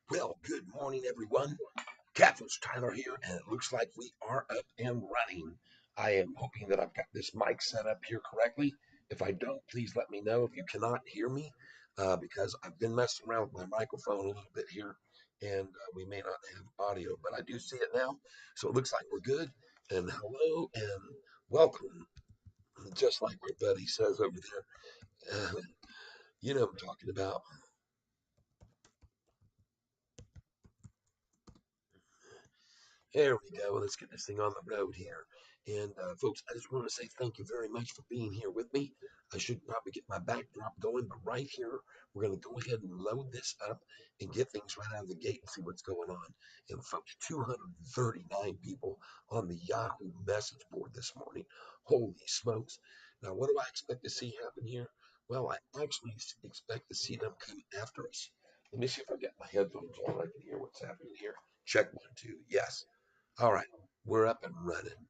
Well, good morning, everyone. Captain's Tyler here, and it looks like we are up and running. I am hoping that I've got this mic set up here correctly. If I don't, please let me know if you cannot hear me, because I've been messing around with my microphone a little bit here, and we may not have audio, but I do see it now. So it looks like we're good. And hello and welcome, just like my buddy says over there. You know what I'm talking about. There we go. Let's get this thing on the road here. And folks, I just want to say thank you very much for being here with me. I should probably get my backdrop going, but right here, we're going to go ahead and load this up and get things right out of the gate and see what's going on. And folks, 239 people on the Yahoo message board this morning. Holy smokes. Now, what do I expect to see happen here? Well, I actually expect to see them come after us. Let me see if I get my headphones on. I can hear what's happening here. Check one, two. Yes. All right, we're up and running.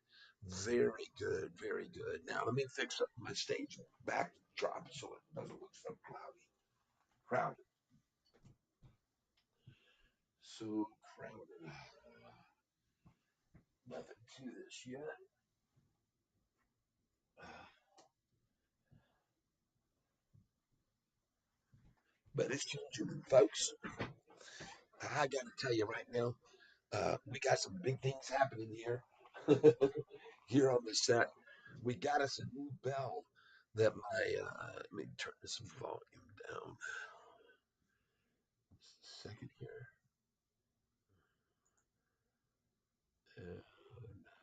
Very good, very good. Now let me fix up my stage backdrop so it doesn't look so crowded, so crowded. Nothing to this yet, but it's changing, folks. I got to tell you right now, we got some big things happening here. Here on the set, we got us a new bell that let me turn this volume down. Second here. No, I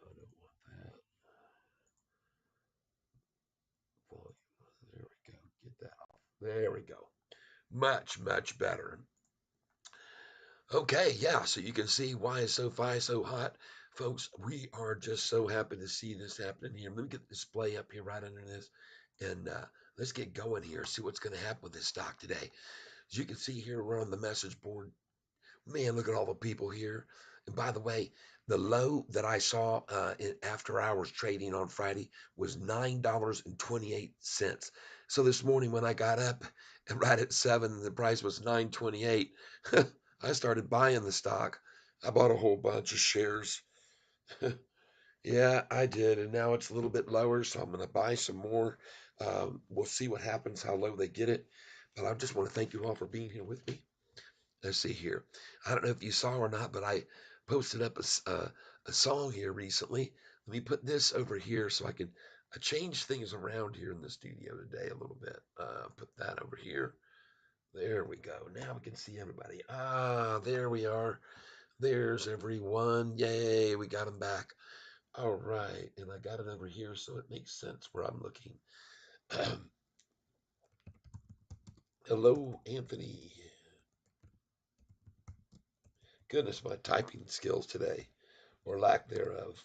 don't want that volume. There we go. Get that off. There we go. Much, much better. Okay, yeah, so you can see why is SoFi so hot. Folks, we are just so happy to see this happening here. Let me get the display up here right under this. And let's get going here, see what's going to happen with this stock today. As you can see here, we're on the message board. Man, look at all the people here. And by the way, the low that I saw in after hours trading on Friday was $9.28. So this morning when I got up and right at 7, the price was 9.28. I started buying the stock. I bought a whole bunch of shares. Yeah, I did. And now it's a little bit lower, so I'm going to buy some more. We'll see what happens, how low they get it. But I just want to thank you all for being here with me. Let's see here. I don't know if you saw or not, but I posted up a song here recently. Let me put this over here so I can change things around here in the studio today a little bit. Put that over here. There we go. Now we can see everybody. Ah, there we are. There's everyone. Yay, we got them back. All right. And I got it over here so it makes sense where I'm looking. Hello, Anthony. Goodness, my typing skills today, or lack thereof.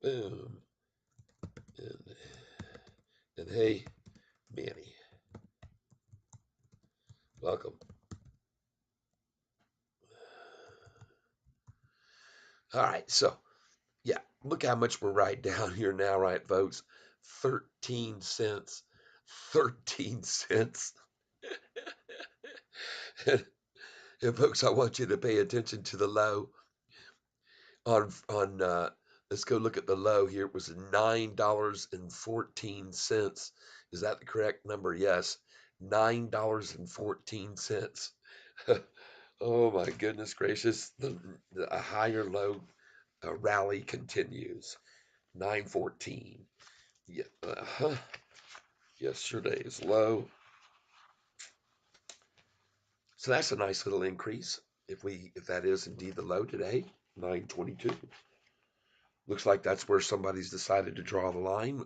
Boom. And, and hey, Manny, welcome. All right, so yeah, look how much we're right down here now, right, folks? 13 cents. 13 cents. and, and folks, I want you to pay attention to the low on let's go look at the low here. It was $9.14. Is that the correct number? Yes. $9.14. Oh my goodness gracious. The a higher low rally continues. 914. Yeah, yesterday's low. So that's a nice little increase. If that is indeed the low today, 922. Looks like that's where somebody's decided to draw the line.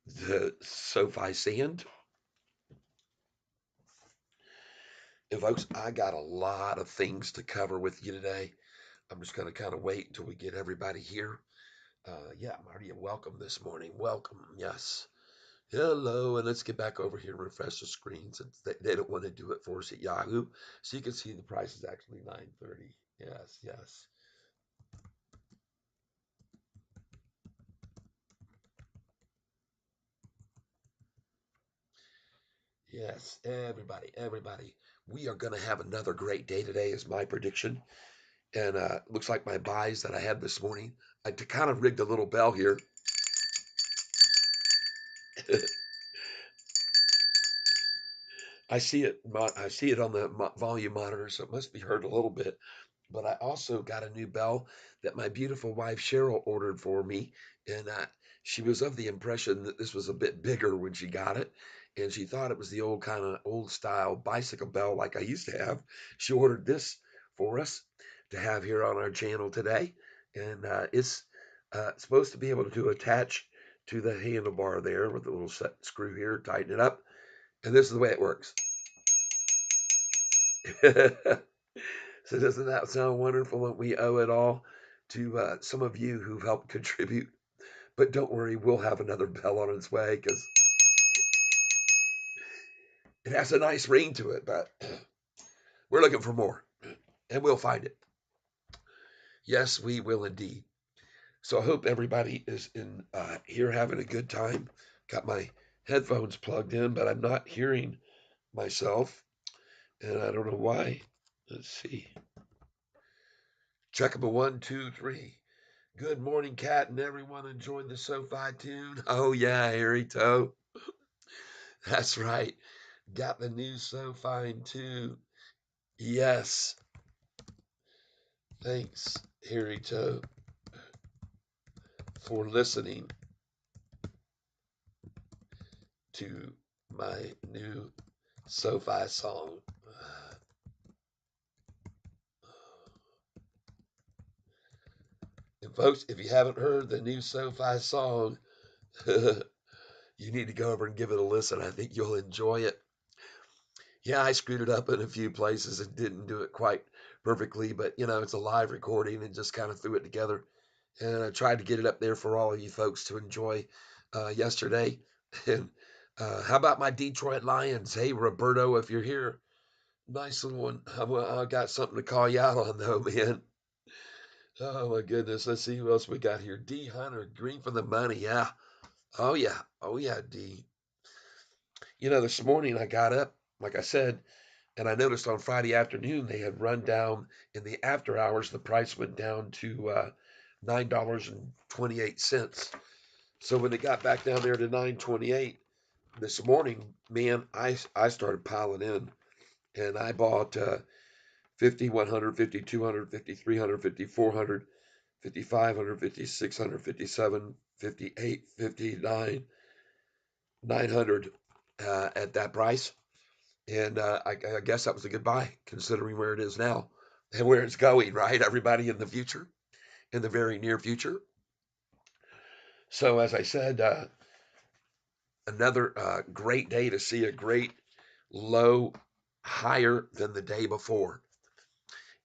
The SoFi sand. And folks, I got a lot of things to cover with you today. I'm just going to kind of wait until we get everybody here. Yeah, Marty, welcome this morning. Welcome. Yes. Hello, and let's get back over here and refresh the screen since they don't want to do it for us at Yahoo. So you can see the price is actually 930. Yes, yes. Yes, everybody, everybody. We are going to have another great day today, is my prediction. And looks like my buys that I had this morning. I kind of rigged a little bell here. I see it on the volume monitor, so it must be heard a little bit. But I also got a new bell that my beautiful wife Cheryl ordered for me, and she was of the impression that this was a bit bigger when she got it, and she thought it was the old kind of old style bicycle bell like I used to have. She ordered this for us to have here on our channel today, and it's supposed to be able to attach to the handlebar there with a little set screw here, tighten it up, and this is the way it works. So doesn't that sound wonderful? And we owe it all to some of you who've helped contribute. But don't worry, we'll have another bell on its way because it has a nice ring to it. But we're looking for more, and we'll find it. Yes, we will indeed. So I hope everybody is in here having a good time. Got my headphones plugged in, but I'm not hearing myself, and I don't know why. Let's see. Check them a 1, 2, 3. Good morning, Cat, and everyone enjoying the SoFi tune. Oh yeah, Harry Toe. That's right. Got the new SoFi too. Yes. Thanks, Harry Toe, for listening to my new SoFi song. And folks, if you haven't heard the new SoFi song, you need to go over and give it a listen. I think you'll enjoy it. Yeah, I screwed it up in a few places and didn't do it quite perfectly, but it's a live recording and just kind of threw it together. And I tried to get it up there for all of you folks to enjoy yesterday. And how about my Detroit Lions? Hey, Roberto, if you're here, nice little one. I got something to call you out on, though, man. Oh, my goodness. Let's see who else we got here. D. Hunter, green for the money. Yeah. Oh, yeah. Oh, yeah, D. This morning I got up, like I said, and I noticed on Friday afternoon they had run down in the after hours, the price went down to $9.28. So when it got back down there to 9.28 this morning, man, I started piling in, and I bought 50, 100, 50, 200, 50, 300, 50, 400, 50, 500, 50, 600, 57, 58, 59, 900 at that price. And I guess that was a good buy considering where it is now and where it's going, right? Everybody in the future, in the very near future. So, as I said, another great day to see a great low higher than the day before.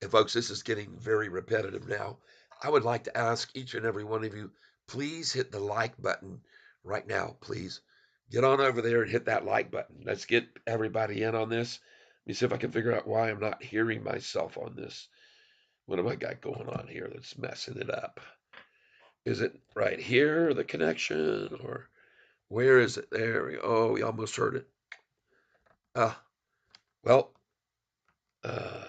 And, folks, this is getting very repetitive now. I would like to ask each and every one of you, please hit the like button right now, please. Get on over there and hit that like button. Let's get everybody in on this. Let me see if I can figure out why I'm not hearing myself on this. What have I got going on here that's messing it up? Is it right here, the connection, or where is it? There we go. Oh, we almost heard it. Ah, well, uh,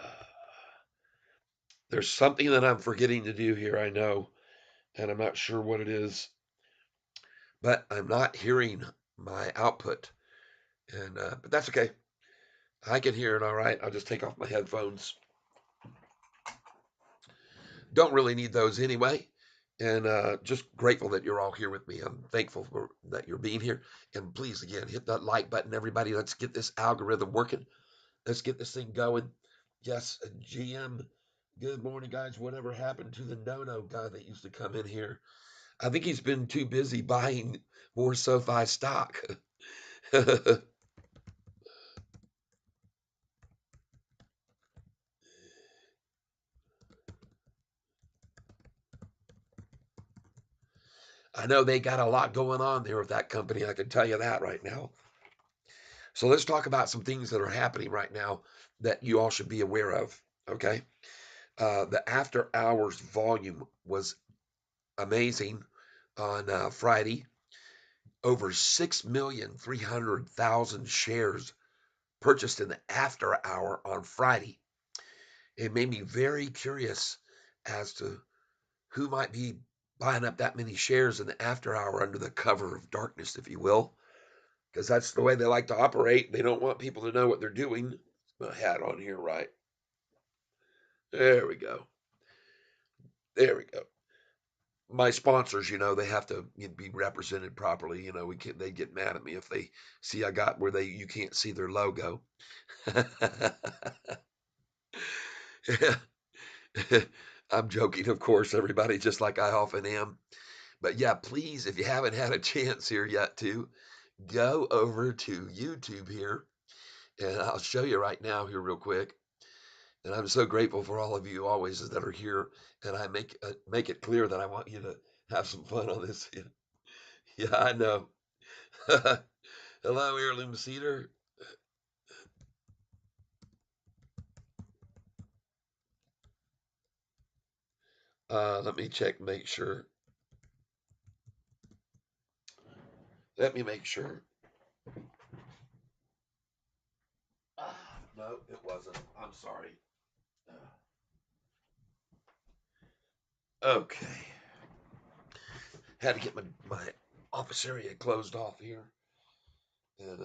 there's something that I'm forgetting to do here, I know, and I'm not sure what it is, but I'm not hearing my output. And but that's okay. I can hear it all right. I'll just take off my headphones. Don't really need those anyway. And just grateful that you're all here with me. I'm thankful for that you're being here. And please, again, hit that like button, everybody. Let's get this algorithm working. Let's get this thing going. Yes, GM. Good morning, guys. Whatever happened to the no-no guy that used to come in here? I think he's been too busy buying more SoFi stock. I know they got a lot going on there with that company. I can tell you that right now. So let's talk about some things that are happening right now that you all should be aware of. Okay. The after hours volume was amazing on Friday. Over 6,300,000 shares purchased in the after hour on Friday. It made me very curious as to who might be buying up that many shares in the after hour under the cover of darkness, if you will, because that's the way they like to operate. They don't want people to know what they're doing. My hat on here, right? There we go. There we go. My sponsors, they have to be represented properly. We can't. They get mad at me if they see I got where you can't see their logo. I'm joking, of course, everybody, just like I often am. But yeah, please, if you haven't had a chance here yet to go over to YouTube here, and I'll show you right now here real quick. And I'm so grateful for all of you always that are here, and I make it clear that I want you to have some fun on this. Yeah, I know. Hello, Heirloom Cedar. Let me check, make sure. Let me make sure. No, it wasn't. I'm sorry. Okay. Had to get my office area closed off here. And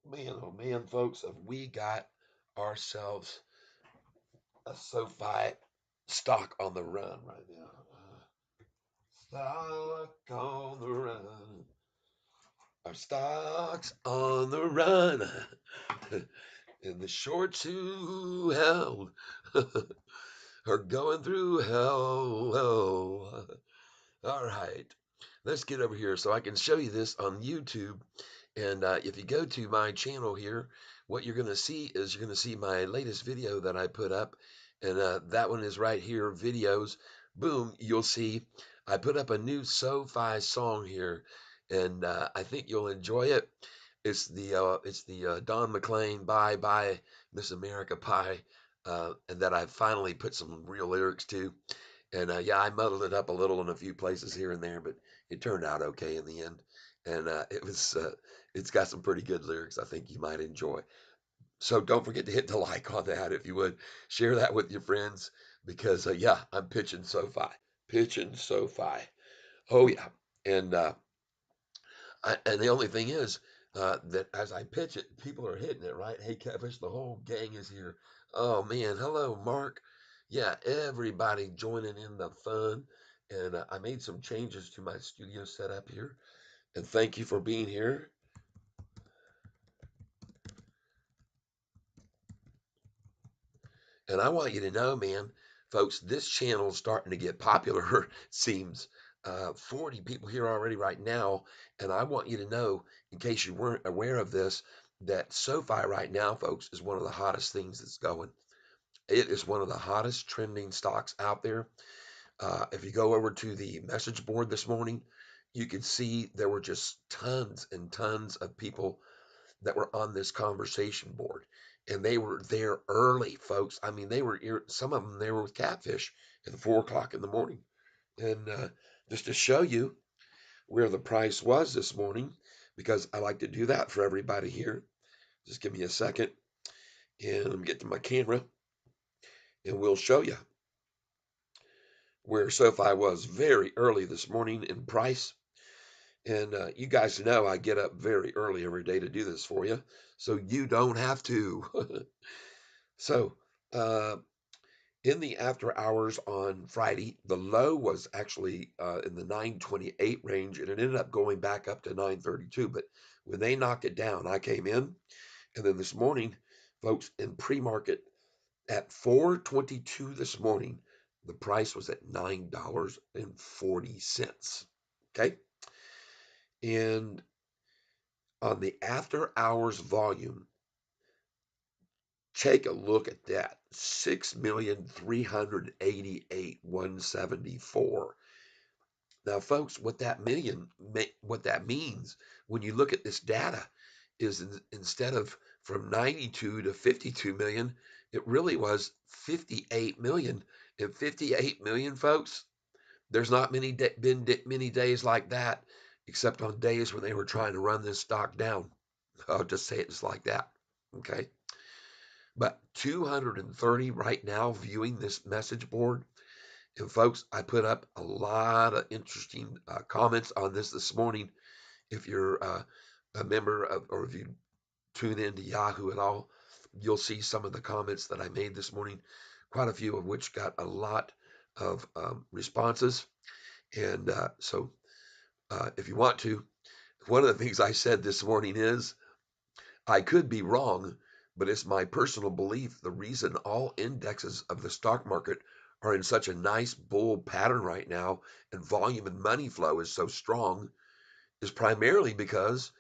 man, oh man, folks, have we got ourselves a SoFi stock on the run right now. Stock on the run. Our stocks on the run. And the shorts who held are going through hell. Oh. All right. Let's get over here so I can show you this on YouTube. And if you go to my channel here, what you're going to see is you're going to see my latest video that I put up. And that one is right here, videos. Boom, you'll see I put up a new SoFi song here. And I think you'll enjoy it. It's the Don McLean Bye Bye Miss America Pie. And that I finally put some real lyrics to. And yeah, I muddled it up a little in a few places here and there, but it turned out okay in the end. And it's got some pretty good lyrics I think you might enjoy. So don't forget to hit the like on that if you would. Share that with your friends because, yeah, I'm pitching SoFi. Pitching SoFi. Oh, yeah. And and the only thing is that as I pitch it, people are hitting it, right? Hey, Catfish, the whole gang is here. Oh, man. Hello, Mark. Yeah, everybody joining in the fun. And I made some changes to my studio setup here. And thank you for being here. And I want you to know, man, folks, this channel is starting to get popular, it seems. 40 people here already right now. And I want you to know, in case you weren't aware of this, that SoFi right now, folks, is one of the hottest things that's going. It is one of the hottest trending stocks out there. If you go over to the message board this morning, you can see there were just tons and tons of people that were on this conversation board. And they were there early, folks. I mean, some of them, they were with Catfish at 4 o'clock in the morning. And just to show you where the price was this morning, because I like to do that for everybody here. Just give me a second and let me get to my camera and we'll show you where SoFi was very early this morning in price. And you guys know I get up very early every day to do this for you, so you don't have to. So, uh, in the after hours on Friday, the low was actually in the 928 range, and it ended up going back up to 932. But when they knocked it down, I came in, and then this morning, folks, in pre-market at 4:22 this morning, the price was at $9.40. Okay, and on the after hours volume, take a look at that. 6,388,174. Now, folks, what that means when you look at this data is instead of from 92 to 52 million, it really was 58 million. And 58 million, folks, there's not been many days like that, except on days when they were trying to run this stock down. I'll just say it just like that. Okay. But 230 right now viewing this message board. And folks, I put up a lot of interesting comments on this morning. If you're a member of, or if you tune into Yahoo at all, you'll see some of the comments that I made this morning, quite a few of which got a lot of responses. And if you want to, one of the things I said this morning is I could be wrong, but it's my personal belief the reason all indexes of the stock market are in such a nice bull pattern right now and volume and money flow is so strong is primarily because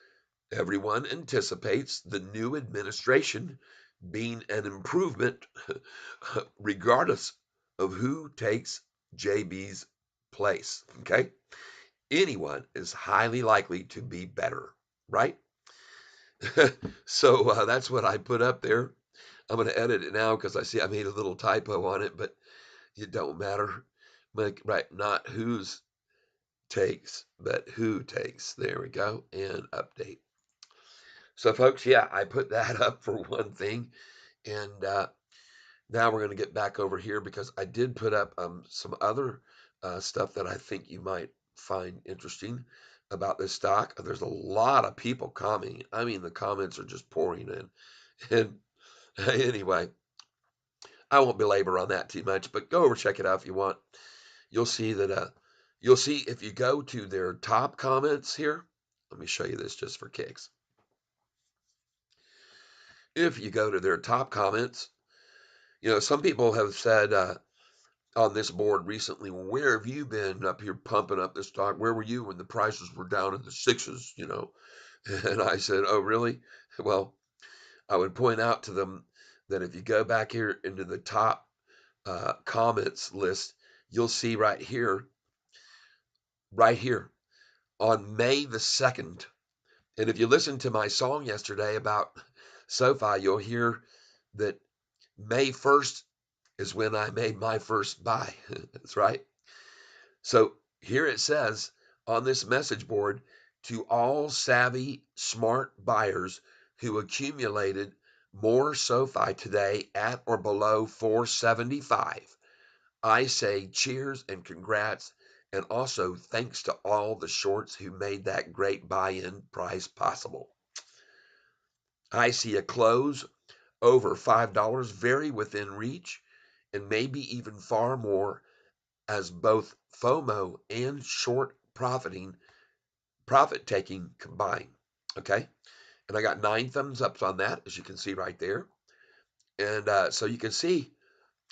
everyone anticipates the new administration being an improvement regardless of who takes JB's place. Okay? Anyone is highly likely to be better, right? So that's what I put up there. I'm going to edit it now because I see I made a little typo on it, but it don't matter. Like, right, not whose takes, but who takes. There we go. And update. So, folks, yeah, I put that up for one thing. And now we're going to get back over here because I did put up some other stuff that I think you might find interesting about this stock. There's a lot of people commenting. I mean, the comments are just pouring in. And anyway, I won't belabor on that too much, but go over check it out if you want. You'll see that you'll see if you go to their top comments here. Let me show you this just for kicks. If you go to their top comments, some people have said on this board recently, well, where have you been up here pumping up this stock? Where were you when the prices were down in the sixes? And I said, oh, really? Well, I would point out to them that if you go back here into the top comments list, you'll see right here on May the 2nd. And if you listen to my song yesterday about SoFi, you'll hear that May 1st is when I made my first buy. That's right. So here it says on this message board to all savvy, smart buyers who accumulated more SoFi today at or below 475. I say cheers and congrats, and also thanks to all the shorts who made that great buy in price possible. I see a close over $5 very within reach, and maybe even far more as both FOMO and short profit taking combine. Okay. And I got 9 thumbs ups on that, as you can see right there. And so you can see,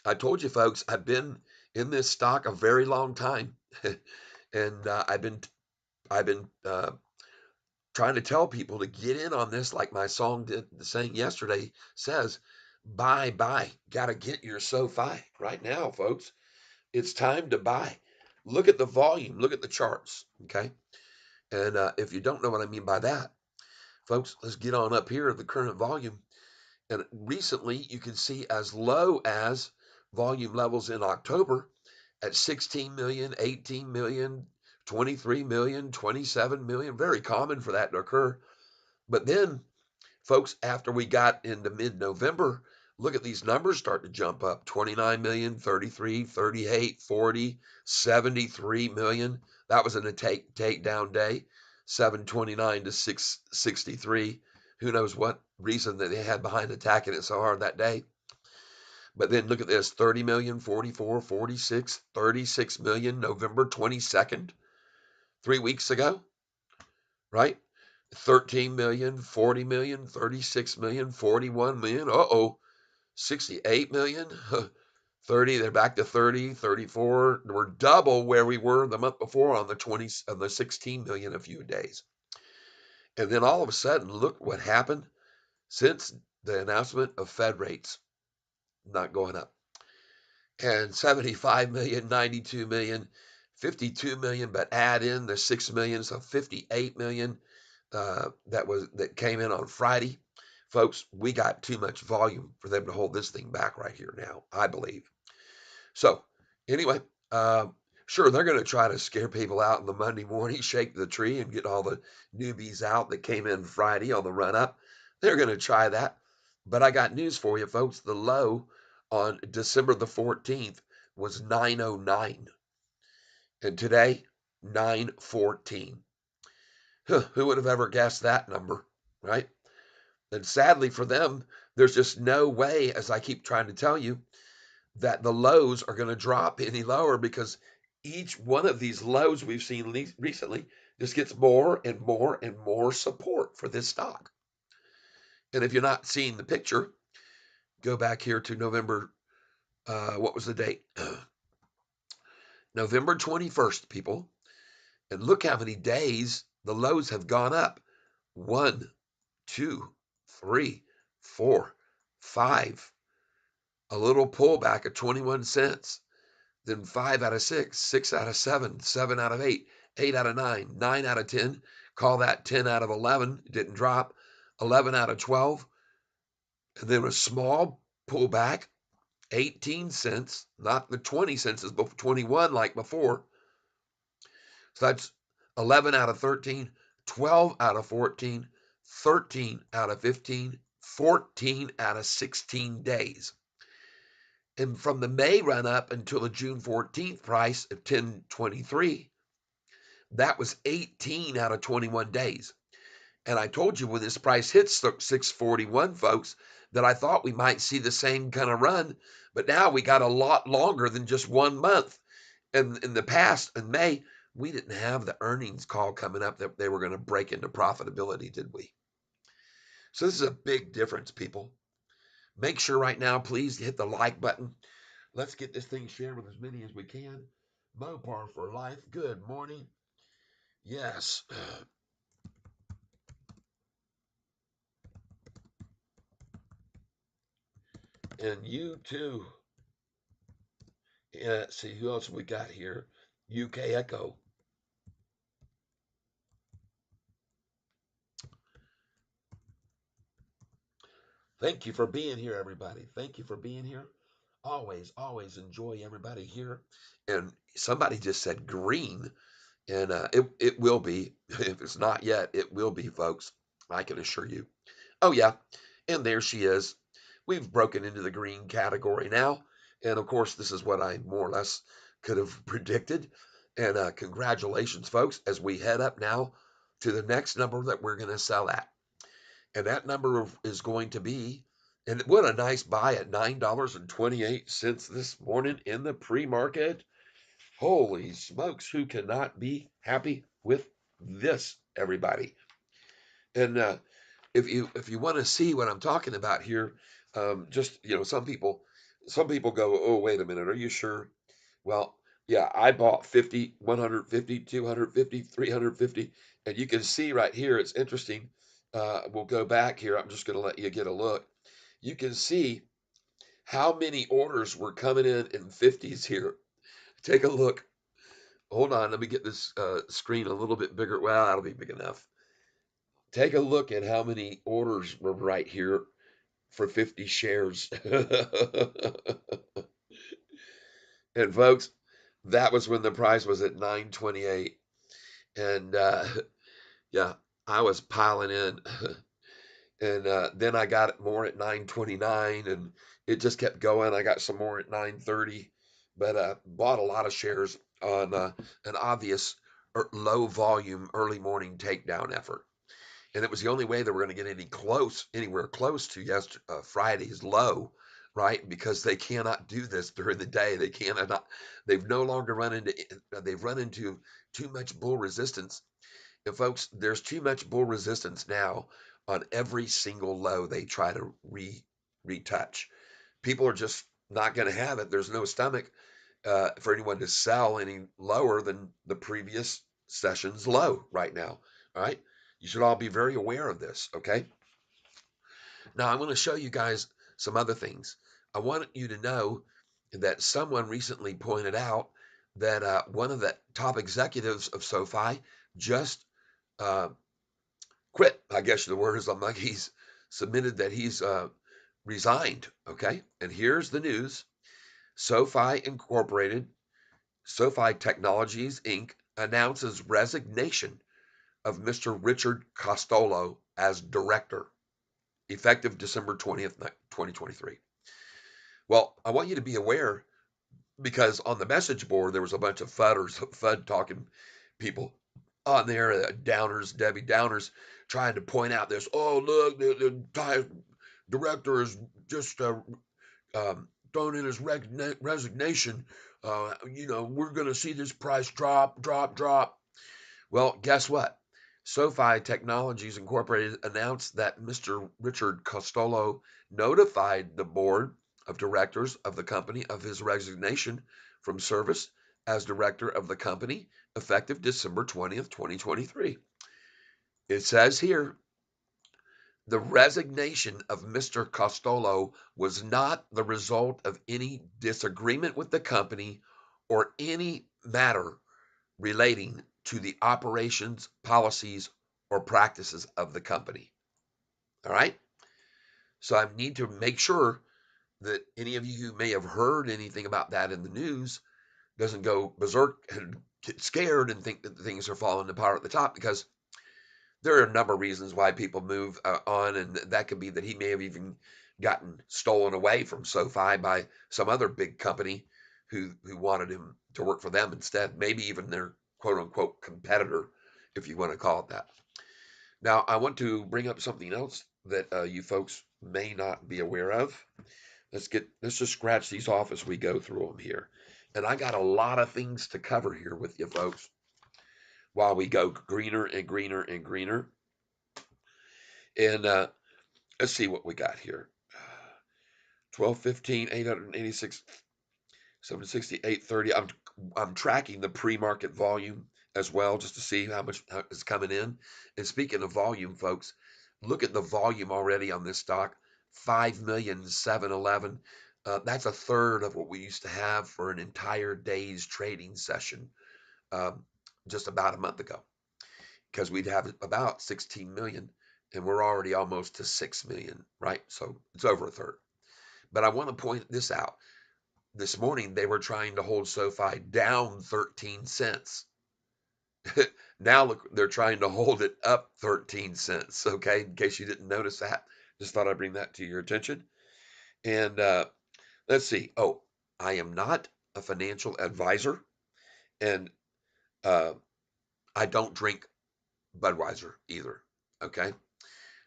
I told you folks, I've been in this stock a very long time. And I've been trying to tell people to get in on this, like my song did, the saying yesterday says, buy, gotta get your SoFi right now, folks. It's time to buy. Look at the volume, look at the charts, okay? And if you don't know what I mean by that, folks, let's get on up here the current volume. And recently, you can see as low as volume levels in October at 16 million, 18 million, 23 million, 27 million. Very common for that to occur. But then, folks, after we got into mid November, look at these numbers start to jump up 29 million, 33, 38, 40, 73 million. That was in a takedown day, 729 to 663. Who knows what reason that they had behind attacking it so hard that day. But then look at this 30 million, 44, 46, 36 million, November 22nd, 3 weeks ago, right? 13 million, 40 million, 36 million, 41 million. Uh-oh, 68 million, 30. They're back to 30, 34. We're double where we were the month before on the 16 million a few days. And then all of a sudden, look what happened since the announcement of Fed rates not going up. And 75 million, 92 million, 52 million, but add in the 6 million, so 58 million that came in on Friday. Folks, we got too much volume for them to hold this thing back right here now, I believe. So, anyway, sure, they're going to try to scare people out in the Monday morning, shake the tree, and get all the newbies out that came in Friday on the run up. They're going to try that. But I got news for you, folks. The low on December the 14th was 909, and today 914. Who would have ever guessed that number, right? And sadly for them, there's just no way, as I keep trying to tell you, that the lows are going to drop any lower, because each one of these lows we've seen recently just gets more and more and more support for this stock. And if you're not seeing the picture, go back here to November. What was the date? November 21st, people. And look how many days the lows have gone up. 1, 2, 3, 4, 5. A little pullback of 21 cents. Then 5 out of 6, 6 out of 7, 7 out of 8, 8 out of 9, 9 out of 10. Call that 10 out of 11. It didn't drop. 11 out of 12. And then a small pullback, 18 cents, not the 20 cents, but 21 like before. So that's 11 out of 13, 12 out of 14, 13 out of 15, 14 out of 16 days. And from the May run up until the June 14th price of 10.23, that was 18 out of 21 days. And I told you when this price hits 641, folks, that I thought we might see the same kind of run. But now we got a lot longer than just 1 month. And in the past, in May, we didn't have the earnings call coming up that they were going to break into profitability, did we? So this is a big difference, people. Make sure right now, please hit the like button. Let's get this thing shared with as many as we can. Mopar for life. Good morning. Yes. And you too. Yeah, let's see who else we got here. UK Echo. Thank you for being here, everybody. Thank you for being here. Always, always enjoy everybody here. And somebody just said green, and it will be. If it's not yet, it will be, folks. I can assure you. Oh yeah, and there she is. We've broken into the green category now, and of course, this is what I more or less could have predicted. And congratulations, folks, as we head up now to the next number that we're going to sell at. And that number is going to be, and what a nice buy at $9.28 this morning in the pre-market. Holy smokes, who cannot be happy with this, everybody? And if you want to see what I'm talking about here, just some people go, oh, wait a minute, are you sure? Well, yeah, I bought 50, 150, 250, 350, and you can see right here, it's interesting. We'll go back here. I'm just going to let you get a look. You can see how many orders were coming in 50s here. Take a look. Hold on, let me get this screen a little bit bigger. Well, that'll be big enough. Take a look at how many orders were right here for 50 shares. And folks, that was when the price was at 928. And yeah, I was piling in. And then I got more at 929, and it just kept going. I got some more at 930, but bought a lot of shares on an obvious low volume early morning takedown effort. And it was the only way that we're going to get anywhere close to Friday's low, right? Because they cannot do this during the day. They cannot. They've no longer run into. They've run into too much bull resistance. And folks, there's too much bull resistance now on every single low they try to retouch. People are just not going to have it. There's no stomach for anyone to sell any lower than the previous session's low right now. All right. You should all be very aware of this. Okay. Now, I'm going to show you guys some other things. I want you to know that someone recently pointed out that one of the top executives of SoFi just uh, quit. I guess the word is, I'm like, he's submitted that he's resigned. Okay. And here's the news. SoFi Incorporated, SoFi Technologies Inc. announces resignation of Mr. Richard Costolo as director. effective December 20th, 2023. Well, I want you to be aware because on the message board there was a bunch of FUD talking people on there, downers, Debbie Downers, trying to point out this. Oh, look, the director is just thrown in his resignation. We're going to see this price drop, drop, drop. Well, guess what? SoFi Technologies Incorporated announced that Mr. Richard Costello notified the board of directors of the company of his resignation from service as director of the company effective December 20th, 2023. It says here the resignation of Mr. Costello was not the result of any disagreement with the company or any matter relating to the operations, policies, or practices of the company. All right. So I need to make sure that any of you who may have heard anything about that in the news doesn't go berserk and get scared and think that things are falling apart at the top, because there are a number of reasons why people move on, and that could be that he may have even gotten stolen away from SoFi by some other big company who wanted him to work for them instead, maybe even their quote unquote competitor, if you want to call it that. Now, I want to bring up something else that you folks may not be aware of. Let's just scratch these off as we go through them here. And I got a lot of things to cover here with you folks while we go greener and greener and greener. And let's see what we got here. 1215, 886, 760, 830. I'm tracking the pre-market volume as well, just to see how much is coming in. And speaking of volume, folks, look at the volume already on this stock. 5,711,000. That's a third of what we used to have for an entire day's trading session um, just about a month ago, because we'd have about 16 million and we're already almost to 6 million, right? So it's over a third. But I want to point this out. This morning, they were trying to hold SoFi down 13 cents. Now, look, they're trying to hold it up 13 cents. Okay, in case you didn't notice that, just thought I'd bring that to your attention. And let's see. Oh, I am not a financial advisor, and uh, I don't drink Budweiser either. Okay.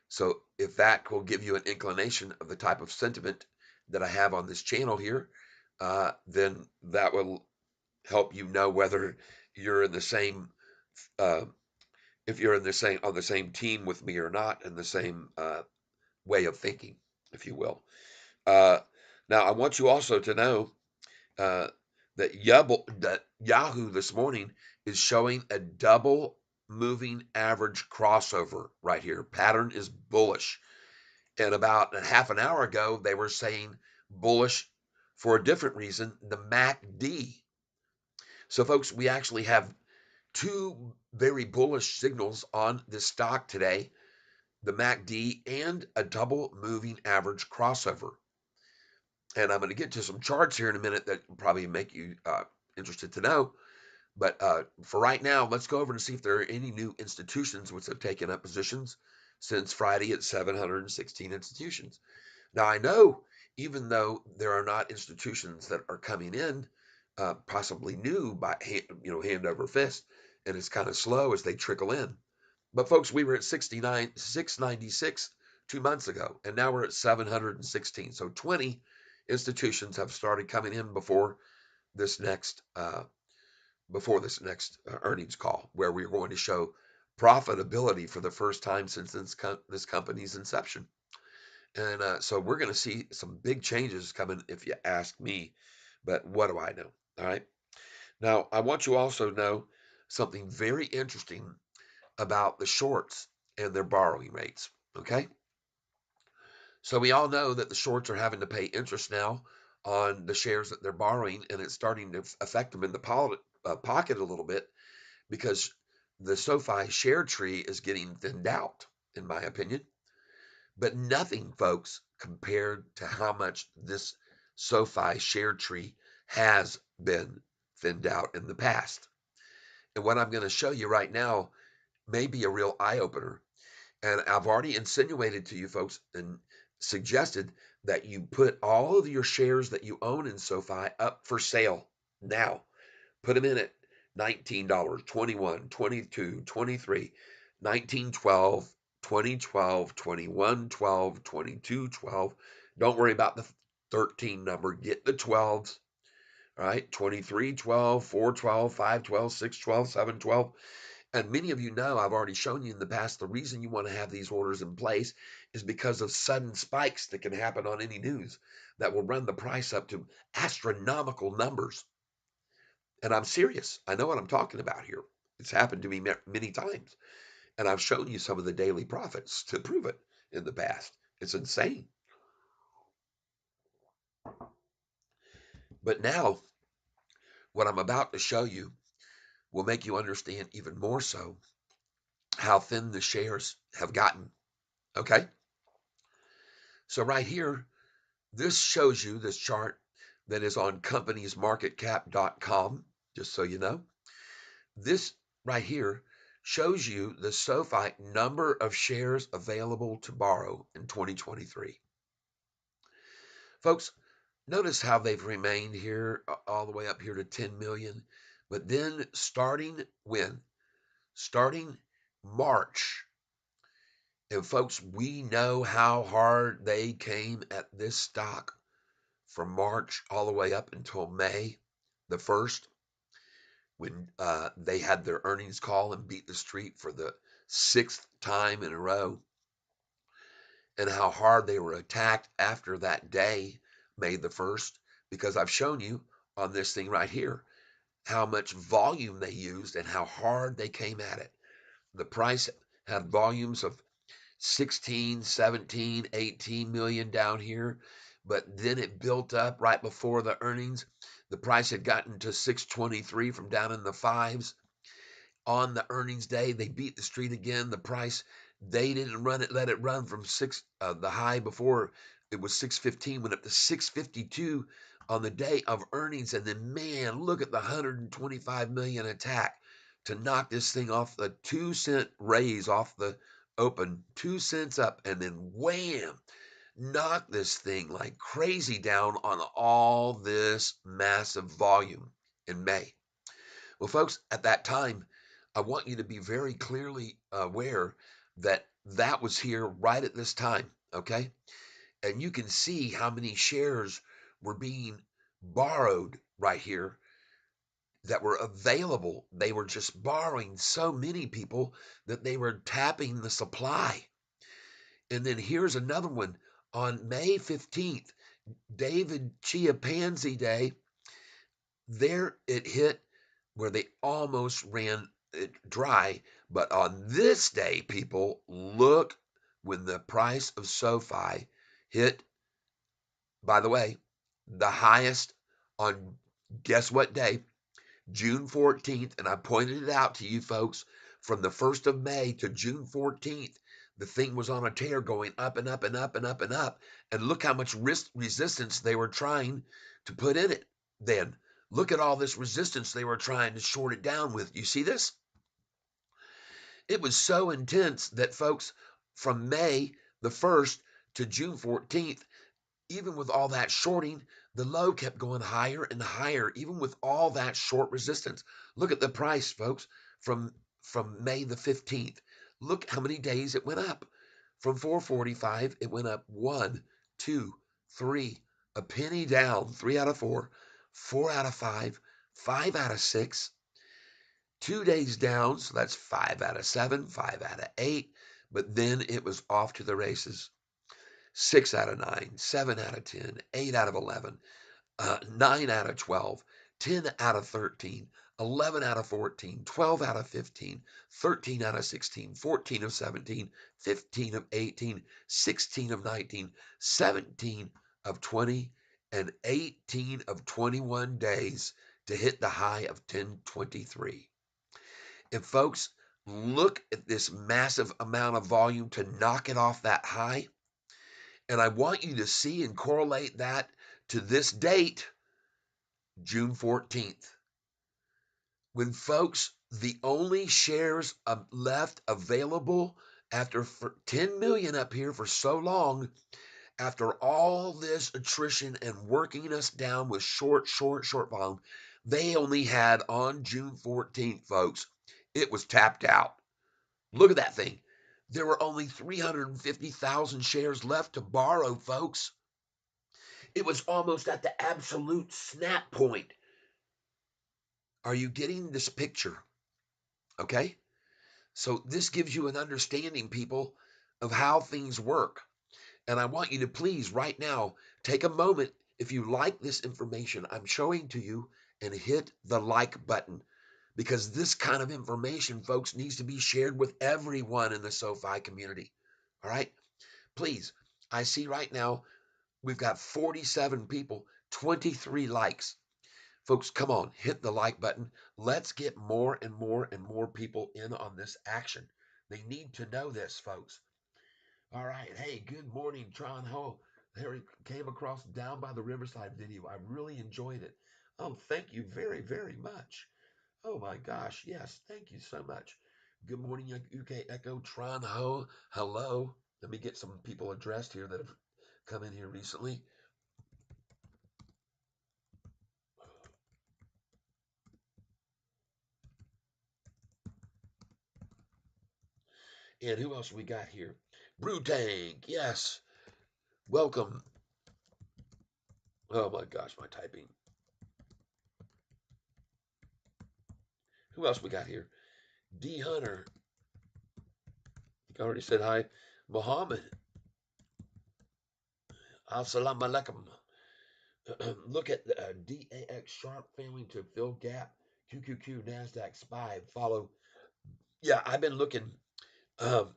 So if that will give you an inclination of the type of sentiment that I have on this channel here, then that will help you know whether you're in the same, uh, if you're in the same on the same team with me or not, in the same way of thinking, if you will. Uh, Now, I want you also to know uh, that Yahoo this morning is showing a double moving average crossover right here. Pattern is bullish. And about a half an hour ago, they were saying bullish for a different reason, the MACD. So, folks, we actually have two very bullish signals on this stock today, the MACD and a double moving average crossover. And I'm going to get to some charts here in a minute that will probably make you interested to know. But for right now, let's go over and see if there are any new institutions which have taken up positions since Friday at 716 institutions. Now, I know even though there are not institutions that are coming in, possibly new by hand over fist, and it's kind of slow as they trickle in. But folks, we were at 696 2 months ago, and now we're at 716. So 20 institutions have started coming in this next earnings call, where we're going to show profitability for the first time since this company's inception. And so we're going to see some big changes coming, if you ask me. But what do I know? All right. Now, I want you also to know something very interesting about the shorts and their borrowing rates. Okay. So we all know that the shorts are having to pay interest now on the shares that they're borrowing, and it's starting to affect them in the pocket a little bit, because the SoFi share tree is getting thinned out, in my opinion. But nothing, folks, compared to how much this SoFi share tree has been thinned out in the past. And what I'm going to show you right now may be a real eye opener. And I've already insinuated to you folks and suggested that you put all of your shares that you own in SoFi up for sale now. Put them in at $19, 21, 22, 23, 19, 12, 20, 12, 21, 12, 22, 12. Don't worry about the 13 number. Get the 12s, all right? 23, 12, 4, 12, 5, 12, 6, 12, 7, 12. And many of you know, I've already shown you in the past, the reason you want to have these orders in place is because of sudden spikes that can happen on any news that will run the price up to astronomical numbers. And I'm serious. I know what I'm talking about here. It's happened to me many times. And I've shown you some of the daily profits to prove it in the past. It's insane. But now, what I'm about to show you will make you understand even more so how thin the shares have gotten. Okay? So, right here, this shows you this chart that is on companiesmarketcap.com, just so you know. This right here shows you the SoFi number of shares available to borrow in 2023. Folks, notice how they've remained here all the way up here to 10 million. But then starting when? Starting March. And folks, we know how hard they came at this stock from March all the way up until May the 1st, when they had their earnings call and beat the street for the sixth time in a row, and how hard they were attacked after that day, May the 1st, because I've shown you on this thing right here how much volume they used and how hard they came at it. The price had volumes of 16, 17, 18 million down here, but then it built up right before the earnings. The price had gotten to 623 from down in the fives. On the earnings day, they beat the street again. The price, they didn't run it, let it run from the high before it was 615, went up to 652 on the day of earnings. And then, man, look at the 125 million attack to knock this thing off the 2 cent raise off the open, 2 cents up, and then wham, knock this thing like crazy down on all this massive volume in May. Well, folks, at that time, I want you to be very clearly aware that that was here right at this time, okay? And you can see how many shares were being borrowed right here that were available. They were just borrowing so many people that they were tapping the supply. And then here's another one on May 15th, David Chia Pansy Day. There it hit where they almost ran it dry. But on this day, people, look when the price of SoFi hit, by the way, the highest on guess what day? June 14th. And I pointed it out to you folks from the 1st of May to June 14th. The thing was on a tear going up and up and up and up and up. And look how much resistance they were trying to put in it then. Look at all this resistance they were trying to short it down with. You see this? It was so intense that folks, from May the 1st to June 14th, even with all that shorting, the low kept going higher and higher, even with all that short resistance. Look at the price, folks, from May the 15th. Look how many days it went up. From 445, it went up 1, 2, 3, a penny down, 3 out of 4, 4 out of 5, 5 out of 6, 2 days down, so that's 5 out of 7, 5 out of 8, but then it was off to the races. 6 out of 9, 7 out of 10, 8 out of 11, 9 out of 12, 10 out of 13, 11 out of 14, 12 out of 15, 13 out of 16, 14 of 17, 15 of 18, 16 of 19, 17 of 20, and 18 of 21 days to hit the high of 1023. And folks, look at this massive amount of volume to knock it off that high. And I want you to see and correlate that to this date, June 14th. When folks, the only shares left available After for 10 million up here for so long, after all this attrition and working us down with short volume, they only had on June 14th, folks, it was tapped out. Look at that thing. There were only 350,000 shares left to borrow, folks. It was almost at the absolute snap point. Are you getting this picture? Okay. So this gives you an understanding, people, of how things work. And I want you to please, right now, take a moment. If you like this information I'm showing to you, and hit the like button, because this kind of information, folks, needs to be shared with everyone in the SoFi community. All right. Please. I see right now we've got 47 people, 23 likes. Folks, come on, hit the like button. Let's get more and more and more people in on this action. They need to know this, folks. All right. Hey, good morning, Tron Ho. Harry came across Down by the Riverside video. I really enjoyed it. Oh, thank you very, very much. Oh my gosh. Yes. Thank you so much. Good morning, UK Echo Tron Ho. Hello. Let me get some people addressed here that have come in here recently. And who else we got here? Brew Tank. Yes. Welcome. Oh my gosh, my typing. Who else we got here? D Hunter. I already said hi. Mohammed. Assalamu alaikum. Look at DAX Sharp failing to fill gap. QQQ NASDAQ SPY follow. Yeah, I've been looking. Um,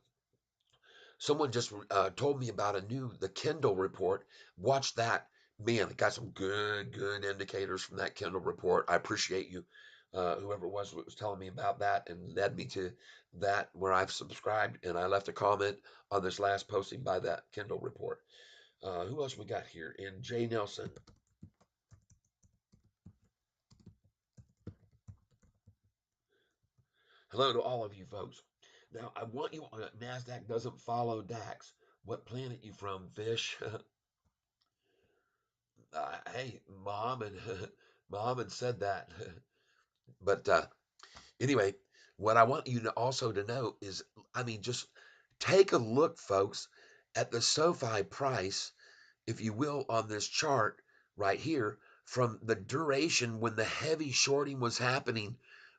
Someone just told me about the Kindle report. Watch that. Man, it got some good indicators from that Kindle report. I appreciate you, whoever it was who was telling me about that and led me to that where I've subscribed and I left a comment on this last posting by that Kindle report. Who else we got here? And Jay Nelson. Hello to all of you folks. Now, I want you, NASDAQ doesn't follow DAX. What planet you from, fish? Hey, Muhammad, Muhammad said that. But anyway, what I want you to also to know is, I mean, just take a look, folks, at the SoFi price, if you will, on this chart right here from the duration when the heavy shorting was happening,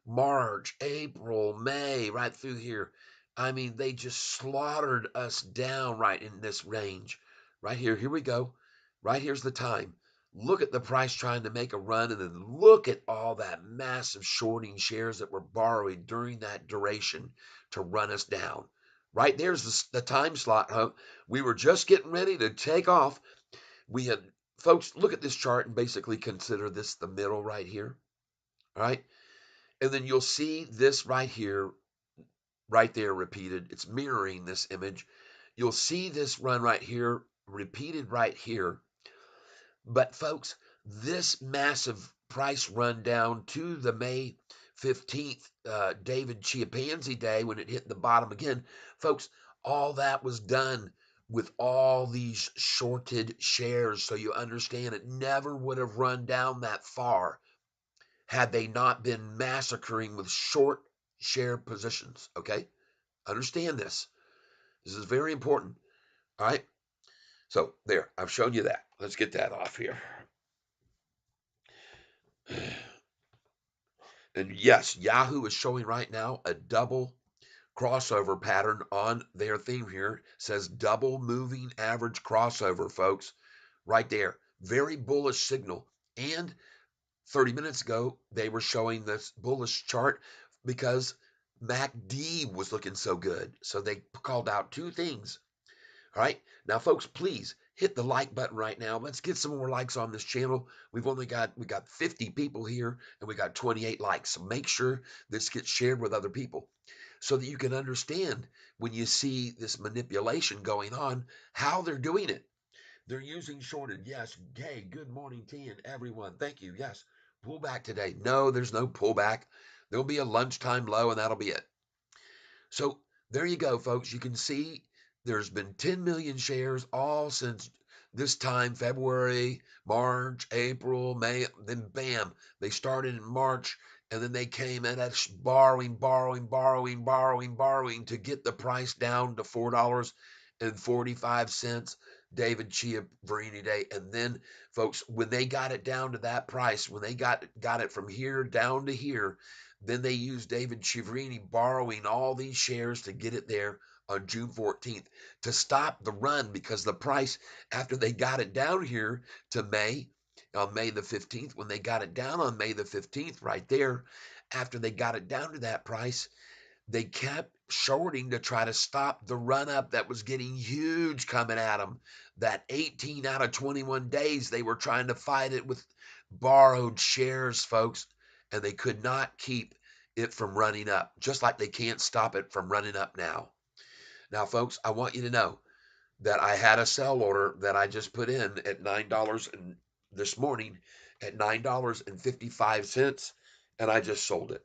March, April, May, right through here. I mean, they just slaughtered us down right in this range. Right here. Here we go. Right here's the time. Look at the price trying to make a run, and then look at all that massive shorting shares that were borrowed during that duration to run us down. Right there's the time slot, huh? We were just getting ready to take off. We had, folks, look at this chart and basically consider this the middle right here. All right. And then you'll see this right here, right there repeated. It's mirroring this image. You'll see this run right here, repeated right here. But folks, this massive price run down to the May 15th, David Chiapanzi Day, when it hit the bottom again, folks, all that was done with all these shorted shares. So you understand it never would have run down that far had they not been massacring with short share positions. Okay. Understand this. This is very important. All right. So there, I've shown you that. Let's get that off here. And yes, Yahoo is showing right now a double crossover pattern on their theme here. It says double moving average crossover, folks. Right there. Very bullish signal. And 30 minutes ago, they were showing this bullish chart because MACD was looking so good. So they called out two things. All right. Now, folks, please hit the like button right now. Let's get some more likes on this channel. We got 50 people here and we got 28 likes. So make sure this gets shared with other people so that you can understand when you see this manipulation going on, how they're doing it. They're using shorted. Yes. Hey, good morning, T and everyone. Thank you. Yes. Pullback today. No, there's no pullback. There'll be a lunchtime low and that'll be it. So There you go, folks. You can see there's been 10 million shares all since this time, February, March, April, May. Then, bam, they started in March and then they came in at borrowing, borrowing, borrowing, borrowing, borrowing to get the price down to $4.45. David Chiaverini Day. And then, folks, when they got it down to that price, when they got it from here down to here, then they used David Chiaverini borrowing all these shares to get it there on June 14th to stop the run because the price, after they got it down here to May, on May the 15th, when they got it down on May the 15th, right there, after they got it down to that price, they kept shorting to try to stop the run up that was getting huge coming at them. That 18 out of 21 days, they were trying to fight it with borrowed shares, folks, and they could not keep it from running up, just like they can't stop it from running up now. Now, folks, I want you to know that I had a sell order that I just put in at $9 and this morning at $9.55, and I just sold it.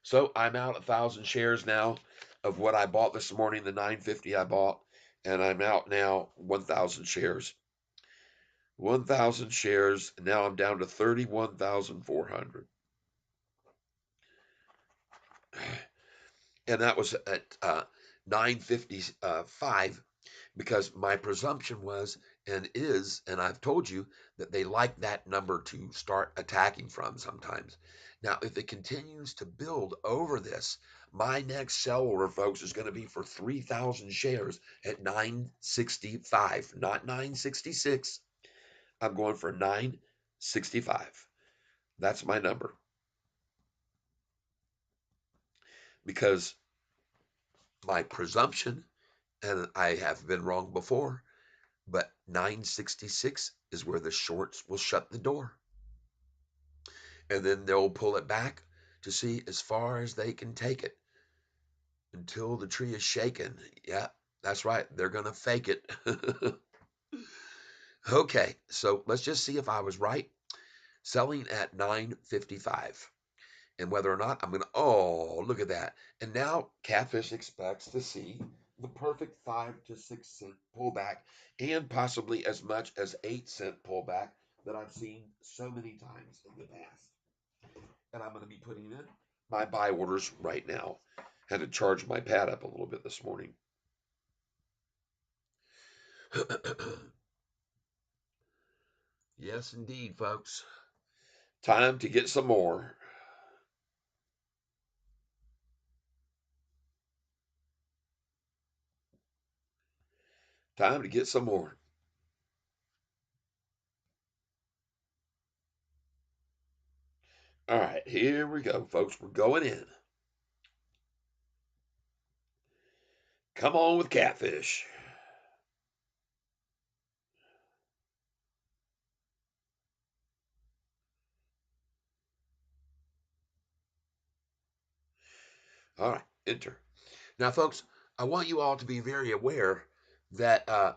So I'm out 1,000 shares now of what I bought this morning, the 950 I bought, and I'm out now 1,000 shares. 1,000 shares, and now I'm down to 31,400. And that was at 955 because my presumption was and is, and I've told you that they like that number to start attacking from sometimes. Now, if it continues to build over this, my next sell order, folks, is going to be for 3,000 shares at 965, not 966. I'm going for 965. That's my number because my presumption, and I have been wrong before, but 966 is where the shorts will shut the door. And then they'll pull it back to see as far as they can take it until the tree is shaken. Yeah, that's right. They're going to fake it. Okay, so let's just see if I was right. Selling at 955. And whether or not I'm going to, oh, look at that. And now Catfish expects to see the perfect 5 to 6 cent pullback and possibly as much as 8 cent pullback that I've seen so many times in the past. And I'm going to be putting in my buy orders right now. Had to charge my pad up a little bit this morning. Yes, indeed, folks. Time to get some more. Time to get some more. All right, here we go, folks. We're going in. Come on with Catfish. All right, enter. Now, folks, I want you all to be very aware that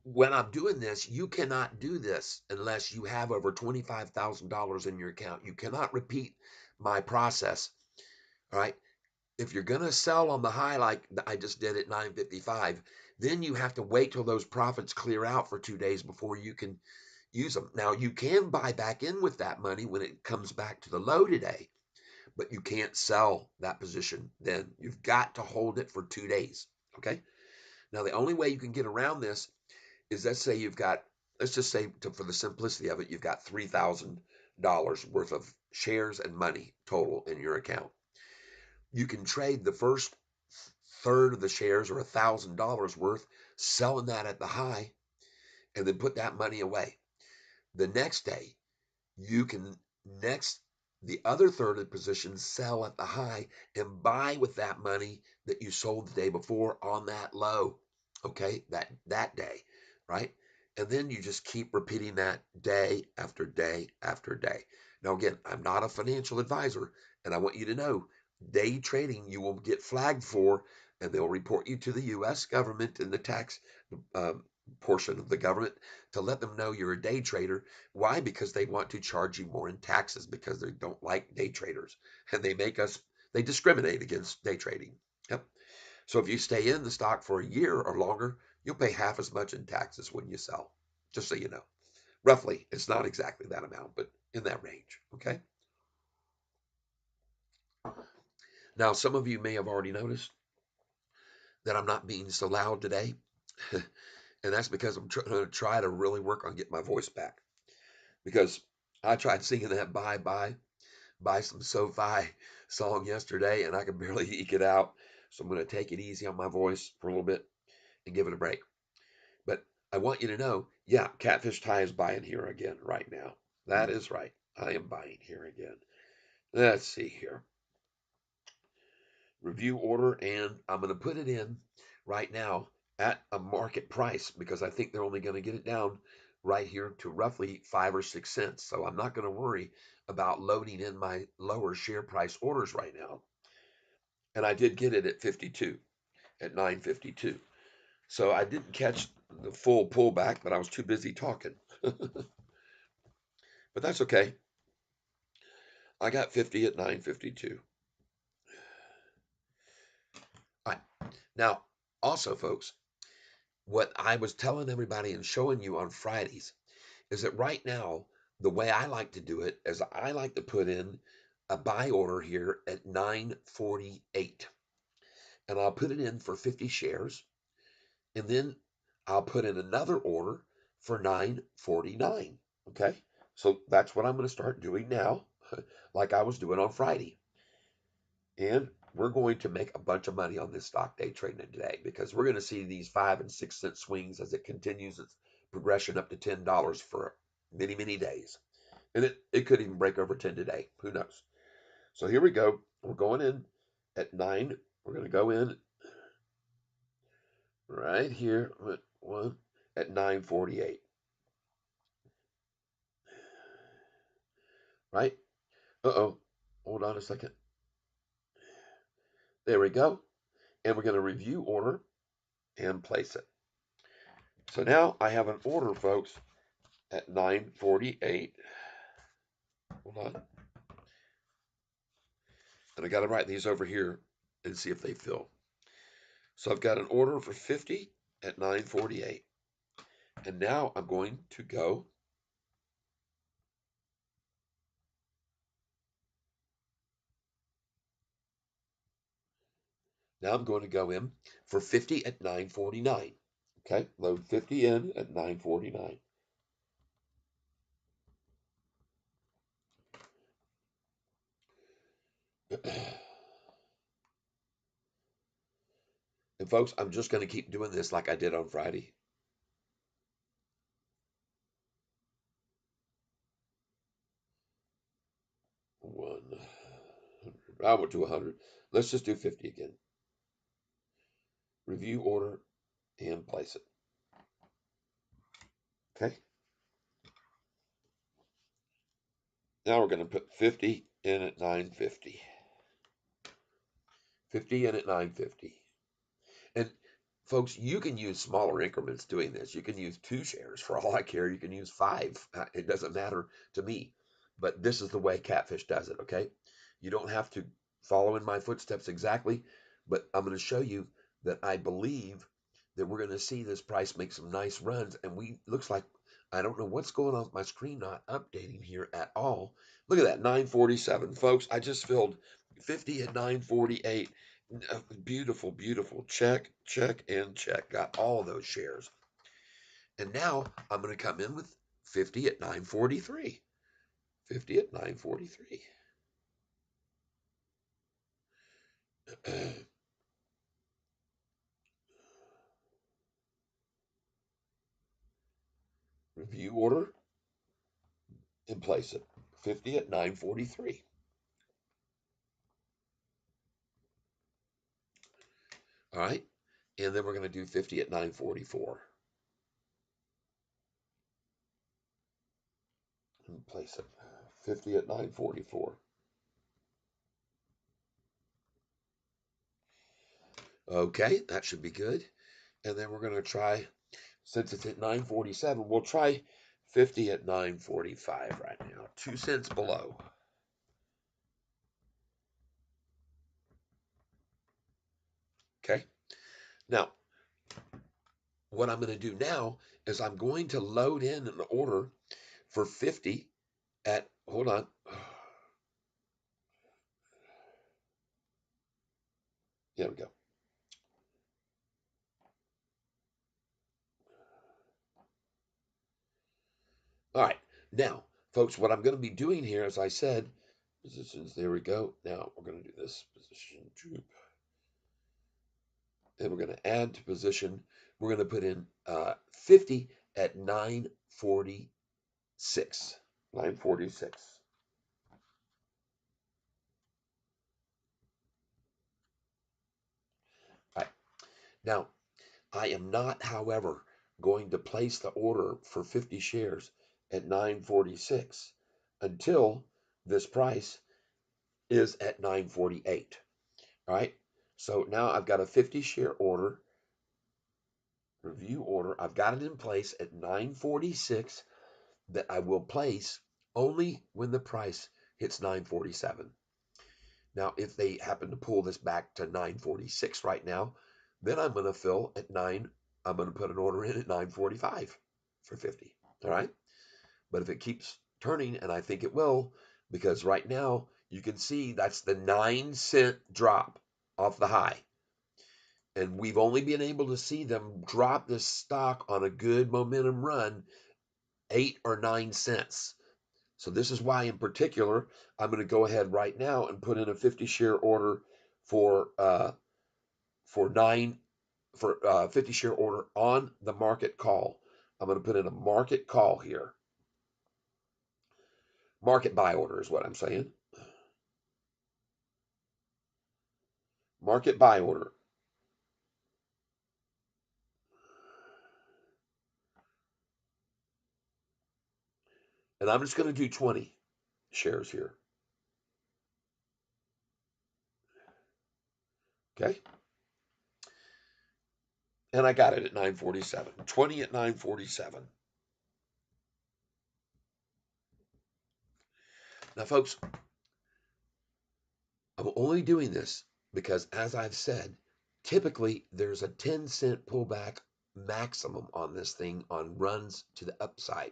when I'm doing this, you cannot do this unless you have over $25,000 in your account. You cannot repeat my process. All right. If you're going to sell on the high, like I just did at 955, then you have to wait till those profits clear out for 2 days before you can use them. Now, you can buy back in with that money when it comes back to the low today, but you can't sell that position then. You've got to hold it for 2 days. Okay. Now, the only way you can get around this is let's say you've got, let's just say for the simplicity of it, you've got $3,000 worth of shares and money total in your account. You can trade the first third of the shares or $1,000 worth, selling that at the high, and then put that money away. The next day, you can next the other third of the position sell at the high and buy with that money that you sold the day before on that low. Okay, that day, right? And then you just keep repeating that day after day after day. Now again, I'm not a financial advisor, and I want you to know day trading you will get flagged for, and they'll report you to the U.S. government and the tax um, portion of the government to let them know you're a day trader. Why? Because they want to charge you more in taxes because they don't like day traders and they discriminate against day trading. Yep. So if you stay in the stock for a year or longer, you'll pay half as much in taxes when you sell. Just so you know. Roughly, it's not exactly that amount, but in that range. Okay. Now, some of you may have already noticed that I'm not being so loud today. And that's because I'm going to try to really work on getting my voice back. Because I tried singing that Buy Some Sofi song yesterday, and I could barely eke it out. So I'm going to take it easy on my voice for a little bit and give it a break. But I want you to know, yeah, Catfish Thai is buying here again right now. That is right. I am buying here again. Let's see here. Review order, and I'm going to put it in right now at a market price because I think they're only going to get it down right here to roughly 5 or 6 cents. So I'm not going to worry about loading in my lower share price orders right now. And I did get it at 52, at 9.52. So I didn't catch the full pullback, but I was too busy talking. But that's okay. I got 50 at 9.52. All right. Now, also, folks, what I was telling everybody and showing you on Fridays is that right now, the way I like to do it is I like to put in a buy order here at 9.48. And I'll put it in for 50 shares. And then I'll put in another order for 9.49. Okay. So that's what I'm going to start doing now, like I was doing on Friday. And we're going to make a bunch of money on this stock day trading today because we're going to see these 5 and 6 cent swings as it continues its progression up to $10 for many, many days. And it could even break over 10 today. Who knows? So here we go. We're going in at 9. We're going to go in right here one at 9.48. Right? Uh-oh. Hold on a second. There we go. And we're going to review order and place it. So now I have an order, folks, at 9.48. Hold on. And I got to write these over here and see if they fill. So I've got an order for 50 at 9.48. And now I'm going to go. Now I'm going to go in for 50 at 9.49. Okay, load 50 in at 9.49. And folks, I'm just going to keep doing this like I did on Friday. One. I went to 100. Let's just do 50 again. Review order and place it. Okay. Now we're going to put 50 in at 9.50. 50 in at 9.50. And folks, you can use smaller increments doing this. You can use 2 shares for all I care. You can use 5. It doesn't matter to me. But this is the way Catfish does it, okay? You don't have to follow in my footsteps exactly, but I'm going to show you that I believe that we're going to see this price make some nice runs. And looks like, I don't know what's going on with my screen not updating here at all. Look at that, 947. Folks, I just filled 50 at 948. Beautiful, beautiful. Check, check, and check. Got all those shares. And now I'm going to come in with 50 at 943. 50 at 943. Review order and place it. 50 at 943. All right. And then we're going to do 50 at 944. And place it. 50 at 944. Okay, that should be good. And then we're going to try, since it's at 947, we'll try 50 at 945 right now. 2 cents below. Okay. Now, what I'm going to do now is I'm going to load in an order for 50 at, hold on. There we go. All right. Now, folks, what I'm going to be doing here, as I said, positions, there we go. Now we're going to do this position troop, and we're going to add to position. We're going to put in 50 at 946. 946. All right. Now, I am not, however, going to place the order for 50 shares at 946 until this price is at 948. All right. So now I've got a 50 share order, review order. I've got it in place at 946 that I will place only when the price hits 947. Now, if they happen to pull this back to 946 right now, then I'm going to fill at 9. I'm going to put an order in at 945 for 50. All right. But if it keeps turning, and I think it will, because right now you can see that's the 9-cent drop off the high. And we've only been able to see them drop this stock on a good momentum run 8 or 9 cents. So this is why, in particular, I'm going to go ahead right now and put in a 50 share order for for nine for 50 share order on the market call. I'm going to put in a market call here. Market buy order is what I'm saying. Market buy order. And I'm just going to do 20 shares here. Okay. And I got it at 947. 20 at 947. Now, folks, I'm only doing this because, as I've said, typically there's a 10-cent pullback maximum on this thing on runs to the upside.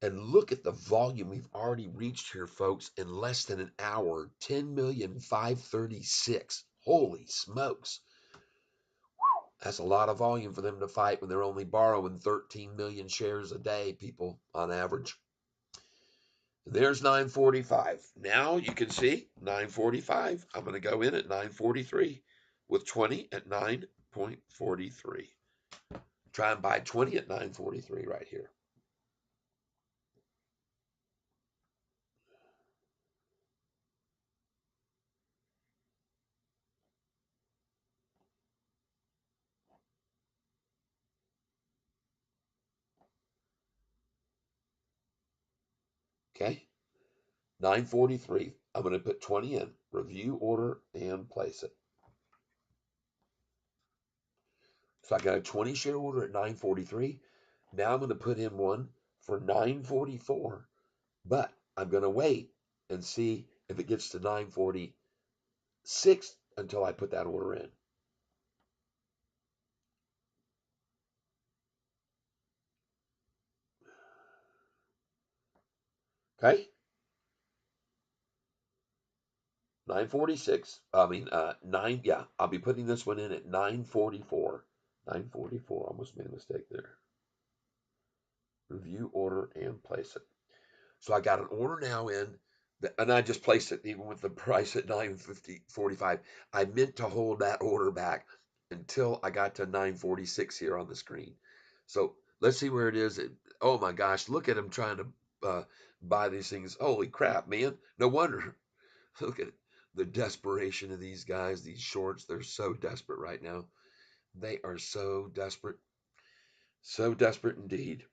And look at the volume we've already reached here, folks, in less than an hour. 10,536,000. Holy smokes. That's a lot of volume for them to fight when they're only borrowing 13 million shares a day, people, on average. There's 945. Now you can see 945. I'm going to go in at 943 with 20 at 9.43. Try and buy 20 at 943 right here. Okay. 943. I'm going to put 20 in, review order, and place it. So I got a 20 share order at 943. Now I'm going to put in one for 944, but I'm going to wait and see if it gets to 946 until I put that order in. Okay. 946. I mean, 9. Yeah, I'll be putting this one in at 944. 944. Almost made a mistake there. Review order and place it. So I got an order now in, and I just placed it even with the price at 950.45. I meant to hold that order back until I got to 946 here on the screen. So let's see where it is. Oh my gosh, look at him trying to buy these things. Holy crap, man. No wonder. Look at the desperation of these guys, these shorts. They're so desperate right now. They are so desperate. So desperate indeed.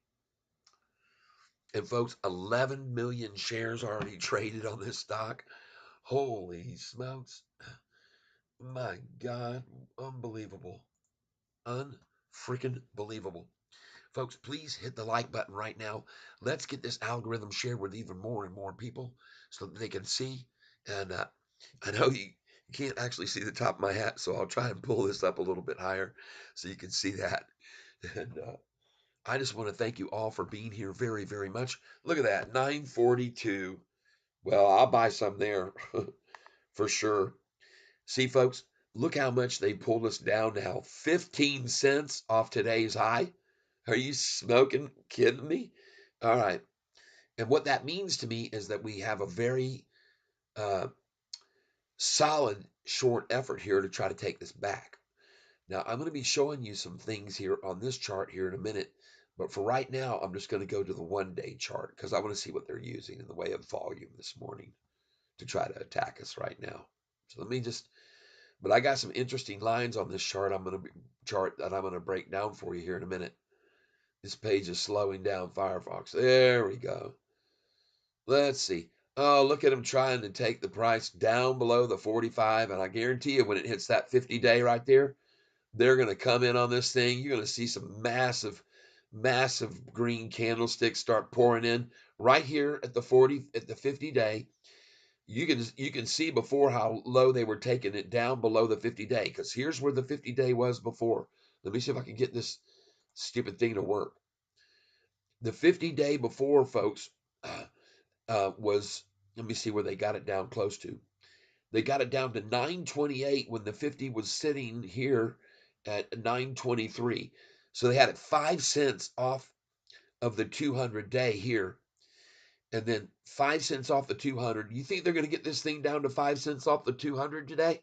And folks, 11 million shares already traded on this stock. Holy smokes. My God. Unbelievable. Unfreaking believable. Folks, please hit the like button right now. Let's get this algorithm shared with even more and more people so that they can see. And I know You can't actually see the top of my hat, so I'll try and pull this up a little bit higher so you can see that. And I just want to thank you all for being here very, very much. Look at that, 942. Well, I'll buy some there for sure. See, folks, look how much they pulled us down now. 15 cents off today's high. Are you smoking? Kidding me? All right. And what that means to me is that we have a very uh, solid short effort here to try to take this back. Now, I'm going to be showing you some things here on this chart here in a minute. But for right now, I'm just going to go to the 1 day chart because I want to see what they're using in the way of volume this morning to try to attack us right now. So let me just, but I got some interesting lines on this chart that I'm going to break down for you here in a minute. This page is slowing down Firefox. There we go. Let's see. Oh, look at them trying to take the price down below the 45. And I guarantee you, when it hits that 50-day right there, they're going to come in on this thing. You're going to see some massive, massive green candlesticks start pouring in right here at the 50-day. You can see before how low they were taking it down below the 50-day, because here's where the 50-day was before. Let me see if I can get this stupid thing to work. The 50-day before, folks, was, let me see where they got it down close to. They got it down to 928 when the 50 was sitting here at 923. So they had it 5 cents off of the 200-day here. And then 5 cents off the 200. You think they're going to get this thing down to 5 cents off the 200 today?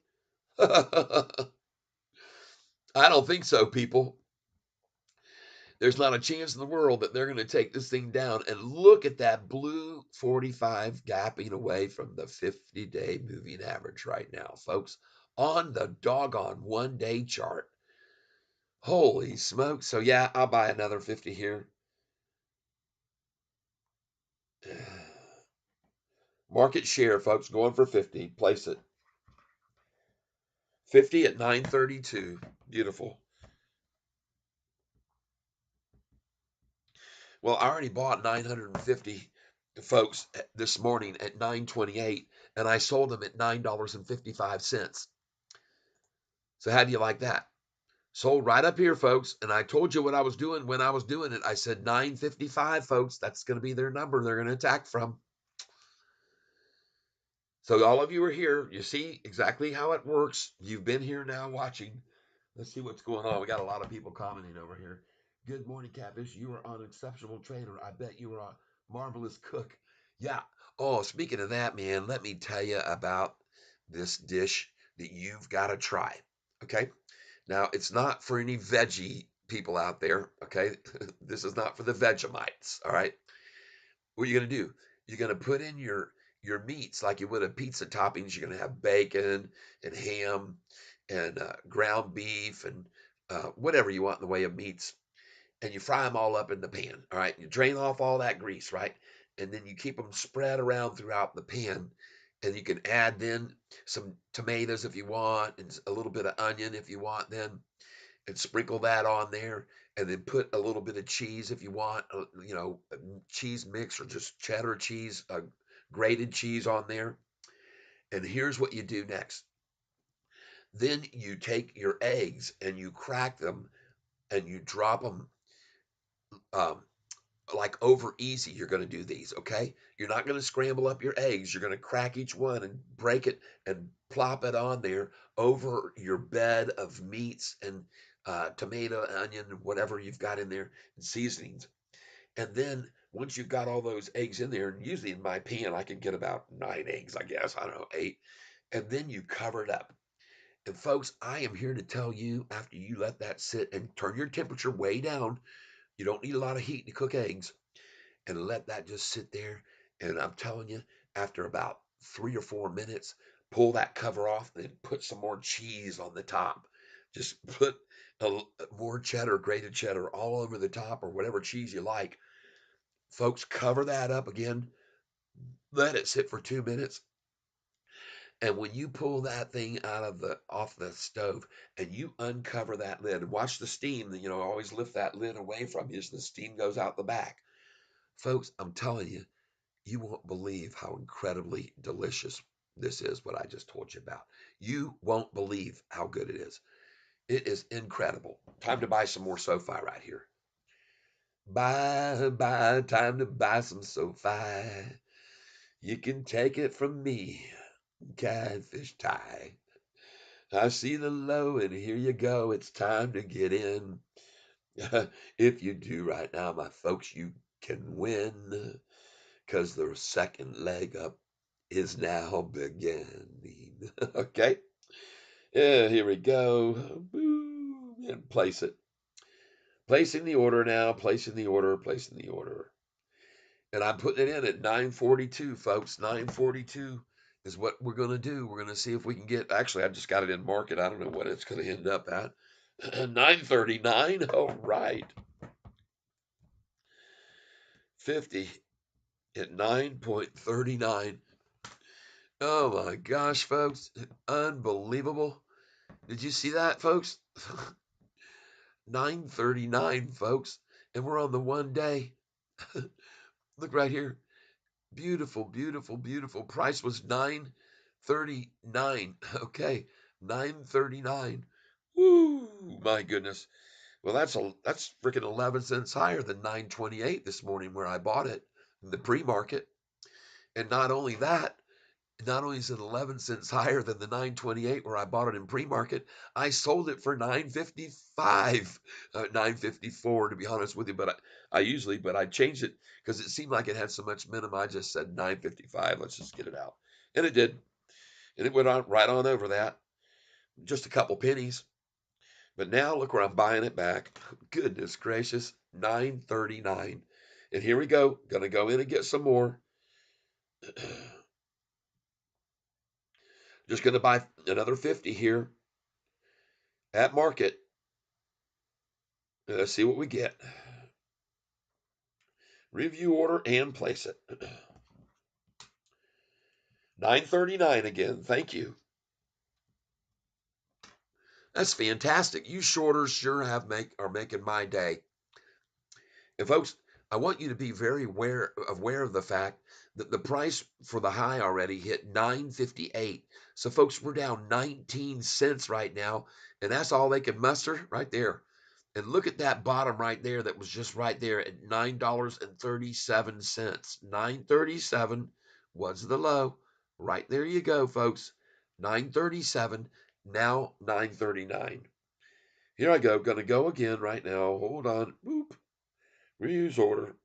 I don't think so, people. There's not a chance in the world that they're going to take this thing down. And look at that blue 45 gapping away from the 50-day moving average right now, folks, on the doggone 1 day chart. Holy smoke. So, yeah, I'll buy another 50 here. Market share, folks, going for 50. Place it. 50 at 932. Beautiful. Well, I already bought 950 folks this morning at 928, and I sold them at $9.55. So how do you like that? Sold right up here, folks, and I told you what I was doing when I was doing it. I said 955, folks. That's going to be their number they're going to attack from. So all of you are here. You see exactly how it works. You've been here now watching. Let's see what's going on. We got a lot of people commenting over here. Good morning, Catfish. You are an exceptional trainer. I bet you are a marvelous cook. Yeah. Oh, speaking of that, man, let me tell you about this dish that you've got to try. Okay. Now, it's not for any veggie people out there. Okay. This is not for the Vegemites. All right. What are you going to do? You're going to put in your meats like you would a pizza toppings. You're going to have bacon and ham and ground beef and whatever you want in the way of meats, and you fry them all up in the pan. All right, you drain off all that grease, right, and then you keep them spread around throughout the pan, and you can add then some tomatoes if you want, and a little bit of onion if you want, then and sprinkle that on there, and then put a little bit of cheese if you want, cheese mix or just cheddar cheese, grated cheese on there. And here's what you do next. Then you take your eggs and you crack them and you drop them um, like over easy. You're going to do these, okay? You're not going to scramble up your eggs. You're going to crack each one and break it and plop it on there over your bed of meats and tomato, onion, whatever you've got in there, and seasonings. And then once you've got all those eggs in there, and usually in my pan, I can get about 9 eggs, I guess. I don't know, 8. And then you cover it up. And folks, I am here to tell you after you let that sit and turn your temperature way down, you don't need a lot of heat to cook eggs, and let that just sit there. And I'm telling you, after about 3 or 4 minutes, pull that cover off and put some more cheese on the top. Just put more cheddar, grated cheddar, all over the top or whatever cheese you like. Folks, cover that up again. Let it sit for 2 minutes. And when you pull that thing out of the off the stove and you uncover that lid and watch the steam, always lift that lid away from you so the steam goes out the back. Folks, I'm telling you, you won't believe how incredibly delicious this is what I just told you about. You won't believe how good it is. It is incredible. Time to buy some more SoFi right here. Buy, time to buy some SoFi. You can take it from me, Catfish Tie. I see the low, and here you go. It's time to get in. If you do right now, my folks, you can win because the second leg up is now beginning. Okay? Yeah, here we go. Boom, and place it. Placing the order now, placing the order, placing the order. And I'm putting it in at 942, folks. 942 is what we're going to do. We're going to see if we can get, actually, I just got it in market. I don't know what it's going to end up at. 939. All right. 50 at 9.39. Oh my gosh, folks. Unbelievable. Did you see that, folks? 939, folks. And we're on the one day. Look right here. Beautiful, beautiful, beautiful. Price was 939. Okay. 939. Woo! My goodness. Well, that's freaking 11 cents higher than 928 this morning where I bought it in the pre-market. And not only is it 11 cents higher than the 928 where I bought it in pre-market, I sold it for 955, 954 to be honest with you. But I changed it because it seemed like it had so much minimum. I just said 955. Let's just get it out, and it did, and it went on right on over that, just a couple pennies. But now look where I'm buying it back. Goodness gracious, 939, and here we go. Gonna go in and get some more. Just gonna buy another 50 here at market. Let's see what we get. Review order and place it. 939 again. Thank you. That's fantastic. You shorters sure are making my day. And folks, I want you to be very aware of the fact that the price for the high already hit 958. So folks, we're down 19 cents right now, and that's all they can muster right there. And look at that bottom right there that was just right there at $9.37. 937 was the low. Right there you go, folks. 937, now 939. Here I go. Gonna go again right now. Hold on. Boop. Reuse order.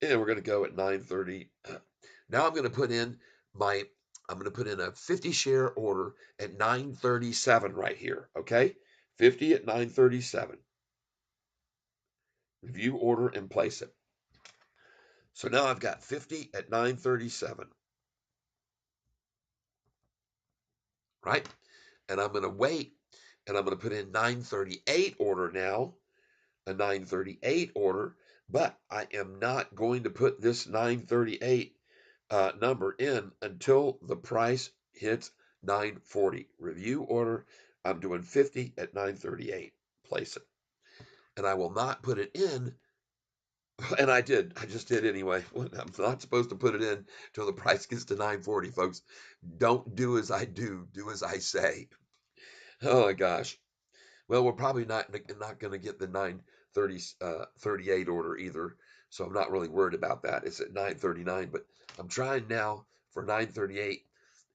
And we're gonna go at 930. Now I'm gonna put in a 50 share order at 937 right here. Okay? 50 at 937. Review order and place it. So now I've got 50 at 937, right? And I'm going to wait and I'm going to put in 938 order now, a 938 order, but I am not going to put this 938 number in until the price hits 940. Review order. I'm doing 50 at 938. Place it. And I will not put it in. And I did. I just did anyway. I'm not supposed to put it in till the price gets to 940, folks. Don't do as I do. Do as I say. Oh my gosh. Well, we're probably not going to get the 938 order either. So I'm not really worried about that. It's at 939, but I'm trying now for 938,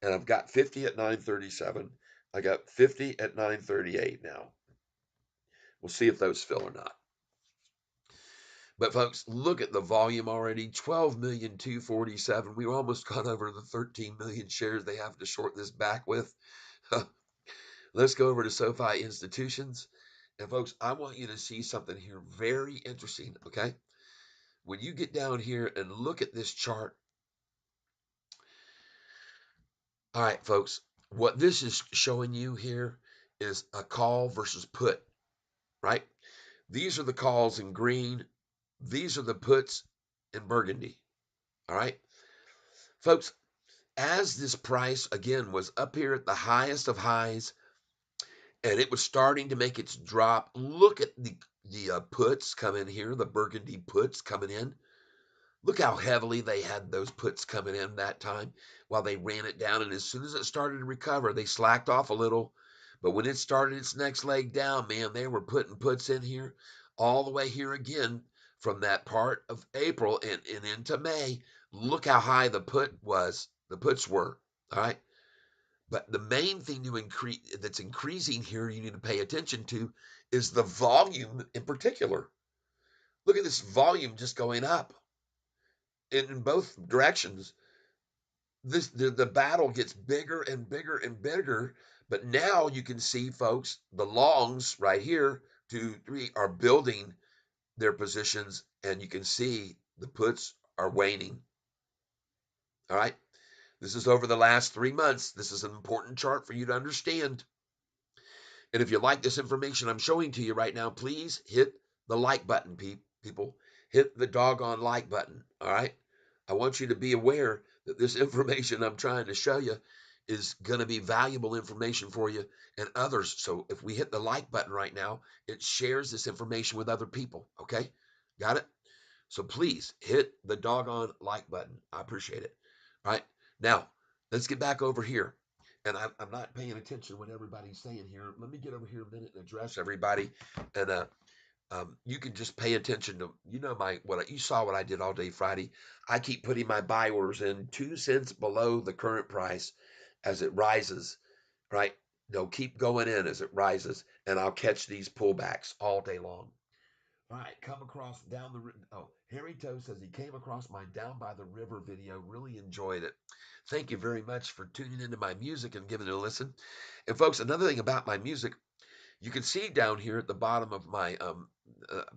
and I've got 50 at 937. I got 50 at 938 now. We'll see if those fill or not. But folks, look at the volume already. 12,247,000. We've almost gone over the 13 million shares they have to short this back with. Let's go over to SoFi Institutions. And folks, I want you to see something here very interesting, okay? When you get down here and look at this chart, all right, folks, what this is showing you here is a call versus put, right? These are the calls in green. These are the puts in burgundy, all right? Folks, as this price, again, was up here at the highest of highs, and it was starting to make its drop, look at the puts coming here, the burgundy puts coming in. Look how heavily they had those puts coming in that time while they ran it down. And as soon as it started to recover, they slacked off a little. But when it started its next leg down, man, they were putting puts in here all the way here again from that part of April and into May. Look how high the puts were. All right. But the main thing to increase that's increasing here you need to pay attention to is the volume in particular. Look at this volume just going up in both directions. The battle gets bigger and bigger and bigger. But now you can see, folks, the longs right here, 2, 3, are building their positions, and you can see the puts are waning. All right. This is over the last 3 months. This is an important chart for you to understand. And if you like this information I'm showing to you right now, please hit the like button, people. Hit the doggone like button. All right. I want you to be aware that this information I'm trying to show you is going to be valuable information for you and others. So if we hit the like button right now, it shares this information with other people. Okay. Got it? So please hit the doggone like button. I appreciate it. All right. Now, let's get back over here. And I'm not paying attention to what everybody's saying here. Let me get over here a minute and address everybody. And you can just pay attention to, you saw what I did all day Friday. I keep putting my buy orders in 2 cents below the current price as it rises, right? They'll keep going in as it rises, and I'll catch these pullbacks all day long. All right, come across down the. Oh, Harry Toe says he came across my Down by the River video. Really enjoyed it. Thank you very much for tuning into my music and giving it a listen. And folks, another thing about my music, you can see down here at the bottom of my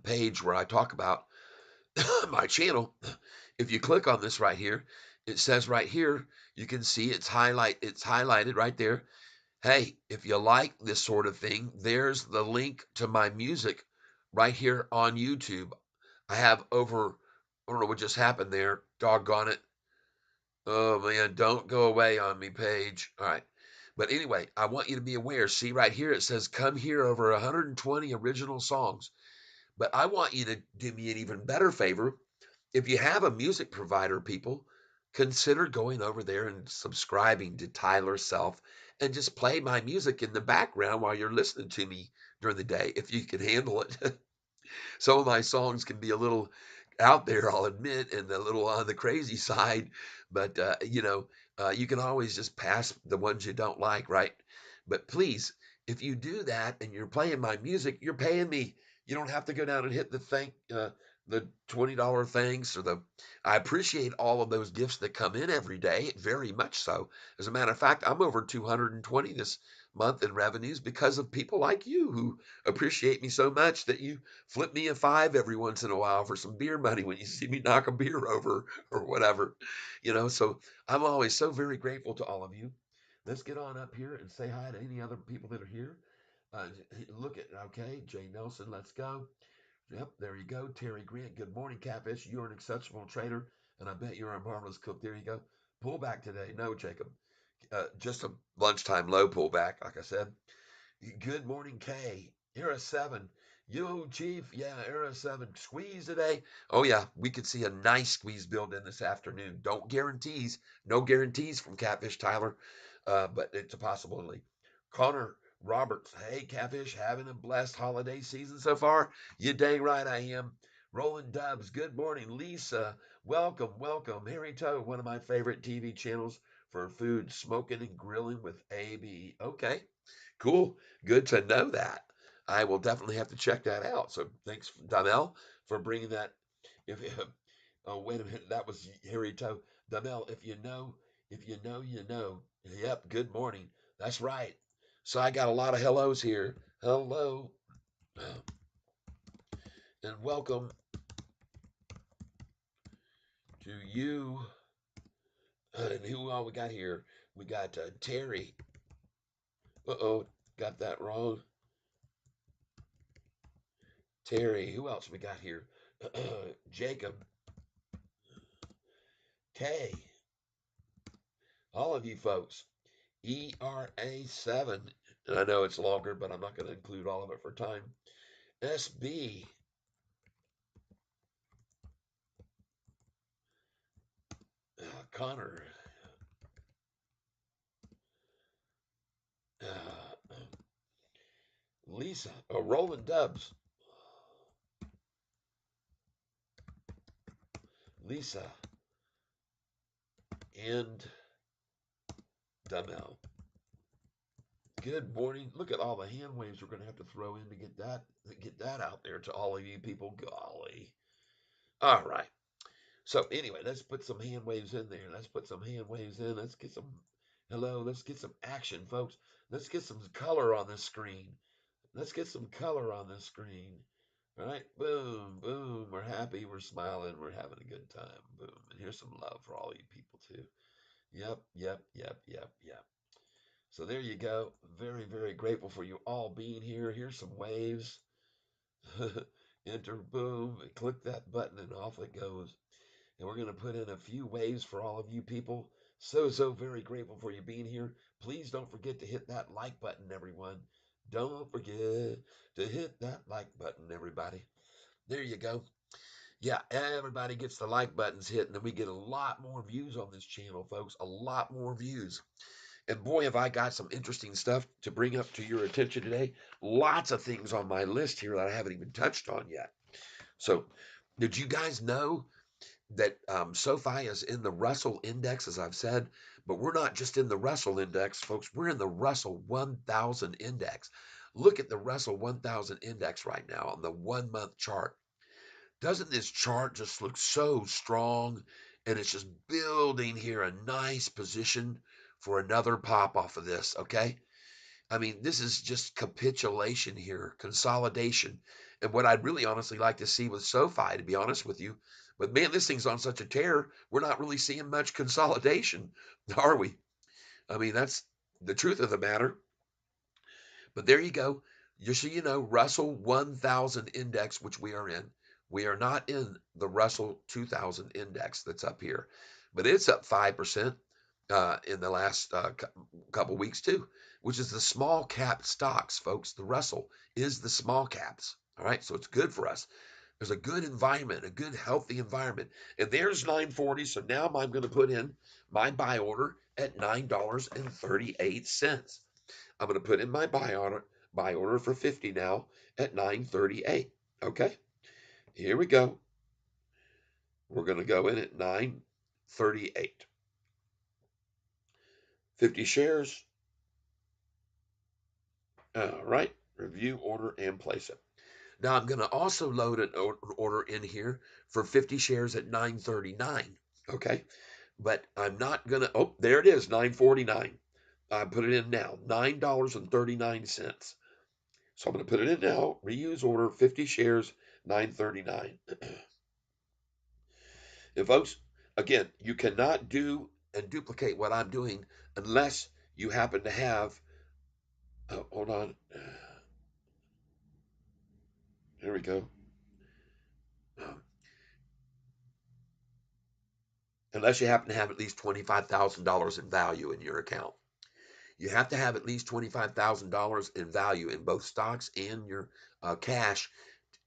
page where I talk about my channel. If you click on this right here, it says right here, you can see it's highlighted right there. Hey, if you like this sort of thing, there's the link to my music right here on YouTube. I have over, I don't know what just happened there. Doggone it. Oh man, don't go away on me, Paige. All right. But anyway, I want you to be aware. See right here, it says come here over 120 original songs. But I want you to do me an even better favor. If you have a music provider, people, consider going over there and subscribing to Tyler Self and just play my music in the background while you're listening to me during the day, if you can handle it. Some of my songs can be a little out there, I'll admit, and a little on the crazy side, but you can always just pass the ones you don't like, right? But please, if you do that and you're playing my music, you're paying me. You don't have to go down and hit the $20 thanks or the. I appreciate all of those gifts that come in every day, very much so. As a matter of fact, I'm over 220 this month in revenues because of people like you who appreciate me so much that you flip me a five every once in a while for some beer money when you see me knock a beer over or whatever. So I'm always so very grateful to all of you. Let's get on up here and say hi to any other people that are here. Uh, Look at, okay, Jay Nelson, let's go. Yep, there you go. Terry Grant, good morning, Catfish. You're an exceptional trader, and I bet you're a marvelous cook. There you go. Pullback today. No, Jacob. Just a lunchtime low pullback, like I said. Good morning, Kay. Era 7. Yo, Chief. Yeah, Era 7. Squeeze today. Oh, yeah. We could see a nice squeeze build in this afternoon. Don't guarantees. No guarantees from Catfish Tyler, but it's a possibility. Connor Roberts. Hey, Catfish. Having a blessed holiday season so far? You dang right I am. Roland Dubs. Good morning. Lisa. Welcome, welcome. Harry Toe, one of my favorite TV channels for food, smoking and grilling with AB. Okay. Cool. Good to know that. I will definitely have to check that out. So thanks, Donnell, for bringing that. If oh wait a minute, that was Harry Toe. Donnell, if you know, you know. Yep. Good morning. That's right. So I got a lot of hellos here. Hello and welcome to you. And who all we got here? We got Terry. Uh-oh, got that wrong. Terry. Who else we got here? Jacob. K. All of you folks. ERA7. And I know it's longer, but I'm not going to include all of it for time. SB. Connor, uh, Lisa, Roland Dubs, Lisa, and Dummel. Good morning. Look at all the hand waves we're going to have to throw in to get that out there to all of you people. Golly. All right. So anyway, let's put some hand waves in there. Let's put some hand waves in. Let's get some hello. Let's get some action, folks. Let's get some color on this screen. Let's get some color on this screen. All right. Boom, boom. We're happy. We're smiling. We're having a good time. Boom. And here's some love for all you people too. Yep, yep, yep, yep, yep. So there you go. Very, very grateful for you all being here. Here's some waves. Enter, boom, and click that button, and off it goes. And we're going to put in a few waves for all of you people. So, so very grateful for you being here. Please don't forget to hit that like button, everyone. Don't forget to hit that like button, everybody. There you go. Yeah, everybody gets the like buttons hit, and then we get a lot more views on this channel, folks. A lot more views. And boy, have I got some interesting stuff to bring up to your attention today. Lots of things on my list here that I haven't even touched on yet. So, did you guys know that SoFi is in the Russell Index, as I've said? But we're not just in the Russell Index, folks. We're in the Russell 1000 Index. Look at the Russell 1000 Index right now on the 1 month chart. Doesn't this chart just look so strong? And it's just building here a nice position for another pop off of this, okay? I mean, this is just capitulation here, consolidation. And what I'd really honestly like to see with SoFi, to be honest with you, but man, this thing's on such a tear, we're not really seeing much consolidation, are we? I mean, that's the truth of the matter. But there you go. Just so you know, Russell 1000 index, which we are in. We are not in the Russell 2000 index that's up here, but it's up 5% in the last couple weeks too, which is the small cap stocks, folks. The Russell is the small caps. All right, so it's good for us. There's a good environment, a good healthy environment, and there's 940. So now I'm going to put in my buy order at $9.38. I'm going to put in my buy order for 50 now at 938. Okay, here we go. We're going to go in at 938. 50 shares. All right, review order and place it. Now I'm going to also load an order in here for 50 shares at 939. Okay, but I'm not going to. Oh, there it is, 949. I put it in now, $9.39. So I'm going to put it in now. Reuse order 50 shares, 939. And folks, again, you cannot do and duplicate what I'm doing unless you happen to have. Hold on. Here we go. Um, Unless you happen to have at least $25,000 in value in your account. You have to have at least $25,000 in value in both stocks and your cash.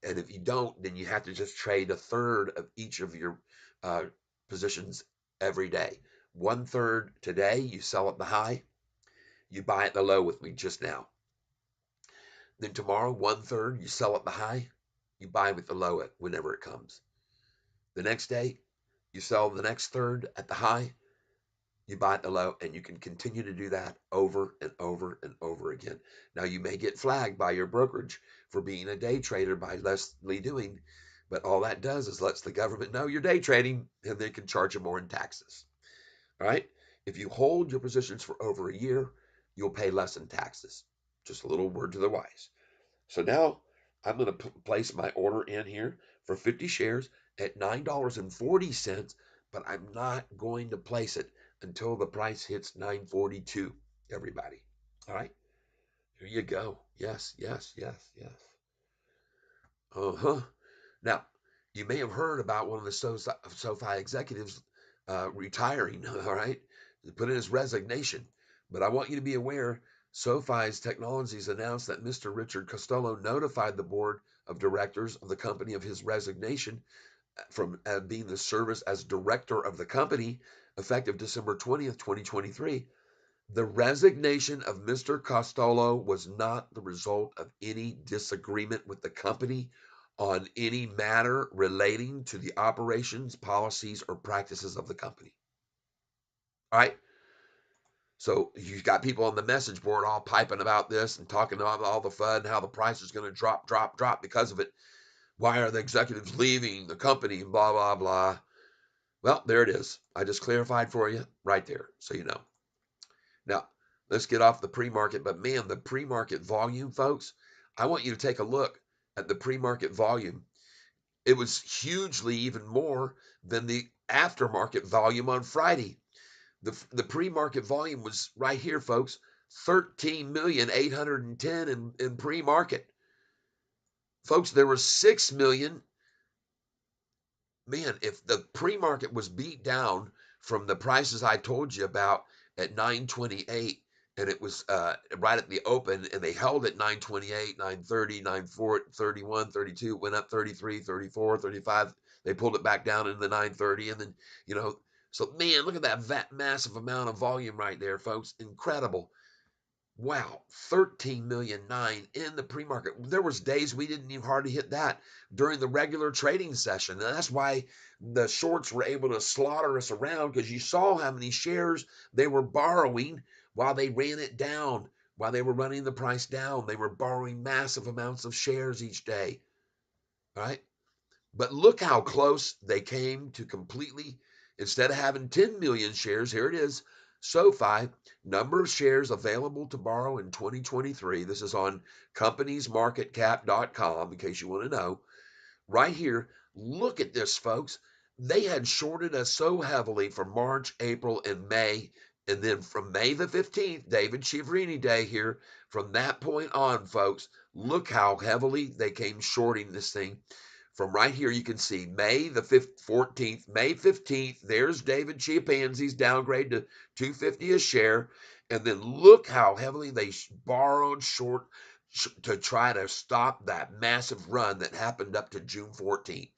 And if you don't, then you have to just trade a third of each of your uh, positions every day. One third today, you sell at the high, you buy at the low with me just now. Then tomorrow, one third, you sell at the high, you buy with the low at whenever it comes. The next day, you sell the next third at the high, you buy at the low, and you can continue to do that over and over and over again. Now, you may get flagged by your brokerage for being a day trader by Leslie doing, but all that does is lets the government know you're day trading, and they can charge you more in taxes. All right? If you hold your positions for over a year, you'll pay less in taxes. Just a little word to the wise. So now I'm going to place my order in here for 50 shares at $9.40, but I'm not going to place it until the price hits 942, everybody. All right? Here you go. Yes, yes, yes, yes. Uh-huh. Now, you may have heard about one of the SoFi executives retiring, all right? He put in his resignation. But I want you to be aware SoFi's Technologies announced that Mr. Richard Costello notified the board of directors of the company of his resignation from being the service as director of the company effective December 20th, 2023. The resignation of Mr. Costello was not the result of any disagreement with the company on any matter relating to the operations, policies, or practices of the company. All right. So you've got people on the message board all piping about this and talking about all the fun, how the price is going to drop, drop, drop because of it. Why are the executives leaving the company? Blah, blah, blah. Well, there it is. I just clarified for you right there, so you know. Now, let's get off the pre-market. But man, the pre-market volume, folks, I want you to take a look at the pre-market volume. It was hugely even more than the aftermarket volume on Friday. The pre-market volume was right here, folks. 13,810,000 in pre-market. Folks, there were 6 million. Man, if the pre-market was beat down from the prices I told you about at 928, and it was right at the open, and they held at 928, 930, 94, 31, 32, went up 33, 34, 35. They pulled it back down into the 930, and then, you know, so man, look at that massive amount of volume right there, folks. Incredible. Wow, 13,000,009 in the pre-market. There was days we didn't even hardly hit that during the regular trading session. And that's why the shorts were able to slaughter us around, because you saw how many shares they were borrowing while they ran it down, while they were running the price down. They were borrowing massive amounts of shares each day, right? But look how close they came to completely. Instead of having 10 million shares, here it is. SoFi, number of shares available to borrow in 2023. This is on companiesmarketcap.com, in case you want to know. Right here, look at this, folks. They had shorted us so heavily for March, April, and May. And then from May the 15th, David Chiaverini Day here, from that point on, folks, look how heavily they came shorting this thing. From right here, you can see May the 14th, May 15th, there's David Chiapanzi's downgrade to 250 a share. And then look how heavily they borrowed short to try to stop that massive run that happened up to June 14th.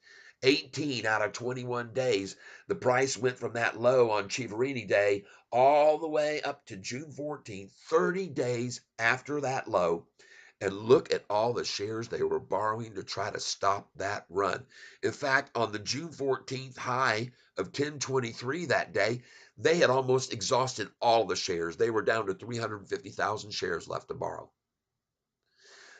18 out of 21 days, the price went from that low on Chiaverini Day all the way up to June 14th, 30 days after that low. And look at all the shares they were borrowing to try to stop that run. In fact, on the June 14th high of 1023 that day, they had almost exhausted all the shares. They were down to 350,000 shares left to borrow.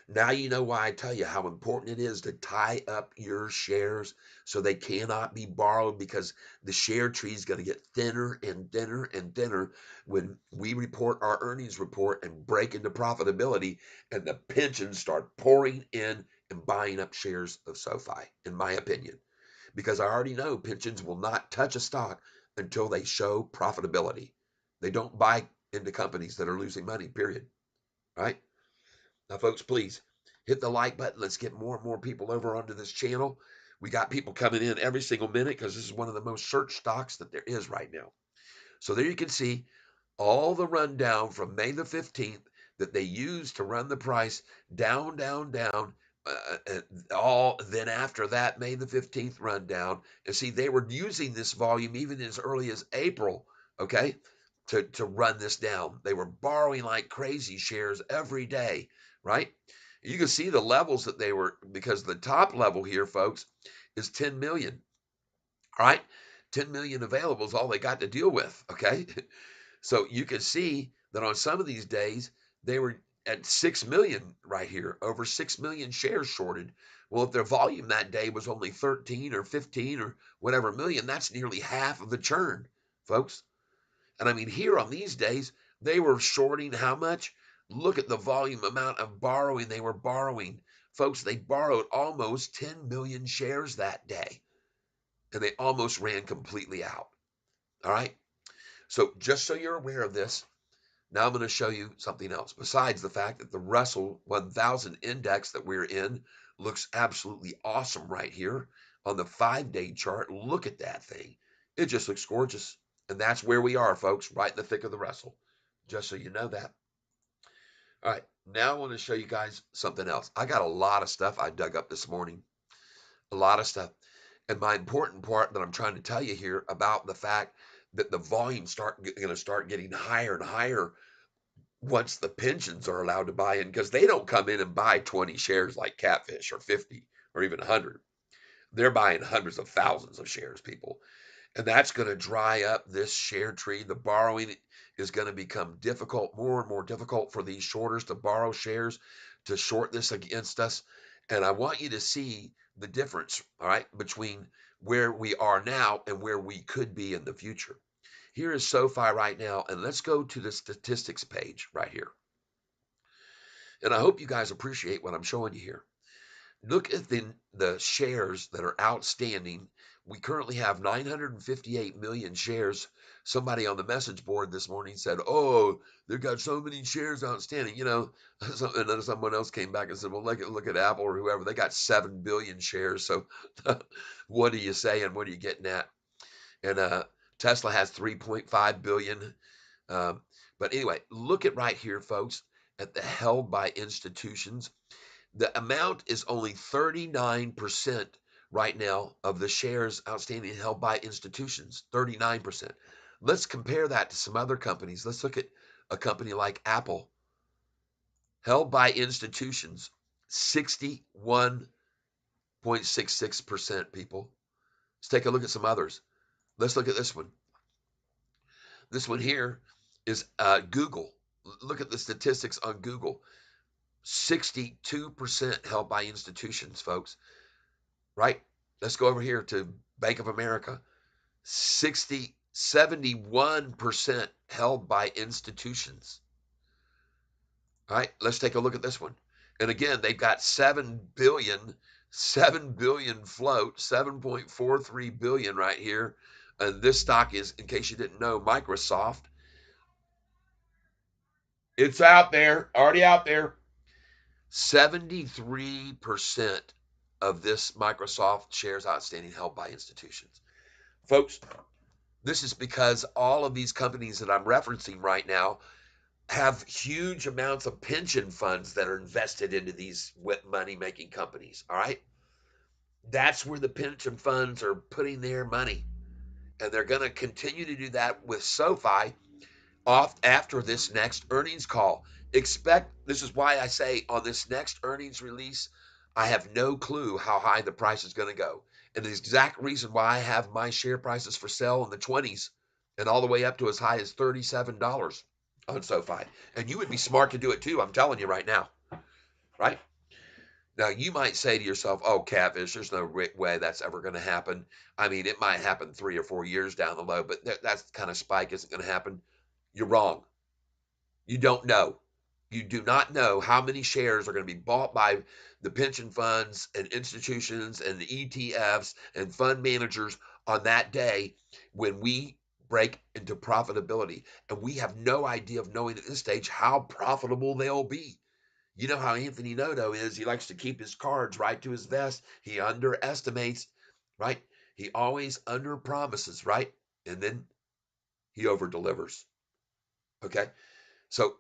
Now you know why I tell you how important it is to tie up your shares so they cannot be borrowed, because the share tree is going to get thinner and thinner and thinner when we report our earnings report and break into profitability, and the pensions start pouring in and buying up shares of SoFi, in my opinion. Because I already know pensions will not touch a stock until they show profitability. They don't buy into companies that are losing money, period. Right? Now, folks, please hit the like button. Let's get more and more people over onto this channel. We got people coming in every single minute because this is one of the most searched stocks that there is right now. So there you can see all the rundown from May the 15th that they used to run the price down, down, down. All then after that May the 15th rundown. And see, they were using this volume even as early as April, okay, to run this down. They were borrowing like crazy shares every day, right? You can see the levels that they were, because the top level here, folks, is 10 million. All right, 10 million available is all they got to deal with, okay? So you can see that on some of these days, they were at 6 million right here, over 6 million shares shorted. Well, if their volume that day was only 13 or 15 or whatever million, that's nearly half of the churn, folks. And I mean, here on these days, they were shorting how much? Look at the volume amount of borrowing they were borrowing. Folks, they borrowed almost 10 million shares that day, and they almost ran completely out. All right. So just so you're aware of this, now I'm going to show you something else. Besides the fact that the Russell 1000 index that we're in looks absolutely awesome right here on the 5-day chart. Look at that thing. It just looks gorgeous. And that's where we are, folks, right in the thick of the Russell. Just so you know that. All right, now I want to show you guys something else. I got a lot of stuff I dug up this morning. A lot of stuff. And my important part that I'm trying to tell you here about the fact that the volume going to start getting higher and higher once the pensions are allowed to buy in, because they don't come in and buy 20 shares like Catfish or 50 or even 100. They're buying hundreds of thousands of shares, people. And that's going to dry up this share tree. The borrowing is going to become difficult, more and more difficult for these shorters to borrow shares to short this against us. And I want you to see the difference, all right, between where we are now and where we could be in the future. Here is SoFi right now, and let's go to the statistics page right here. And I hope you guys appreciate what I'm showing you here. Look at the shares that are outstanding. We currently have 958 million shares. Somebody on the message board this morning said, "Oh, they've got so many shares outstanding." And then someone else came back and said, "Well, look at Apple or whoever. They got 7 billion shares. So, what are you saying? What are you getting at?" And Tesla has 3.5 billion. Um, but anyway, look at right here, folks, at the held by institutions. The amount is only 39% right now of the shares outstanding held by institutions. 39%. Let's compare that to some other companies. Let's look at a company like Apple, held by institutions, 61.66%, people. Let's take a look at some others. Let's look at this one. This one here is Google. Look at the statistics on Google. 62% held by institutions, folks. Right? Let's go over here to Bank of America. 71% held by institutions. All right, let's take a look at this one. And again, they've got 7 billion float, 7.43 billion right here. And this stock is, in case you didn't know, Microsoft. It's out there, already out there. 73% of this Microsoft shares outstanding held by institutions. Folks, this is because all of these companies that I'm referencing right now have huge amounts of pension funds that are invested into these money making companies. All right. That's where the pension funds are putting their money. And they're going to continue to do that with SoFi off after this next earnings call. This is why I say on this next earnings release, I have no clue how high the price is going to go. And the exact reason why I have my share prices for sale in the 20s and all the way up to as high as $37 on SoFi. And you would be smart to do it too. I'm telling you right now. Right? Now, you might say to yourself, "Oh, Catfish, there's no way that's ever going to happen." I mean, it might happen 3 or 4 years down the road, but that kind of spike isn't going to happen. You're wrong. You don't know. You do not know how many shares are going to be bought by the pension funds and institutions and the ETFs and fund managers on that day when we break into profitability. And we have no idea of knowing at this stage how profitable they'll be. You know how Anthony Noto is. He likes to keep his cards right to his vest. He underestimates, right? He always under promises, right? And then he over delivers. Okay. So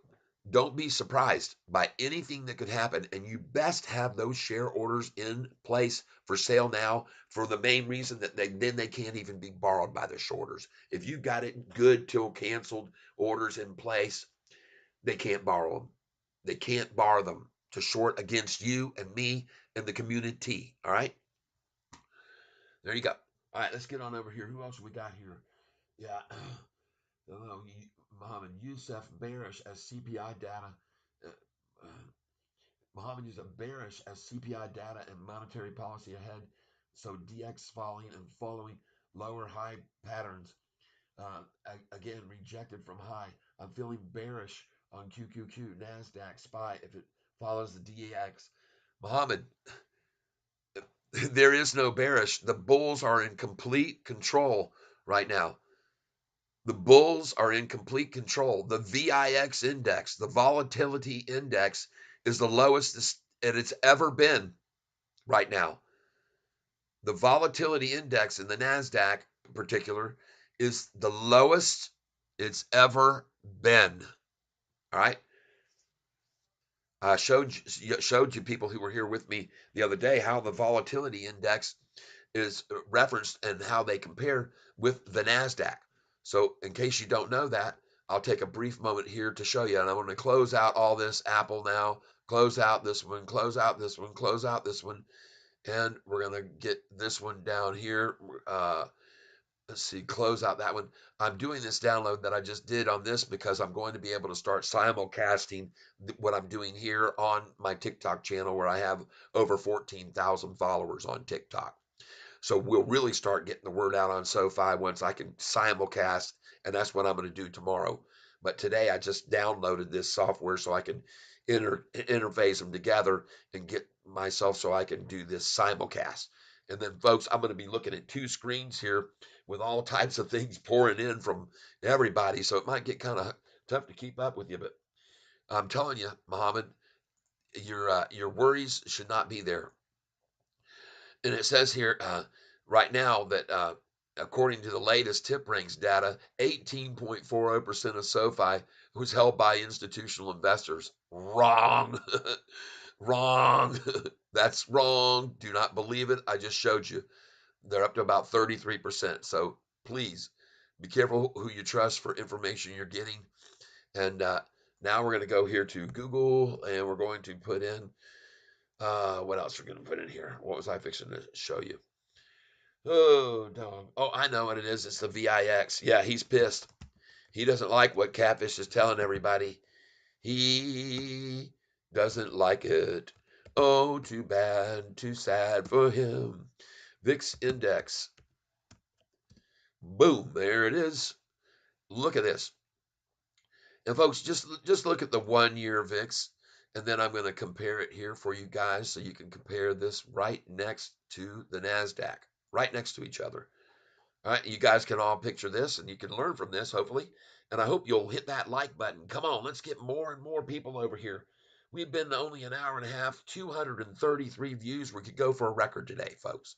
don't be surprised by anything that could happen. And you best have those share orders in place for sale now, for the main reason that they can't even be borrowed by the shorters. If you got it good till canceled orders in place, they can't borrow them. They can't borrow them to short against you and me and the community. All right. There you go. All right. Let's get on over here. Who else we got here? Yeah. Mohammed Youssef bearish as CPI data. Uh, uh, Mohammed Youssef bearish as CPI data and monetary policy ahead. So DX falling and following lower high patterns. Again, rejected from high. I'm feeling bearish on QQQ, NASDAQ, SPY if it follows the DAX. Mohammed, there is no bearish. The bulls are in complete control right now. The bulls are in complete control. The VIX index, the volatility index, is the lowest it's ever been right now. The volatility index in the NASDAQ in particular is the lowest it's ever been. All right. I showed you people who were here with me the other day how the volatility index is referenced and how they compare with the NASDAQ. So in case you don't know that, I'll take a brief moment here to show you. And I'm going to close out all this Apple now, close out this one, close out this one, close out this one. And we're going to get this one down here. Let's see, close out that one. I'm doing this download that I just did on this because I'm going to be able to start simulcasting what I'm doing here on my TikTok channel where I have over 14,000 followers on TikTok. So we'll really start getting the word out on SoFi once I can simulcast, and that's what I'm going to do tomorrow. But today I just downloaded this software so I can interface them together and get myself so I can do this simulcast. And then, folks, I'm going to be looking at two screens here with all types of things pouring in from everybody. So it might get kind of tough to keep up with you. But I'm telling you, Mohammed, your worries should not be there. And it says here right now that according to the latest tip rings data, 18.40% of SoFi was held by institutional investors. Wrong. Wrong. That's wrong. Do not believe it. I just showed you. They're up to about 33%. So please be careful who you trust for information you're getting. And now we're going to go here to Google and we're going to put in what else we're going to put in here? What was I fixing to show you? Oh, dog. Oh, I know what it is. It's the VIX. Yeah, he's pissed. He doesn't like what Catfish is telling everybody. He doesn't like it. Oh, too bad, too sad for him. VIX index. Boom, there it is. Look at this. And folks, just look at the 1 year VIX, and then I'm going to compare it here for you guys so you can compare this right next to the Nasdaq, right next to each other. All right, you guys can all picture this, and you can learn from this, hopefully. And I hope you'll hit that like button. Come on, let's get more and more people over here. We've been only an hour and a half, 233 views. We could go for a record today, folks.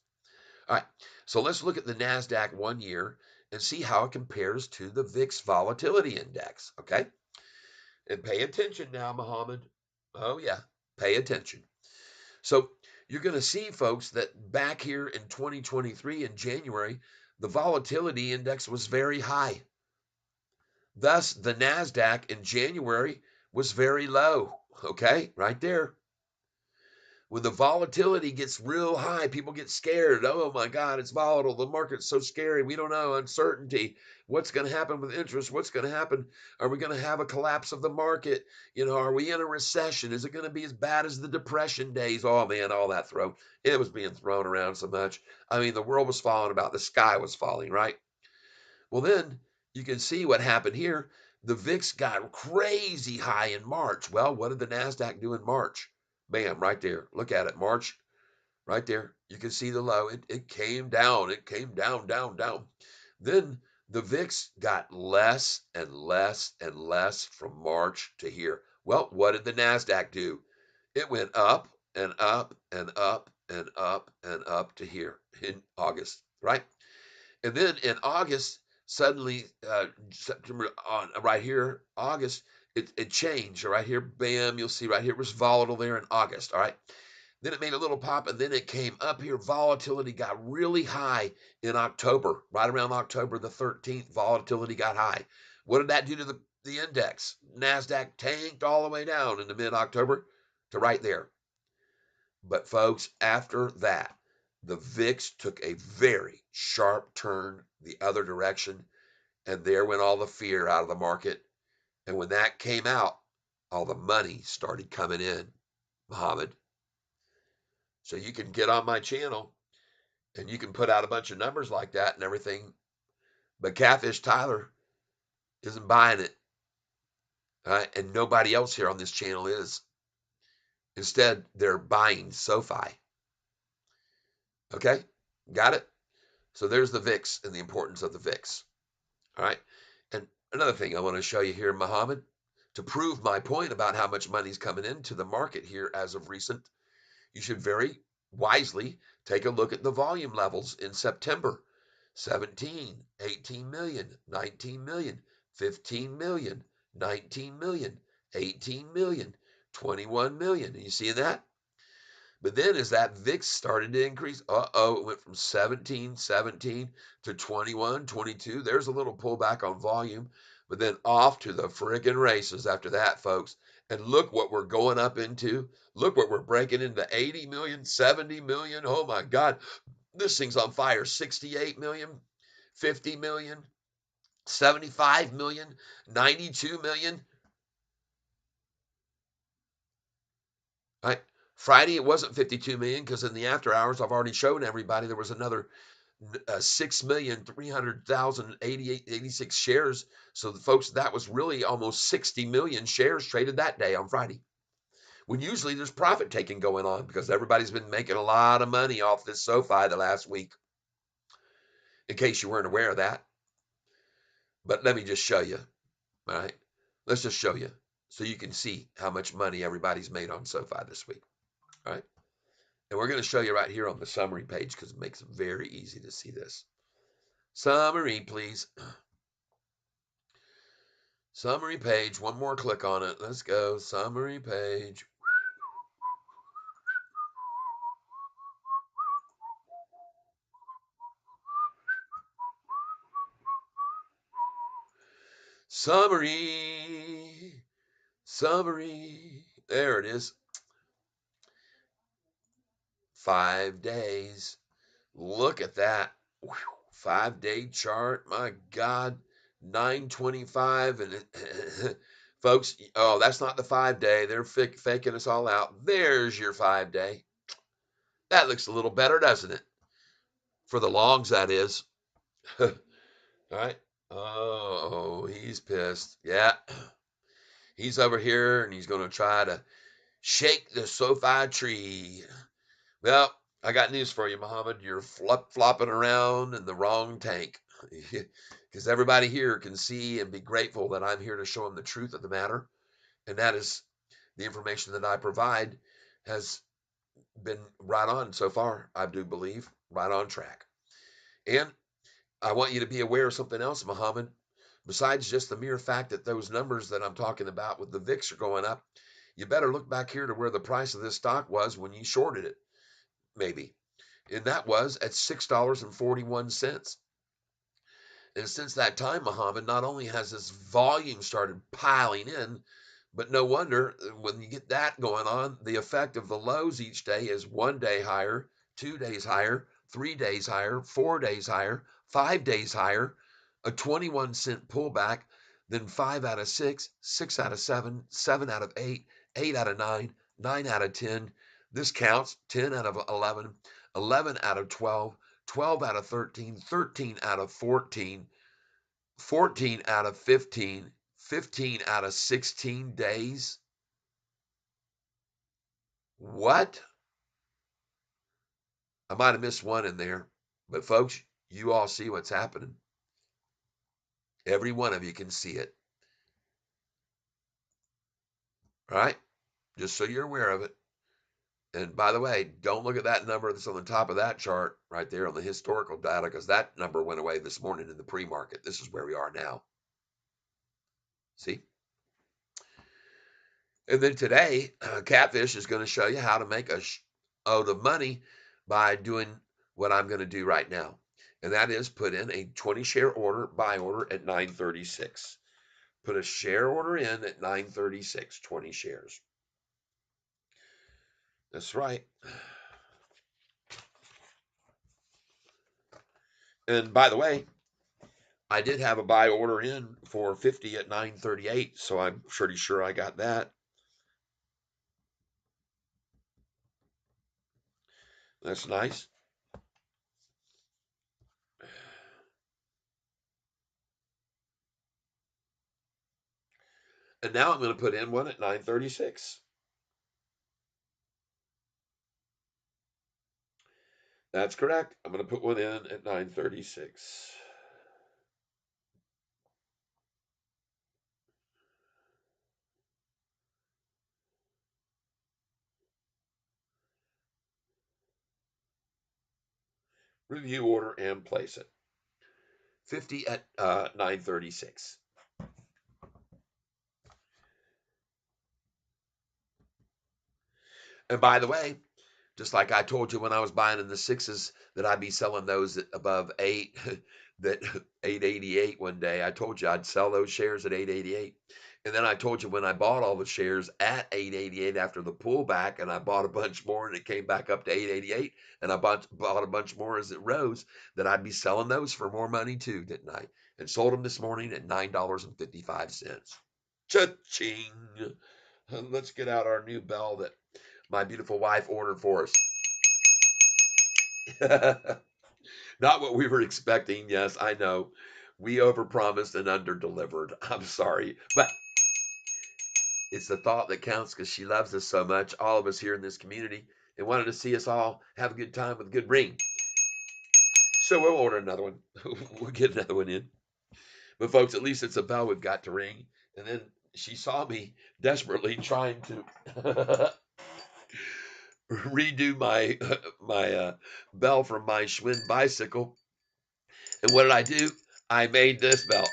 All right, so let's look at the NASDAQ 1 year and see how it compares to the VIX Volatility Index, okay? And pay attention now, Muhammad. Oh, yeah, pay attention. So you're going to see, folks, that back here in 2023 in January, the volatility index was very high. Thus, the NASDAQ in January was very low. Okay, right there. When the volatility gets real high, people get scared. Oh my God, it's volatile. The market's so scary. We don't know. Uncertainty. What's going to happen with interest? What's going to happen? Are we going to have a collapse of the market? Are we in a recession? Is it going to be as bad as the Depression days? Oh man, all that it was being thrown around so much. I mean, the world was falling about, the sky was falling, right? Well, then you can see what happened here. The VIX got crazy high in March. Well, what did the NASDAQ do in March? Bam, right there. Look at it. March, right there. You can see the low. It came down. It came down, down, down. Then the VIX got less and less and less from March to here. Well, what did the NASDAQ do? It went up and up and up and up and up to here in August, right? And then in August, suddenly, September on right here, August, it changed right here. Bam, you'll see right here it was volatile there in August. All right. Then it made a little pop and then it came up here. Volatility got really high in October, right around October the 13th. Volatility got high. What did that do to the index? NASDAQ tanked all the way down into mid October to right there. But folks, after that, the VIX took a very sharp turn the other direction, and there went all the fear out of the market. And when that came out, all the money started coming in, Muhammad. So you can get on my channel and you can put out a bunch of numbers like that and everything. But Catfish Tyler isn't buying it. And nobody else here on this channel is. Instead, they're buying SoFi. Okay? Got it? So there's the VIX and the importance of the VIX. All right. And another thing I want to show you here, Muhammad, to prove my point about how much money's coming into the market here as of recent, you should very wisely take a look at the volume levels in September. 17, 18 million, 19 million, 15 million, 19 million, 18 million, 21 million. Are you seeing that? But then as that VIX started to increase, it went from 17 to 21, 22. There's a little pullback on volume, but then off to the friggin' races after that, folks. And look what we're going up into. Look what we're breaking into 80 million, 70 million. Oh my God. This thing's on fire. 68 million, 50 million, 75 million, 92 million. Right? Friday, it wasn't 52 million because in the after hours, I've already shown everybody there was another 6,300,086 shares. So, the folks, that was really almost 60 million shares traded that day on Friday. When usually there's profit taking going on because everybody's been making a lot of money off this SoFi the last week, in case you weren't aware of that. But let me just show you. All right. Let's just show you so you can see how much money everybody's made on SoFi this week. All right. And we're going to show you right here on the summary page because it makes it very easy to see this. Summary, please. Summary page. One more click on it. Let's go. Summary page. Summary. Summary. There it is. 5 days. Look at that. 5-day chart. My God. 925 and folks, oh, that's not the 5-day. They're faking us all out. There's your 5-day. That looks a little better, doesn't it? For the longs, that is. All right. Oh, he's pissed. Yeah. He's over here and he's going to try to shake the SoFi tree. Well, I got news for you, Muhammad. You're flopping around in the wrong tank. Because everybody here can see and be grateful that I'm here to show them the truth of the matter. And that is the information that I provide has been right on so far, I do believe, right on track. And I want you to be aware of something else, Muhammad. Besides just the mere fact that those numbers that I'm talking about with the VIX are going up, you better look back here to where the price of this stock was when you shorted it, maybe. And that was at $6.41. And since that time, Muhammad, not only has this volume started piling in, but no wonder when you get that going on, the effect of the lows each day is 1 day higher, 2 days higher, 3 days higher, 4 days higher, 5 days higher, a 21-cent pullback, then 5 out of 6, 6 out of 7, 7 out of 8, 8 out of 9, 9 out of 10. This counts 10 out of 11, 11 out of 12, 12 out of 13, 13 out of 14, 14 out of 15, 15 out of 16 days. What? I might have missed one in there, but folks, you all see what's happening. Every one of you can see it. All right? Just so you're aware of it. And by the way, don't look at that number that's on the top of that chart right there on the historical data because that number went away this morning in the pre-market. This is where we are now. See? And then today, Catfish is going to show you how to make a load of money by doing what I'm going to do right now. And that is put in a 20 share order, buy order at 936. Put a share order in at 936, 20 shares. That's right. And by the way, I did have a buy order in for 50 at 938, so I'm pretty sure I got that. That's nice. And now I'm going to put in one at 936. That's correct. I'm going to put one in at 936. Review order and place it. 50 at 936. And by the way, Just like I told you when I was buying in the sixes that I'd be selling those at above eight, that 888 one day. I told you I'd sell those shares at 888. And then I told you when I bought all the shares at 888 after the pullback, and I bought a bunch more and it came back up to 888, and I bought a bunch more as it rose, that I'd be selling those for more money too, didn't I? And sold them this morning at $9.55. Cha-ching. Let's get out our new bell that my beautiful wife ordered for us. Not what we were expecting. Yes, I know. We overpromised and underdelivered. I'm sorry. But it's the thought that counts because she loves us so much, all of us here in this community, and wanted to see us all have a good time with a good ring. So we'll order another one. We'll get another one in. But folks, at least it's a bell we've got to ring. And then she saw me desperately trying to redo my bell from my Schwinn bicycle. And what did I do? I made this bell.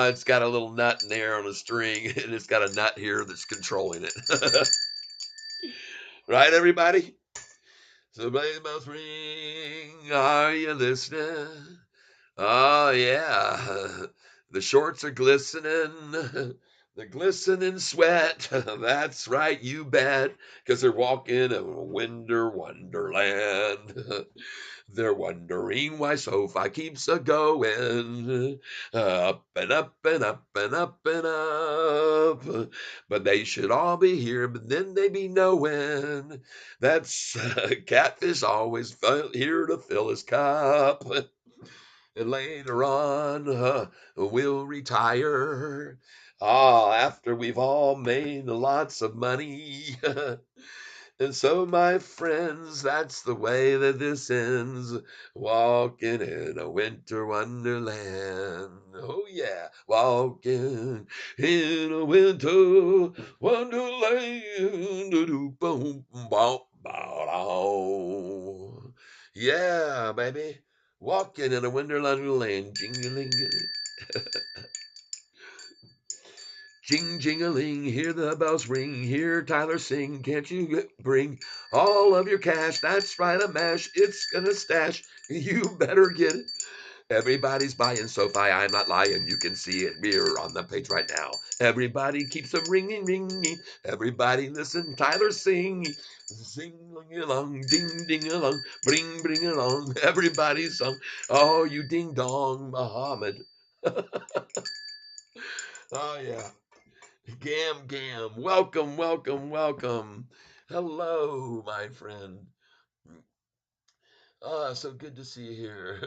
It's got a little nut in there on a string, and it's got a nut here that's controlling it. Right, everybody? So play the bells ring. Are you listening? Oh, yeah. The shorts are glistening. The glistening sweat. That's right, you bet. Because they're walking in a winter wonderland. They're wondering why Sofi keeps a going up and up and up and up and up. But they should all be here, but then they be knowing that's Catfish always here to fill his cup. And later on, we'll retire. Ah, after we've all made lots of money. And so, my friends, that's the way that this ends. Walking in a winter wonderland. Oh, yeah. Walking in a winter wonderland. Boom, boom, bow. Yeah, baby. Walking in a wonderland. Jingling. Jing jingling, hear the bells ring, hear Tyler sing. Can't you bring all of your cash? That's right, a mash. It's gonna stash. You better get it. Everybody's buying Sofi. I'm not lying. You can see it. We're on the page right now. Everybody keeps a ringing, ringing. Everybody listen. Tyler sing. Sing along, ding ding along, bring bring along. Everybody's song. Oh, you ding dong, Muhammad. Oh yeah. Gam Gam, welcome, welcome, welcome. Hello, my friend. Ah, so good to see you here.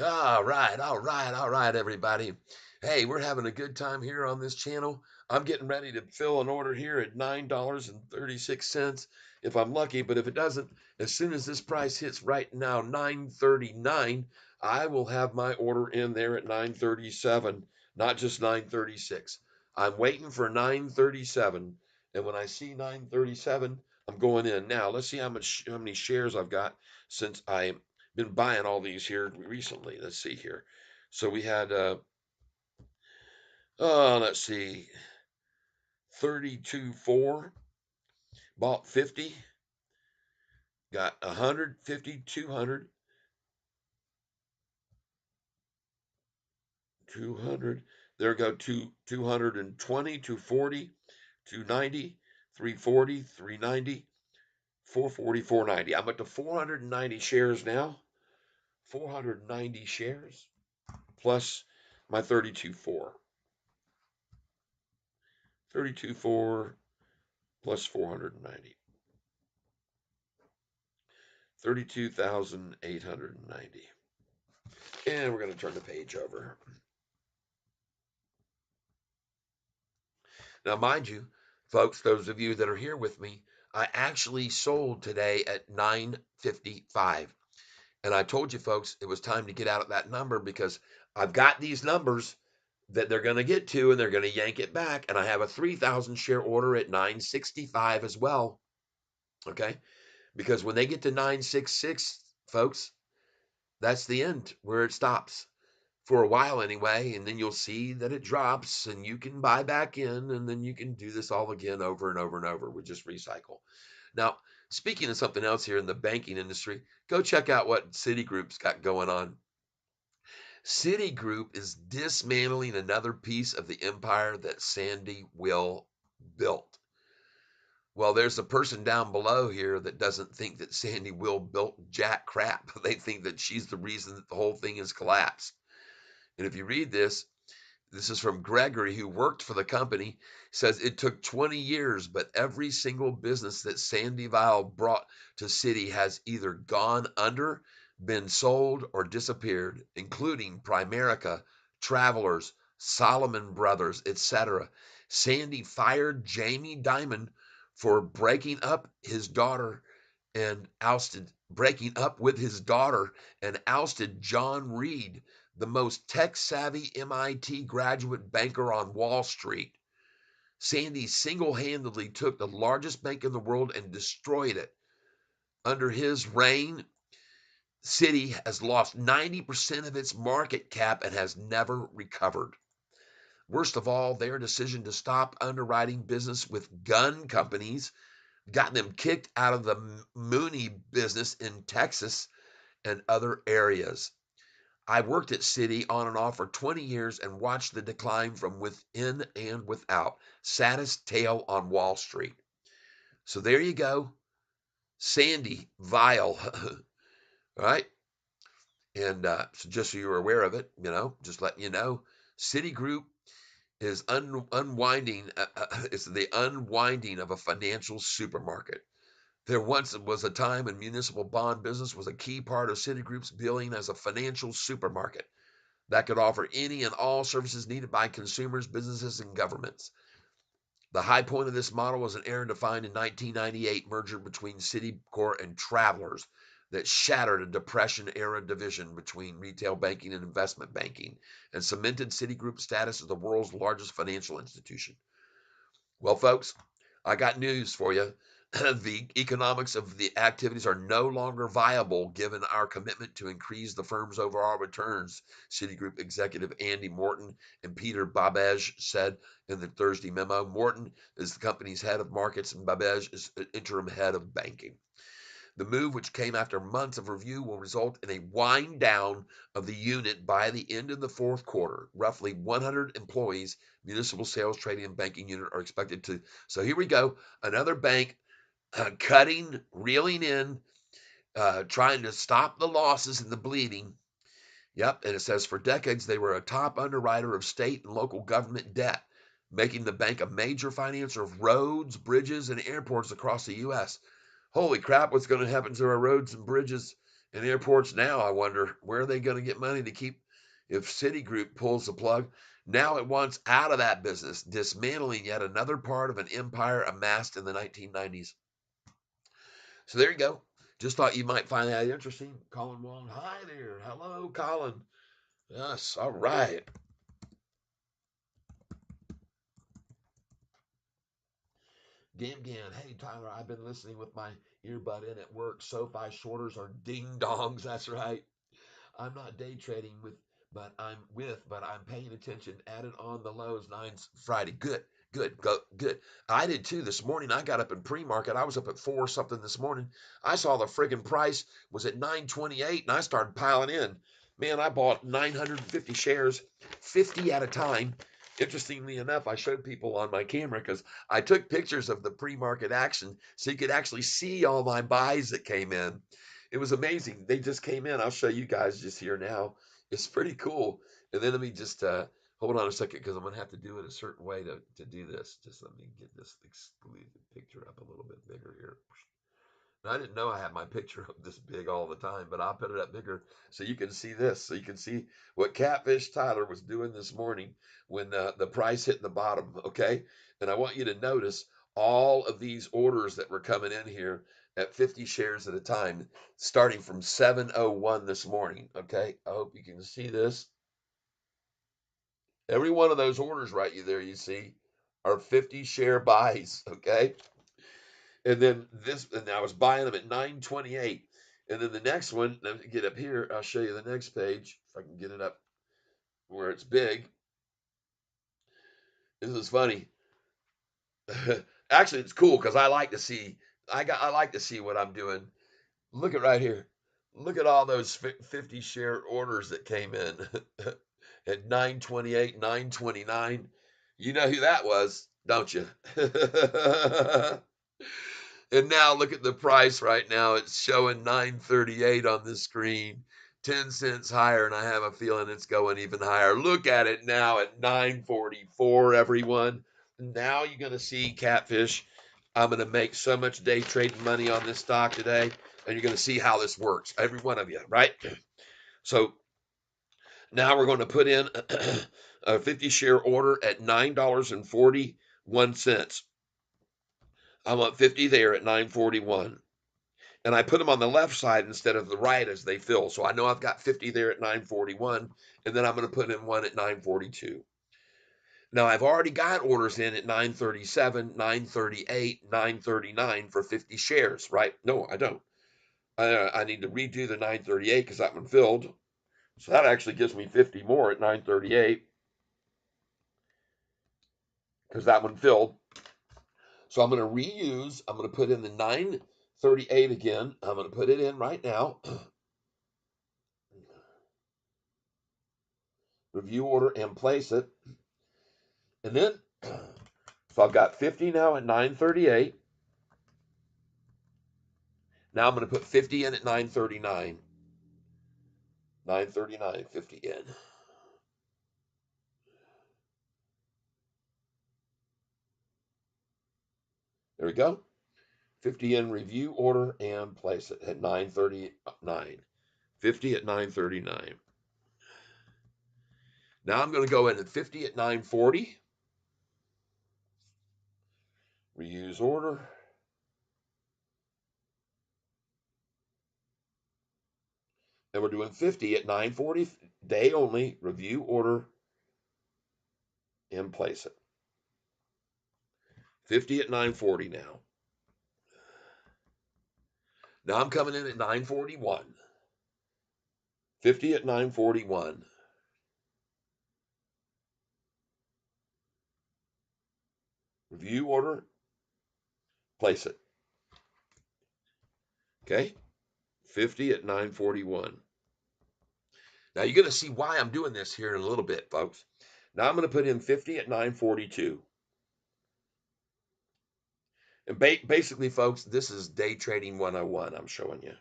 All right, all right, all right, everybody. Hey, we're having a good time here on this channel. I'm getting ready to fill an order here at $9.36 if I'm lucky, but if it doesn't, as soon as this price hits right now, 9.39, I will have my order in there at 9.37, not just 9.36. I'm waiting for 9.37, and when I see 9.37, I'm going in. Now, let's see how many shares I've got since I been buying all these here recently. Let's see here. So we had let's see, 32.4, bought 50, got 150, 200, 200. There go to 220, 240, 290, 340, 390, 440, 490. I'm up to 490 shares now. 490 shares plus my 32.4. 32.4 plus 490. 32,890. And we're going to turn the page over. Now, mind you, folks, those of you that are here with me, I actually sold today at 955. And I told you folks it was time to get out of that number because I've got these numbers that they're going to get to and they're going to yank it back. And I have a 3,000 share order at 965 as well. Okay. Because when they get to 966, folks, that's the end where it stops for a while anyway. And then you'll see that it drops and you can buy back in. And then you can do this all again over and over and over with just recycle. Now, speaking of something else here in the banking industry, go check out what Citigroup's got going on. Citigroup is dismantling another piece of the empire that Sandy Will built. Well, there's a person down below here that doesn't think that Sandy Will built jack crap. They think that she's the reason that the whole thing has collapsed. And if you read this, this is from Gregory, who worked for the company, says it took 20 years, but every single business that Sandy Weil brought to City has either gone under, been sold, or disappeared, including Primerica, Travelers, Solomon Brothers, etc. Sandy fired Jamie Dimon for breaking up with his daughter and ousted John Reed, the most tech savvy MIT graduate banker on Wall Street. Sandy single handedly took the largest bank in the world and destroyed it. Under his reign, Citi has lost 90% of its market cap and has never recovered. Worst of all, their decision to stop underwriting business with gun companies got them kicked out of the Mooney business in Texas and other areas. I worked at Citi on and off for 20 years and watched the decline from within and without. Saddest tale on Wall Street. So there you go. Sandy Vile. All right. And so just so you're aware of it, just letting you know, Citigroup is unwinding. It's the unwinding of a financial supermarket. There once was a time when municipal bond business was a key part of Citigroup's billing as a financial supermarket that could offer any and all services needed by consumers, businesses, and governments. The high point of this model was an error-defined in 1998 merger between Citicorp and Travelers that shattered a Depression-era division between retail banking and investment banking and cemented Citigroup's status as the world's largest financial institution. Well, folks, I got news for you. The economics of the activities are no longer viable given our commitment to increase the firm's overall returns, Citigroup executive Andy Morton and Peter Babej said in the Thursday memo. Morton is the company's head of markets and Babej is interim head of banking. The move, which came after months of review, will result in a wind down of the unit by the end of the fourth quarter. Roughly 100 employees, municipal sales, trading, and banking unit are expected to. So here we go. Another bank cutting, reeling in, trying to stop the losses and the bleeding. Yep, and it says for decades they were a top underwriter of state and local government debt, making the bank a major financer of roads, bridges, and airports across the U.S. Holy crap, what's going to happen to our roads and bridges and airports now? I wonder, where are they going to get money to keep if Citigroup pulls the plug? Now it wants out of that business, dismantling yet another part of an empire amassed in the 1990s. So there you go. Just thought you might find that interesting. Colin Wong, hi there. Hello, Colin. Yes, all right. Gam Gan, hey Tyler, I've been listening with my earbud in at work. Sofi shorters are ding dongs. That's right. I'm not day trading but I'm paying attention. Added on the lows 9 Friday. Good. I did too this morning. I got up in pre-market. I was up at 4 something this morning. I saw the friggin' price was at 928 and I started piling in. Man, I bought 950 shares, 50 at a time. Interestingly enough, I showed people on my camera because I took pictures of the pre-market action so you could actually see all my buys that came in. It was amazing. They just came in. I'll show you guys just here now. It's pretty cool. And then let me just hold on a second because I'm gonna have to do it a certain way to do this. Just let me get this exclusive picture up a little bit bigger here. Now, I didn't know I had my picture up this big all the time, but I'll put it up bigger so you can see this. So you can see what Catfish Tyler was doing this morning when the price hit the bottom. Okay, and I want you to notice all of these orders that were coming in here at 50 shares at a time, starting from 7:01 this morning. Okay, I hope you can see this. Every one of those orders right there you see are 50 share buys. Okay, and then this, and I was buying them at 928. And then the next one, let me get up here. I'll show you the next page if I can get it up where it's big. This is funny. Actually, it's cool because I like to see. I like to see what I'm doing. Look at right here. Look at all those 50 share orders that came in at 928, 929. You know who that was, don't you? And now look at the price right now. It's showing 938 on the screen, 10 cents higher, and I have a feeling it's going even higher. Look at it now at 944, everyone. Now you're going to see catfish. I'm going to make so much day trading money on this stock today, and you're going to see how this works. Every one of you, right? So now we're going to put in a 50 share order at $9.41. I want 50 there at 941. And I put them on the left side instead of the right as they fill. So I know I've got 50 there at 941, and then I'm going to put in one at 942. Now I've already got orders in at 937, 938, 939 for 50 shares, right? No, I don't. I need to redo the 938 because that one filled. So that actually gives me 50 more at 938 because that one filled. So I'm going to reuse, I'm going to put in the 938 again. I'm going to put it in right now. Review order and place it. And then, so I've got 50 now at 938. Now I'm going to put 50 in at 939. 939, 50 in. There we go. 50 in, review order and place it at 939. 50 at 939. Now I'm going to go in at 50 at 940. Reuse order. And we're doing 50 at 940, day only, review order and place it. 50 at 940 now. Now I'm coming in at 941. 50 at 941. Review order, place it. Okay, 50 at 941. Now you're going to see why I'm doing this here in a little bit, folks. Now I'm going to put in 50 at 942. And basically, folks, this is day trading 101 I'm showing you.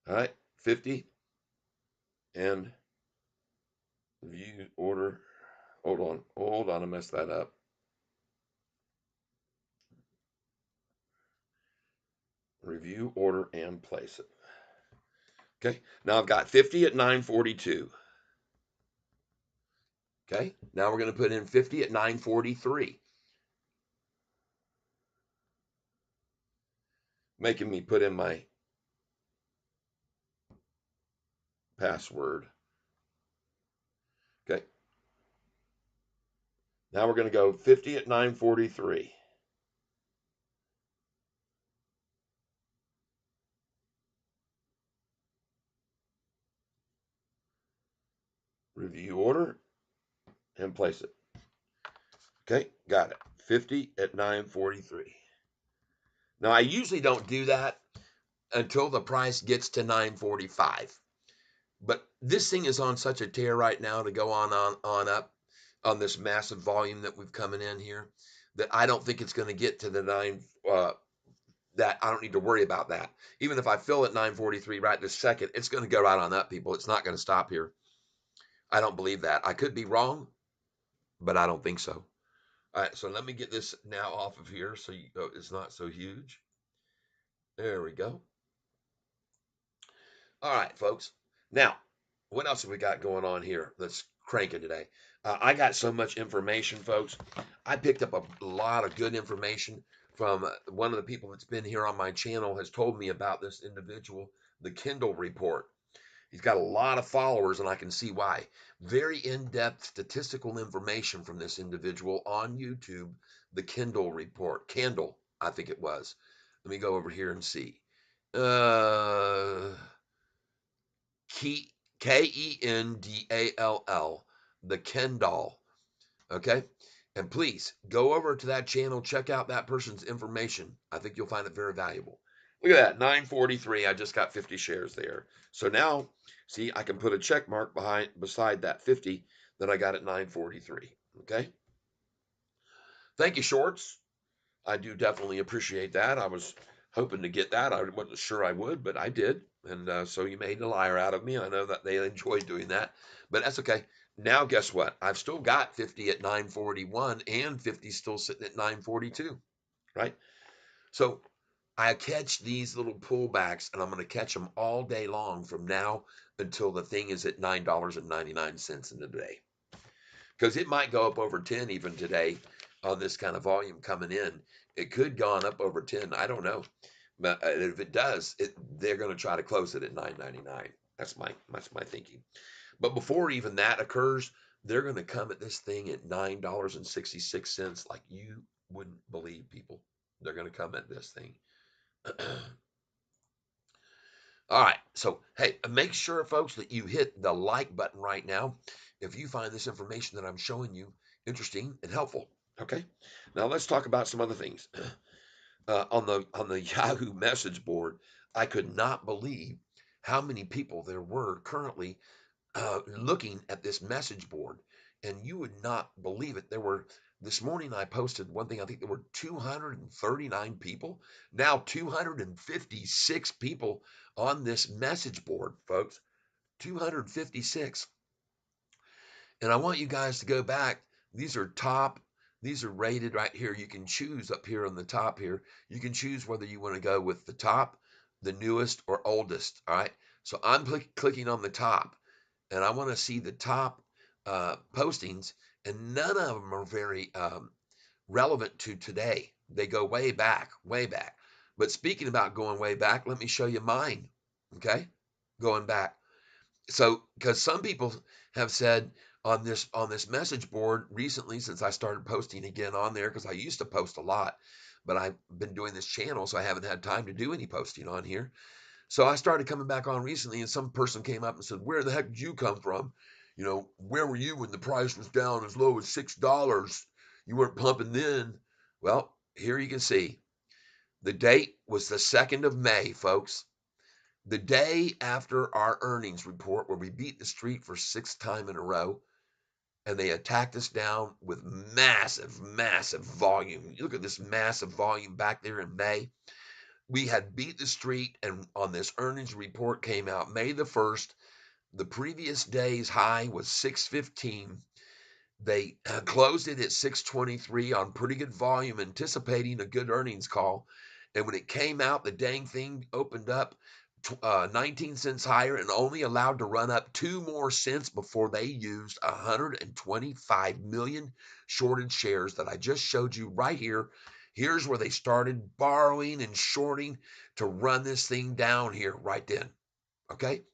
All right, 50 and review order. Hold on, I messed that up. Review order and place it. Okay, now I've got 50 at 942. Okay, now we're going to put in 50 at 943. Making me put in my password. Okay, now we're going to go 50 at 943. Review order and place it. Okay, got it. 50 at 943. Now I usually don't do that until the price gets to 945. But this thing is on such a tear right now to go on up on this massive volume that we've coming in here that I don't think it's going to get to the 9 that I don't need to worry about that. Even if I fill at 943 right this second, it's going to go right on up, people. It's not going to stop here. I don't believe that. I could be wrong, but I don't think so. All right, so let me get this now off of here so it's not so huge. There we go. All right, folks. Now, what else have we got going on here that's cranking today? I got so much information, folks. I picked up a lot of good information from one of the people that's been here on my channel has told me about this individual, the Kindle report. He's got a lot of followers, and I can see why. Very in-depth statistical information from this individual on YouTube, the Kindle report. Candle, I think it was. Let me go over here and see. Uh, Kendall, the Kendall. Okay. And please go over to that channel, check out that person's information. I think you'll find it very valuable. Look at that, 943. I just got 50 shares there. So now, see, I can put a check mark beside that 50 that I got at 943. Okay. Thank you, Shorts. I do definitely appreciate that. I was hoping to get that. I wasn't sure I would, but I did. And so you made a liar out of me. I know that they enjoyed doing that, but that's okay. Now, guess what? I've still got 50 at 941 and 50 still sitting at 942, right? So I catch these little pullbacks and I'm going to catch them all day long from now until the thing is at $9.99 in the day. Because it might go up over 10 even today on this kind of volume coming in. It could go on up over 10. I don't know. But if it does, they're going to try to close it at 9.99. That's my thinking. But before even that occurs, they're going to come at this thing at $9.66 like you wouldn't believe, people. They're going to come at this thing. All right. So, hey, make sure, folks, that you hit the like button right now if you find this information that I'm showing you interesting and helpful. Okay. Now let's talk about some other things. On the Yahoo message board, I could not believe how many people there were currently looking at this message board, and you would not believe it. There were this morning I posted one thing. I think there were 239 people, now 256 people on this message board, folks. 256. And I want you guys to go back. These are top. These are rated right here. You can choose up here on the top here. You can choose whether you want to go with the top, the newest, or oldest. All right. So I'm clicking on the top, and I want to see the top postings, and none of them are very relevant to today. They go way back, way back. But speaking about going way back, let me show you mine. Okay, going back. So, because some people have said on this message board recently, since I started posting again on there, because I used to post a lot, but I've been doing this channel, so I haven't had time to do any posting on here. So I started coming back on recently, and some person came up and said, "Where the heck did you come from? Where were you when the price was down as low as $6? You weren't pumping then." Well, here you can see the date was the 2nd of May, folks. The day after our earnings report, where we beat the street for 6th time in a row, and they attacked us down with massive, massive volume. You look at this massive volume back there in May. We had beat the street, and on this earnings report came out May the 1st. The previous day's high was 615. They closed it at 623 on pretty good volume, anticipating a good earnings call. And when it came out, the dang thing opened up 19 cents higher and only allowed to run up 2 more cents before they used 125 million shorted shares that I just showed you right here. Here's where they started borrowing and shorting to run this thing down here right then. Okay.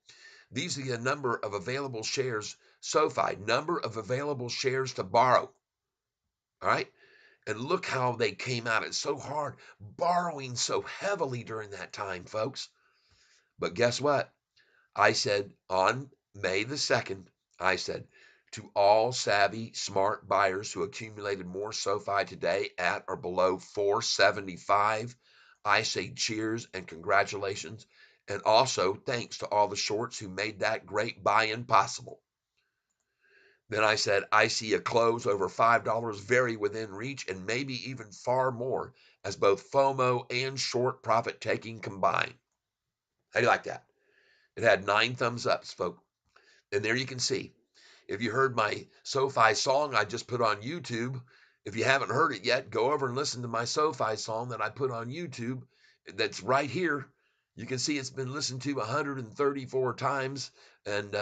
These are the number of available shares. Sofi, number of available shares to borrow. All right. And look how they came out. It's so hard borrowing so heavily during that time, folks. But guess what? I said on May the 2nd, I said to all savvy, smart buyers who accumulated more SoFi today at or below 475, I say cheers and congratulations. And also thanks to all the shorts who made that great buy-in possible. Then I said, I see a close over $5 very within reach and maybe even far more as both FOMO and short profit taking combine. How do you like that? It had 9 thumbs ups, folks. And there you can see. If you heard my SoFi song I just put on YouTube, if you haven't heard it yet, go over and listen to my SoFi song that I put on YouTube. That's right here. You can see it's been listened to 134 times. And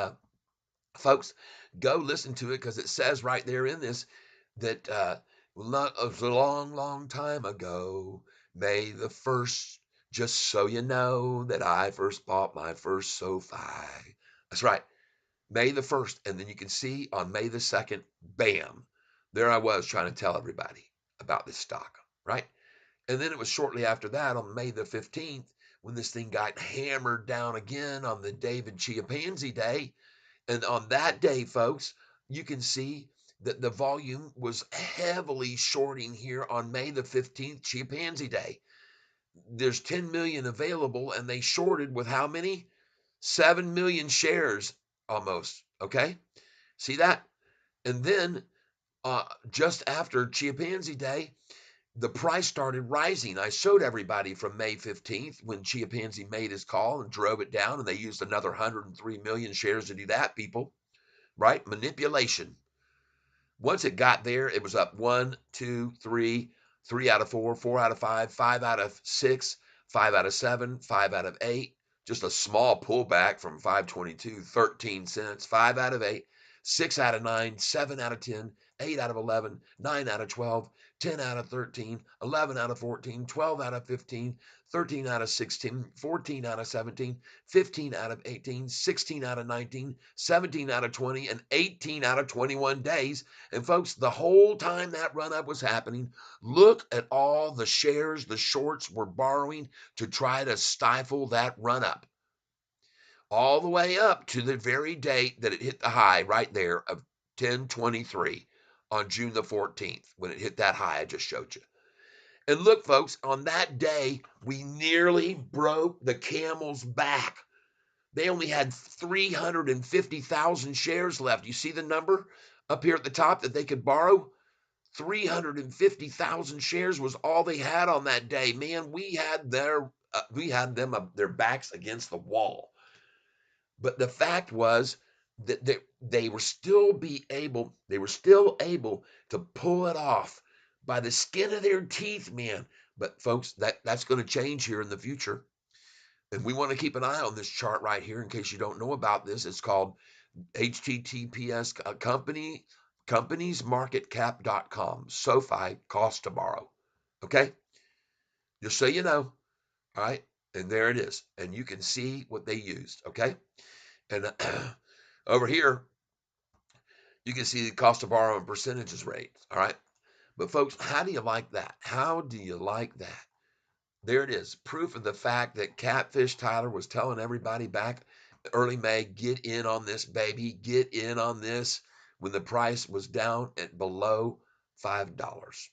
folks, go listen to it because it says right there in this that it was a long, long time ago, May the 1st, just so you know that I first bought my first SoFi. That's right. May the 1st. And then you can see on May the 2nd, bam, there I was trying to tell everybody about this stock, right? And then it was shortly after that on May the 15th when this thing got hammered down again on the David Chiapanzi day. And on that day, folks, you can see that the volume was heavily shorting here on May the 15th, Chiapanzi day. There's 10 million available, and they shorted with how many? 7 million shares almost. Okay. See that? And then just after Chiapanzi day, the price started rising. I showed everybody from May 15th when Chiapanzi made his call and drove it down, and they used another 103 million shares to do that, people, right? Manipulation. Once it got there, it was up one, two, three, three out of four, four out of five out of six, five out of seven, five out of eight. Just a small pullback from 522, 13 cents, five out of eight, six out of nine, seven out of 10, eight out of 11, nine out of 12, 10 out of 13, 11 out of 14, 12 out of 15, 13 out of 16, 14 out of 17, 15 out of 18, 16 out of 19, 17 out of 20, and 18 out of 21 days. And folks, the whole time that run up was happening, look at all the shares the shorts were borrowing to try to stifle that run up. All the way up to the very date that it hit the high right there of 1023 on June the 14th, when it hit that high I just showed you. And look, folks, on that day, we nearly broke the camel's back. They only had 350,000 shares left. You see the number up here at the top that they could borrow? 350,000 shares was all they had on that day. Man, we had their backs against the wall. But the fact was that they were still able to pull it off by the skin of their teeth, man. But folks, that's going to change here in the future. And we want to keep an eye on this chart right here in case you don't know about this. It's called HTTPS companiesmarketcap.com. Sofi cost to borrow. Okay? Just so you know. All right. And there it is. And you can see what they used. Okay. And over here, you can see the cost of borrow and percentages rate. All right. But folks, how do you like that? How do you like that? There it is. Proof of the fact that Catfish Tyler was telling everybody back early May, get in on this, baby. Get in on this when the price was down at below $5.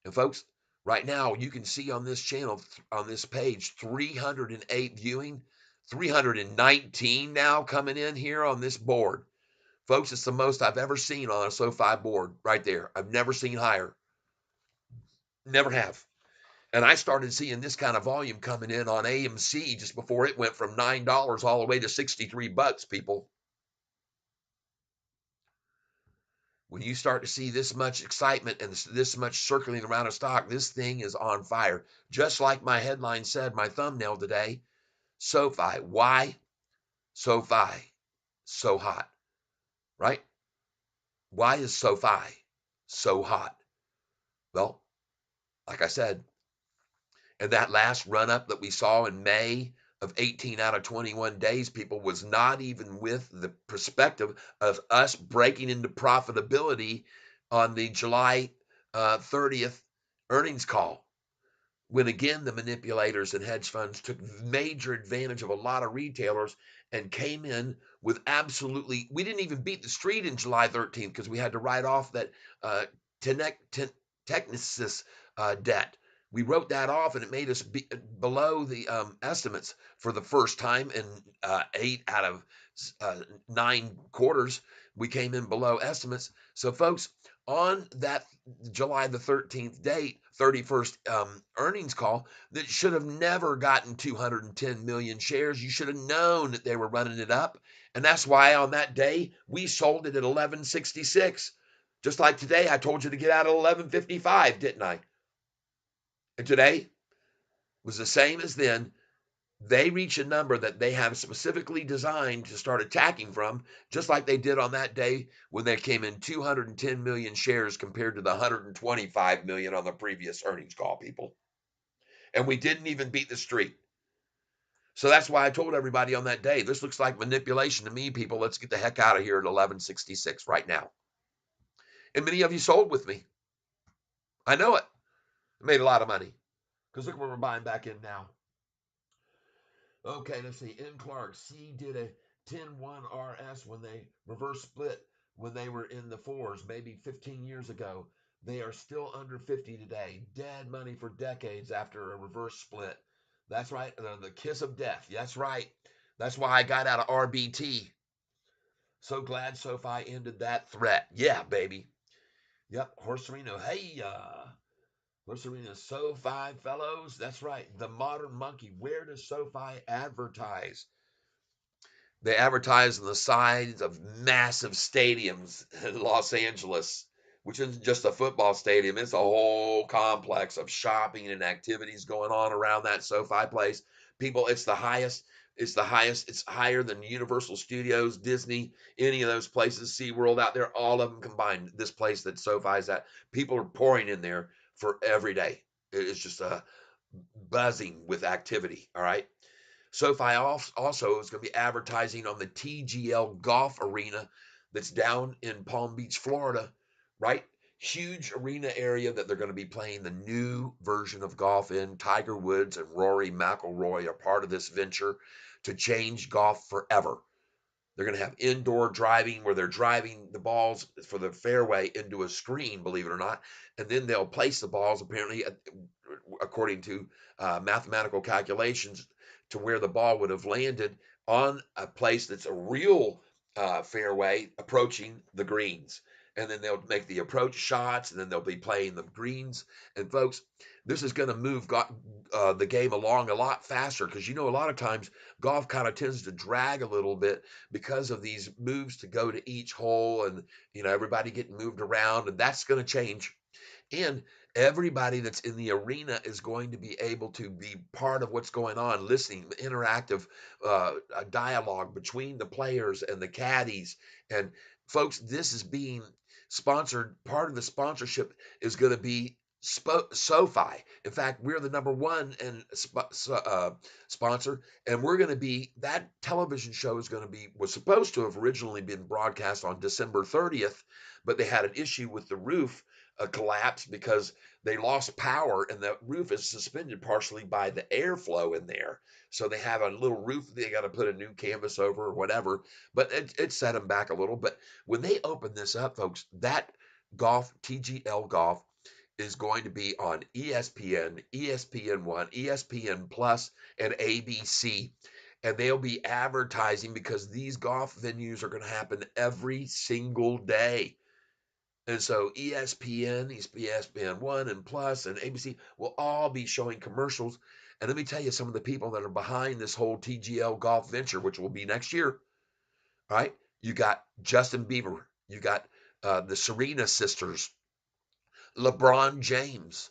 And folks, right now you can see on this channel, on this page, 308 viewing, 319 now coming in here on this board. Folks, it's the most I've ever seen on a SoFi board right there. I've never seen higher. Never have. And I started seeing this kind of volume coming in on AMC just before it went from $9 all the way to 63 bucks, people. When you start to see this much excitement and this much circling around a stock, this thing is on fire. Just like my headline said, my thumbnail today, SoFi. Why? SoFi. So hot, right? Why is SoFi so hot? Well, like I said, and that last run up that we saw in May of 18 out of 21 days, people, was not even with the perspective of us breaking into profitability on the July 30th earnings call. When again, the manipulators and hedge funds took major advantage of a lot of retailers and came in with absolutely, we didn't even beat the street in July 13th because we had to write off that Technisys debt. We wrote that off and it made us below the estimates for the first time in 8 out of 9 quarters. We came in below estimates. So, folks, on that July the 13th date, 31st earnings call, that should have never gotten 210 million shares. You should have known that they were running it up. And that's why on that day, we sold it at 1166. Just like today, I told you to get out at 1155, didn't I? And today was the same as then. They reach a number that they have specifically designed to start attacking from, just like they did on that day when they came in 210 million shares compared to the 125 million on the previous earnings call, people. And we didn't even beat the street. So that's why I told everybody on that day, this looks like manipulation to me, people. Let's get the heck out of here at 1166 right now. And many of you sold with me. I know it. I made a lot of money because look where we're buying back in now. Okay, let's see. M. Clark, C did a 10-1 RS when they reverse split when they were in the fours, maybe 15 years ago. They are still under 50 today. Dead money for decades after a reverse split. That's right. The kiss of death. That's right. That's why I got out of RBT. So glad SoFi ended that threat. Yeah, baby. Yep. Horserino. Hey, Horserino. SoFi fellows. That's right. The modern monkey. Where does SoFi advertise? They advertise on the sides of massive stadiums in Los Angeles, which isn't just a football stadium. It's a whole complex of shopping and activities going on around that SoFi place. People, it's the highest. It's the highest. It's higher than Universal Studios, Disney, any of those places, SeaWorld out there, all of them combined. This place that SoFi's at, people are pouring in there for every day. It's just buzzing with activity. All right. SoFi also is going to be advertising on the TGL Golf Arena that's down in Palm Beach, Florida, right? Huge arena area that they're going to be playing the new version of golf in. Tiger Woods and Rory McIlroy are part of this venture to change golf forever. They're going to have indoor driving where they're driving the balls for the fairway into a screen, believe it or not. And then they'll place the balls, apparently, according to mathematical calculations, to where the ball would have landed on a place that's a real fairway approaching the greens. And then they'll make the approach shots, and then they'll be playing the greens. And folks, this is going to move the game along a lot faster because a lot of times golf kind of tends to drag a little bit because of these moves to go to each hole, and everybody getting moved around, and that's going to change. And everybody that's in the arena is going to be able to be part of what's going on, listening, interactive dialogue between the players and the caddies. And folks, this is being sponsored. Part of the sponsorship is going to be SoFi. In fact, we're the number one and sponsor, and we're going to be that television show was supposed to have originally been broadcast on December 30th, but they had an issue with the roof collapse because they lost power and the roof is suspended partially by the airflow in there. So they have a little roof they got to put a new canvas over or whatever, but it set them back a little. But when they open this up, folks, that golf, TGL Golf, is going to be on ESPN, ESPN1, ESPN Plus, and ABC. And they'll be advertising because these golf venues are going to happen every single day. And so ESPN1 and Plus and ABC will all be showing commercials. And let me tell you some of the people that are behind this whole TGL golf venture, which will be next year, right? You got Justin Bieber, you got the Serena sisters, LeBron James,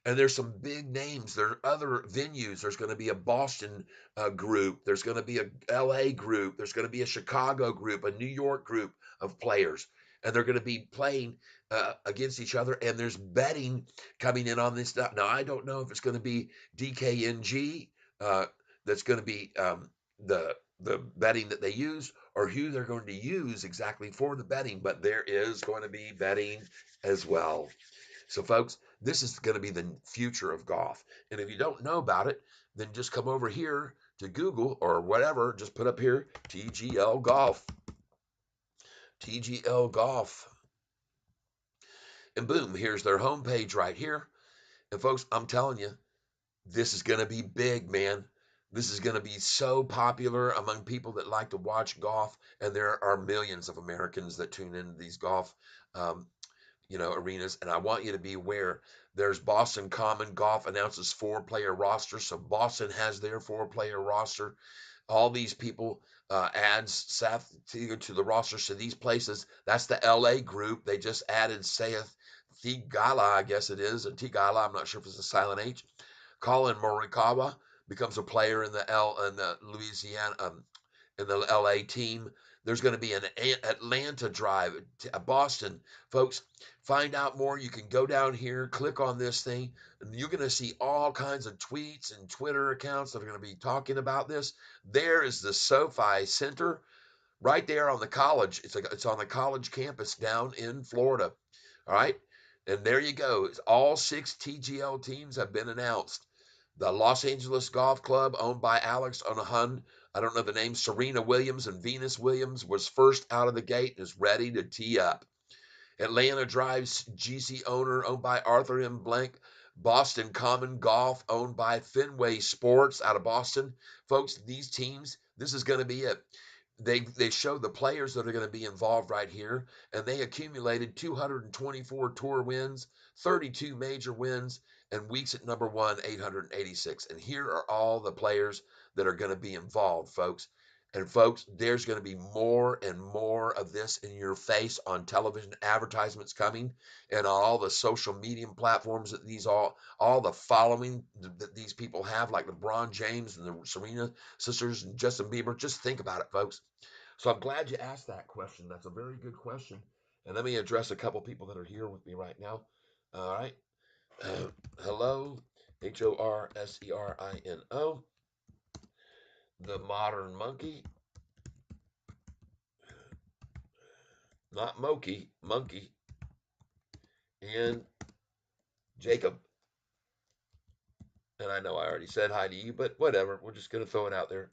and there's some big names. There are other venues. There's going to be a Boston group. There's going to be a LA group. There's going to be a Chicago group, a New York group of players, and they're going to be playing against each other. And there's betting coming in on this stuff. Now I don't know if it's going to be DKNG that's going to be the betting that they use, or who they're going to use exactly for the betting. But there is going to be betting as well. So, folks, this is going to be the future of golf. And if you don't know about it, then just come over here to Google or whatever. Just put up here TGL Golf. TGL Golf. And boom, here's their homepage right here. And, folks, I'm telling you, this is going to be big, man. This is going to be so popular among people that like to watch golf. And there are millions of Americans that tune into these golf um, arenas. And I want you to be aware there's Boston Common Golf announces 4-player roster. So Boston has their 4-player roster. All these people adds Seth to the roster. So these places, that's the LA group. They just added Seth Thigala, I guess it is. And Thigala, I'm not sure if it's a silent H. Colin Morikawa becomes a player in the Louisiana in the LA team. There's going to be an Atlanta drive, Boston. Folks, find out more. You can go down here, click on this thing, and you're going to see all kinds of tweets and Twitter accounts that are going to be talking about this. There is the SoFi Center right there on the college. It's on the college campus down in Florida. All right. And there you go. All six TGL teams have been announced. The Los Angeles Golf Club, owned by Alex Onahun, I don't know the name, Serena Williams and Venus Williams, was first out of the gate and is ready to tee up. Atlanta Drive's GC owner, owned by Arthur M. Blank. Boston Common Golf, owned by Fenway Sports out of Boston. Folks, these teams, this is going to be it. They show the players that are going to be involved right here, and they accumulated 224 tour wins, 32 major wins, and weeks at number one, 886. And here are all the players that are going to be involved, folks. And folks, there's going to be more and more of this in your face on television advertisements coming, and on all the social media platforms that all the following that these people have, like LeBron James and the Serena sisters and Justin Bieber. Just think about it, folks. So I'm glad you asked that question. That's a very good question. And let me address a couple people that are here with me right now. All right. Hello, HORSERINO, the modern monkey, not Moki, monkey, and Jacob. And I know I already said hi to you, but whatever. We're just going to throw it out there.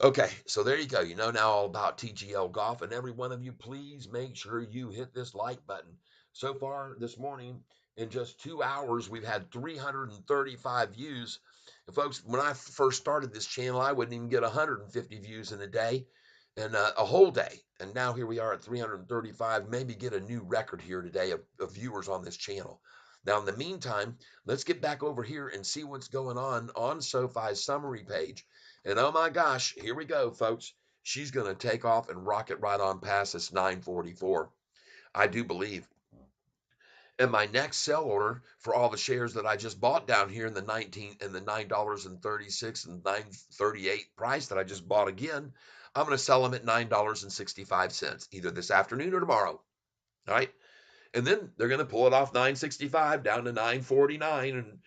Okay, so there you go. You know now all about TGL Golf, and every one of you, please make sure you hit this like button. So far this morning, in just 2 hours, we've had 335 views. And folks, when I first started this channel, I wouldn't even get 150 views in a day, and a whole day. And now here we are at 335. Maybe get a new record here today of viewers on this channel. Now, in the meantime, let's get back over here and see what's going on SoFi's summary page. And oh my gosh, here we go, folks. She's going to take off and rocket right on past this 944. I do believe. And my next sell order for all the shares that I just bought down here in the $9.36 and 9.38 price that I just bought again, I'm going to sell them at $9.65 either this afternoon or tomorrow. All right. And then they're going to pull it off 965 down to 949 and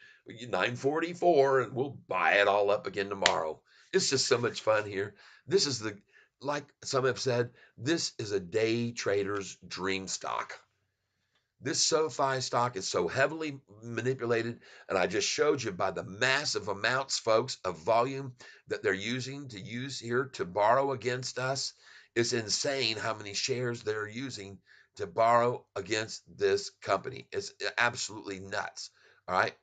944, and we'll buy it all up again tomorrow. It's just so much fun here. This is like some have said, this is a day trader's dream stock. This SoFi stock is so heavily manipulated, and I just showed you by the massive amounts, folks, of volume that they're using to use here to borrow against us. It's insane how many shares they're using to borrow against this company. It's absolutely nuts. All right.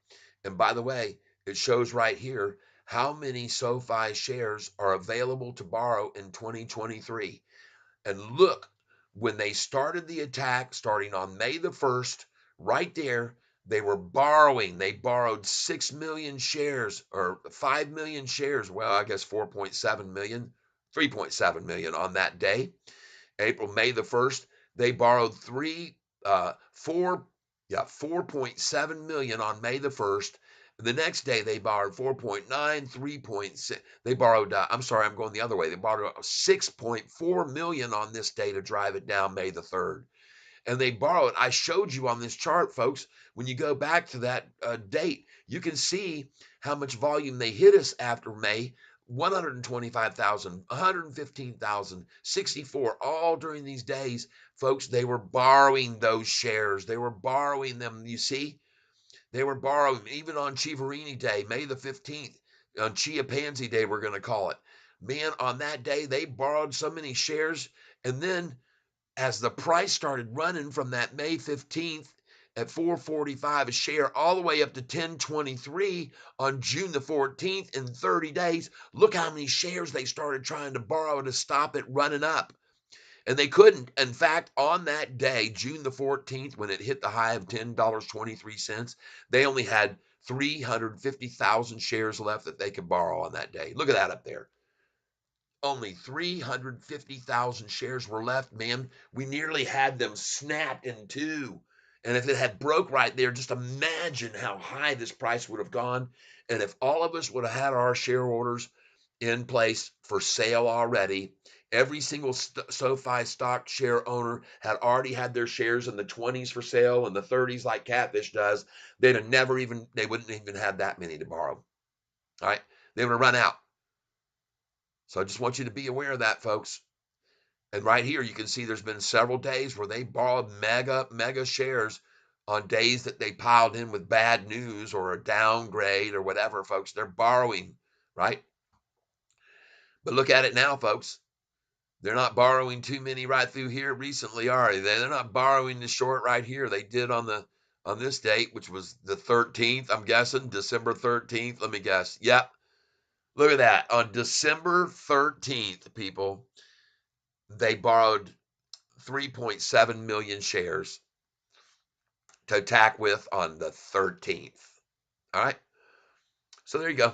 And by the way, it shows right here how many SoFi shares are available to borrow in 2023. And look, when they started the attack, starting on May the 1st, right there, they were borrowing. They borrowed 6 million shares or 5 million shares. Well, I guess 4.7 million, 3.7 million on that day. May the 1st, they borrowed 4.7 million on May the 1st. The next day they borrowed 4.9, 3.6. They borrowed, I'm sorry, I'm going the other way. They borrowed 6.4 million on this day to drive it down May the 3rd. And they borrowed, I showed you on this chart, folks, when you go back to that date, you can see how much volume they hit us after May. 125,000, 115,000, 64, all during these days, folks, they were borrowing those shares. They were borrowing them, you see? They were borrowing, even on Chiaverini Day, May the 15th, on Chia Pansy Day, we're going to call it. Man, on that day, they borrowed so many shares. And then as the price started running from that May 15th at 445 a share all the way up to 1023 on June the 14th in 30 days, look how many shares they started trying to borrow to stop it running up. And they couldn't. In fact, on that day, June the 14th, when it hit the high of $10.23, they only had 350,000 shares left that they could borrow on that day. Look at that up there. Only 350,000 shares were left, man. We nearly had them snapped in two. And if it had broke right there, just imagine how high this price would have gone. And if all of us would have had our share orders in place for sale already. Every single SoFi stock share owner had already had their shares in the 20s for sale and the 30s like Catfish does. They'd have never even, they wouldn't even have that many to borrow. All right. They would have run out. So I just want you to be aware of that, folks. And right here, you can see there's been several days where they borrowed mega shares on days that they piled in with bad news or a downgrade or whatever, folks. They're borrowing, right? But look at it now, folks. They're not borrowing too many right through here recently, are they? They're not borrowing the short right here. They did on this date, which was the 13th, I'm guessing, December 13th. Let me guess. Yep. Look at that. On December 13th, people, they borrowed 3.7 million shares to attack with on the 13th. All right. So there you go.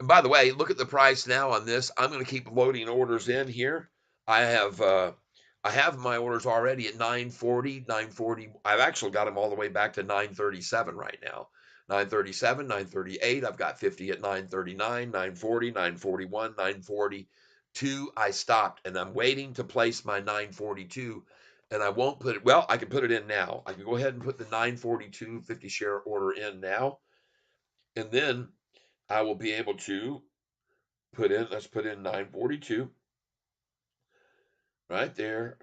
And by the way, look at the price now on this. I'm going to keep loading orders in here. I have I have my orders already at 940, 940. I've actually got them all the way back to 937 right now. 937, 938. I've got 50 at 939, 940, 941, 942. I stopped and I'm waiting to place my 942 and I won't put it. Well, I can put it in now. I can go ahead and put the 942 50 share order in now. And then I will be able to let's put in 942 right there.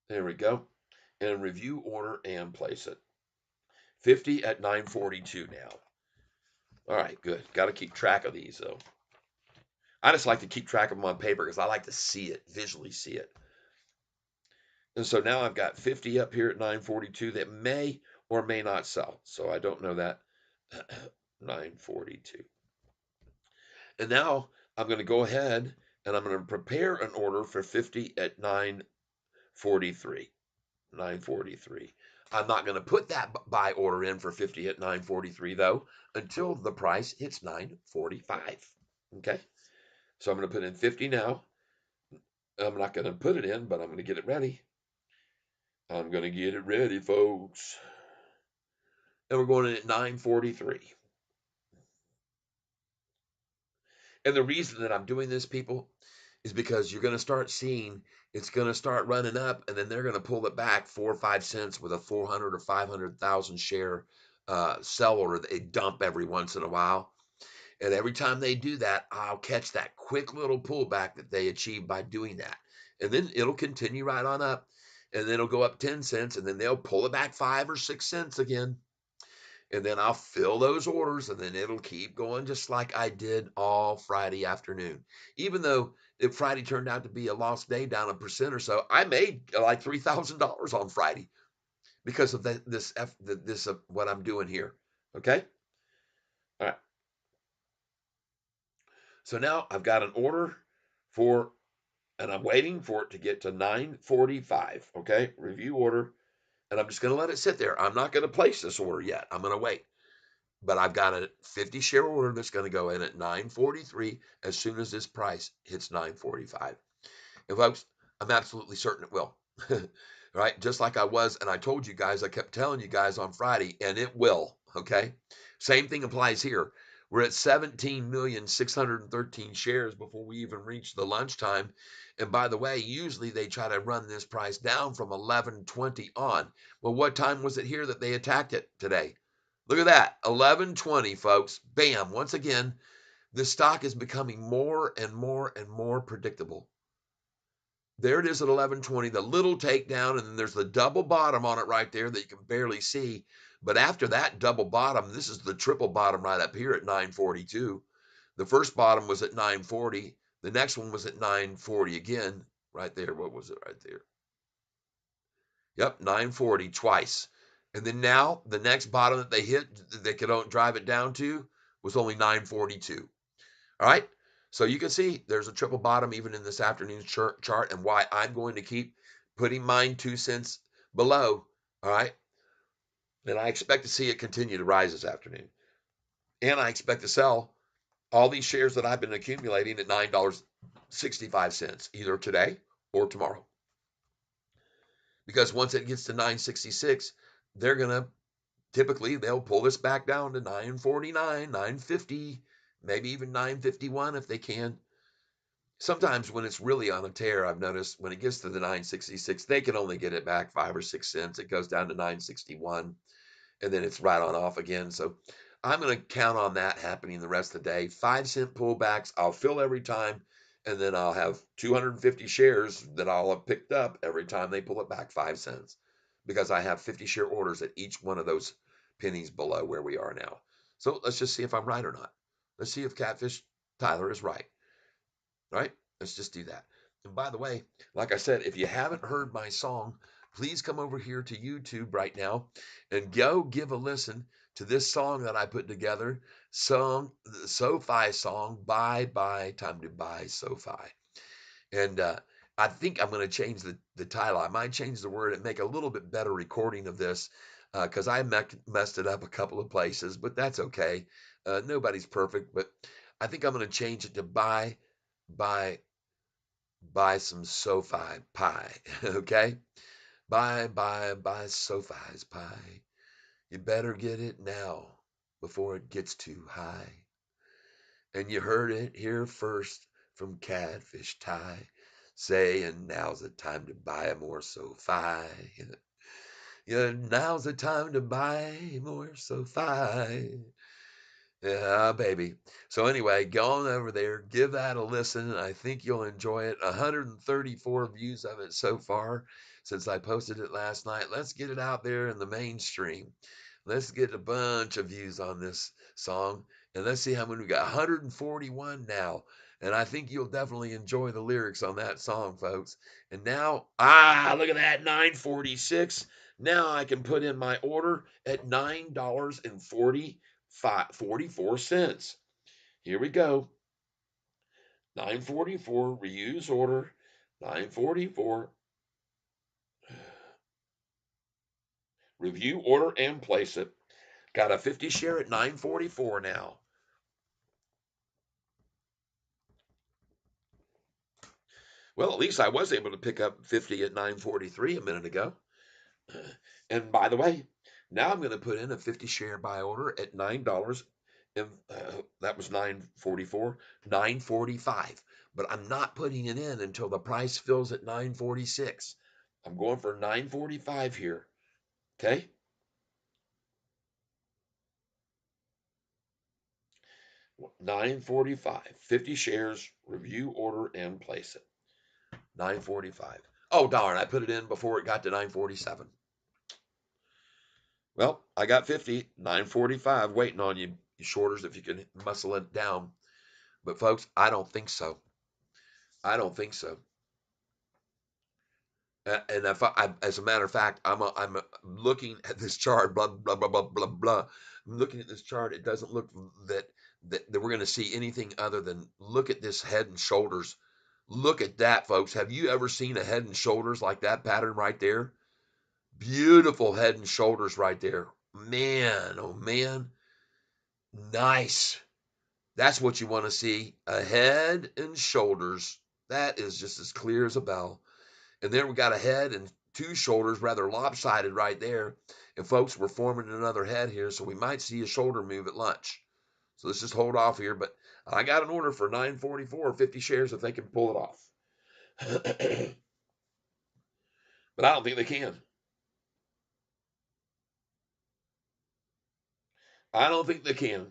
There we go. And review order and place it. 50 at 942 now. All right, good. Got to keep track of these though. I just like to keep track of them on paper because I like to see it, visually see it. And so now I've got 50 up here at 942 that may or may not sell. So I don't know that. 942. And now I'm going to go ahead and I'm going to prepare an order for 50 at 943. 943. I'm not going to put that buy order in for 50 at 943 though until the price hits 945. Okay. So I'm going to put in 50 now. I'm not going to put it in, but I'm going to get it ready. I'm going to get it ready, folks. And we're going in at 943. And the reason that I'm doing this, people, is because you're going to start seeing it's going to start running up, and then they're going to pull it back 4 or 5 cents with a 400 or 500,000 share sell order that they dump every once in a while. And every time they do that, I'll catch that quick little pullback that they achieve by doing that. And then it'll continue right on up, and then it'll go up 10 cents, and then they'll pull it back 5 or 6 cents again. And then I'll fill those orders and then it'll keep going just like I did all Friday afternoon. Even though if Friday turned out to be a lost day down a percent or so, I made like $3,000 on Friday because of this what I'm doing here. Okay? All right. So now I've got an order for and I'm waiting for it to get to 945. Okay? Review order. And I'm just going to let it sit there. I'm not going to place this order yet. I'm going to wait. But I've got a 50 share order that's going to go in at 943 as soon as this price hits 945. And folks, I'm absolutely certain it will. Right? Just like I was, and I told you guys, I kept telling you guys on Friday, and it will. Okay. Same thing applies here. We're at 17,613 shares before we even reach the lunchtime. And by the way, usually they try to run this price down from 1120 on. Well, what time was it here that they attacked it today? Look at that, 1120, folks. Bam. Once again, the stock is becoming more and more and more predictable. There it is at 1120, the little takedown, and then there's the double bottom on it right there that you can barely see. But after that double bottom, this is the triple bottom right up here at 942. The first bottom was at 940. The next one was at 940 again, right there. What was it right there? Yep, 940 twice. And then now the next bottom that they hit, they could drive it down to was only 942. All right. So you can see there's a triple bottom even in this afternoon's chart and why I'm going to keep putting mine 2 cents below. All right. And I expect to see it continue to rise this afternoon. And I expect to sell all these shares that I've been accumulating at $9.65 either today or tomorrow. Because once it gets to 966, they're going to typically they'll pull this back down to 949, 950, maybe even 951 if they can. Sometimes when it's really on a tear, I've noticed when it gets to the 966, they can only get it back 5 or 6 cents. It goes down to 961 and then it's right on off again. So I'm going to count on that happening the rest of the day. 5 cent pullbacks, I'll fill every time, and then I'll have 250 shares that I'll have picked up every time they pull it back 5 cents because I have 50 share orders at each one of those pennies below where we are now. So let's just see if I'm right or not. Let's see if Catfish Tyler is right. Right? Let's just do that. And by the way, like I said, if you haven't heard my song, please come over here to YouTube right now and go give a listen to this song that I put together. The Sofi song, Bye Bye, Time to Buy Sofi. And I think I'm going to change the title. I might change the word and make a little bit better recording of this because I messed it up a couple of places, but that's okay. Nobody's perfect, but I think I'm going to change it to buy buy some SoFi pie. Okay? Buy SoFi's pie. You better get it now before it gets too high. And you heard it here first from Catfish Ty saying now's the time to buy more SoFi. Yeah, now's the time to buy more SoFi. Yeah, baby. So anyway, go on over there, give that a listen. I think you'll enjoy it. 134 views of it so far since I posted it last night. Let's get it out there in the mainstream. Let's get a bunch of views on this song. And let's see how many we got. 141 now. And I think you'll definitely enjoy the lyrics on that song, folks. And now, look at that, 946. Now I can put in my order at $9.44. Here we go. 944, reuse order. 944. Review order and place it. Got a 50 share at 944 now. Well, at least I was able to pick up 50 at 943 a minute ago. And by the way, now I'm going to put in a 50 share buy order at $9. And that was 944, 945. But I'm not putting it in until the price fills at 946. I'm going for 945 here. Okay? 945. 50 shares, review order and place it. 945. Oh darn, I put it in before it got to 947. Well, I got 50, 945 waiting on you, you shorters, if you can muscle it down. But folks, I don't think so. I don't think so. And if as a matter of fact, I'm looking at this chart, blah blah blah blah blah blah. I'm looking at this chart. It doesn't look that we're going to see anything other than look at this head and shoulders. Look at that, folks. Have you ever seen a head and shoulders like that pattern right there? Beautiful head and shoulders right there. Man, oh man, nice. That's what you want to see. A head and shoulders. That is just as clear as a bell. And then we got a head and two shoulders, rather lopsided right there. And folks, we're forming another head here, so we might see a shoulder move at lunch. So let's just hold off here. But I got an order for 944, 50 shares if they can pull it off. But I don't think they can. I don't think they can.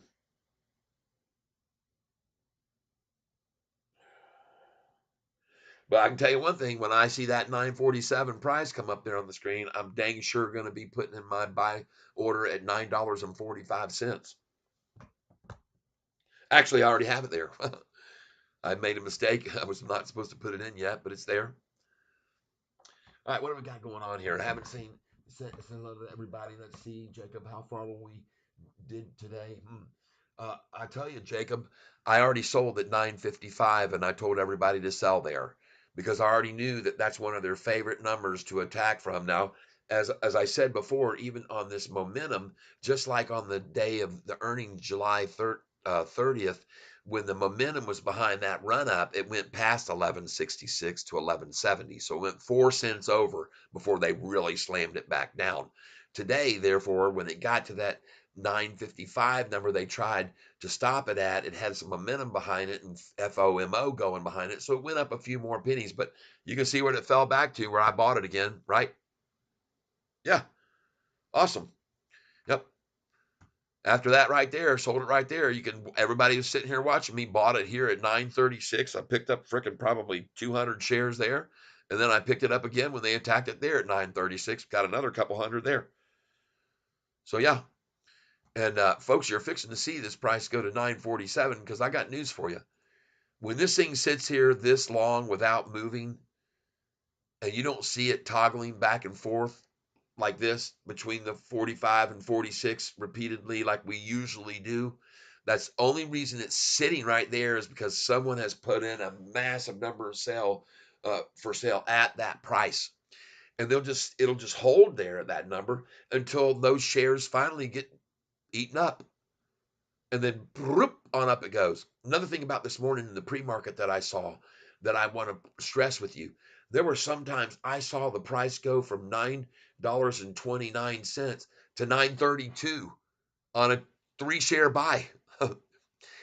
But I can tell you one thing, when I see that 947 price come up there on the screen, I'm dang sure going to be putting in my buy order at $9.45. Actually, I already have it there. I made a mistake. I was not supposed to put it in yet, but it's there. All right, what have we got going on here? I haven't seen. Say hello to everybody. Let's see, Jacob, how far will we did today? I tell you, Jacob, I already sold at 955, and I told everybody to sell there because I already knew that that's one of their favorite numbers to attack from. Now, as I said before, even on this momentum, just like on the day of the earnings, July 30th, when the momentum was behind that run up, it went past 1166 to 1170. So it went 4 cents over before they really slammed it back down. Today, therefore, when it got to that 955 number they tried to stop it at, it had some momentum behind it and FOMO going behind it. So it went up a few more pennies, but you can see what it fell back to where I bought it again, right? Yeah, awesome. Yep. After that right there, sold it right there. You can, everybody who's sitting here watching me bought it here at 936. I picked up freaking probably 200 shares there. And then I picked it up again when they attacked it there at 936. Got another couple hundred there. So yeah. And folks, you're fixing to see this price go to 947 because I got news for you. When this thing sits here this long without moving and you don't see it toggling back and forth like this between the 45 and 46 repeatedly like we usually do, that's the only reason it's sitting right there is because someone has put in a massive number of sale for sale at that price. And it'll just hold there at that number until those shares finally get eaten up. And then on up it goes. Another thing about this morning in the pre-market that I saw that I want to stress with you, there were sometimes I saw the price go from $9.29 to 9.32 on a 3-share buy.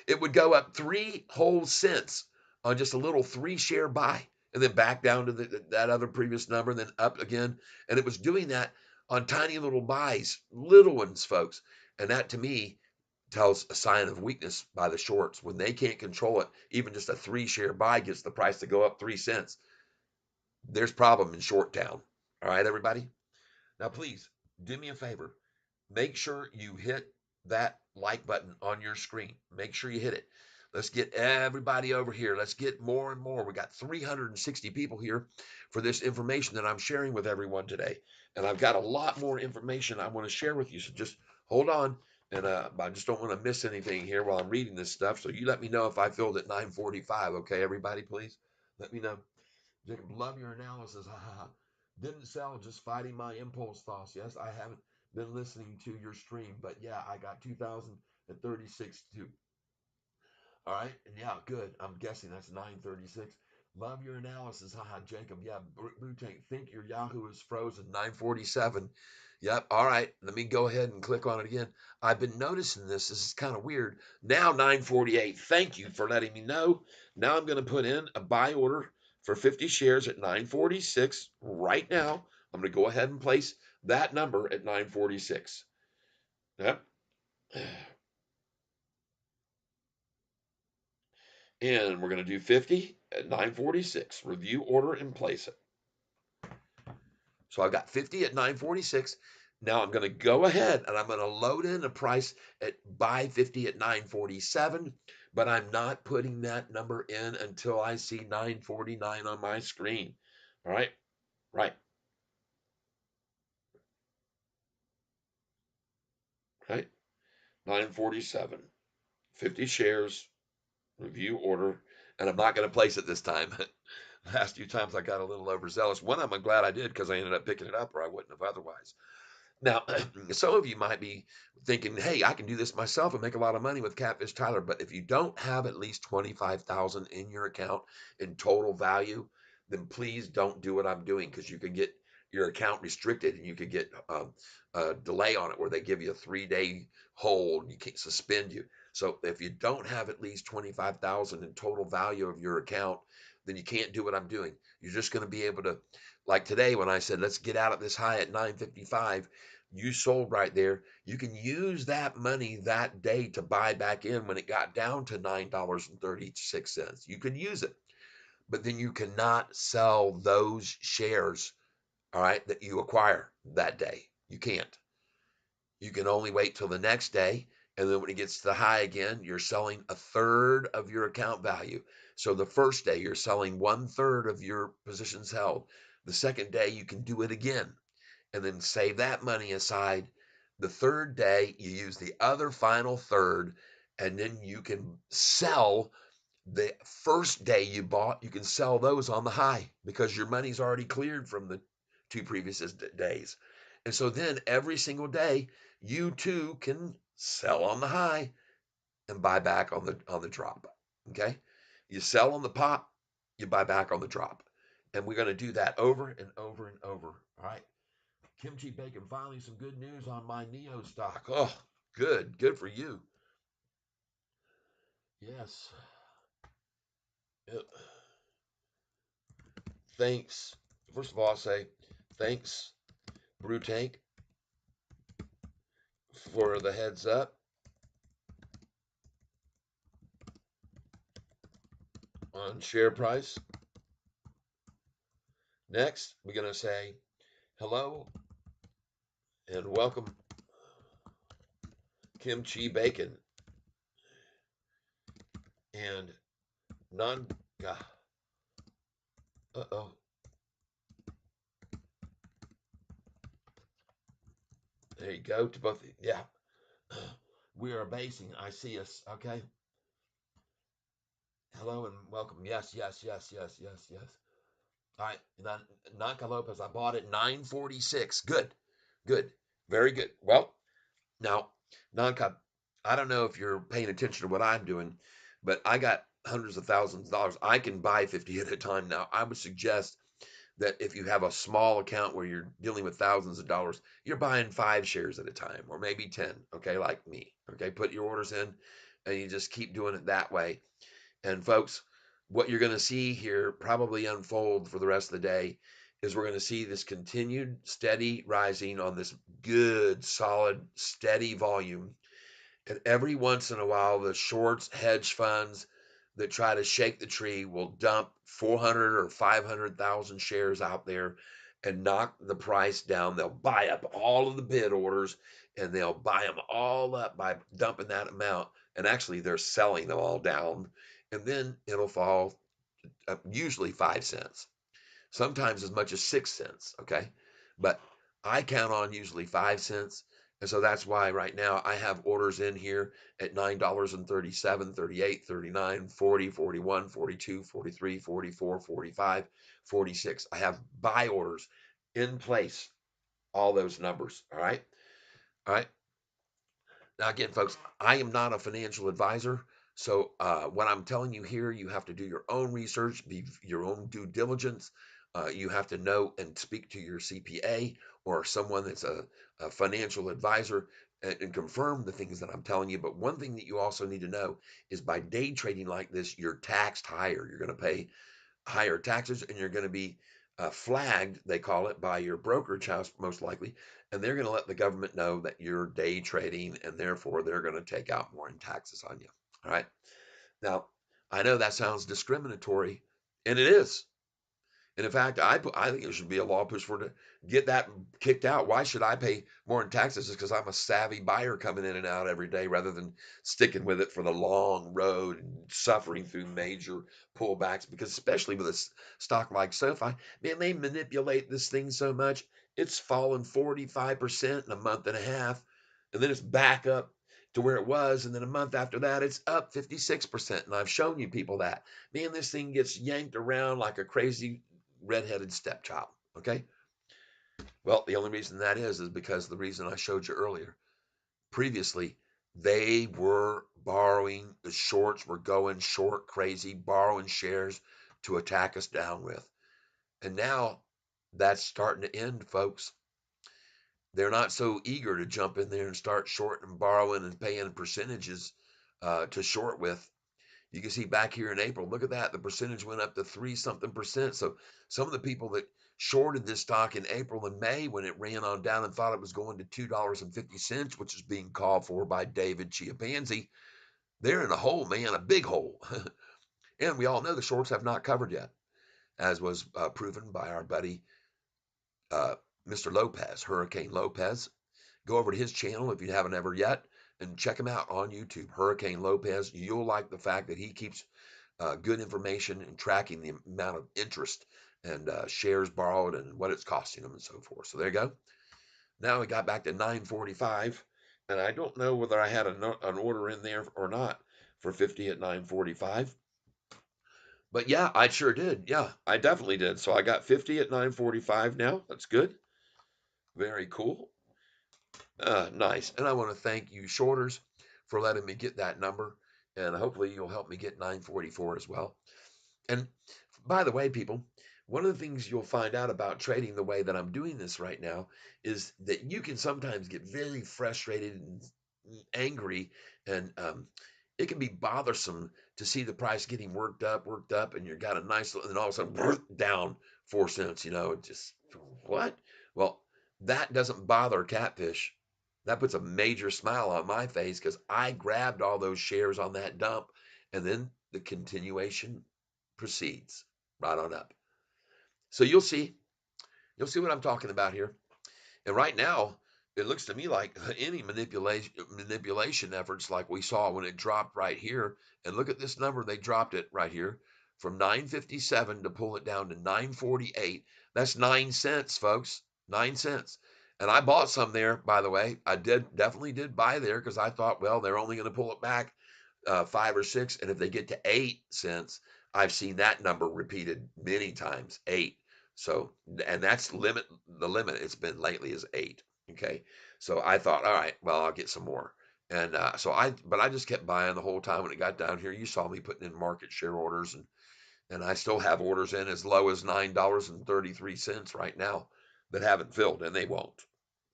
It would go up 3 whole cents on just a little 3-share buy and then back down to that other previous number and then up again. And it was doing that on tiny little buys, little ones, folks. And that to me tells a sign of weakness by the shorts. When they can't control it, even just a 3-share buy gets the price to go up 3 cents. There's problem in short town. All right, everybody. Now, please do me a favor. Make sure you hit that like button on your screen. Make sure you hit it. Let's get everybody over here. Let's get more and more. We got 360 people here for this information that I'm sharing with everyone today. And I've got a lot more information I want to share with you. So just hold on. And I just don't want to miss anything here while I'm reading this stuff. So you let me know if I filled at 9:45. Okay, everybody, please let me know. Jacob, love your analysis. Didn't sell, just fighting my impulse thoughts. Yes, I haven't been listening to your stream, but yeah, I got 2036 too. All right, and yeah, good. I'm guessing that's 936. Love your analysis. Jacob. Yeah, Blue Tank, think your Yahoo is frozen. 947. Yep. All right. Let me go ahead and click on it again. I've been noticing this. This is kind of weird. Now 948. Thank you for letting me know. Now I'm going to put in a buy order for 50 shares at 946 right now. I'm going to go ahead and place that number at 946. Yep. And we're going to do 50 at 946. Review order and place it. So I've got 50 at 946. Now I'm going to go ahead and I'm going to load in a price at buy 50 at 947, but I'm not putting that number in until I see 949 on my screen. All right. Right. Right. 947. 50 shares. Review order. And I'm not going to place it this time. Last few times I got a little overzealous. One of them I'm glad I did because I ended up picking it up or I wouldn't have otherwise. Now, some of you might be thinking, hey, I can do this myself and make a lot of money with Catfish Tyler. But if you don't have at least 25,000 in your account in total value, then please don't do what I'm doing because you can get your account restricted and you could get a delay on it where they give you a 3-day hold. You can't suspend you. So if you don't have at least 25,000 in total value of your account, then you can't do what I'm doing. You're just going to be able to, like today when I said, let's get out at this high at 955, you sold right there. You can use that money that day to buy back in when it got down to $9.36. You can use it, but then you cannot sell those shares, all right, that you acquire that day. You can't. You can only wait till the next day. And then when it gets to the high again, you're selling a third of your account value. So the first day, you're selling 1/3 of your positions held. The second day, you can do it again and then save that money aside. The third day, you use the other final third, and then you can sell the first day you bought. You can sell those on the high because your money's already cleared from the 2 previous days. And so then every single day, you too can sell on the high and buy back on the drop. Okay, you sell on the pop, you buy back on the drop, and we're going to do that over and over and over. All right. Kimchi Bacon, finally some good news on my Neo stock. Oh, good. Good for you. Yes. Yep. Thanks. First of all, I'll say thanks, Brew Tank, for the heads up on share price. Next, we're going to say hello and welcome Kimchi Bacon and non. Uh oh. There you go to both. Yeah. We are basing. I see us. Okay. Hello and welcome. Yes, yes, yes, yes, yes, yes. All right. Nanka Lopez, I bought it 946. Good. Good. Very good. Well, now, Nanka, I don't know if you're paying attention to what I'm doing, but I got hundreds of thousands of dollars. I can buy 50 at a time now. I would suggest that if you have a small account where you're dealing with thousands of dollars, you're buying 5 shares at a time or maybe 10, okay, like me. Okay, put your orders in and you just keep doing it that way. And folks, what you're going to see here probably unfold for the rest of the day is we're going to see this continued steady rising on this good, solid, steady volume. And every once in a while, the shorts, hedge funds that try to shake the tree will dump 400 or 500,000 shares out there and knock the price down. They'll buy up all of the bid orders and they'll buy them all up by dumping that amount. And actually, they're selling them all down. And then it'll fall usually 5 cents, sometimes as much as 6 cents. Okay. But I count on usually 5 cents. And so that's why right now I have orders in here at $9.37, 38, 39, 40, 41, 42, 43, 44, 45, 46. I have buy orders in place, all those numbers. All right. All right. Now, again, folks, I am not a financial advisor. So, what I'm telling you here, you have to do your own research, be your own due diligence. You have to know and speak to your CPA or someone that's a financial advisor and confirm the things that I'm telling you. But one thing that you also need to know is by day trading like this, you're taxed higher. You're going to pay higher taxes and you're going to be flagged, they call it, by your brokerage house, most likely. And they're going to let the government know that you're day trading and therefore they're going to take out more in taxes on you. All right. Now, I know that sounds discriminatory, and it is. And in fact, I think there should be a law push for to get that kicked out. Why should I pay more in taxes? Just because I'm a savvy buyer coming in and out every day rather than sticking with it for the long road and suffering through major pullbacks. Because especially with a stock like Sofi, man, they manipulate this thing so much. It's fallen 45% in a month and a half, and then it's back up to where it was, and then a month after that, it's up 56%. And I've shown you people that. Man, this thing gets yanked around like a crazy redheaded stepchild. Okay. Well, the only reason that is because the reason I showed you earlier. Previously, they were borrowing, the shorts were going short crazy, borrowing shares to attack us down with. And now that's starting to end, folks. They're not so eager to jump in there and start shorting and borrowing and paying percentages to short with. You can see back here in April, look at that. The percentage went up to 3 something percent. So some of the people that shorted this stock in April and May when it ran on down and thought it was going to $2.50, which is being called for by David Chiapanzi, they're in a hole, man, a big hole. And we all know the shorts have not covered yet, as was proven by our buddy uh, Mr. Lopez, Hurricane Lopez. Go over to his channel if you haven't ever yet and check him out on YouTube, Hurricane Lopez. You'll like the fact that he keeps good information and tracking the amount of interest and shares borrowed and what it's costing them and so forth. So there you go. Now we got back to 945, and I don't know whether I had an order in there or not for 50 at 945. But yeah, I sure did. Yeah, I definitely did. So I got 50 at 945 now. That's good. Very cool. Nice. And I want to thank you, shorters, for letting me get that number. And hopefully you'll help me get 944 as well. And by the way, people, one of the things you'll find out about trading the way that I'm doing this right now is that you can sometimes get very frustrated and angry, and it can be bothersome to see the price getting worked up, and you got a nice, and all of a sudden down 4 cents. Just what? Well, that doesn't bother Catfish. That puts a major smile on my face because I grabbed all those shares on that dump, and then the continuation proceeds right on up. So you'll see what I'm talking about here. And right now, it looks to me like any manipulation efforts like we saw when it dropped right here. And look at this number, they dropped it right here from 957 to pull it down to 948. That's 9 cents, folks. 9 cents. And I bought some there, by the way. I definitely did buy there because I thought, well, they're only going to pull it back 5 or 6, and if they get to 8 cents, I've seen that number repeated many times, 8. So, and that's the limit it's been lately is 8. Okay, so I thought, all right, well, I'll get some more, and but I just kept buying the whole time. When it got down here, you saw me putting in market share orders, and I still have orders in as low as $9.33 right now that haven't filled, and they won't.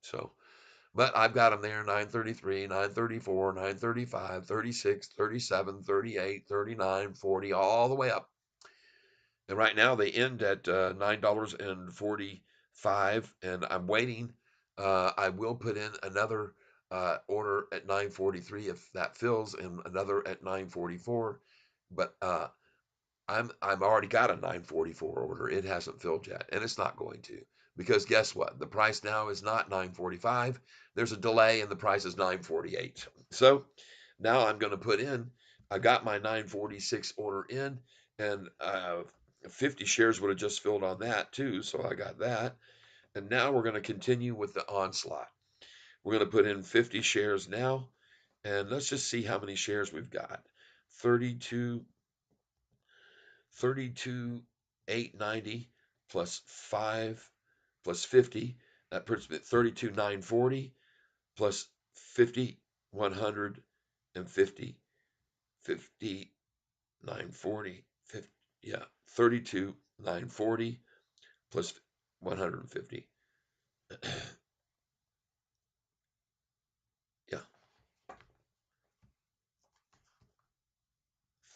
So, but I've got them there 933, 934, 935, 36, 37, 38, 39, 40, all the way up. And right now they end at $9.45, and I'm waiting. I will put in another order at 943 if that fills, and another at 944. But I'm already got a 944 order. It hasn't filled yet, and it's not going to, because guess what? The price now is not 945. There's a delay, and the price is 948. So now I'm going to put in. I got my 946 order in, and 50 shares would have just filled on that too. So I got that, and now we're going to continue with the onslaught. We're going to put in 50 shares now, and let's just see how many shares we've got. 32 32 890 plus 5 plus 50, that puts me at 32 940 plus 50 150 50 940 50, yeah, 32 940 plus 150. Yeah,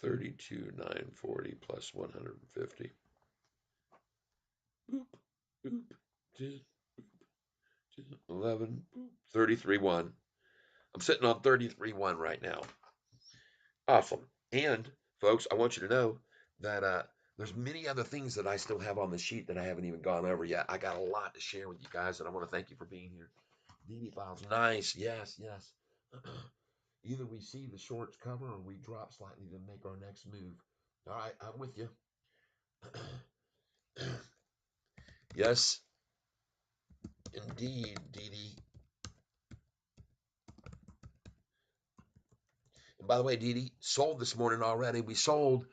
32 940 plus 150. Boop, boop, 11, 33 1. I'm sitting on 33 1 right now. Awesome. And folks, I want you to know that there's many other things that I still have on the sheet that I haven't even gone over yet. I got a lot to share with you guys, and I want to thank you for being here. DD files, nice, yes, yes. Either we see the shorts cover or we drop slightly to make our next move. All right, I'm with you. Yes, indeed, DD. And by the way, Dee sold this morning already. We sold,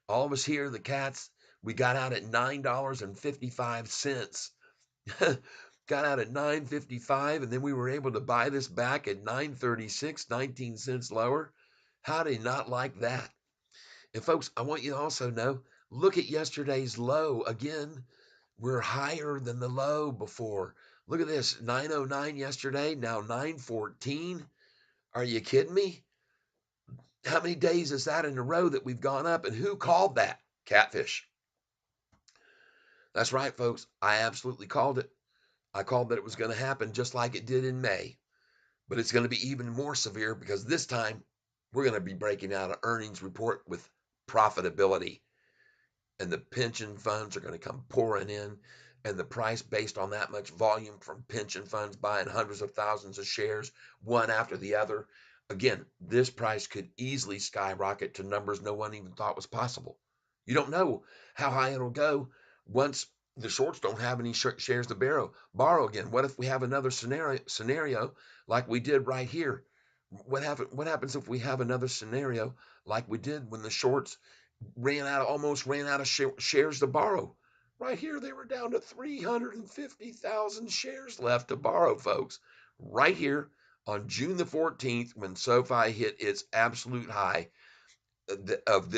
all of us here, the cats, we got out at $9.55. Got out at 9.55, and then we were able to buy this back at 9.36, 19 cents lower. How do you not like that? And folks, I want you to also know, look at yesterday's low. Again, we're higher than the low before. Look at this, 9.09 yesterday, now 9.14. Are you kidding me? How many days is that in a row that we've gone up? And who called that? Catfish. That's right, folks. I absolutely called it. I called that it was going to happen just like it did in May. But it's going to be even more severe because this time we're going to be breaking out an earnings report with profitability. And the pension funds are going to come pouring in. And the price based on that much volume from pension funds buying hundreds of thousands of shares, one after the other. Again, this price could easily skyrocket to numbers no one even thought was possible. You don't know how high it'll go once the shorts don't have any shares to borrow again. What if we have another scenario like we did right here? What happens if we have another scenario like we did when the shorts almost ran out of shares to borrow? Right here, they were down to 350,000 shares left to borrow, folks. Right here on June the 14th, when SoFi hit its absolute high of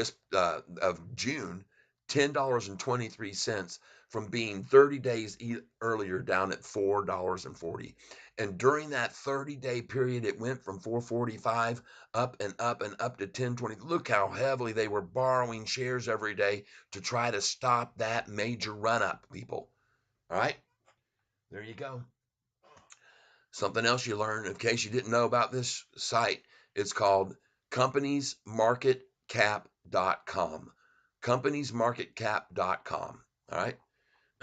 June, $10.23 from being 30 days earlier down at $4.40. And during that 30-day period, it went from 445 up and up and up to 1020. Look how heavily they were borrowing shares every day to try to stop that major run up, people. All right, there you go. Something else you learn, in case you didn't know about this site, it's called companiesmarketcap.com. Companiesmarketcap.com. All right.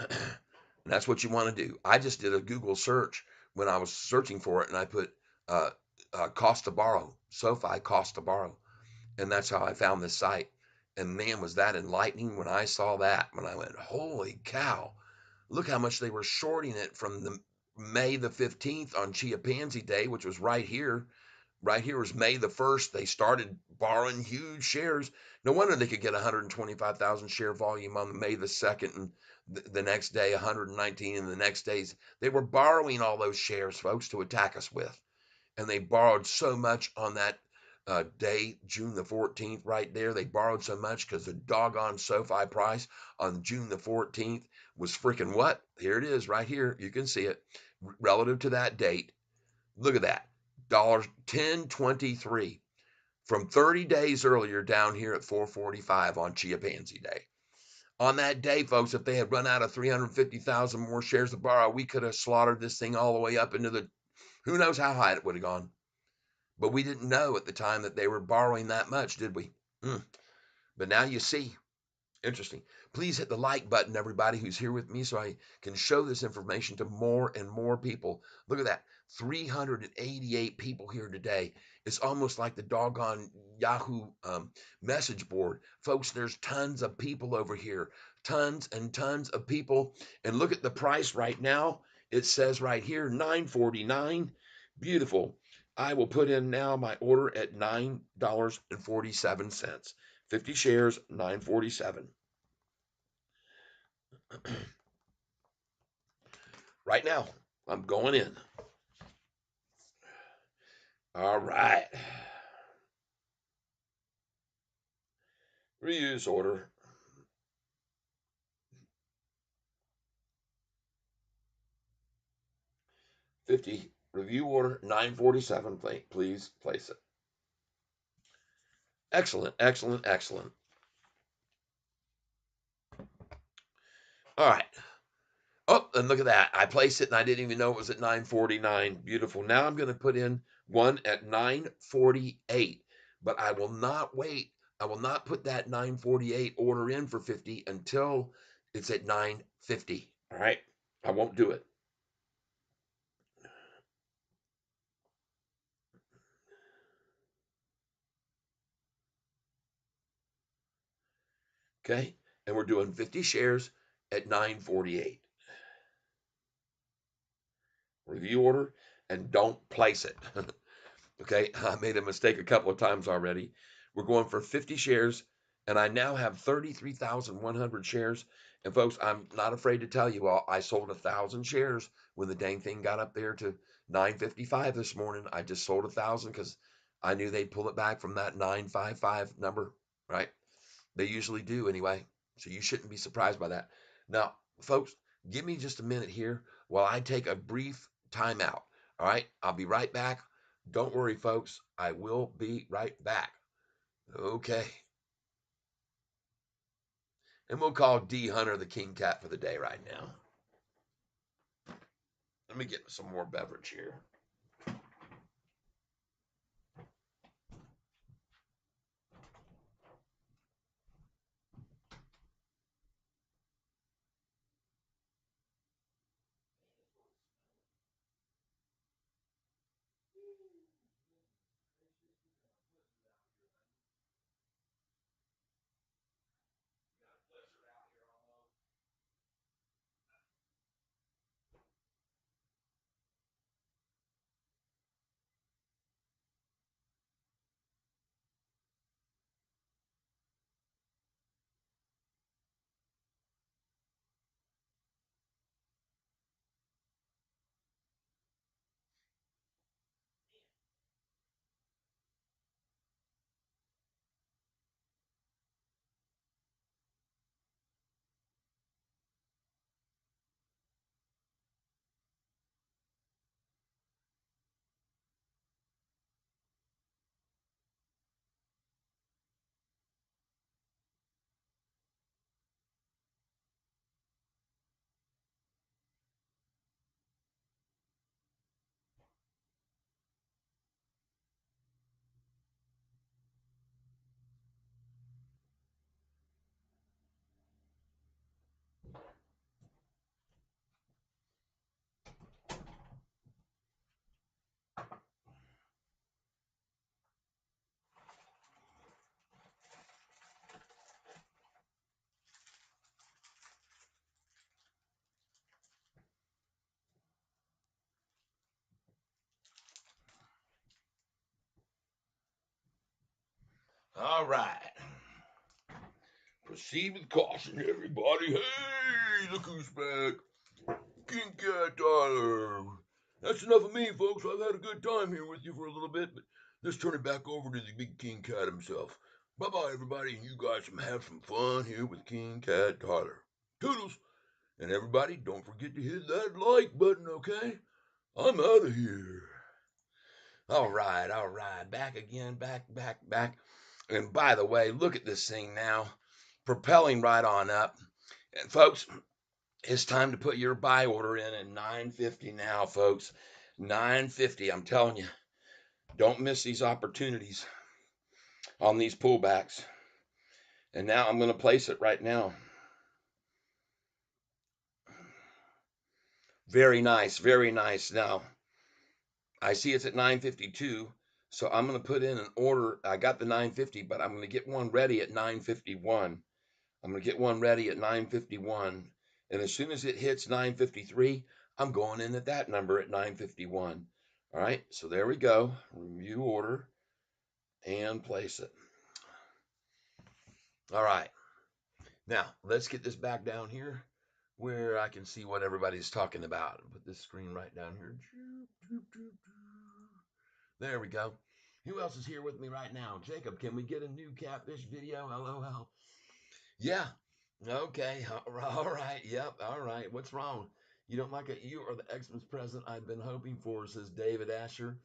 And that's what you want to do. I just did a Google search when I was searching for it, and I put uh, cost to borrow, SoFi cost to borrow. And that's how I found this site. And man, was that enlightening when I saw that. When I went, holy cow, look how much they were shorting it from the May the 15th on Chia Pansy Day, which was right here. Right here was May the 1st. They started borrowing huge shares. No wonder they could get 125,000 share volume on May the 2nd, and the next day 119, and the next days. They were borrowing all those shares, folks, to attack us with. And they borrowed so much on that day, June the 14th, right there. They borrowed so much because the doggone SoFi price on June the 14th was freaking what? Here it is right here. You can see it relative to that date. Look at that. $10.23 from 30 days earlier down here at 445 on Chia Pansy Day. On that day, folks, if they had run out of 350,000 more shares to borrow, we could have slaughtered this thing all the way up into the, who knows how high it would have gone. But we didn't know at the time that they were borrowing that much, did we? But now you see. Interesting. Please hit the like button, everybody who's here with me, so I can show this information to more and more people. Look at that. 388 people here today. It's almost like the doggone Yahoo message board. Folks, there's tons of people over here. Tons and tons of people. And look at the price right now. It says right here, $9.49. Beautiful. I will put in now my order at $9.47. 50 shares, 947. Right now, I'm going in. All right. Reuse order. 50. Review order 947. Please place it. Excellent, excellent, excellent. All right. Oh, and look at that. I placed it and I didn't even know it was at 949. Beautiful. Now I'm going to put in one at 948, but I will not wait. I will not put that 948 order in for 50 until it's at 950. All right. I won't do it. Okay. And we're doing 50 shares at 948. Review order and don't place it. Okay, I made a mistake a couple of times already. We're going for 50 shares, and I now have 33,100 shares. And folks, I'm not afraid to tell you all, I sold 1,000 shares when the dang thing got up there to 955 this morning. I just sold 1,000 because I knew they'd pull it back from that 955 number, right? They usually do anyway. So you shouldn't be surprised by that. Now, folks, give me just a minute here while I take a brief timeout. All right, I'll be right back. Don't worry, folks. I will be right back. Okay. And we'll call D Hunter the King Cat for the day right now. Let me get some more beverage here. All right. Proceed with caution, everybody. Hey, look who's back. King Cat Tyler. That's enough of me, folks. I've had a good time here with you for a little bit, but let's turn it back over to the big King Cat himself. Bye bye, everybody, and you guys can have some fun here with King Cat Tyler. Toodles. And everybody, don't forget to hit that like button, okay? I'm out of here. All right, all right. Back again, back. And by the way, look at this thing now, propelling right on up. And folks, it's time to put your buy order in at 950 now, folks. 950. I'm telling you, don't miss these opportunities on these pullbacks. And now I'm going to place it right now. Very nice, very nice. Now, I see it's at 952, so I'm going to put in an order. I got the 950, but I'm going to get one ready at 951. I'm going to get one ready at 951. And as soon as it hits 953, I'm going in at that number at 951. All right, so there we go. Review order and place it. All right, now let's get this back down here where I can see what everybody's talking about. Put this screen right down here. There we go. Who else is here with me right now? Jacob, can we get a new catfish video? LOL. Yeah. Okay. All right. Yep. All right. What's wrong? You don't like it? You are the Xmas present I've been hoping for, says David Asher.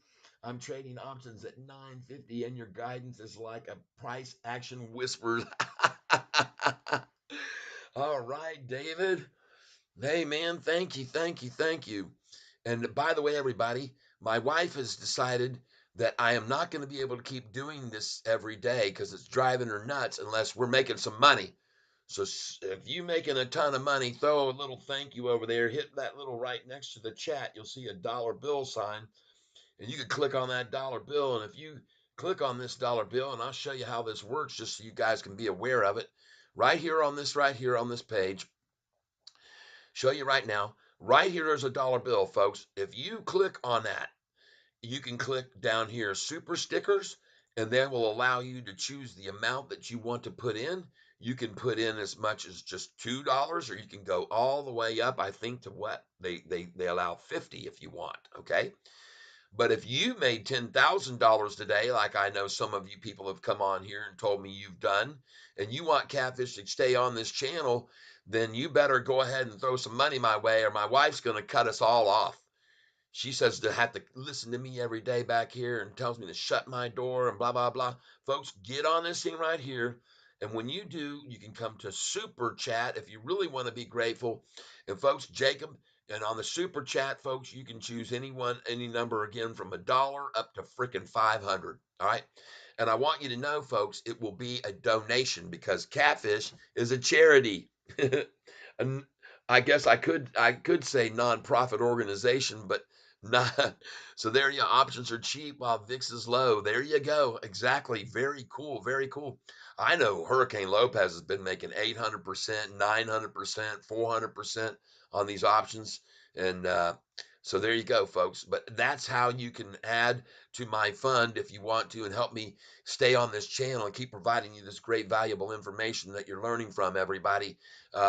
I'm trading options at 950 and your guidance is like a price action whisper. All right, David. Hey, man. Thank you. And by the way, everybody, my wife has decided that I am not going to be able to keep doing this every day because it's driving her nuts unless we're making some money. So if you making a ton of money, throw a little thank you over there. Hit that little right next to the chat. You'll see a dollar bill sign, and you can click on that dollar bill. And if you click on this dollar bill, and I'll show you how this works, just so you guys can be aware of it. Right here on this page, show you right now. Right here is a dollar bill, folks. If you click on that, you can click down here, super stickers, and that will allow you to choose the amount that you want to put in. You can put in as much as just $2, or you can go all the way up, I think, to what they allow 50 if you want. Okay. But if you made $10,000 today, like I know some of you people have come on here and told me you've done, and you want Catfish to stay on this channel, then you better go ahead and throw some money my way, or my wife's going to cut us all off. She says to have to listen to me every day back here and tells me to shut my door and blah, blah, blah. Folks, get on this thing right here. And when you do, you can come to Super Chat if you really want to be grateful. And folks, Jacob, and on the Super Chat, folks, you can choose any number again from $1 up to freaking 500. All right. And I want you to know, folks, it will be a donation because Catfish is a charity. And I guess I could say nonprofit organization, but not. So there you options are cheap while VIX is low. There you go. Exactly. Very cool. Very cool. I know Hurricane Lopez has been making 800%, 900%, 400% on these options. And so there you go, folks. But that's how you can add to my fund if you want to and help me stay on this channel and keep providing you this great, valuable information that you're learning from, everybody.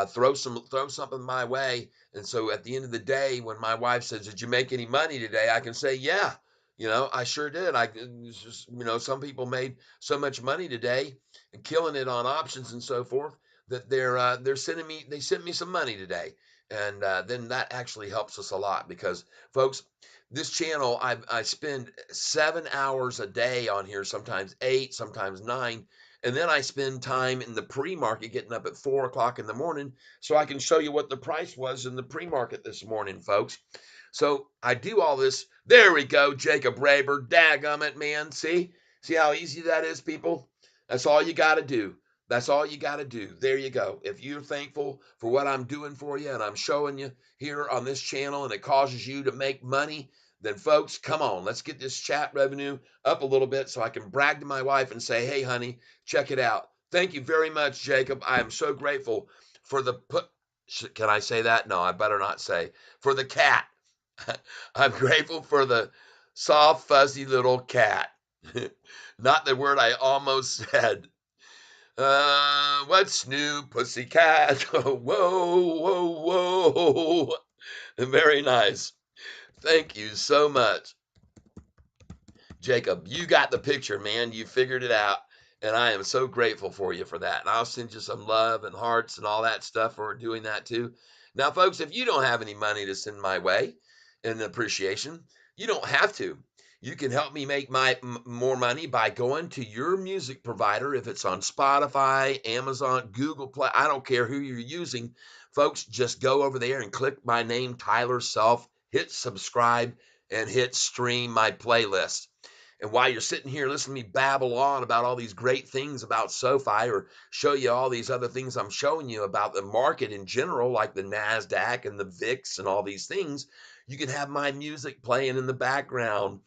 Throw something my way. And so at the end of the day, when my wife says, "Did you make any money today?" I can say, "Yeah, I sure did. Some people made so much money today and killing it on options and so forth that they're sent me some money today." And then that actually helps us a lot because, folks, this channel, I spend 7 hours a day on here, sometimes 8, sometimes 9. And then I spend time in the pre-market, getting up at 4 o'clock in the morning so I can show you what the price was in the pre-market this morning, folks. So I do all this. There we go, Jacob Raber. Dagummit, man. See how easy that is, people? That's all you got to do. That's all you got to do. There you go. If you're thankful for what I'm doing for you and I'm showing you here on this channel and it causes you to make money, then folks, come on, let's get this chat revenue up a little bit so I can brag to my wife and say, "Hey, honey, check it out." Thank you very much, Jacob. I am so grateful for the put. Can I say that? No, I better not say. For the cat. I'm grateful for the soft, fuzzy little cat. Not the word I almost said. What's new, pussycat? Whoa, whoa, whoa. Very nice. Thank you so much. Jacob, you got the picture, man. You figured it out. And I am so grateful for you for that. And I'll send you some love and hearts and all that stuff for doing that too. Now, folks, if you don't have any money to send my way in appreciation, you don't have to. You can help me make more money by going to your music provider. If it's on Spotify, Amazon, Google Play, I don't care who you're using. Folks, just go over there and click my name, Tyler Self, hit subscribe, and hit stream my playlist. And while you're sitting here listening to me babble on about all these great things about SoFi or show you all these other things I'm showing you about the market in general, like the NASDAQ and the VIX and all these things, you can have my music playing in the background.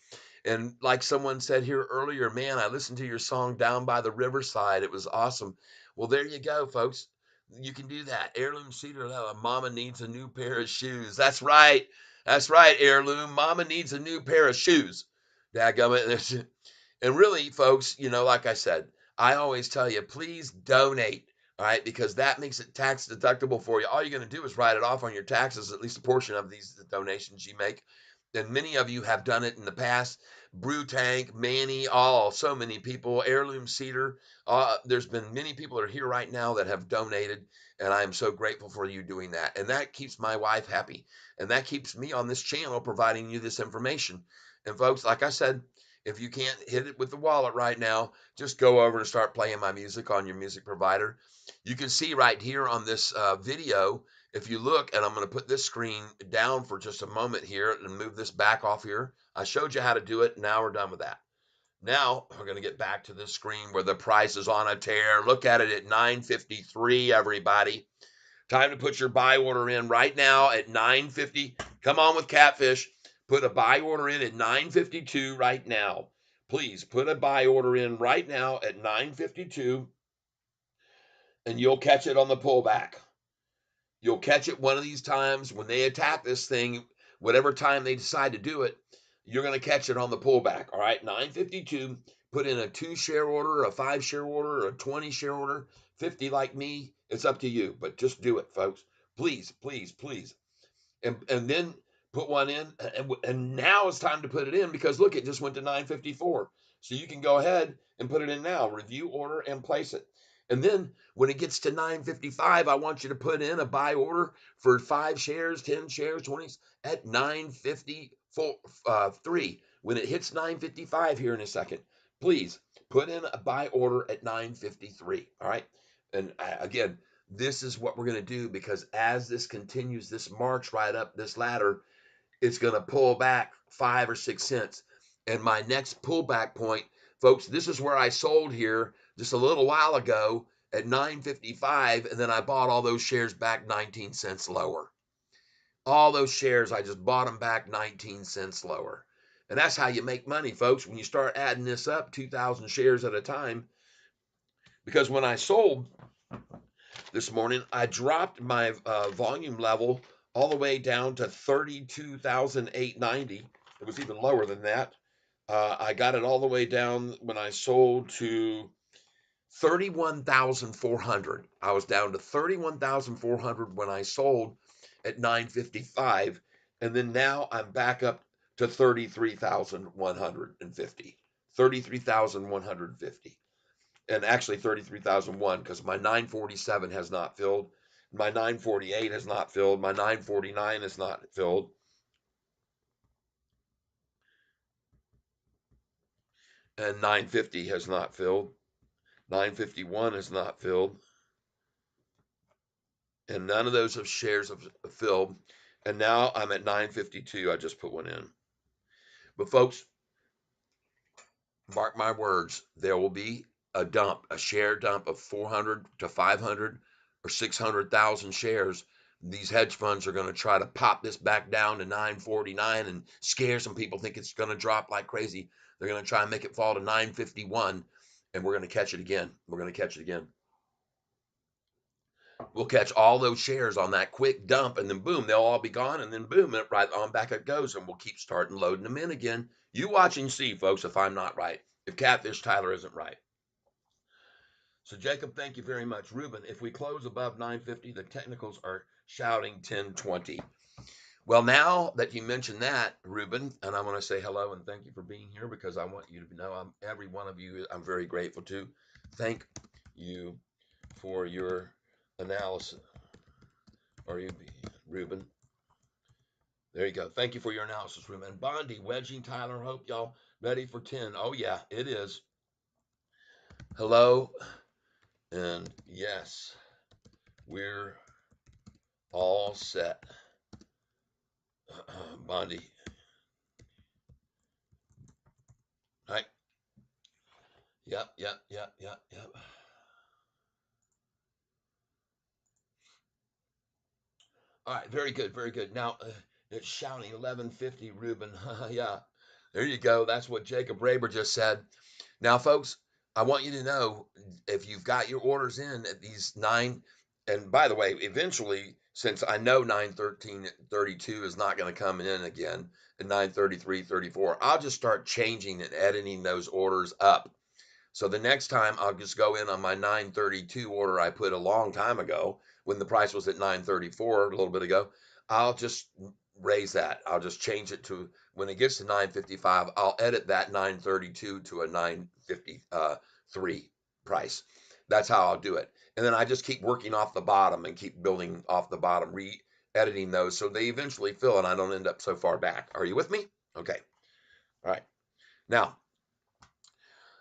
And like someone said here earlier, man, I listened to your song Down by the Riverside. It was awesome. Well, there you go, folks. You can do that. Heirloom Cedar, Mama needs a new pair of shoes. That's right. That's right, Heirloom. Mama needs a new pair of shoes. Dadgummit. And really, folks, like I said, I always tell you, please donate, all right, because that makes it tax deductible for you. All you're going to do is write it off on your taxes, at least a portion of these donations you make. And many of you have done it in the past. Brew Tank, Manny, so many people, Heirloom Cedar. There's been many people that are here right now that have donated, and I am so grateful for you doing that. And that keeps my wife happy, and that keeps me on this channel providing you this information. And folks, like I said, if you can't hit it with the wallet right now, just go over and start playing my music on your music provider. You can see right here on this video, if you look, and I'm going to put this screen down for just a moment here and move this back off here. I showed you how to do it. Now we're done with that. Now we're going to get back to this screen where the price is on a tear. Look at it at 953, everybody. Time to put your buy order in right now at 950. Come on with Catfish. Put a buy order in at 952 right now. Please put a buy order in right now at 952 and you'll catch it on the pullback. You'll catch it one of these times when they attack this thing, whatever time they decide to do it, you're going to catch it on the pullback. All right, 952. Put in a 2-share order, a 5-share order, a 20-share order, 50 like me. It's up to you, but just do it, folks. Please, please, please. And then put one in. And now it's time to put it in because look, it just went to 954. So you can go ahead and put it in now. Review order and place it. And then when it gets to 955, I want you to put in a buy order for 5 shares, 10 shares, 20 at 954.3. When it hits 955 here in a second, please put in a buy order at 953. All right. And again, this is what we're going to do because as this continues, this march right up this ladder, it's going to pull back 5 or 6 cents. And my next pullback point, folks, this is where I sold here just a little while ago at 955, and then I bought all those shares back 19 cents lower. All those shares, I just bought them back 19 cents lower. And that's how you make money, folks, when you start adding this up, 2,000 shares at a time. Because when I sold this morning, I dropped my volume level all the way down to 32,890. It was even lower than that. I got it all the way down when I sold to 31,400. I was down to 31,400 when I sold at 955. And then now I'm back up to 33,150. 33,150. And actually 33,001 because my 947 has not filled. My 948 has not filled. My 949 is not filled. And 950 has not filled. 951 is not filled. And none of those shares have filled. And now I'm at 952. I just put one in. But folks, mark my words, there will be a dump, a share dump of 400 to 500 or 600,000 shares. These hedge funds are going to try to pop this back down to 949 and scare some people, think it's going to drop like crazy. They're going to try and make it fall to 951, and we're going to catch it again. We're going to catch it again. We'll catch all those shares on that quick dump, and then boom, they'll all be gone, and then boom, right on back it goes, and we'll keep starting loading them in again. You watch and see, folks, if I'm not right. if Catfish Tyler isn't right. So Jacob, thank you very much. Ruben, if we close above 950, the technicals are shouting 1020. Well, now that you mentioned that, Ruben, and I want to say hello and thank you for being here because I want you to know every one of you I'm very grateful to. Thank you for your analysis. Are you, Ruben? There you go. Thank you for your analysis, Ruben. Bondi, wedging, Tyler. Hope y'all ready for 10. Oh, yeah, it is. Hello. And yes, we're all set. Bondi. Right. Yep, yep, yep, yep, yep. All right, very good, very good. Now it's shouting 1150, Ruben. Yeah, there you go. That's what Jacob Raber just said. Now, folks, I want you to know if you've got your orders in at these nine, and by the way, eventually, since I know 913.32 is not going to come in again at 933.34, I'll just start changing and editing those orders up. So the next time I'll just go in on my 932 order I put a long time ago when the price was at 934 a little bit ago. I'll just raise that. I'll just change it to when it gets to 955, I'll edit that 932 to a 953 price. That's how I'll do it. And then I just keep working off the bottom and keep building off the bottom, re-editing those so they eventually fill and I don't end up so far back. Are you with me? Okay. All right. Now,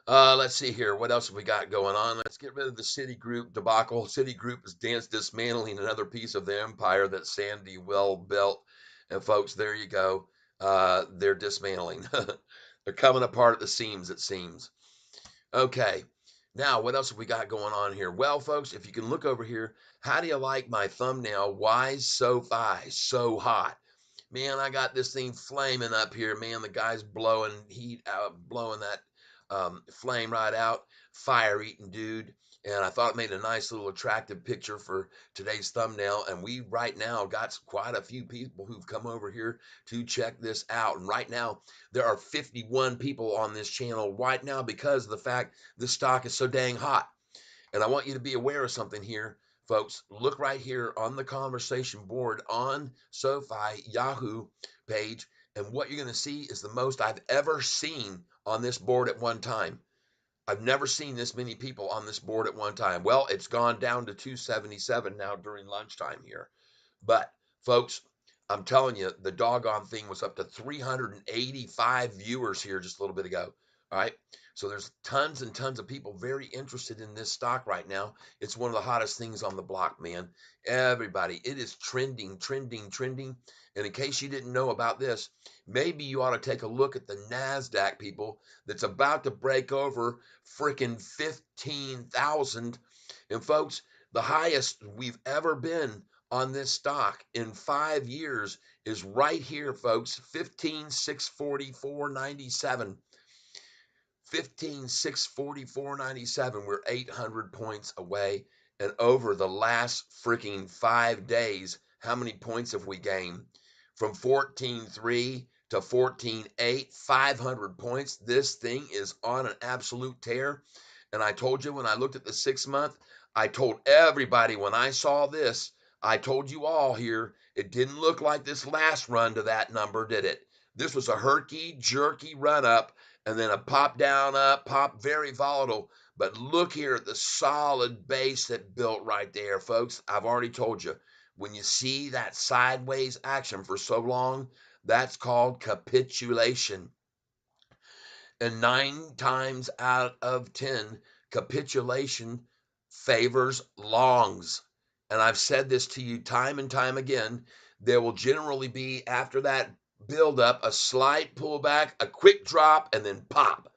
let's see here. What else have we got going on? Let's get rid of the Citigroup debacle. Citigroup is dismantling another piece of the empire that Sandy well built. And folks, there you go. They're dismantling. They're coming apart at the seams, it seems. Okay. Now, what else have we got going on here? Well, folks, if you can look over here, how do you like my thumbnail? Why Sofi so hot? Man, I got this thing flaming up here. Man, the guy's blowing heat out, blowing that flame right out. Fire eating dude. And I thought it made a nice little attractive picture for today's thumbnail. And we right now got quite a few people who've come over here to check this out. And right now, there are 51 people on this channel right now because of the fact this stock is so dang hot. And I want you to be aware of something here, folks. Look right here on the conversation board on SoFi Yahoo page. And what you're going to see is the most I've ever seen on this board at one time. I've never seen this many people on this board at one time. Well, it's gone down to 277 now during lunchtime here. But, folks, I'm telling you, the doggone thing was up to 385 viewers here just a little bit ago. All right. So there's tons and tons of people very interested in this stock right now. It's one of the hottest things on the block, man. Everybody, it is trending, trending, trending. And in case you didn't know about this, maybe you ought to take a look at the NASDAQ, people, that's about to break over freaking 15,000. And folks, the highest we've ever been on this stock in 5 years is right here, folks. 15,644.97. 15,644.97. We're 800 points away. And over the last freaking 5 days, how many points have we gained? From 14.3 to 14.8, 500 points. This thing is on an absolute tear. And I told you when I looked at the 6 month, I told everybody when I saw this, I told you all here, it didn't look like this last run to that number, did it? This was a herky jerky run up and then a pop down up, pop very volatile. But look here at the solid base that built right there, folks. I've already told you, when you see that sideways action for so long, that's called capitulation. And 9 times out of 10, capitulation favors longs. And I've said this to you time and time again. There will generally be, after that buildup, a slight pullback, a quick drop, and then pop.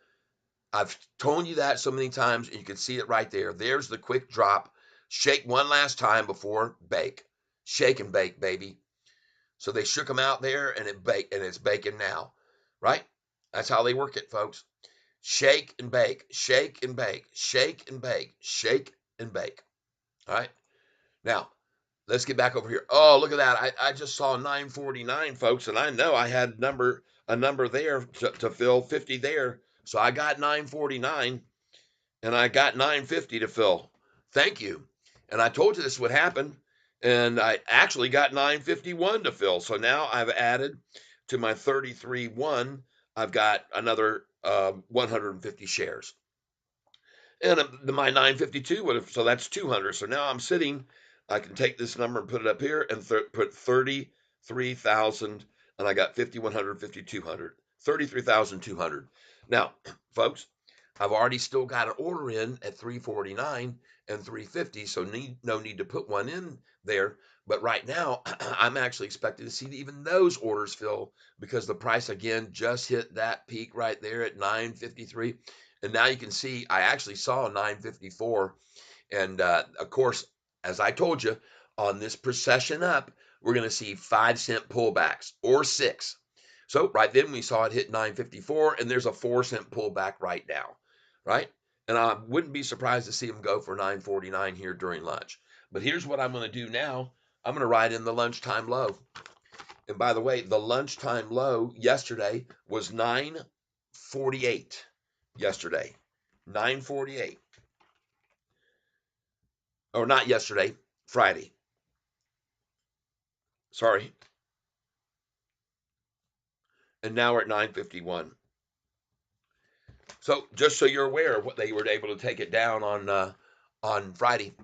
I've told you that so many times, and you can see it right there. There's the quick drop. Shake one last time before bake. Shake and bake, baby. So they shook them out there, and it's baking now, right? That's how they work it, folks. Shake and bake, shake and bake, shake and bake, shake and bake. All right. Now, let's get back over here. Oh, look at that. I just saw 949, folks, and I know I had a number there to fill 50 there. So I got 949 and I got 950 to fill. Thank you. And I told you this would happen. And I actually got 951 to fill. So now I've added to my 33.1, I've got another 150 shares. And my 952 would have, so that's 200. So now I'm sitting, I can take this number and put it up here and put 33,000, and I got 5,100, 5,200, 33,200. Now, folks, I've already still got an order in at 349 and 350, so no need to put one in there. But right now, I'm actually expecting to see even those orders fill because the price again just hit that peak right there at 953. And now you can see I actually saw 954. And of course, as I told you, on this procession up, we're going to see 5 cent pullbacks or six. So right then we saw it hit 954, and there's a 4 cent pullback right now, right? And I wouldn't be surprised to see them go for 949 here during lunch. But here's what I'm going to do now. I'm going to ride in the lunchtime low. And by the way, the lunchtime low yesterday was 948. Yesterday, 948. Or not yesterday, Friday. Sorry. And now we're at 951. So just so you're aware of what they were able to take it down on Friday.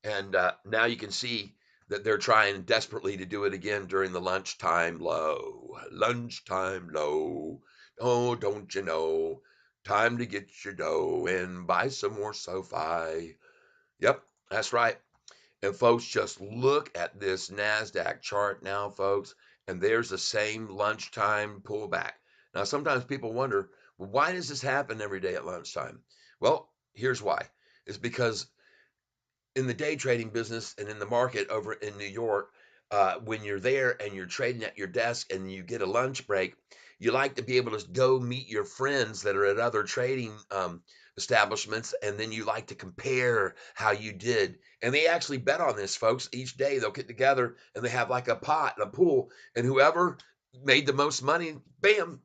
And now you can see that they're trying desperately to do it again during the lunchtime low. Lunchtime low. Oh, don't you know? Time to get your dough and buy some more Sofi. Yep, that's right. And folks, just look at this NASDAQ chart now, folks, and there's the same lunchtime pullback. Now, sometimes people wonder, well, why does this happen every day at lunchtime? Well, here's why. It's because in the day trading business and in the market over in New York, when you're there and you're trading at your desk and you get a lunch break, you like to be able to go meet your friends that are at other trading establishments, and then you like to compare how you did. And they actually bet on this, folks. Each day they'll get together and they have like a pot and a pool, and whoever made the most money, bam,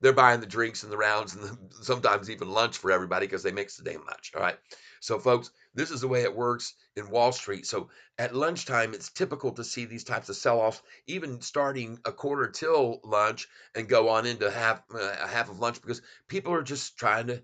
they're buying the drinks and the rounds and sometimes even lunch for everybody because they mix the damn lunch. All right. So, folks, this is the way it works in Wall Street. So, at lunchtime, it's typical to see these types of sell offs, even starting a quarter till lunch and go on into half of lunch because people are just trying to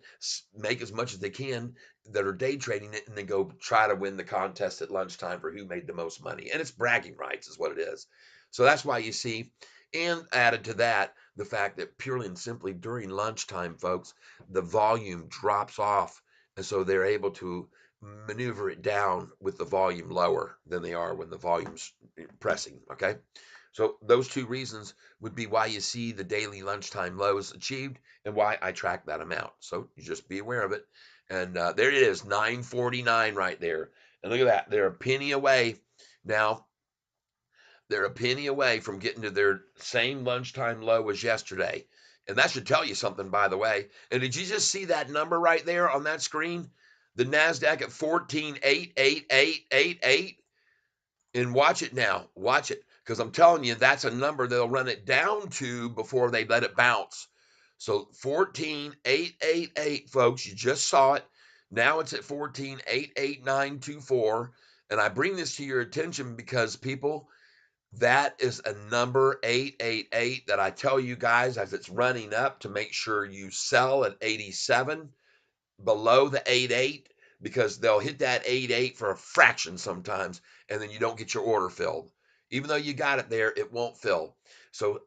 make as much as they can that are day trading it and then go try to win the contest at lunchtime for who made the most money. And it's bragging rights, is what it is. So, that's why you see, and added to that, the fact that purely and simply during lunchtime, folks, the volume drops off. And so they're able to maneuver it down with the volume lower than they are when the volume's pressing. Okay. So those two reasons would be why you see the daily lunchtime lows achieved and why I track that amount. So you just be aware of it. And there it is, 949 right there. And look at that. They're a penny away now. They're a penny away from getting to their same lunchtime low as yesterday. And that should tell you something, by the way. And did you just see that number right there on that screen? The NASDAQ at 14,88888. And watch it now. Watch it. Because I'm telling you, that's a number they'll run it down to before they let it bounce. So 14,888, folks. You just saw it. Now it's at 14,88924. And I bring this to your attention because people, that is a number 888 that I tell you guys as it's running up to make sure you sell at 87 below the 88 because they'll hit that 88 for a fraction sometimes and then you don't get your order filled. Even though you got it there, it won't fill. So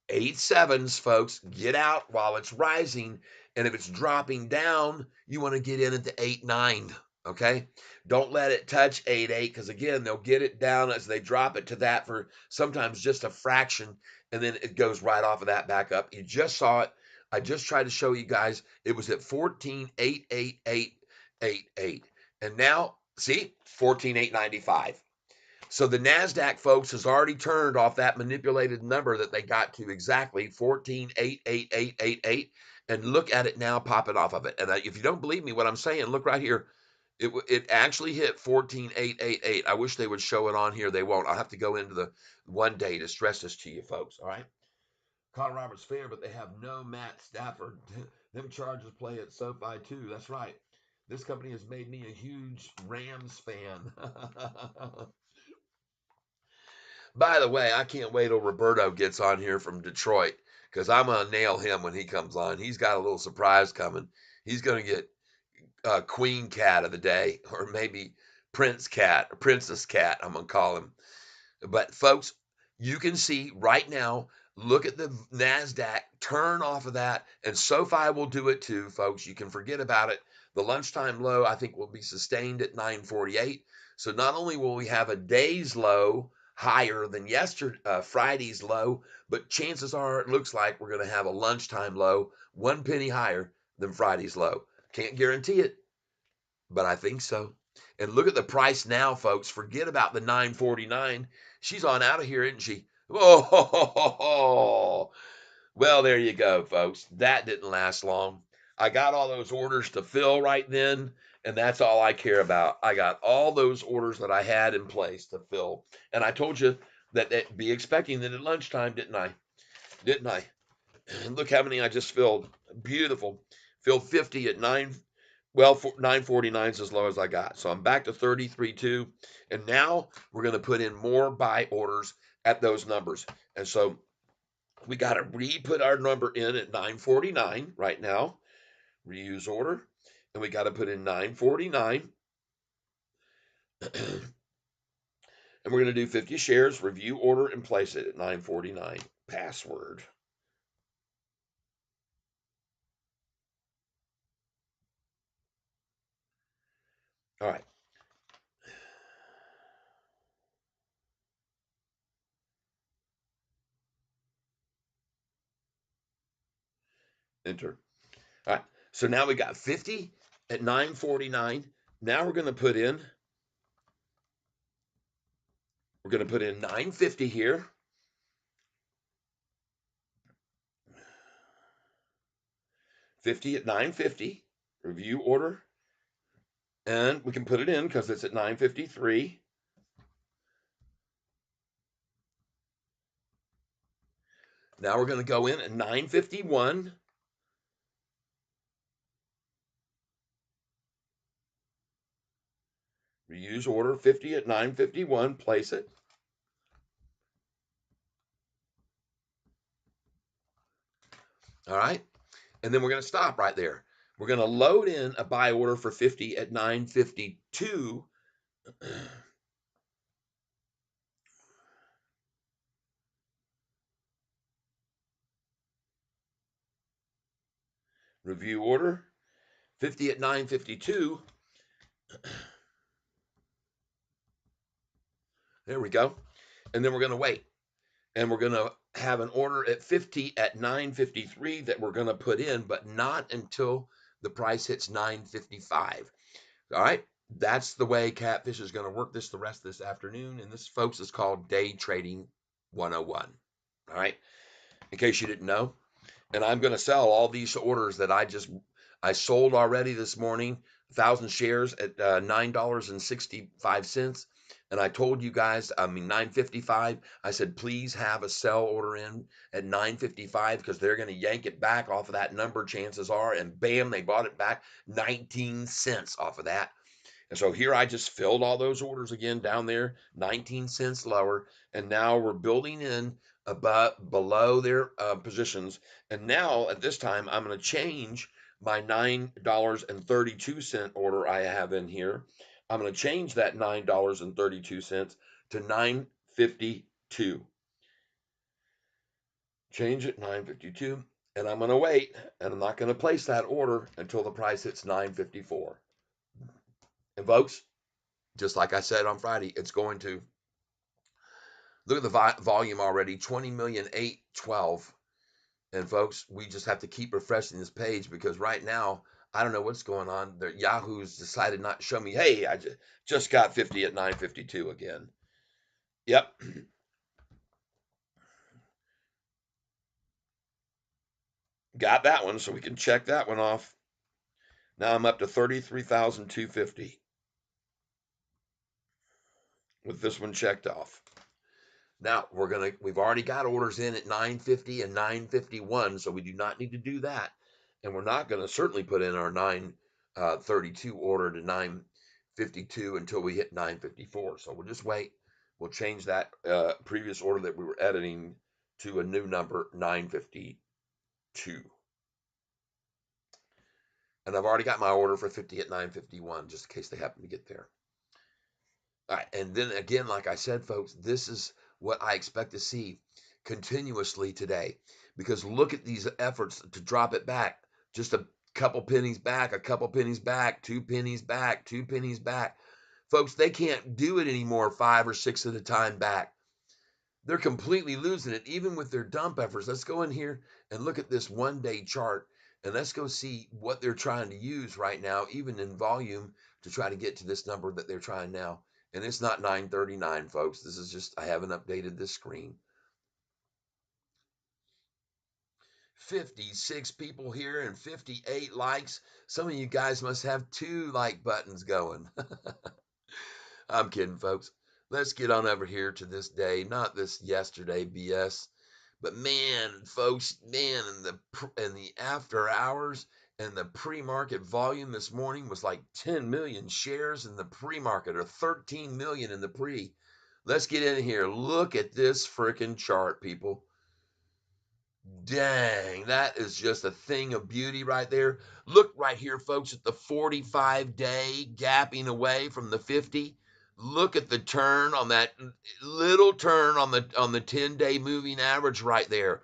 8 sevens, folks, get out while it's rising. And if it's dropping down, you want to get in at the 8-9. Okay. Don't let it touch 8-8 because again, they'll get it down as they drop it to that for sometimes just a fraction. And then it goes right off of that back up. You just saw it. I just tried to show you guys it was at 14,88888. And now, see, 14,895. So the NASDAQ, folks, has already turned off that manipulated number that they got to exactly 14,88888. And look at it now popping off of it. And if you don't believe me, what I'm saying, look right here. It actually hit 14,888. I wish they would show it on here. They won't. I'll have to go into the one day to stress this to you folks. All right. Colin Roberts fan, but they have no Matt Stafford. Them Chargers play at SoFi too. That's right. This company has made me a huge Rams fan. By the way, I can't wait till Roberto gets on here from Detroit because I'm gonna nail him when he comes on. He's got a little surprise coming. He's gonna get Queen Cat of the day, or maybe Prince Cat, or Princess Cat. I'm gonna call him. But folks, you can see right now, look at the NASDAQ, turn off of that, and SoFi will do it too, folks. You can forget about it. The lunchtime low, I think, will be sustained at 948. So not only will we have a day's low higher than Friday's low, but chances are it looks like we're going to have a lunchtime low 1 penny higher than Friday's low. Can't guarantee it, but I think so. And look at the price now, folks. Forget about the 949. She's on out of here, isn't she? Oh, well, there you go, folks. That didn't last long. I got all those orders to fill right then, and that's all I care about. I got all those orders that I had in place to fill. And I told you that be expecting that at lunchtime, didn't I? Didn't I? And look how many I just filled. Beautiful. Filled 50 at 9. Well, 949 is as low as I got. So I'm back to 33.2. And now we're going to put in more buy orders at those numbers. And so we got to re-put our number in at 949 right now. Reuse order. And we got to put in 949. And we're going to do 50 shares, review order, and place it at 949. Password. All right. Enter. All right. So now we got 50 at 949. Now we're going to put in 950 here. 50 at 950. Review order. And we can put it in because it's at 953. Now we're going to go in at 951. Reuse order 50 at 951. Place it. All right. And then we're going to stop right there. We're going to load in a buy order for 50 at 952. Review order 50 at 952. There we go. And then we're going to wait. And we're going to have an order at 50 at 953 that we're going to put in, but not until the price hits 955. All right. That's the way Catfish is going to work this the rest of this afternoon. And this, folks, is called Day Trading 101. All right. In case you didn't know. And I'm going to sell all these orders that I sold already this morning, 1,000 shares at $9.65. And I told you guys, $9.55. I said, please have a sell order in at $9.55 because they're going to yank it back off of that number, chances are. And bam, they bought it back 19 cents off of that. And so here I just filled all those orders again down there, 19 cents lower. And now we're building in above below their positions. And now at this time, I'm going to change my $9.32 order I have in here. I'm going to change that $9.32 to 9.52. Change it 9.52. And I'm going to wait. And I'm not going to place that order until the price hits 9.54. And folks, just like I said on Friday, it's going to look at the volume already 20,812. And folks, we just have to keep refreshing this page because right now, I don't know what's going on. Yahoo's decided not to show me, hey, I just got 50 at 952 again. Yep. Got that one, so we can check that one off. Now I'm up to 33,250 with this one checked off. Now we've already got orders in at 950 and 951, so we do not need to do that. And we're not going to certainly put in our 932 order to 952 until we hit 954. So we'll just wait. We'll change that previous order that we were editing to a new number, 952. And I've already got my order for 50 at 951, just in case they happen to get there. All right, and then again, like I said, folks, this is what I expect to see continuously today. Because look at these efforts to drop it back. Just a couple pennies back, a couple pennies back, 2 pennies back, 2 pennies back. Folks, they can't do it anymore 5 or 6 at a time back. They're completely losing it, even with their dump efforts. Let's go in here and look at this 1 day chart, and let's go see what they're trying to use right now, even in volume, to try to get to this number that they're trying now. And it's not 939, folks. This is just, I haven't updated this screen. 56 people here and 58 likes. Some of you guys must have 2 like buttons going. I'm kidding, folks. Let's get on over here to this day, not this yesterday BS. But man, folks, man, in the after hours and the pre-market volume this morning was like 10 million shares in the pre-market, or 13 million in the pre. Let's get in here. Look at this freaking chart, people. Dang, that is just a thing of beauty right there. Look right here, folks, at the 45-day gapping away from the 50. Look at the turn on that little turn on the 10-day moving average right there.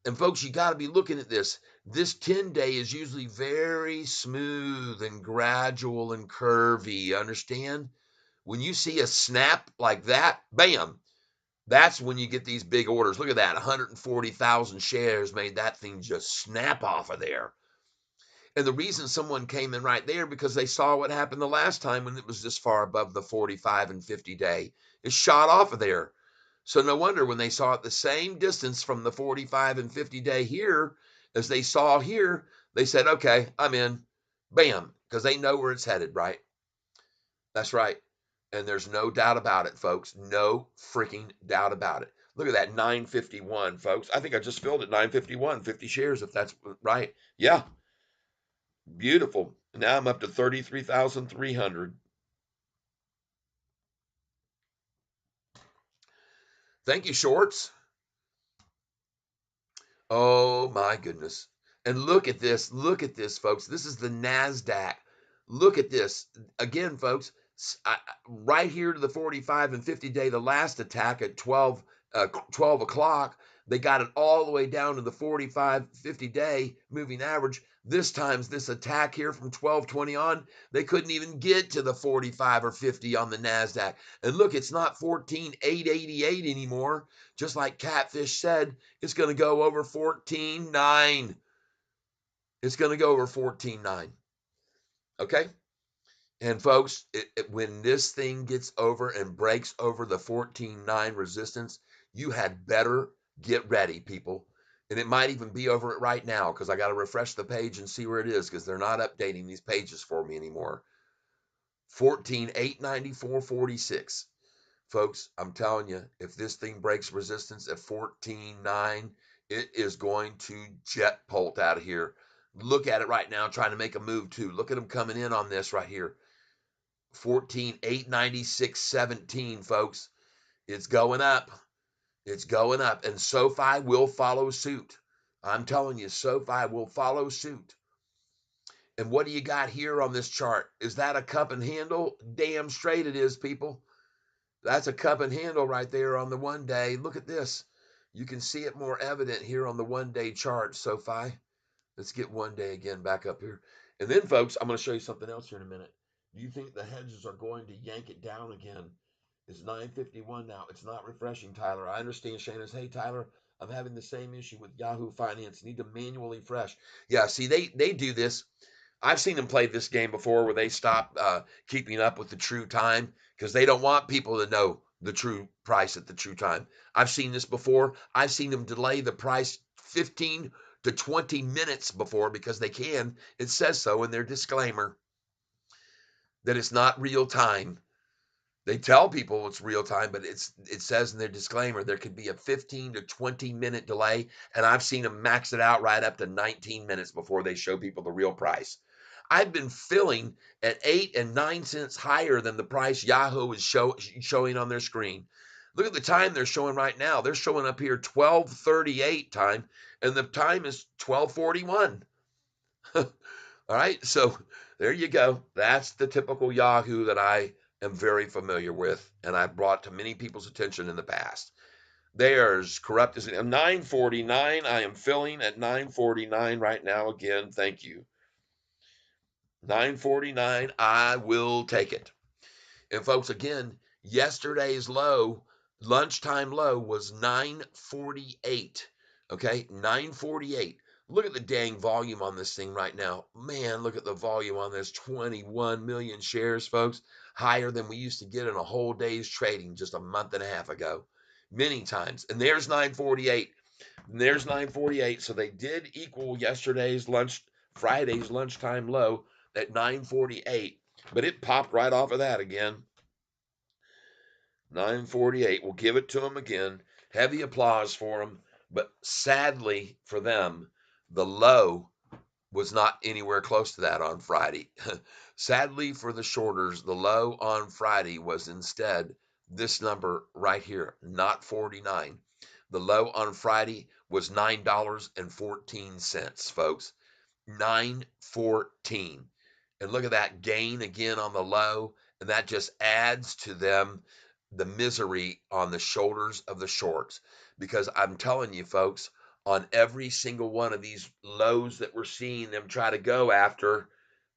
And folks, you got to be looking at this. This 10-day is usually very smooth and gradual and curvy. Understand? When you see a snap like that, bam, that's when you get these big orders. Look at that. 140,000 shares made that thing just snap off of there. And the reason someone came in right there, because they saw what happened the last time when it was this far above the 45 and 50 day. It shot off of there. So no wonder when they saw it the same distance from the 45 and 50 day here as they saw here, they said, okay, I'm in. Bam, because they know where it's headed, right? That's right. And there's no doubt about it, folks. No freaking doubt about it. Look at that 951, folks. I think I just filled it 951, 50 shares, if that's right. Yeah, beautiful. Now I'm up to 33,300. Thank you, shorts. Oh my goodness. And look at this. Look at this, folks. This is the NASDAQ. Look at this. Again, folks, right here to the 45 and 50 day, the last attack at 12 o'clock, they got it all the way down to the 45, 50 day moving average. This time's this attack here from 1220 on, they couldn't even get to the 45 or 50 on the NASDAQ. And look, it's not 14,888 anymore. Just like Catfish said, it's going to go over 14.9. It's going to go over 14.9. Okay? And folks, when this thing gets over and breaks over the 14.9 resistance, you had better get ready, people. And it might even be over it right now, because I got to refresh the page and see where it is, because they're not updating these pages for me anymore. 14,894.46. Folks, I'm telling you, if this thing breaks resistance at 14.9, it is going to jet pult out of here. Look at it right now, trying to make a move too. Look at them coming in on this right here. 14,896.17, folks. It's going up. It's going up. And SoFi will follow suit. I'm telling you, SoFi will follow suit. And what do you got here on this chart? Is that a cup and handle? Damn straight it is, people. That's a cup and handle right there on the 1 day. Look at this. You can see it more evident here on the 1 day chart, SoFi. Let's get 1 day again back up here. And then, folks, I'm going to show you something else here in a minute. Do you think the hedges are going to yank it down again? It's 9:51 now. It's not refreshing, Tyler. I understand. Shannon's, hey, Tyler, I'm having the same issue with Yahoo Finance. Need to manually refresh. Yeah, see, they do this. I've seen them play this game before, where they stop keeping up with the true time because they don't want people to know the true price at the true time. I've seen this before. I've seen them delay the price 15 to 20 minutes before, because they can. It says so in their disclaimer that it's not real time. They tell people it's real time, but it says in their disclaimer there could be a 15 to 20-minute delay, and I've seen them max it out right up to 19 minutes before they show people the real price. I've been filling at 8 and 9 cents higher than the price Yahoo is showing on their screen. Look at the time they're showing right now. They're showing up here 12:38 time, and the time is 12:41. All right, so there you go. That's the typical Yahoo that I am very familiar with, and I've brought to many people's attention in the past. There's corrupt as 949. I am filling at 949 right now. Again, thank you. 949. I will take it. And folks, again, yesterday's low, lunchtime low was 948. Okay, 948. Look at the dang volume on this thing right now. Man, look at the volume on this 21 million shares, folks. Higher than we used to get in a whole day's trading just a month and a half ago. Many times. And there's 948. And there's 948. So they did equal Friday's lunchtime low at 948. But it popped right off of that again. 948. We'll give it to them again. Heavy applause for them. But sadly for them, the low was not anywhere close to that on Friday. Sadly for the shorters, the low on Friday was instead this number right here, not 49. The low on Friday was $9.14, folks. 914. And look at that gain again on the low. And that just adds to them the misery on the shoulders of the shorts. Because I'm telling you, folks, on every single one of these lows that we're seeing them try to go after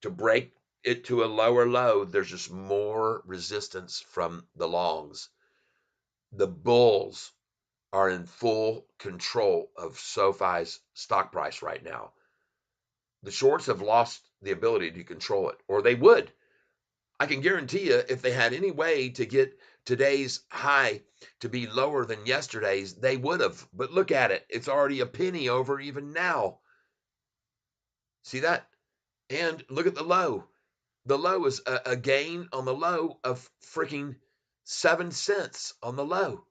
to break it to a lower low, there's just more resistance from the longs. The bulls are in full control of SoFi's stock price right now. The shorts have lost the ability to control it, or they would. I can guarantee you, if they had any way to get today's high to be lower than yesterday's, they would have. But look at it. It's already a penny over even now. See that? And look at the low. The low is a gain on the low of freaking 7 cents on the low.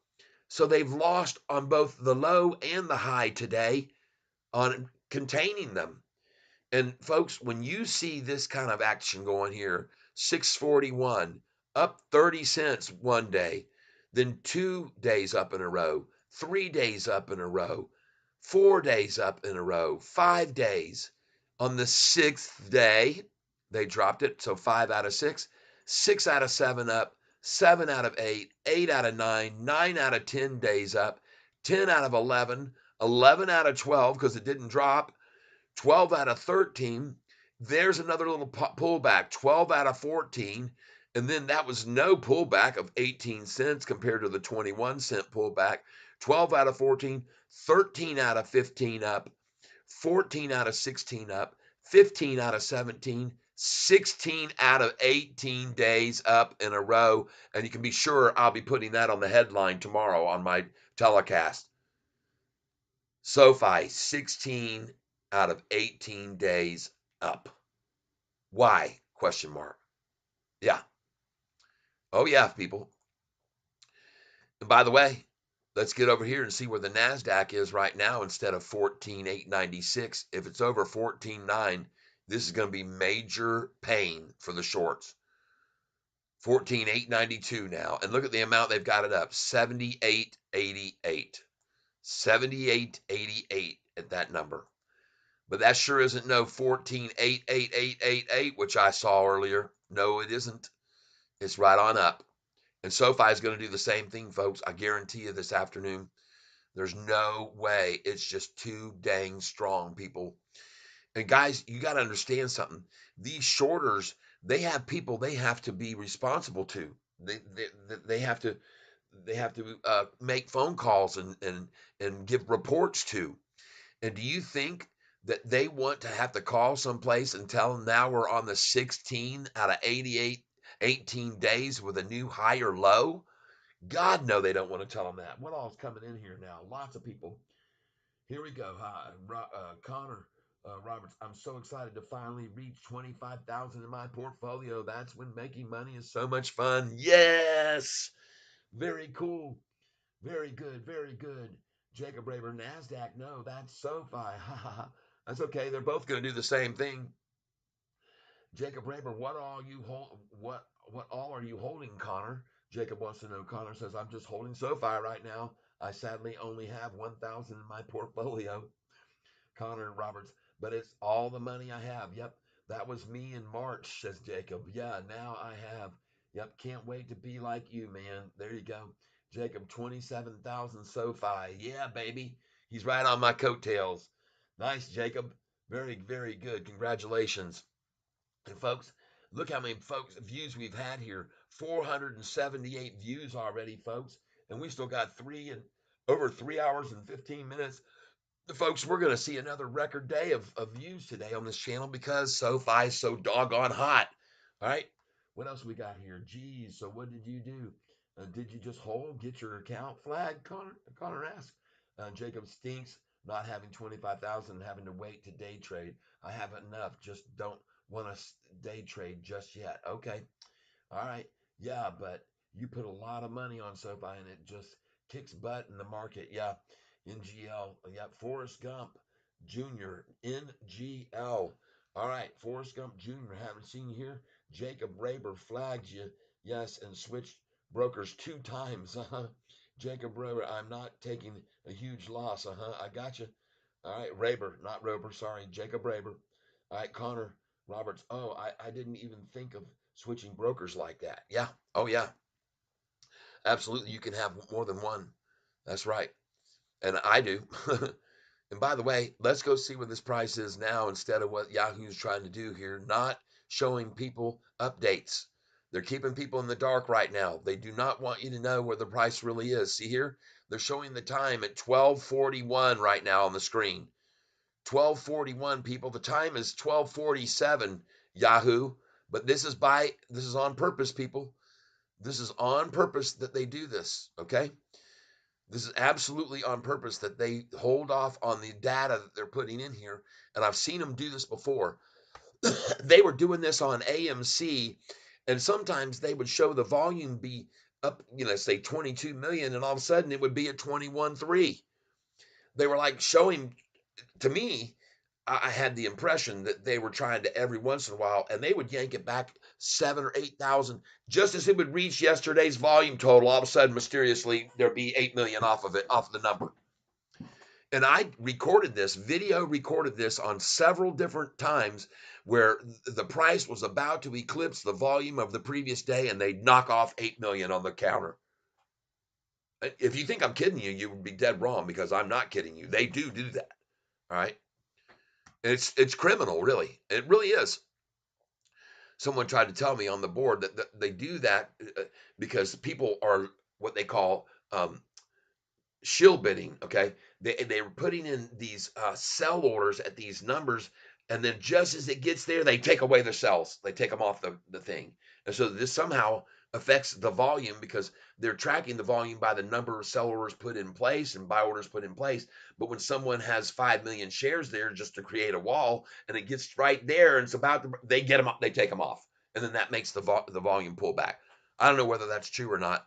So they've lost on both the low and the high today on containing them. And folks, when you see this kind of action going here, 641 up 30 cents one day, then 2 days up in a row, 3 days up in a row, 4 days up in a row, 5 days. On the sixth day, they dropped it. So 5 out of 6, 6 out of 7 up, 7 out of 8, 8 out of 9, 9 out of 10 days up, 10 out of 11, 11 out of 12 because it didn't drop. 12 out of 13. There's another little pullback, 12 out of 14. And then that was no pullback of 18 cents compared to the 21-cent pullback. 12 out of 14, 13 out of 15 up, 14 out of 16 up, 15 out of 17, 16 out of 18 days up in a row. And you can be sure I'll be putting that on the headline tomorrow on my telecast. SoFi, 16 out of 18 days up. Why? Question mark. Yeah. Oh, yeah, people. And by the way, let's get over here and see where the NASDAQ is right now instead of 14,896. If it's over 14,9, this is going to be major pain for the shorts. 14,892 now. And look at the amount they've got it up, 78.88. 78.88 at that number. But that sure isn't no 14,88888, which I saw earlier. No, it isn't. It's right on up. And SoFi is going to do the same thing, folks. I guarantee you this afternoon. There's no way. It's just too dang strong, people. And guys, you got to understand something. These shorters, they have people they have to be responsible to. They have to make phone calls and give reports to. And do you think that they want to have to call someplace and tell them now we're on the 16 out of 88, 18 days with a new higher low? God, no, they don't want to tell them that. What all is coming in here now? Lots of people. Here we go. Hi, Connor. Roberts, I'm so excited to finally reach 25,000 in my portfolio. That's when making money is so much fun. Yes. Very cool. Very good. Very good. Jacob Raber, NASDAQ. No, that's SoFi. Ha ha ha. That's okay. They're both going to do the same thing. Jacob Raber, what all are you holding, Connor? Jacob wants to know. Connor says, I'm just holding SoFi right now. I sadly only have 1,000 in my portfolio. Connor Roberts, but it's all the money I have. Yep, that was me in March, says Jacob. Yeah, now I have. Yep, can't wait to be like you, man. There you go. Jacob, 27,000 SoFi. Yeah, baby. He's right on my coattails. Nice, Jacob. Very, very good. Congratulations. And folks, look how many views we've had here. 478 views already, folks. And we still got over 3 hours and 15 minutes. Folks, we're going to see another record day of views today on this channel because SoFi is so doggone hot. All right. What else we got here? Geez. So what did you do? Did you just get your account flagged? Connor asked. Jacob stinks not having 25,000 and having to wait to day trade. I have enough. Just don't want to day trade just yet. Okay. All right. Yeah, but you put a lot of money on SoFi and it just kicks butt in the market. Yeah. NGL. Yeah. Forrest Gump Jr. NGL. All right. Forrest Gump Jr. Haven't seen you here. Jacob Raber flagged you. Yes. And switched brokers 2 times. Jacob Raber, I'm not taking a huge loss. I got you. All right. Raber, not Rober. Sorry. Jacob Raber. All right. Connor Roberts. Oh, I didn't even think of switching brokers like that. Yeah. Oh, yeah. Absolutely. You can have more than one. That's right. And I do. And by the way, let's go see what this price is now instead of what Yahoo's trying to do here, not showing people updates. They're keeping people in the dark right now. They do not want you to know where the price really is. See here? They're showing the time at 12:41 right now on the screen. 12:41 people. The time is 12:47 Yahoo, but this is on purpose, people. This is on purpose that they do this, okay? This is absolutely on purpose that they hold off on the data that they're putting in here. And I've seen them do this before. They were doing this on AMC, and sometimes they would show the volume be up, say 22 million, and all of a sudden it would be at 21.3. They were like showing, to me, I had the impression that they were trying to every once in a while, and they would yank it back 7 or 8,000 just as it would reach yesterday's volume total. All of a sudden, mysteriously, there'd be 8 million off of it, off the number. And I video recorded this on several different times where the price was about to eclipse the volume of the previous day, and they'd knock off 8 million on the counter. If you think I'm kidding you, you would be dead wrong because I'm not kidding you. They do that. All right. It's criminal, really. It really is. Someone tried to tell me on the board that they do that because people are what they call shill bidding. Okay, they were putting in these sell orders at these numbers, and then just as it gets there, they take away the sells. They take them off the thing, and so this somehow affects the volume because they're tracking the volume by the number of sell orders put in place and buy orders put in place. But when someone has 5 million shares there just to create a wall, and it gets right there, and it's about to, they get them, they take them off, and then that makes the volume pull back. I don't know whether that's true or not.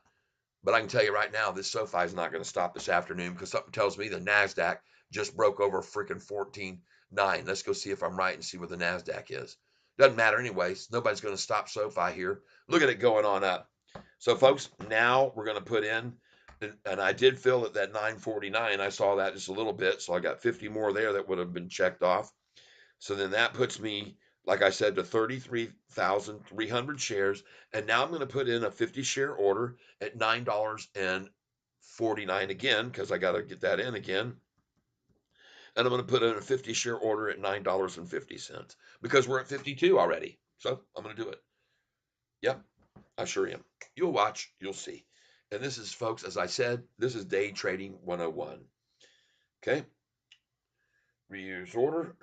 But I can tell you right now, this SoFi is not going to stop this afternoon because something tells me the NASDAQ just broke over freaking 14.9. Let's go see if I'm right and see what the NASDAQ is. Doesn't matter anyways. Nobody's going to stop SoFi here. Look at it going on up. So, folks, now we're going to put in, and I did fill at that 949. I saw that just a little bit, so I got 50 more there that would have been checked off. So then that puts me, like I said, to 33,300 shares. And now I'm going to put in a 50 share order at $9.49 again, because I got to get that in again. And I'm going to put in a 50 share order at $9.50 because we're at 52 already. So I'm going to do it. Yep, I sure am. You'll watch, you'll see. And this is, folks, as I said, this is day trading 101. Okay. Reuse order.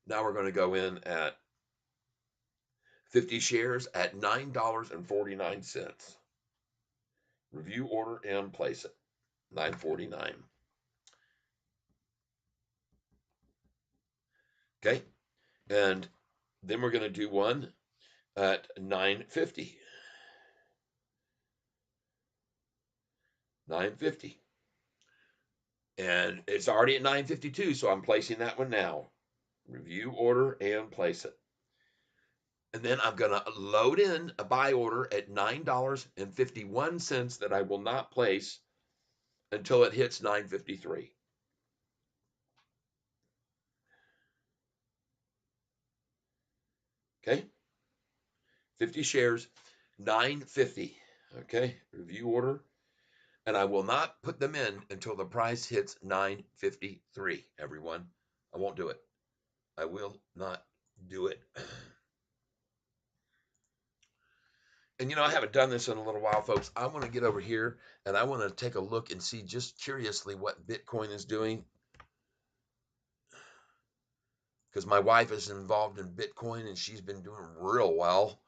Now we're going to go in at 50 shares at $9.49. Review order and place it. $9.49. Okay. And then we're going to do one at 950. 950. And it's already at 952, so I'm placing that one now. Review order and place it. And then I'm going to load in a buy order at $9.51 that I will not place until it hits 953. Okay? 50 shares, 950. Okay? Review order. And I will not put them in until the price hits 953, everyone. I won't do it. I will not do it. And I haven't done this in a little while, folks. I want to get over here and I want to take a look and see just curiously what Bitcoin is doing, because my wife is involved in Bitcoin and she's been doing real well.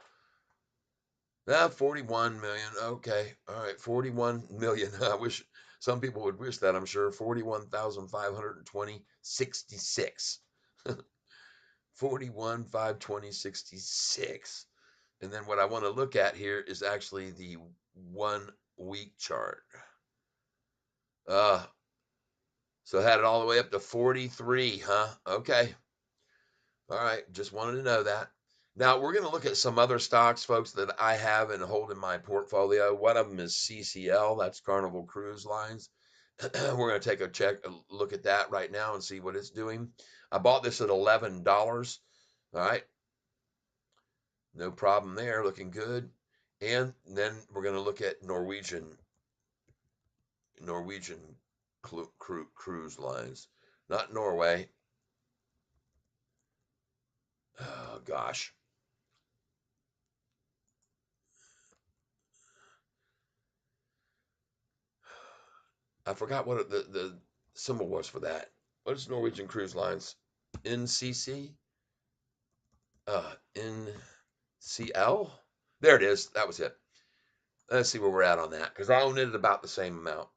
41 million. Okay. All right. 41 million. I wish some people would wish that, I'm sure. 41,520, 66. 41, 520, 66. And then what I want to look at here is actually the 1 week chart. Uh, so I had it all the way up to 43, huh? Okay. All right. Just wanted to know that. Now we're going to look at some other stocks, folks, that I have and hold in my portfolio. One of them is CCL, that's Carnival Cruise Lines. We're going to take a look at that right now and see what it's doing. I bought this at $11. All right. No problem there. Looking good. And then we're going to look at Norwegian cruise lines, not Norway. Oh gosh, I forgot what the symbol was for that. What is Norwegian Cruise Lines? NCC? NCL? There it is. That was it. Let's see where we're at on that, because I own it at about the same amount.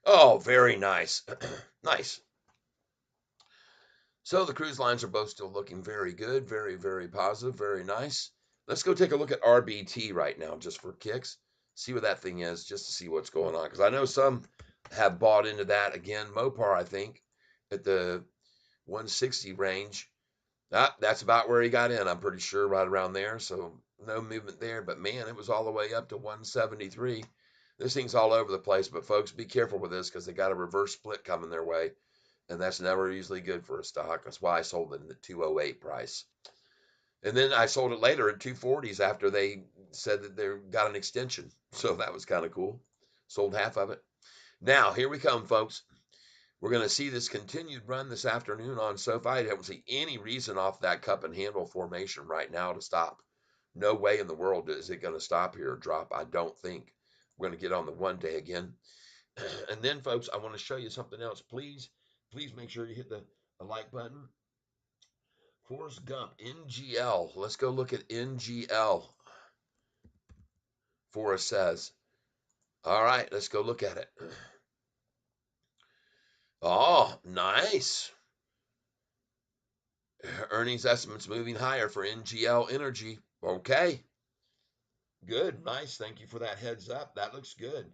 Oh, very nice. Nice. So the cruise lines are both still looking very good, very, very positive, very nice. Let's go take a look at RBT right now, just for kicks. See what that thing is, just to see what's going on. Because I know some have bought into that again. Mopar, I think, at the 160 range. That's about where he got in, I'm pretty sure, right around there. So no movement there. But man, it was all the way up to 173. This thing's all over the place. But folks, be careful with this, because they got a reverse split coming their way, and that's never usually good for a stock. That's why I sold it in the 208 price. And then I sold it later at 240s after they said that they got an extension. So that was kind of cool. Sold half of it. Now, here we come, folks. We're going to see this continued run this afternoon on Sofi. I don't see any reason off that cup and handle formation right now to stop. No way in the world is it going to stop here or drop. I don't think. We're going to get on the 1 day again. And then, folks, I want to show you something else. Please make sure you hit the like button. Forrest Gump, NGL. Let's go look at NGL. Forrest says. All right, let's go look at it. Oh, nice. Earnings estimates moving higher for NGL Energy. Okay. Good. Nice. Thank you for that heads up. That looks good.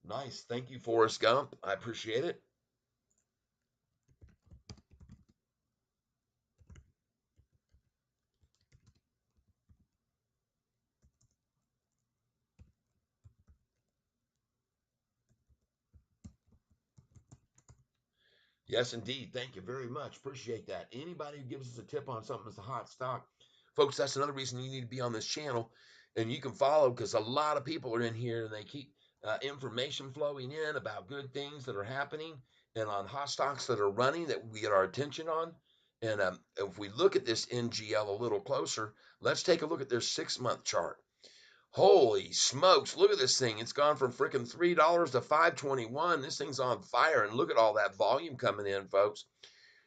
Nice. Thank you, Forrest Gump. I appreciate it. Yes, indeed. Thank you very much. Appreciate that. Anybody who gives us a tip on something that's a hot stock, folks, that's another reason you need to be on this channel, and you can follow, because a lot of people are in here and they keep information flowing in about good things that are happening and on hot stocks that are running that we get our attention on. And if we look at this NGL a little closer, let's take a look at their 6 month chart. Holy smokes, look at this thing. It's gone from freaking $3 to 521. This thing's on fire. And look at all that volume coming in, folks.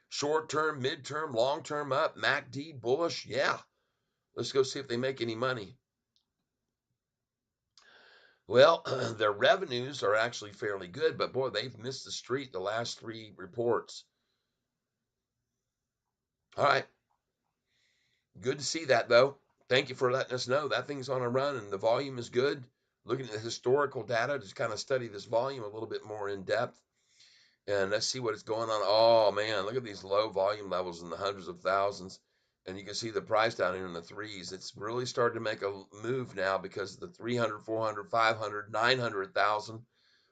Short term, mid term, long term up, MACD bullish. Yeah. Let's go see if they make any money. Well, their revenues are actually fairly good, but boy, they've missed the street the last 3 reports. All right. Good to see that, though. Thank you for letting us know that thing's on a run and the volume is good. Looking at the historical data to kind of study this volume a little bit more in depth. And let's see what is going on. Oh, man, look at these low volume levels in the hundreds of thousands. And you can see the price down here in the threes. It's really starting to make a move now because the 300, 400, 500, 900,000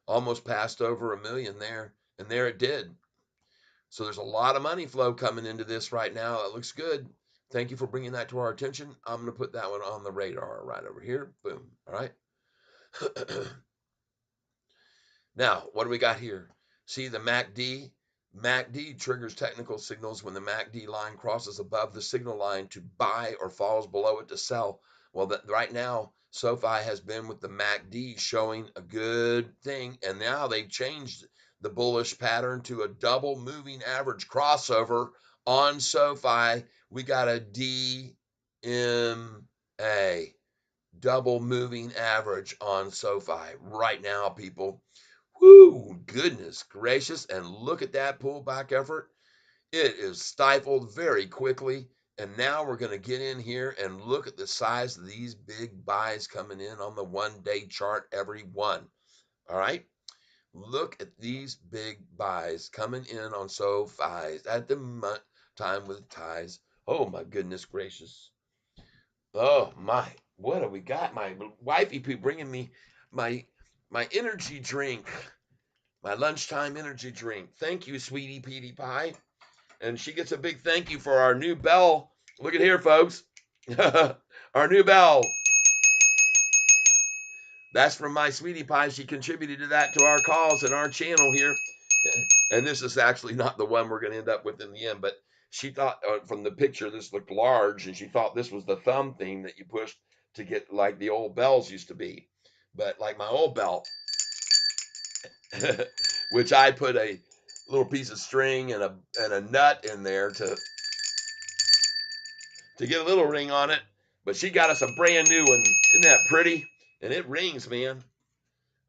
almost passed over a million there. And there it did. So there's a lot of money flow coming into this right now. It looks good. Thank you for bringing that to our attention. I'm going to put that one on the radar right over here. Boom. All right. Now, what do we got here? See the MACD? MACD triggers technical signals when the MACD line crosses above the signal line to buy or falls below it to sell. Well, right now, SoFi has been with the MACD showing a good thing, and now they've changed the bullish pattern to a double moving average crossover on SoFi. We got a DMA, double moving average on SoFi right now, people. Whoo, goodness gracious. And look at that pullback effort. It is stifled very quickly. And now we're going to get in here and look at the size of these big buys coming in on the 1-day chart, every one. All right. Look at these big buys coming in on SoFi at the time with ties. Oh, my goodness gracious. Oh, my. What have we got? My wifey bringing me my energy drink. My lunchtime energy drink. Thank you, sweetie Petey Pie. And she gets a big thank you for our new bell. Look at here, folks. Our new bell. That's from my sweetie pie. She contributed to that to our calls and our channel here. And this is actually not the one we're going to end up with in the end, but she thought from the picture this looked large, and she thought this was the thumb thing that you pushed to get like the old bells used to be. But like my old bell, which I put a little piece of string and a nut in there to get a little ring on it. But she got us a brand new one. Isn't that pretty? And it rings, man.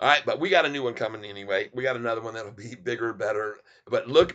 All right, but we got a new one coming anyway. We got another one that'll be bigger, better. But look,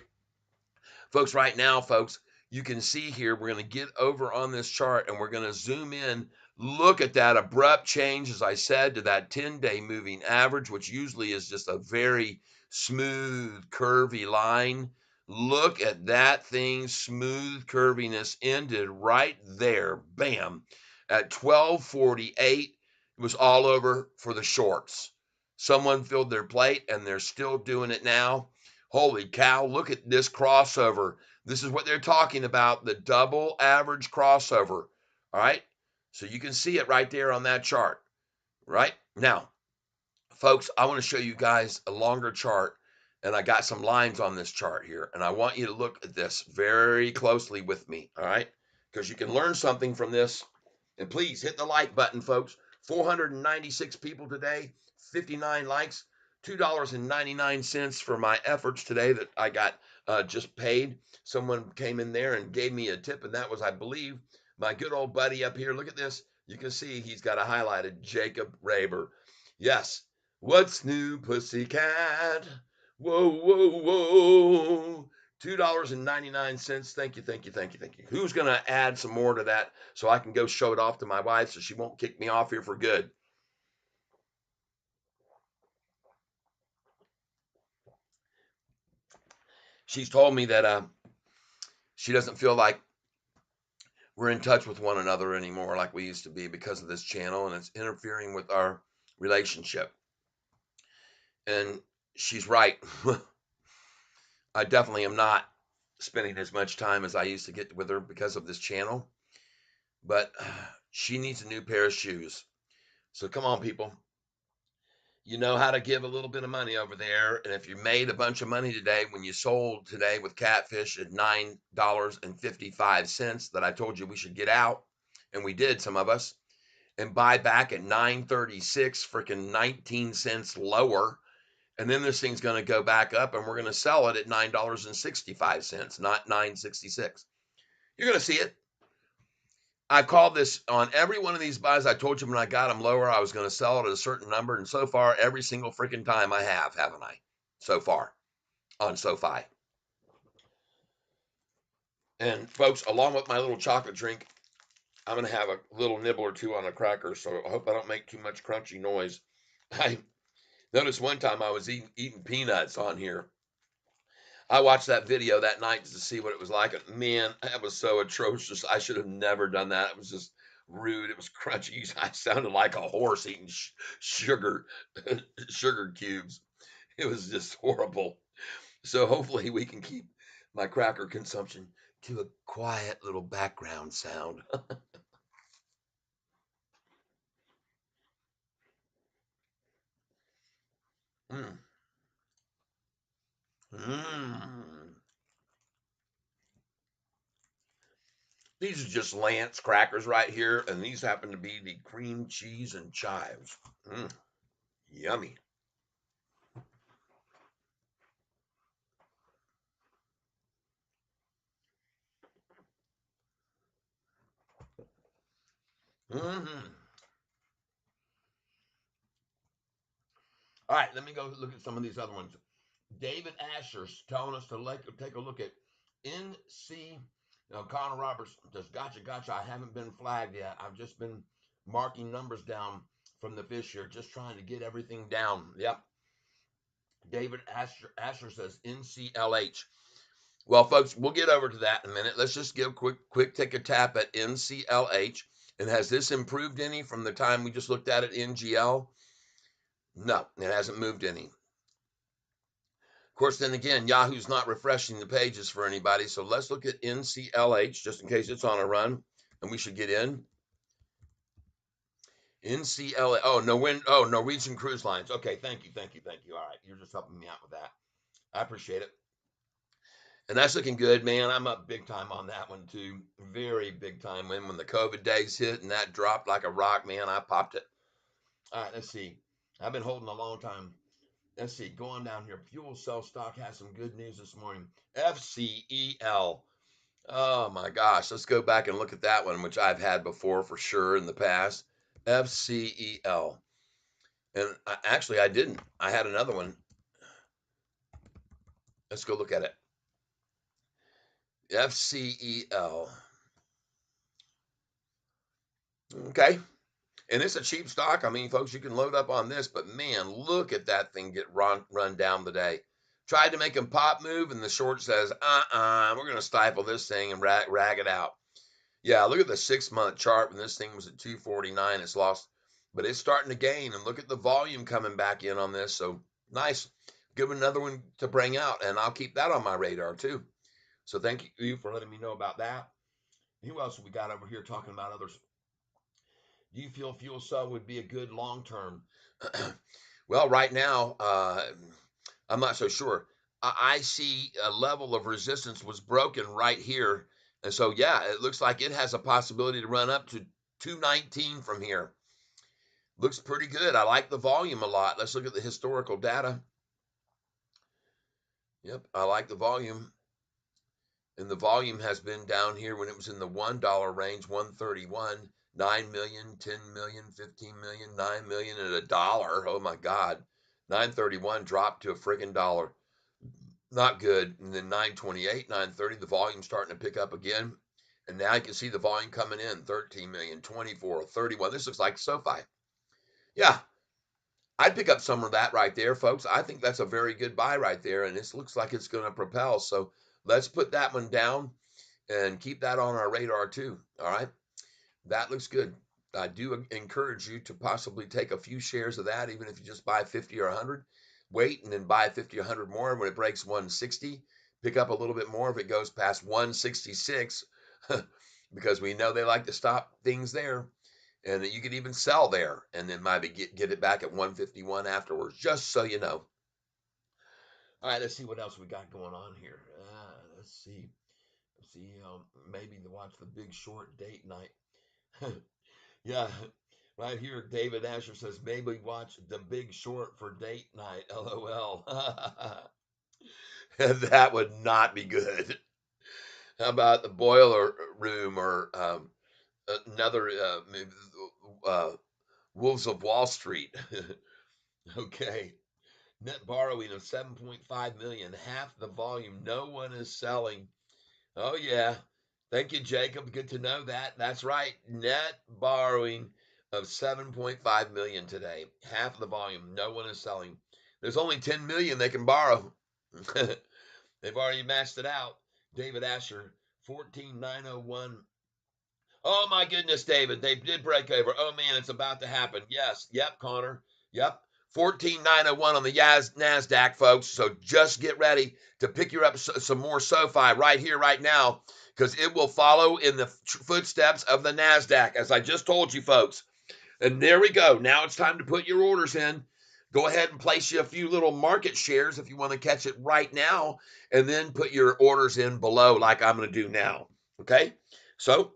folks, right now, folks, you can see here, we're going to get over on this chart and we're going to zoom in. Look at that abrupt change, as I said, to that 10-day moving average, which usually is just a very smooth, curvy line. Look at that thing, smooth curviness ended right there. Bam. At 12:48, it was all over for the shorts. Someone filled their plate and they're still doing it now. Holy cow, look at this crossover. This is what they're talking about, the double average crossover. All right. So you can see it right there on that chart. Right now, folks, I want to show you guys a longer chart. And I got some lines on this chart here. And I want you to look at this very closely with me. All right. Because you can learn something from this. And please hit the like button, folks. 496 people today, 59 likes, $2.99 for my efforts today that I got just paid. Someone came in there and gave me a tip, and that was, I believe, my good old buddy up here. Look at this. You can see he's got a highlighted Jacob Raber. Yes. What's new, pussycat? Whoa, whoa, whoa. $2.99. Thank you, thank you, thank you, thank you. Who's going to add some more to that so I can go show it off to my wife so she won't kick me off here for good? She's told me that she doesn't feel like we're in touch with one another anymore like we used to be because of this channel, and it's interfering with our relationship. And she's right. I definitely am not spending as much time as I used to get with her because of this channel. But she needs a new pair of shoes. So come on, people. You know how to give a little bit of money over there. And if you made a bunch of money today, when you sold today with catfish at $9.55 that I told you we should get out, and we did, some of us, and buy back at 9.36, freaking 19 cents lower. And then this thing's going to go back up and we're going to sell it at $9.65, not 9.66. You're going to see it. I called this on every one of these buys. I told you when I got them lower, I was going to sell it at a certain number. And so far, every single freaking time I have, haven't I? So far on SoFi. And folks, along with my little chocolate drink, I'm gonna have a little nibble or two on a cracker. So I hope I don't make too much crunchy noise. I noticed one time I was eating peanuts on here. I watched that video that night to see what it was like. And man, that was so atrocious. I should have never done that. It was just rude. It was crunchy. I sounded like a horse eating sugar, sugar cubes. It was just horrible. So hopefully we can keep my cracker consumption to a quiet little background sound. Mm. Mm. These are just Lance crackers right here, and these happen to be the cream cheese and chives. Mm. Yummy. Hmm. All right, let me go look at some of these other ones. David Asher's telling us to take a look at NC. Now, Connor Roberts says, gotcha. I haven't been flagged yet. I've just been marking numbers down from the fish here, just trying to get everything down. Yep. Asher says NCLH. Well, folks, we'll get over to that in a minute. Let's just give quick take a tap at NCLH. And has this improved any from the time we just looked at it NGL? No, it hasn't moved any. Of course, then again, Yahoo's not refreshing the pages for anybody. So let's look at NCLH just in case it's on a run and we should get in. NCLH. Oh, no, Norwegian Cruise Lines. Okay, thank you. All right, you're just helping me out with that. I appreciate it. And that's looking good, man. I'm up big time on that one too. Very big time when the COVID days hit and that dropped like a rock, man. I popped it. All right, let's see. I've been holding a long time. Let's see. Going down here. Fuel cell stock has some good news this morning. FCEL. Oh my gosh. Let's go back and look at that one, which I've had before for sure in the past. FCEL. And actually, I didn't. I had another one. Let's go look at it. FCEL. Okay. And it's a cheap stock. I mean, folks, you can load up on this, but man, look at that thing get run down today. Tried to make him pop move, and the short says, we're going to stifle this thing and rag it out. Yeah, look at the 6 month chart when this thing was at 249. It's lost, but it's starting to gain. And look at the volume coming back in on this. So nice. Give another one to bring out, and I'll keep that on my radar too. So thank you for letting me know about that. Who else we got over here talking about others? Do you feel fuel cell would be a good long term? Well, right now, I'm not so sure. I see a level of resistance was broken right here. And so, yeah, it looks like it has a possibility to run up to 219 from here. Looks pretty good. I like the volume a lot. Let's look at the historical data. Yep, I like the volume. And the volume has been down here when it was in the $1 range, 131, 9 million, 10 million, 15 million, 9 million at a dollar. Oh my God. 931 dropped to a freaking dollar. Not good. And then 928, 930, the volume starting to pick up again. And now you can see the volume coming in 13 million, 24, 31. This looks like SoFi. Yeah, I'd pick up some of that right there, folks. I think that's a very good buy right there. And this looks like it's going to propel. So let's put that one down and keep that on our radar too. All right. That looks good. I do encourage you to possibly take a few shares of that, even if you just buy 50 or 100. Wait and then buy 50 or 100 more when it breaks 160. Pick up a little bit more if it goes past 166, because we know they like to stop things there. And you could even sell there and then maybe get it back at 151 afterwards, just so you know. All right, let's see what else we got going on here. Let's see. Maybe to watch the Big Short date night. Yeah, right here, David Asher says maybe watch The Big Short for date night. LOL. That would not be good. How about the Boiler Room or another Wolves of Wall Street? Okay. Net borrowing of 7.5 million, half the volume. No one is selling. Oh yeah. Thank you, Jacob. Good to know that. That's right. Net borrowing of 7.5 million today. Half of the volume. No one is selling. There's only 10 million they can borrow. They've already matched it out. David Asher, 14,901. Oh my goodness, David, they did break over. Oh man, it's about to happen. Yes, yep, Connor. Yep. 14,901 on the NASDAQ, folks. So just get ready to pick you up some more Sofi right here, right now, because it will follow in the footsteps of the NASDAQ, as I just told you, folks. And there we go. Now it's time to put your orders in. Go ahead and place you a few little market shares if you want to catch it right now, and then put your orders in below, like I'm going to do now. Okay? So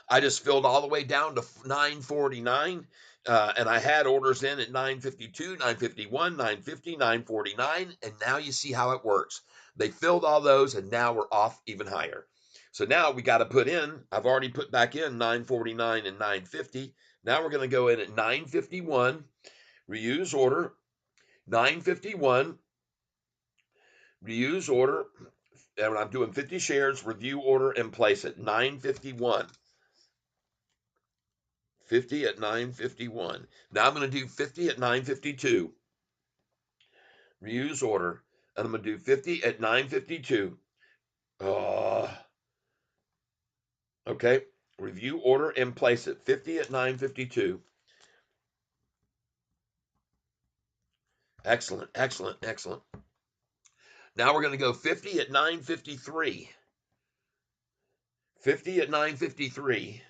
I just filled all the way down to 949. And I had orders in at 952, 951, 950, 949. And now you see how it works. They filled all those, and now we're off even higher. So now we got to put in, I've already put back in 949 and 950. Now we're going to go in at 951, reuse order, 951, reuse order. And I'm doing 50 shares, review order, and place it. 951. 50 at 951. Now I'm going to do 50 at 952. Reuse order. And I'm going to do 50 at 952. Okay. Review order and place it. 50 at 952. Excellent, excellent, excellent. Now we're going to go 50 at 953. 50 at 953.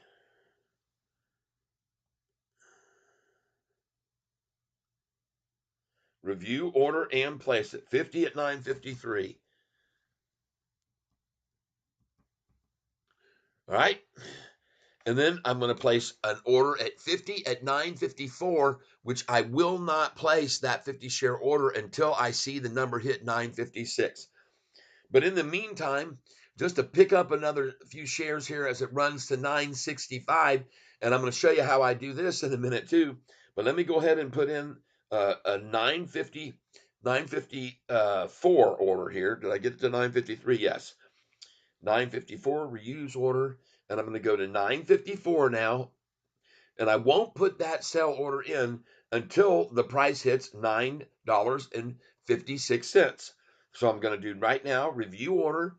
Review order and place it. 50 at 953. All right. And then I'm going to place an order at 50 at 954, which I will not place that 50 share order until I see the number hit 956. But in the meantime, just to pick up another few shares here as it runs to 965, and I'm going to show you how I do this in a minute too. But let me go ahead and put in a 954 order here. Did I get it to 953? Yes. 954 reuse order, and I'm going to go to 954 now, and I won't put that sell order in until the price hits $9.56. So I'm going to do right now review order,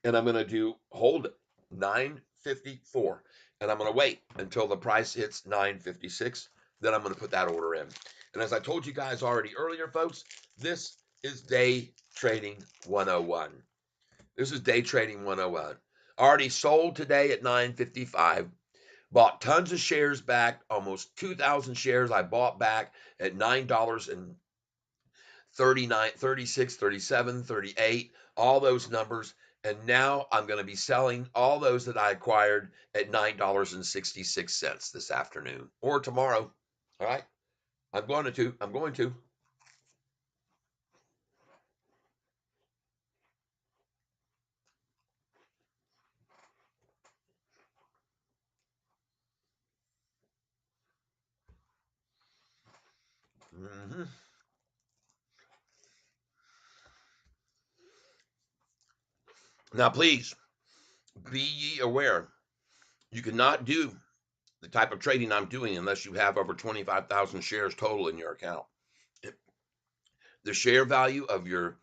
and I'm going to do hold 954, and I'm going to wait until the price hits 956. Then I'm going to put that order in. And as I told you guys already earlier, folks, this is day trading 101. This is day trading 101. Already sold today at 955. Bought tons of shares back, almost 2,000 shares I bought back at $9.39, 36, 37, 38, all those numbers. And now I'm going to be selling all those that I acquired at $9.66 this afternoon or tomorrow. All right. I'm going to. Mm-hmm. Now, please be ye aware, you cannot do the type of trading I'm doing unless you have over 25,000 shares total in your account. The share value of your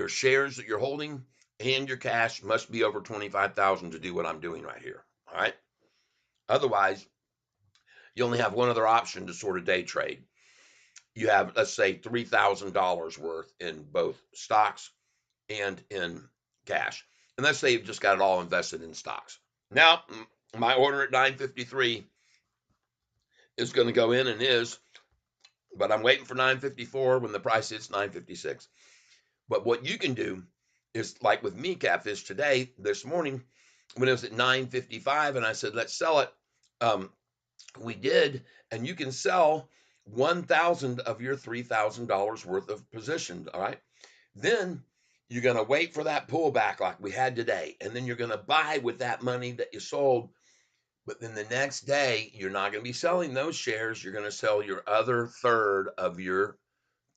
shares that you're holding and your cash must be over 25,000 to do what I'm doing right here. All right. Otherwise, you only have one other option to sort of day trade. You have, let's say, $3,000 worth in both stocks and in cash. And let's say you've just got it all invested in stocks. Now, my order at 953 is going to go in and is, but I'm waiting for 954 when the price hits 956. But what you can do is like with me, Catfish, today, this morning, when it was at 955 and I said, let's sell it. We did, and you can sell 1,000 of your $3,000 worth of positions. All right. Then you're going to wait for that pullback like we had today. And then you're going to buy with that money that you sold. But then the next day, you're not going to be selling those shares. You're going to sell your other third of your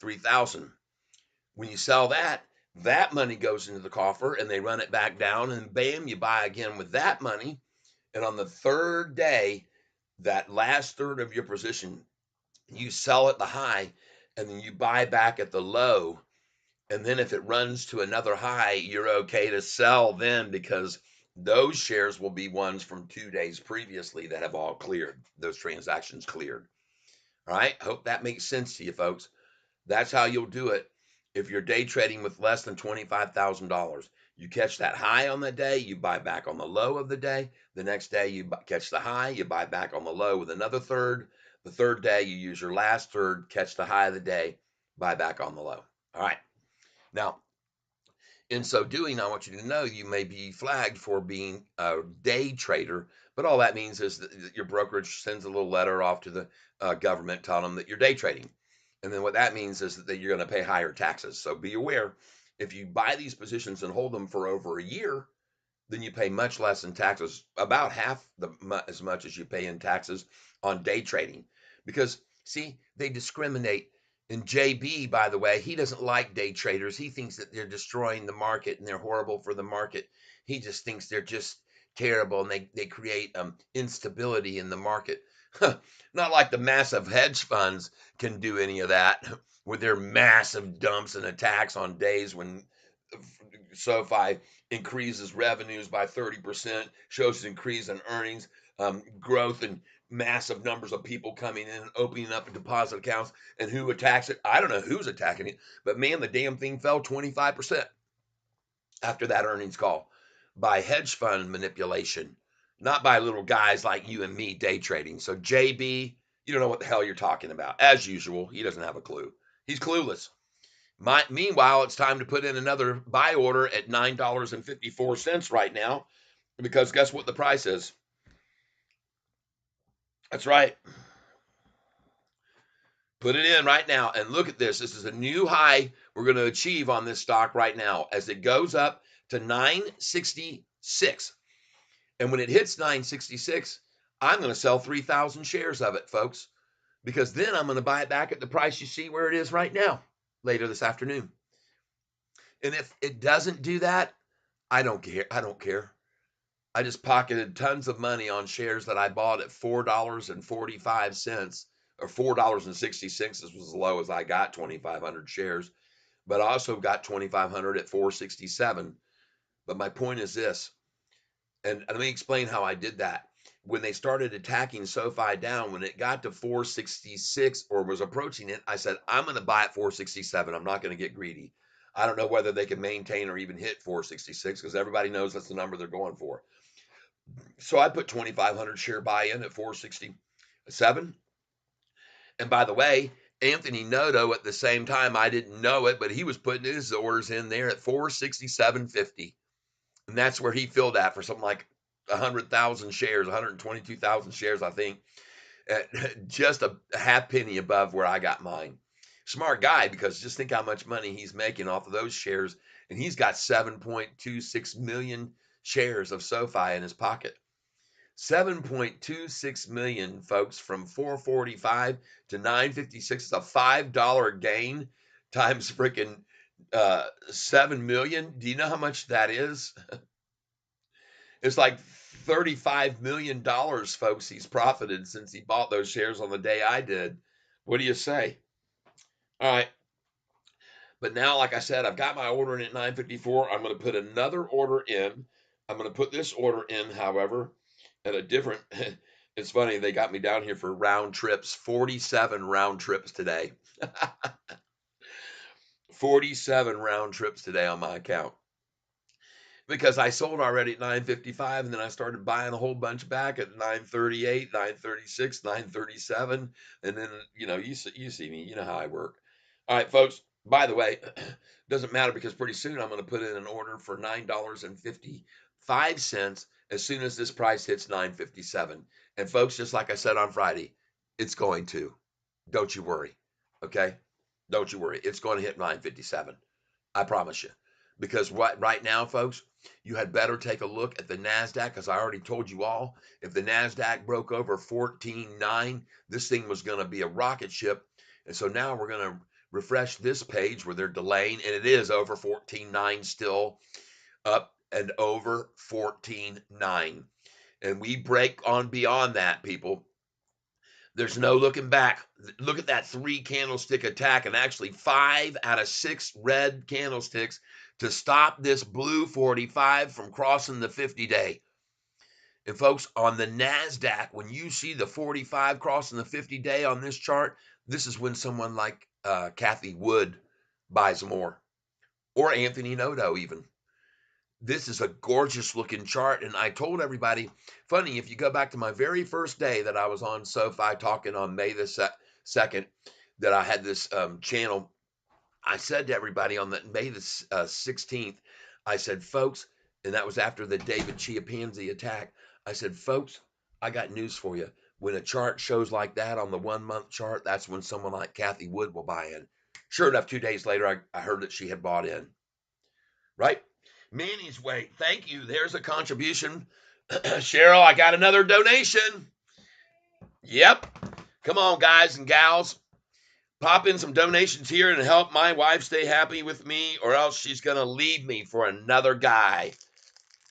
3,000. When you sell that, That money goes into the coffer and they run it back down, and bam, you buy again with that money. And on the third day, that last third of your position, you sell at the high and then you buy back at the low. And then if it runs to another high, you're okay to sell then, because those shares will be ones from 2 days previously that have all cleared, those transactions cleared. All right. Hope that makes sense to you, folks. That's how you'll do it if you're day trading with less than $25,000. You catch that high on the day, you buy back on the low of the day. The next day, you catch the high, you buy back on the low with another third. The third day, you use your last third, catch the high of the day, buy back on the low. All right. Now, in so doing, I want you to know you may be flagged for being a day trader, but all that means is that your brokerage sends a little letter off to the government telling them that you're day trading. And then what that means is that you're going to pay higher taxes. So be aware, if you buy these positions and hold them for over a year, then you pay much less in taxes, about half as much as you pay in taxes on day trading. Because, see, they discriminate. And JB, by the way, he doesn't like day traders. He thinks that they're destroying the market and they're horrible for the market. He just thinks they're just terrible and they create instability in the market. Not like the massive hedge funds can do any of that with their massive dumps and attacks on days when SoFi increases revenues by 30%, shows an increase in earnings, growth, and massive numbers of people coming in and opening up deposit accounts. And who attacks it? I don't know who's attacking it, but man, the damn thing fell 25% after that earnings call by hedge fund manipulation, not by little guys like you and me day trading. So, JB, you don't know what the hell you're talking about. As usual, he doesn't have a clue. He's clueless. Meanwhile, it's time to put in another buy order at $9.54 right now, because guess what the price is? That's right. Put it in right now and look at this. This is a new high we're going to achieve on this stock right now as it goes up to 966. And when it hits 966, I'm going to sell 3,000 shares of it, folks, because then I'm going to buy it back at the price you see where it is right now later this afternoon. And if it doesn't do that, I don't care. I don't care. I just pocketed tons of money on shares that I bought at $4.45 or $4.66. This was as low as I got 2,500 shares, but I also got 2,500 at 467. But my point is this, and let me explain how I did that. When they started attacking SoFi down, when it got to 466 or was approaching it, I said, I'm going to buy at 467. I'm not going to get greedy. I don't know whether they can maintain or even hit 466 because everybody knows that's the number they're going for. So I put 2,500 share buy in at 467. And by the way, Anthony Noto at the same time, I didn't know it, but he was putting his orders in there at 467.50. And that's where he filled at for something like 100,000 shares, 122,000 shares, I think, at just a half penny above where I got mine. Smart guy, because just think how much money he's making off of those shares. And he's got 7.26 million shares of SoFi in his pocket. 7.26 million, folks, from 445 to 956 is a $5 gain times freaking 7 million. Do you know how much that is? It's like $35 million, folks, he's profited since he bought those shares on the day I did. What do you say? All right. But now, like I said, I've got my order in at 954. I'm going to put another order in. I'm going to put this order in, however, at a different. It's funny, they got me down here for round trips, 47 round trips today. 47 round trips today on my account. Because I sold already at 955, and then I started buying a whole bunch back at 938, 936, 937. And then, you see me, you know how I work. All right, folks, by the way, doesn't matter because pretty soon I'm going to put in an order for $9.55 as soon as this price hits 957. And folks, just like I said on Friday, it's going to. Don't you worry. Okay? Don't you worry. It's going to hit 957. I promise you. Because right now, folks, you had better take a look at the NASDAQ, because I already told you all, if the NASDAQ broke over 14.9, this thing was going to be a rocket ship. And so now we're going to refresh this page where they're delaying, and it is over 14.9 still, up and over 14.9. And we break on beyond that, people. There's no looking back. Look at that 3 candlestick attack, and actually 5 out of 6 red candlesticks to stop this blue 45 from crossing the 50-day. And folks, on the NASDAQ, when you see the 45 crossing the 50-day on this chart, this is when someone like Kathy Wood buys more, or Anthony Noto even. This is a gorgeous looking chart. And I told everybody, funny, if you go back to my very first day that I was on Sofi talking on May the 2nd, that I had this channel, I said to everybody on the May the 16th, I said, folks, and that was after the David Chiapanzi attack. I said, folks, I got news for you. When a chart shows like that on the 1-month chart, that's when someone like Kathy Wood will buy in. Sure enough, 2 days later, I heard that she had bought in. Right? Manny's Way. Thank you. There's a contribution. Cheryl, I got another donation. Yep. Come on, guys and gals. Pop in some donations here and help my wife stay happy with me, or else she's going to leave me for another guy.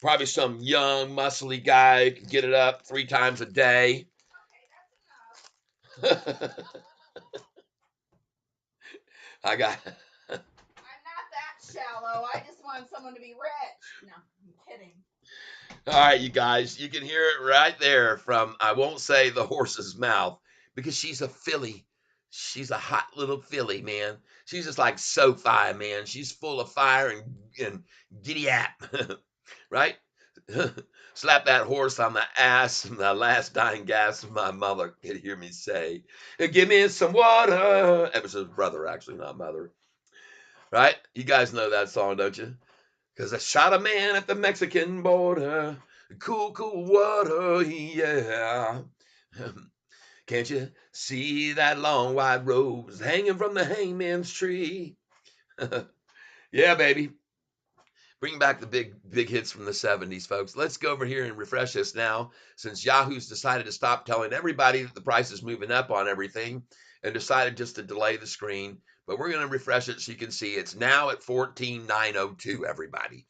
Probably some young, muscly guy who can get it up 3 times a day. I got... I'm not that shallow. I just want someone to be rich. No, I'm kidding. All right, you guys, you can hear it right there from, I won't say the horse's mouth, because she's a filly. She's a hot little filly, man. She's just like Sofi, man. She's full of fire and giddy up, right? Slap that horse on the ass, the last dying gasp my mother could hear me say. Give me some water. It was his brother, actually, not mother. Right? You guys know that song, don't you? Because I shot a man at the Mexican border. Cool, cool water, yeah. Can't you see that long white rose hanging from the hangman's tree? Yeah, baby. Bring back the big hits from the 70s, folks. Let's go over here and refresh this now, since Yahoo's decided to stop telling everybody that the price is moving up on everything and decided just to delay the screen. But we're going to refresh it so you can see it's now at 14,902, everybody.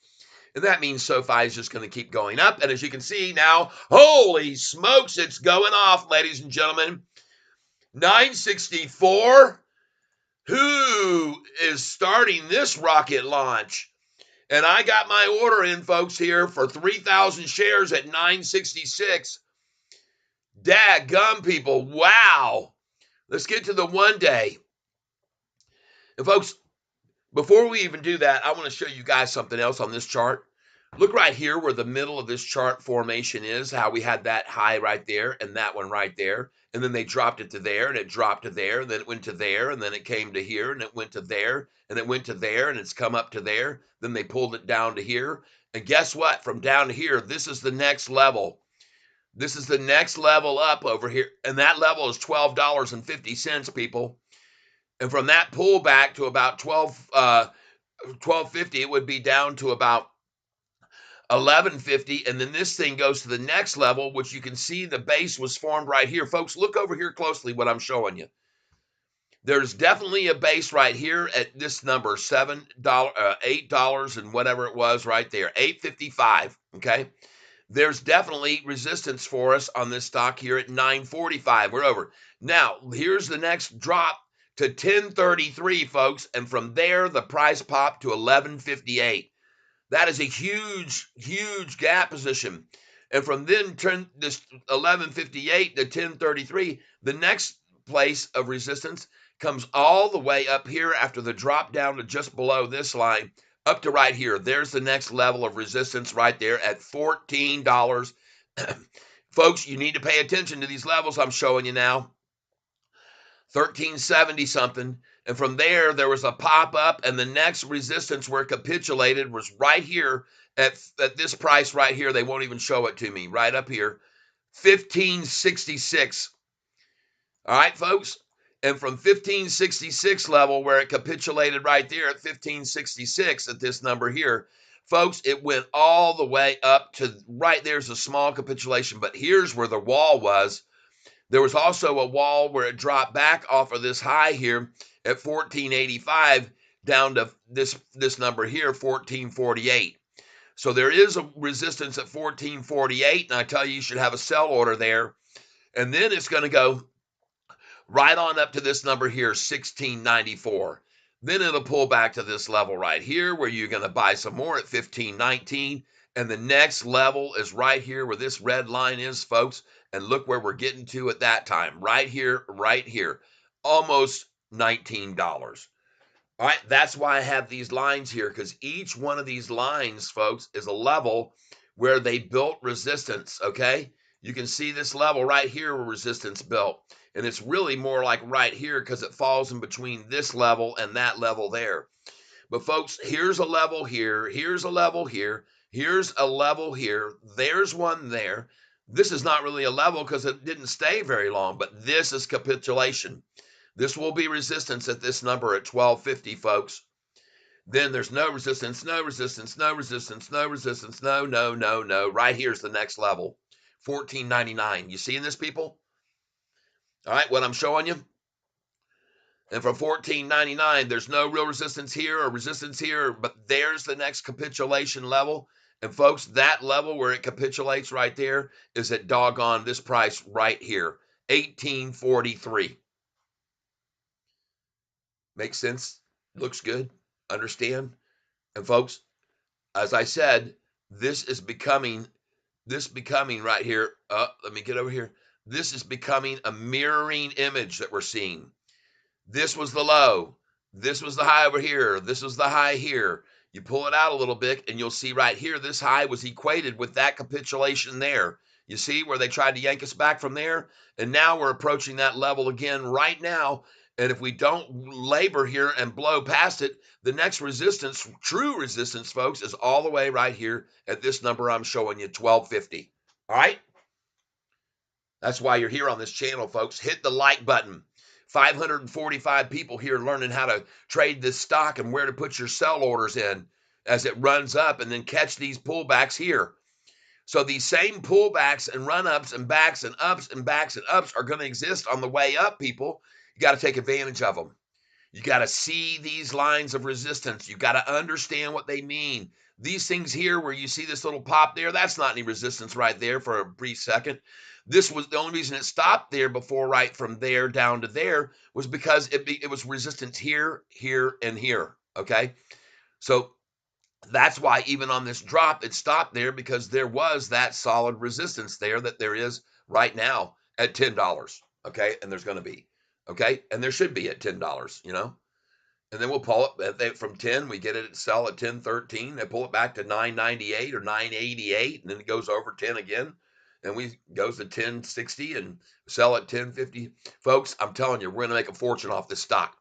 And that means Sofi is just going to keep going up. And as you can see now, holy smokes, it's going off, ladies and gentlemen. 964. Who is starting this rocket launch? And I got my order in, folks, here for 3,000 shares at 966. Dadgum, people. Wow. Let's get to the 1 day. And, folks, before we even do that, I want to show you guys something else on this chart. Look right here where the middle of this chart formation is, how we had that high right there and that one right there. And then they dropped it to there, and it dropped to there, and then it went to there, and then it came to here, and it went to there, and it went to there, and it's come up to there. Then they pulled it down to here. And guess what? From down to here, this is the next level. This is the next level up over here. And that level is $12.50, people. And from that pullback to about 12.50, it would be down to about 11.50, and then this thing goes to the next level, which you can see the base was formed right here. Folks, look over here closely what I'm showing you. There's definitely a base right here at this number, $8 and whatever it was right there, $8.55, okay? There's definitely resistance for us on this stock here at 9.45. We're over. Now, here's the next drop to 10.33, folks, and from there, the price popped to 11.58. That is a huge, huge gap position. And from then turn this 11.58 to 10.33, the next place of resistance comes all the way up here after the drop down to just below this line, up to right here. There's the next level of resistance right there at $14. Folks, you need to pay attention to these levels I'm showing you now. 1370 something. And from there, there was a pop up, and the next resistance where it capitulated was right here at this price right here. They won't even show it to me, right up here, 1566. All right, folks. And from 1566 level where it capitulated right there at 1566 at this number here, folks, it went all the way up to right there's a small capitulation. But here's where the wall was. There was also a wall where it dropped back off of this high here, at 1485 down to this number here, 1448. So there is a resistance at 1448, and I tell you, you should have a sell order there. And then it's going to go right on up to this number here, 1694. Then it'll pull back to this level right here where you're going to buy some more at 1519. And the next level is right here where this red line is, folks. And look where we're getting to at that time. Right here, right here. Almost $19. All right, that's why I have these lines here, because each one of these lines, folks, is a level where they built resistance, okay? You can see this level right here where resistance built, and it's really more like right here because it falls in between this level and that level there. But folks, here's a level here, here's a level here, here's a level here, there's one there. This is not really a level because it didn't stay very long, but this is capitulation. This will be resistance at this number at 1250, folks. Then there's no resistance, no resistance, no resistance, no resistance, no, no, no, no. Right here's the next level, 1499. You seeing this, people? All right, what I'm showing you? And from 1499, there's no real resistance here or resistance here, but there's the next capitulation level. And folks, that level where it capitulates right there is at doggone this price right here, 1843. Makes sense? Looks good? Understand? And folks, as I said, this is becoming right here. Let me get over here. This is becoming a mirroring image that we're seeing. This was the low. This was the high over here. This was the high here. You pull it out a little bit and you'll see right here, this high was equated with that capitulation there. You see where they tried to yank us back from there? And now we're approaching that level again right now. And if we don't labor here and blow past it, the next resistance, true resistance, folks, is all the way right here at this number I'm showing you, 1250. All right? That's why you're here on this channel, folks. Hit the like button. 545 people here learning how to trade this stock and where to put your sell orders in as it runs up, and then catch these pullbacks here. So these same pullbacks and run ups and backs and ups and backs and ups are going to exist on the way up, people. You got to take advantage of them. You got to see these lines of resistance. You got to understand what they mean. These things here where you see this little pop there, that's not any resistance right there for a brief second. This was the only reason it stopped there before, right from there down to there, was because it was resistance here, here, and here. Okay. So that's why even on this drop, it stopped there, because there was that solid resistance there that there is right now at $10. Okay. And there's going to be, okay. And there should be at $10, and then we'll pull it from 10. We get it sell at 10.13. They pull it back to 9.98 or 9.88, and then it goes over 10 again. And we goes to 10.60 and sell at 10.50. Folks, I'm telling you, we're going to make a fortune off this stock.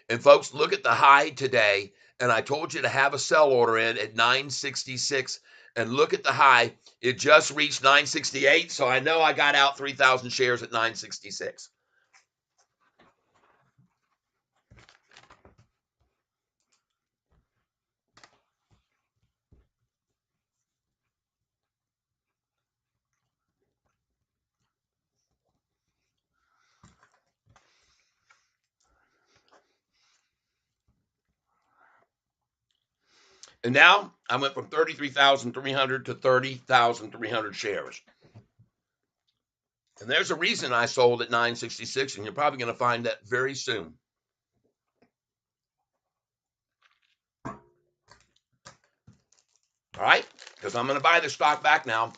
And folks, look at the high today. And I told you to have a sell order in at 966. And look at the high. It just reached 968. So I know I got out 3,000 shares at 966. And now I went from 33,300 to 30,300 shares. And there's a reason I sold at 966, and you're probably going to find that very soon. All right? Because I'm going to buy the stock back now,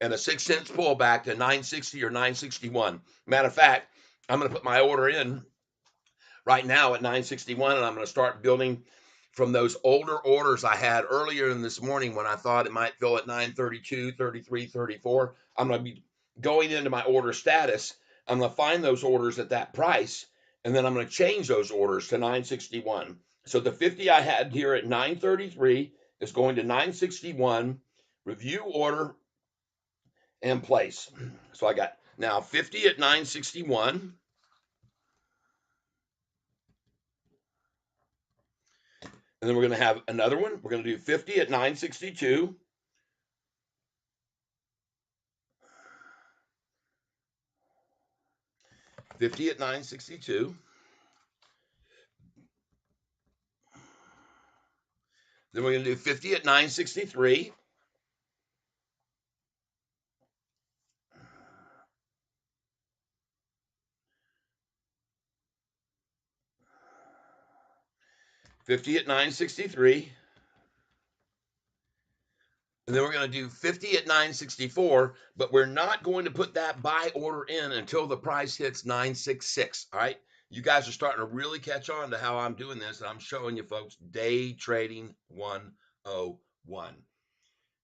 and a 6 cents pullback to 960 or 961. Matter of fact, I'm going to put my order in right now at 961, and I'm going to start building from those older orders I had earlier in this morning when I thought it might fill at 932, 33, 34. I'm going to be going into my order status. I'm going to find those orders at that price, and then I'm going to change those orders to 961. So the 50 I had here at 933 is going to 961, review order, and place. So I got now 50 at 961. And then we're going to have another one. We're going to do 50 at 962. 50 at 962. Then we're going to do 50 at 963. $50 at 963. And then we're going to do 50 at 964, but we're not going to put that buy order in until the price hits 966. All right. You guys are starting to really catch on to how I'm doing this. And I'm showing you folks day trading 101.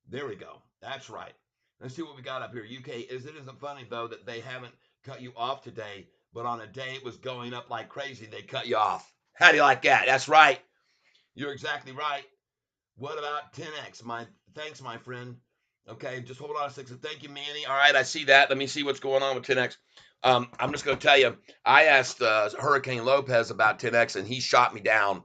There we go. That's right. Let's see what we got up here. UK, isn't funny though that they haven't cut you off today, but on a day it was going up like crazy, they cut you off. How do you like that? That's right. You're exactly right. What about 10x? My thanks, my friend. Okay, just hold on a second. Thank you, Manny. All right, I see that. Let me see what's going on with 10x. I'm just going to tell you. I asked Hurricane Lopez about 10x, and he shot me down.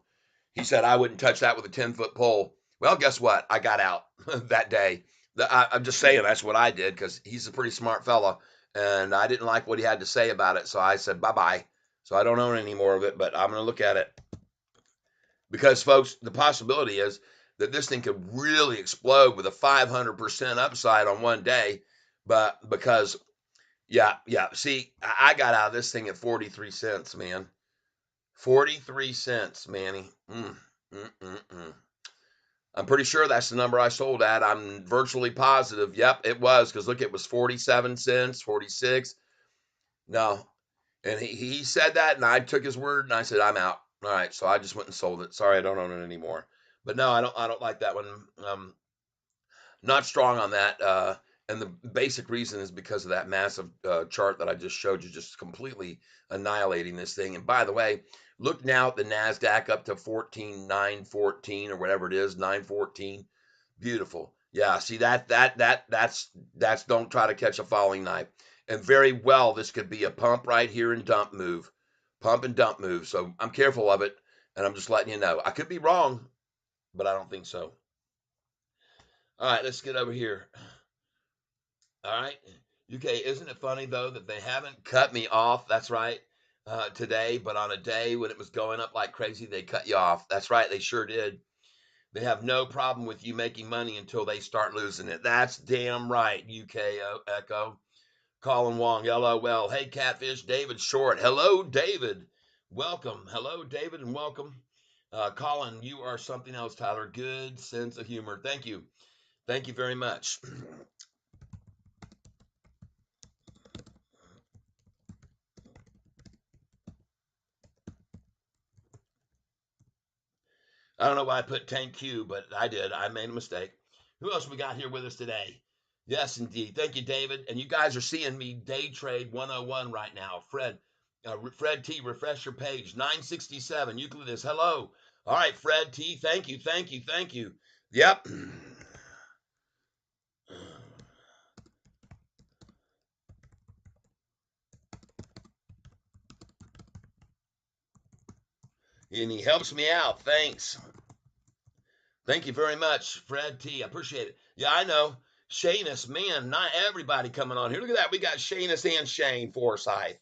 He said I wouldn't touch that with a 10-foot pole. Well, guess what? I got out that day. I'm just saying that's what I did because he's a pretty smart fella, and I didn't like what he had to say about it, so I said bye bye. So I don't own any more of it, but I'm going to look at it because, folks, the possibility is that this thing could really explode with a 500% upside on one day. But because, yeah, yeah, see, I got out of this thing at 43 cents, man. 43 cents, Manny. Mm, mm. I'm pretty sure that's the number I sold at. I'm virtually positive. Yep, it was because look, it was 47 cents, 46. No, and he said that, and I took his word, and I said I'm out. All right, so I just went and sold it. Sorry, I don't own it anymore. But no, I don't like that one. Not strong on that. And the basic reason is because of that massive chart that I just showed you, just completely annihilating this thing. And by the way, look now at the Nasdaq up to 14,914 or whatever it is, 914. Beautiful. Yeah, see that's don't try to catch a falling knife. And very well, this could be a pump right here and dump move, pump and dump move. So I'm careful of it, and I'm just letting you know. I could be wrong, but I don't think so. All right, let's get over here. All right. UK, isn't it funny though that they haven't cut me off? That's right. Today, but on a day when it was going up like crazy, they cut you off. That's right. They sure did. They have no problem with you making money until they start losing it. That's damn right. UK Echo. Colin Wong, LOL. Hey, Catfish, David Short. Hello, David. Welcome. Hello, David, and welcome. Colin, you are something else, Tyler. Good sense of humor. Thank you. Thank you very much. I don't know why I put 10Q, but I did. I made a mistake. Who else we got here with us today? Yes, indeed. Thank you, David. And you guys are seeing me day trade 101 right now. Fred T, refresh your page. 967. Euclidus, hello. All right, Fred T, thank you, thank you, thank you. Yep. And he helps me out. Thanks. Thank you very much, Fred T. I appreciate it. Yeah, I know. Shanus, man, not everybody coming on here. Look at that. We got Shanus and Shane Forsyth.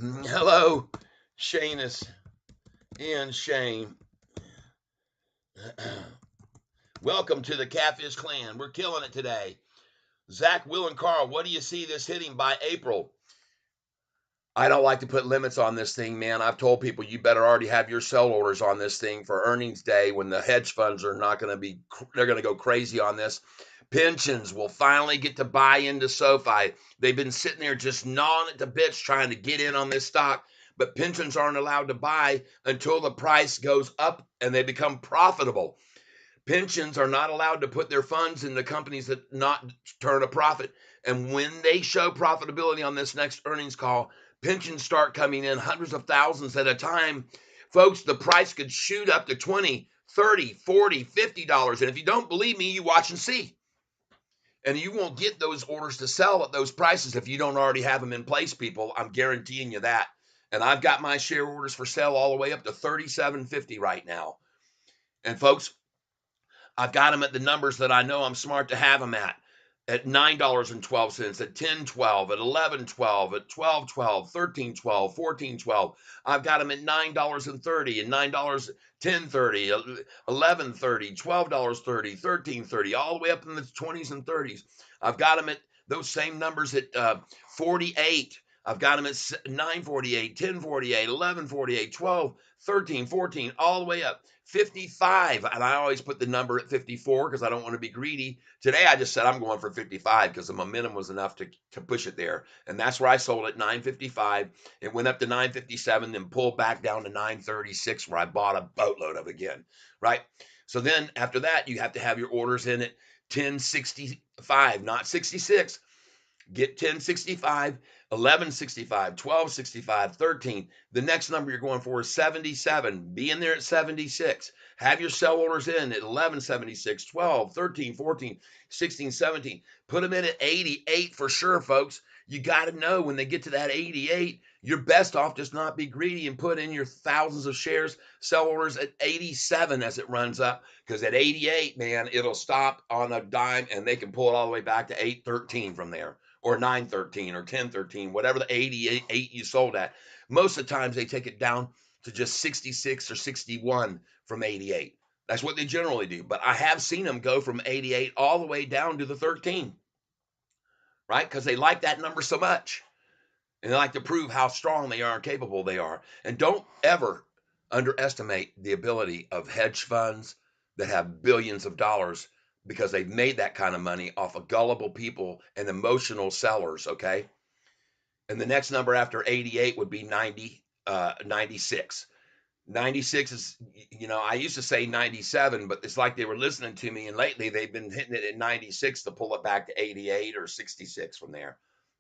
Hello, Shanus and Shane. Welcome to the Catfish Clan. We're killing it today. Zach, Will, and Carl, what do you see this hitting by April? I don't like to put limits on this thing, man. I've told people you better already have your sell orders on this thing for earnings day when the hedge funds are not going to be, they're going to go crazy on this. Pensions will finally get to buy into Sofi. They've been sitting there just gnawing at the bits trying to get in on this stock, but pensions aren't allowed to buy until the price goes up and they become profitable. Pensions are not allowed to put their funds in the companies that not turn a profit. And when they show profitability on this next earnings call, pensions start coming in hundreds of thousands at a time. Folks, the price could shoot up to 20, 30, 40, $50. And if you don't believe me, you watch and see. And you won't get those orders to sell at those prices if you don't already have them in place, people. I'm guaranteeing you that. And I've got my share orders for sale all the way up to 37.50 right now. And folks, I've got them at the numbers that I know I'm smart to have them at. at $9.12, at 10.12, at 11.12, at 12.12, 13.12, 14.12. I've got them at $9.30 and $9, 10.30, 11.30, $12.30, 13.30, all the way up in the 20s and 30s. I've got them at those same numbers at 48. I've got them at 9.48, 10.48, 11.48, 12, 13, 14, all the way up 55. And I always put the number at 54 because I don't want to be greedy. Today I just said I'm going for 55 because the momentum was enough to push it there. And that's where I sold at 955. It went up to 957, then pulled back down to 936 where I bought a boatload of again. Right. So then after that, you have to have your orders in at 1065, not 66. Get 1065, 1165, 1265, 13. The next number you're going for is 77. Be in there at 76. Have your sell orders in at 1176, 12, 13, 14, 16, 17. Put them in at 88 for sure, folks. You got to know when they get to that 88, you're best off just not be greedy and put in your thousands of shares, sell orders at 87 as it runs up. Because at 88, man, it'll stop on a dime and they can pull it all the way back to 813 from there, or 913 or 1013, whatever the 88 you sold at. Most of the times they take it down to just 66 or 61 from 88. That's what they generally do. But I have seen them go from 88 all the way down to the 13, right? Because they like that number so much. And they like to prove how strong they are and capable they are. And don't ever underestimate the ability of hedge funds that have billions of dollars because they've made that kind of money off of gullible people and emotional sellers, okay? And the next number after 88 would be 96. 96 is, I used to say 97, but it's like they were listening to me, and lately they've been hitting it at 96 to pull it back to 88 or 66 from there.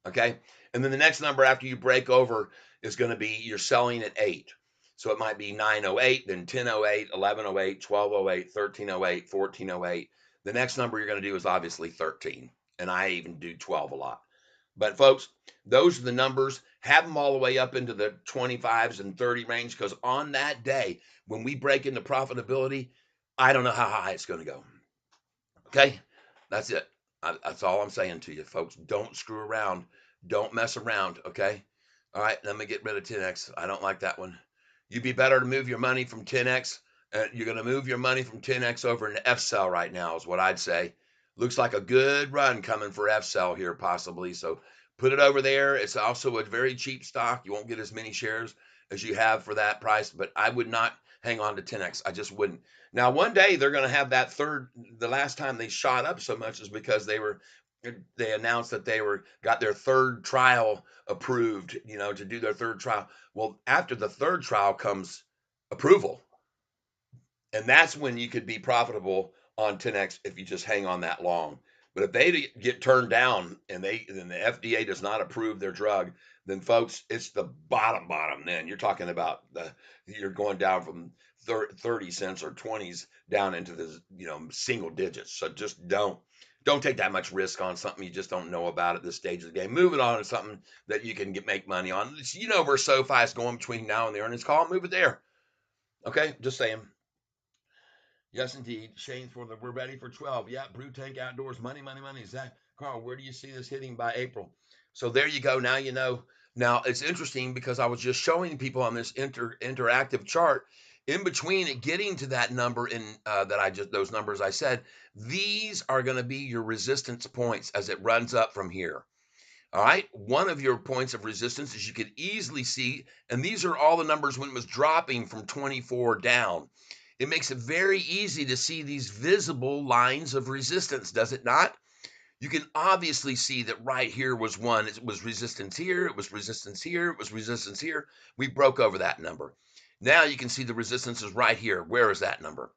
Okay. And then the next number after you break over is going to be you're selling at 8. So it might be 908, then 1008, 1108, 1208, 1308, 1408. The next number you're going to do is obviously 13. And I even do 12 a lot. But folks, those are the numbers. Have them all the way up into the 25s and 30 range because on that day, when we break into profitability, I don't know how high it's going to go. Okay, that's it. That's all I'm saying to you, folks. Don't screw around. Don't mess around. Okay. All right. Let me get rid of 10x. I don't like that one. You'd be better to move your money from 10x. You're going to move your money from 10x over into F cell right now, is what I'd say. Looks like a good run coming for F cell here, possibly. So put it over there. It's also a very cheap stock. You won't get as many shares as you have for that price, but I would not hang on to 10x. I just wouldn't. Now, one day they're going to have that third. The last time they shot up so much is because they announced that they were got their third trial approved, to do their third trial. Well, after the third trial comes approval, and that's when you could be profitable on 10x if you just hang on that long. But if they get turned down and then the FDA does not approve their drug, then folks, it's the bottom. Then you're talking about you're going down from 30 cents or 20s down into the single digits. So just don't take that much risk on something you just don't know about at this stage of the game. Move it on to something that you can make money on. Where SoFi is going between now and the earnings call. Move it there. Okay, just saying. Yes, indeed. Shane for we're ready for 12. Yeah, Brew Tank Outdoors, money. Zach, Carl, where do you see this hitting by April? So there you go. Now you know. Now it's interesting because I was just showing people on this interactive chart in between it getting to that number in those numbers I said, these are going to be your resistance points as it runs up from here. All right. One of your points of resistance, as you could easily see, and these are all the numbers when it was dropping from 24 down. It makes it very easy to see these visible lines of resistance, does it not? You can obviously see that right here was one. It was resistance here. It was resistance here. It was resistance here. We broke over that number. Now you can see the resistance is right here. Where is that number?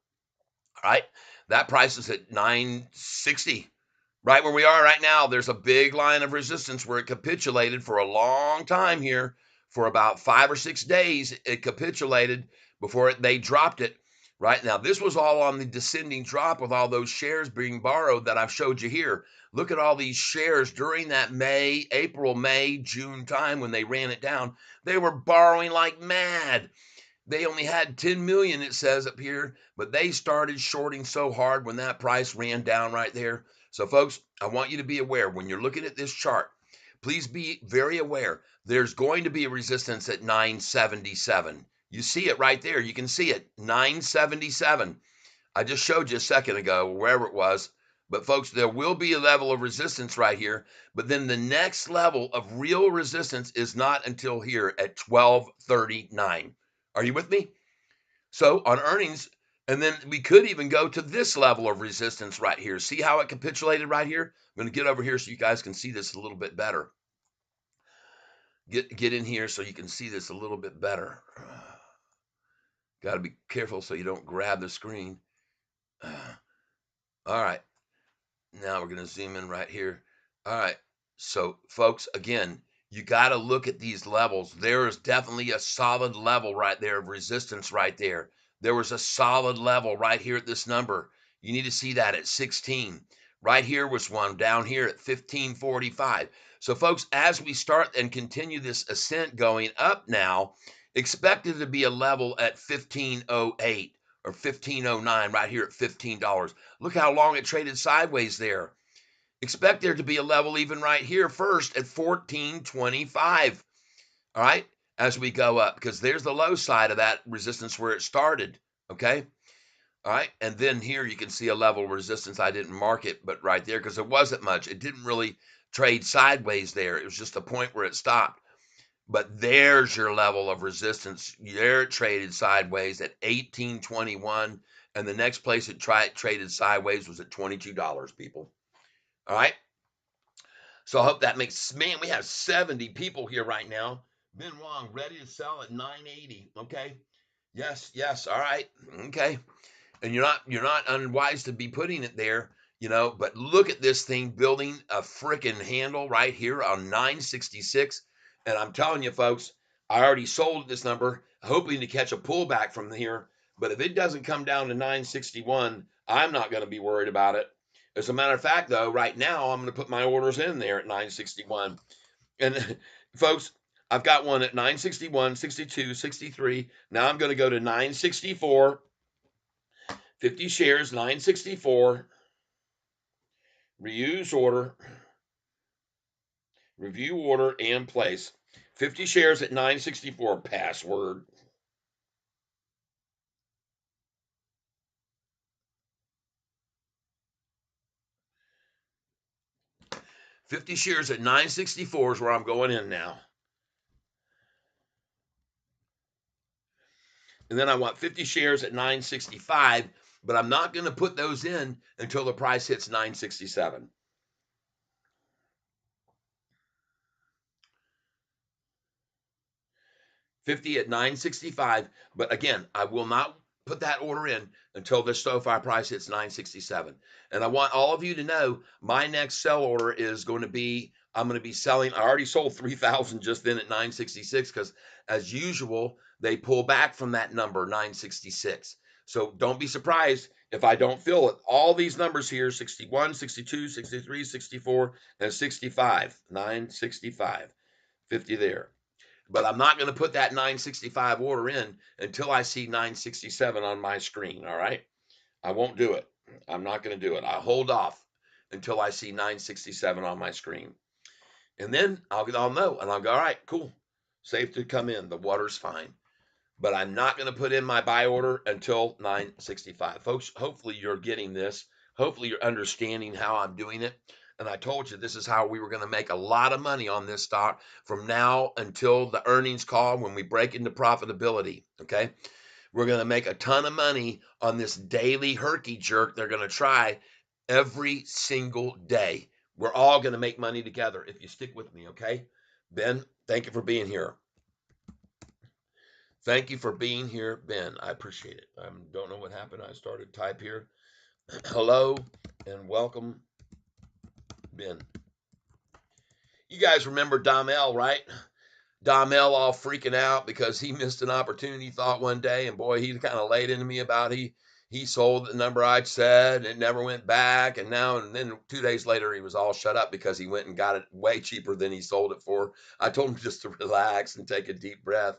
All right. That price is at 960. Right where we are right now, there's a big line of resistance where it capitulated for a long time here. For about 5 or 6 days, it capitulated before they dropped it. Right now, this was all on the descending drop with all those shares being borrowed that I've showed you here. Look at all these shares during that April, May, June time when they ran it down. They were borrowing like mad. They only had 10 million, it says up here, but they started shorting so hard when that price ran down right there. So, folks, I want you to be aware when you're looking at this chart, please be very aware. There's going to be a resistance at 977. You see it right there. You can see it, 977. I just showed you a second ago, wherever it was. But, folks, there will be a level of resistance right here. But then the next level of real resistance is not until here at 1239. Are you with me? So on earnings, and then we could even go to this level of resistance right here. See how it capitulated right here? I'm going to get over here so you guys can see this a little bit better. Get in here so you can see this a little bit better. Got to be careful so you don't grab the screen. All right. Now we're going to zoom in right here. All right. So, folks, again, you got to look at these levels. There is definitely a solid level right there of resistance right there. There was a solid level right here at this number. You need to see that at 16. Right here was one down here at 1545. So, folks, as we start and continue this ascent going up now, expect it to be a level at 1508 or 1509 right here at $15. Look how long it traded sideways there. Expect there to be a level even right here first at 1425. All right, as we go up, because there's the low side of that resistance where it started. Okay. All right. And then here you can see a level of resistance. I didn't mark it, but right there, because it wasn't much. It didn't really trade sideways there. It was just a point where it stopped. But there's your level of resistance. There it traded sideways at 1821. And the next place it traded sideways was at $22, people. All right. So I hope that makes, man, we have 70 people here right now. Ben Wong, ready to sell at 980. Okay. Yes, yes. All right. Okay. And you're not unwise to be putting it there, but look at this thing building a freaking handle right here on 966. And I'm telling you, folks, I already sold this number, hoping to catch a pullback from here. But if it doesn't come down to 961, I'm not going to be worried about it. As a matter of fact, though, right now I'm going to put my orders in there at 961. And folks, I've got one at 961, 62, 63. Now I'm going to go to 964. 50 shares, 964. Reuse order, review order, and place. 50 shares at 964. Password. 50 shares at 964 is where I'm going in now. And then I want 50 shares at 965, but I'm not going to put those in until the price hits 967. 50 at 965. But again, I will not put that order in until this SoFi price hits 967. And I want all of you to know my next sell order is going to be, I'm going to be selling. I already sold 3,000 just then at 966 because, as usual, they pull back from that number 966. So don't be surprised if I don't fill it. All these numbers here 61, 62, 63, 64, and 65. 965. 50 there. But I'm not going to put that 965 order in until I see 967 on my screen. All right. I won't do it. I'm not going to do it. I'll hold off until I see 967 on my screen. And then I'll know and I'll go, all right, cool. Safe to come in. The water's fine. But I'm not going to put in my buy order until 965. Folks, hopefully you're getting this. Hopefully you're understanding how I'm doing it. And I told you this is how we were going to make a lot of money on this stock from now until the earnings call when we break into profitability. Okay. We're going to make a ton of money on this daily herky jerk they're going to try every single day. We're all going to make money together if you stick with me. Okay. Ben, thank you for being here. Thank you for being here, Ben. I appreciate it. I don't know what happened. I started type here. Hello and welcome, Ben. You guys remember Domel, right? Domel all freaking out because he missed an opportunity thought one day, and boy, he kind of laid into me about he sold the number I'd said, and it never went back, and then 2 days later he was all shut up because he went and got it way cheaper than he sold it for. I told him just to relax and take a deep breath.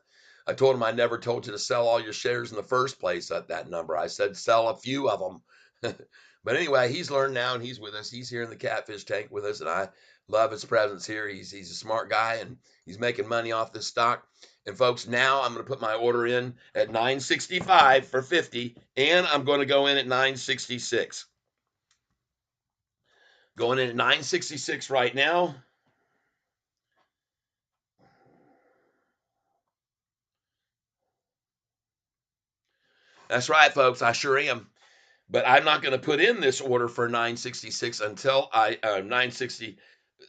I told him I never told you to sell all your shares in the first place at that number. I said sell a few of them. But anyway, he's learned now and he's with us. He's here in the catfish tank with us, and I love his presence here. He's a smart guy and he's making money off this stock. And folks, now I'm going to put my order in at 965 for 50, and I'm going to go in at 966. Going in at 966 right now. That's right, folks. I sure am. But I'm not going to put in this order for 966 until I 960.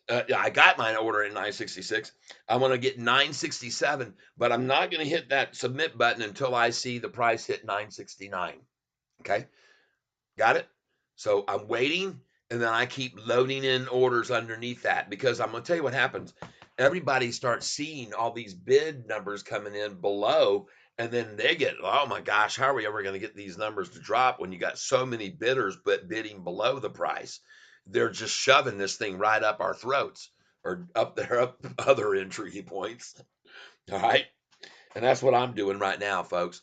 I got my order at 966. I want to get 967, but I'm not going to hit that submit button until I see the price hit 969. Okay, got it? So I'm waiting, and then I keep loading in orders underneath that because I'm going to tell you what happens. Everybody starts seeing all these bid numbers coming in below, and then they get, oh my gosh, how are we ever going to get these numbers to drop when you got so many bidders but bidding below the price? They're just shoving this thing right up our throats or up there, up other entry points. All right. And that's what I'm doing right now, folks.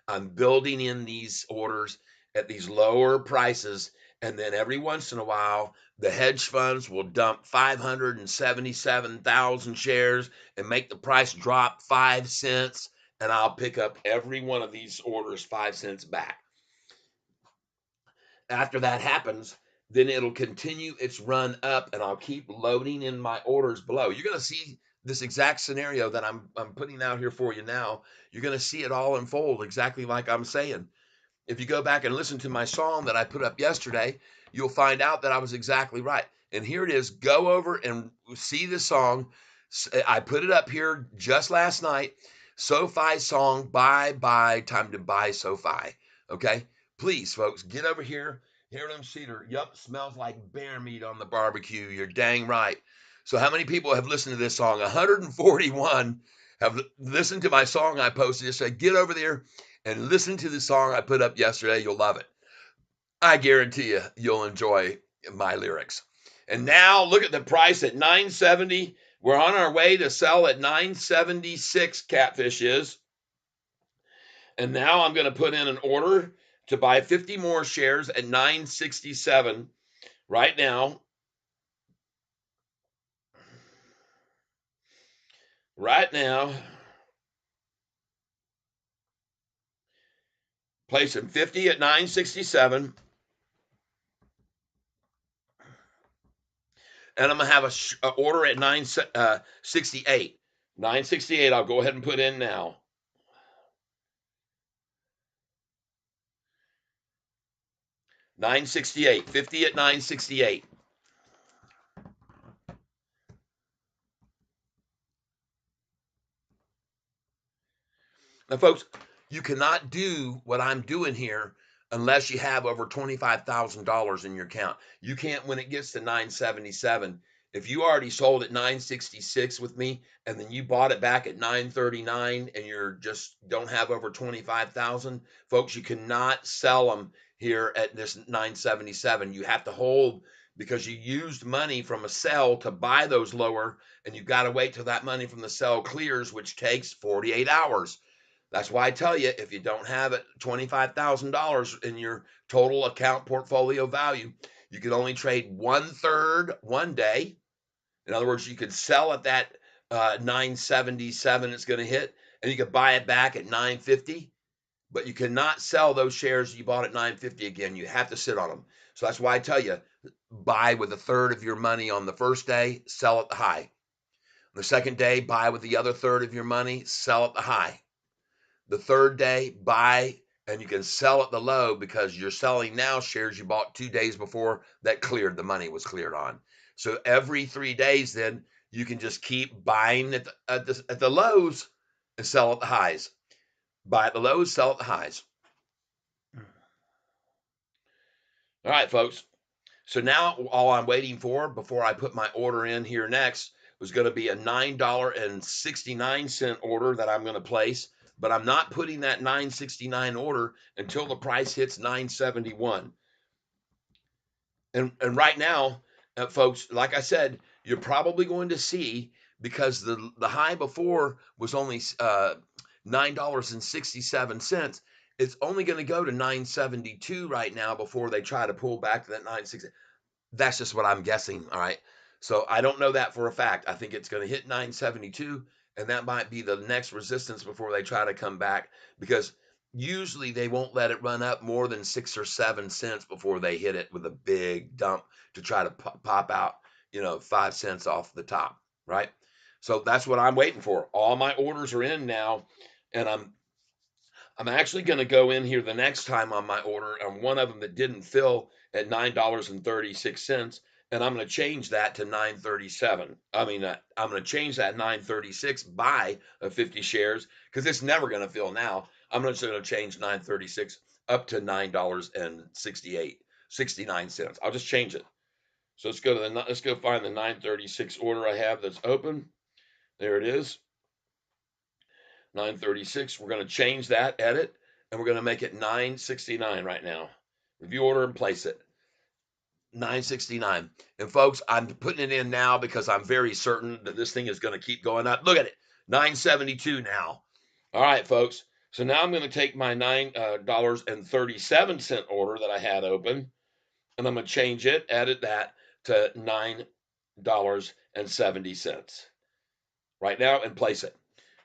I'm building in these orders at these lower prices. And then every once in a while, the hedge funds will dump 577,000 shares and make the price drop 5 cents. And I'll pick up every one of these orders 5 cents back. After that happens, then it'll continue its run up and I'll keep loading in my orders below. You're going to see this exact scenario that I'm putting out here for you now. You're going to see it all unfold exactly like I'm saying. If you go back and listen to my song that I put up yesterday, you'll find out that I was exactly right. And here it is. Go over and see the song. I put it up here just last night. Sofi song, Bye Bye, Time to Buy Sofi. Okay? Please, folks, get over here. Hear them cedar. Yup, smells like bear meat on the barbecue. You're dang right. So, how many people have listened to this song? 141 have listened to my song I posted. Just say, get over there and listen to the song I put up yesterday. You'll love it. I guarantee you'll enjoy my lyrics. And now look at the price at 970. We're on our way to sell at 976 catfish is. And now I'm going to put in an order to buy 50 more shares at 967 right now. Right now, placing 50 at 967. And I'm gonna have a order at 968. 968. I'll go ahead and put in now. 968. 50 at 968. Now, folks, you cannot do what I'm doing here unless you have over $25,000 in your account. You can't when it gets to 977. If you already sold at 966 with me and then you bought it back at 939 and you're just don't have over 25,000, folks, you cannot sell them here at this 977. You have to hold because you used money from a sell to buy those lower and you've got to wait till that money from the sell clears, which takes 48 hours. That's why I tell you, if you don't have it $25,000 in your total account portfolio value, you can only trade one third one day. In other words, you could sell at that 977 it's going to hit, and you could buy it back at 950. But you cannot sell those shares you bought at 950 again. You have to sit on them. So that's why I tell you, buy with a third of your money on the first day, sell at the high. The second day, buy with the other third of your money, sell at the high. The third day, buy and you can sell at the low because you're selling now shares you bought 2 days before that cleared, the money was cleared on. So every 3 days, then you can just keep buying at the lows and sell at the highs. Buy at the lows, sell at the highs. All right, folks. So now all I'm waiting for before I put my order in here next was going to be a $9.69 order that I'm going to place, but I'm not putting that 969 order until the price hits 971. And right now, folks, like I said, you're probably going to see because the high before was only $9.67. It's only going to go to 972 right now before they try to pull back to that 960. That's just what I'm guessing. All right. So I don't know that for a fact. I think it's going to hit 972, and that might be the next resistance before they try to come back, because usually they won't let it run up more than 6 or 7 cents before they hit it with a big dump to try to pop out, 5 cents off the top. Right. So that's what I'm waiting for. All my orders are in now, and I'm actually going to go in here the next time on my order on one of them that didn't fill at $9.36, and I'm going to change that to 937. I mean, I'm going to change that 936 buy of 50 shares because it's never going to fill now. I'm just going to change 936 up to $9.69. I'll just change it. So let's go find the 936 order I have that's open. There it is. 936. We're going to change that, edit, and we're going to make it 969 right now. Review order and place it. 969. And folks, I'm putting it in now because I'm very certain that this thing is going to keep going up. Look at it. 972 now. All right, folks. So now I'm going to take my $9.37 order that I had open, and I'm going to change it, edit that to $9.70 right now and place it.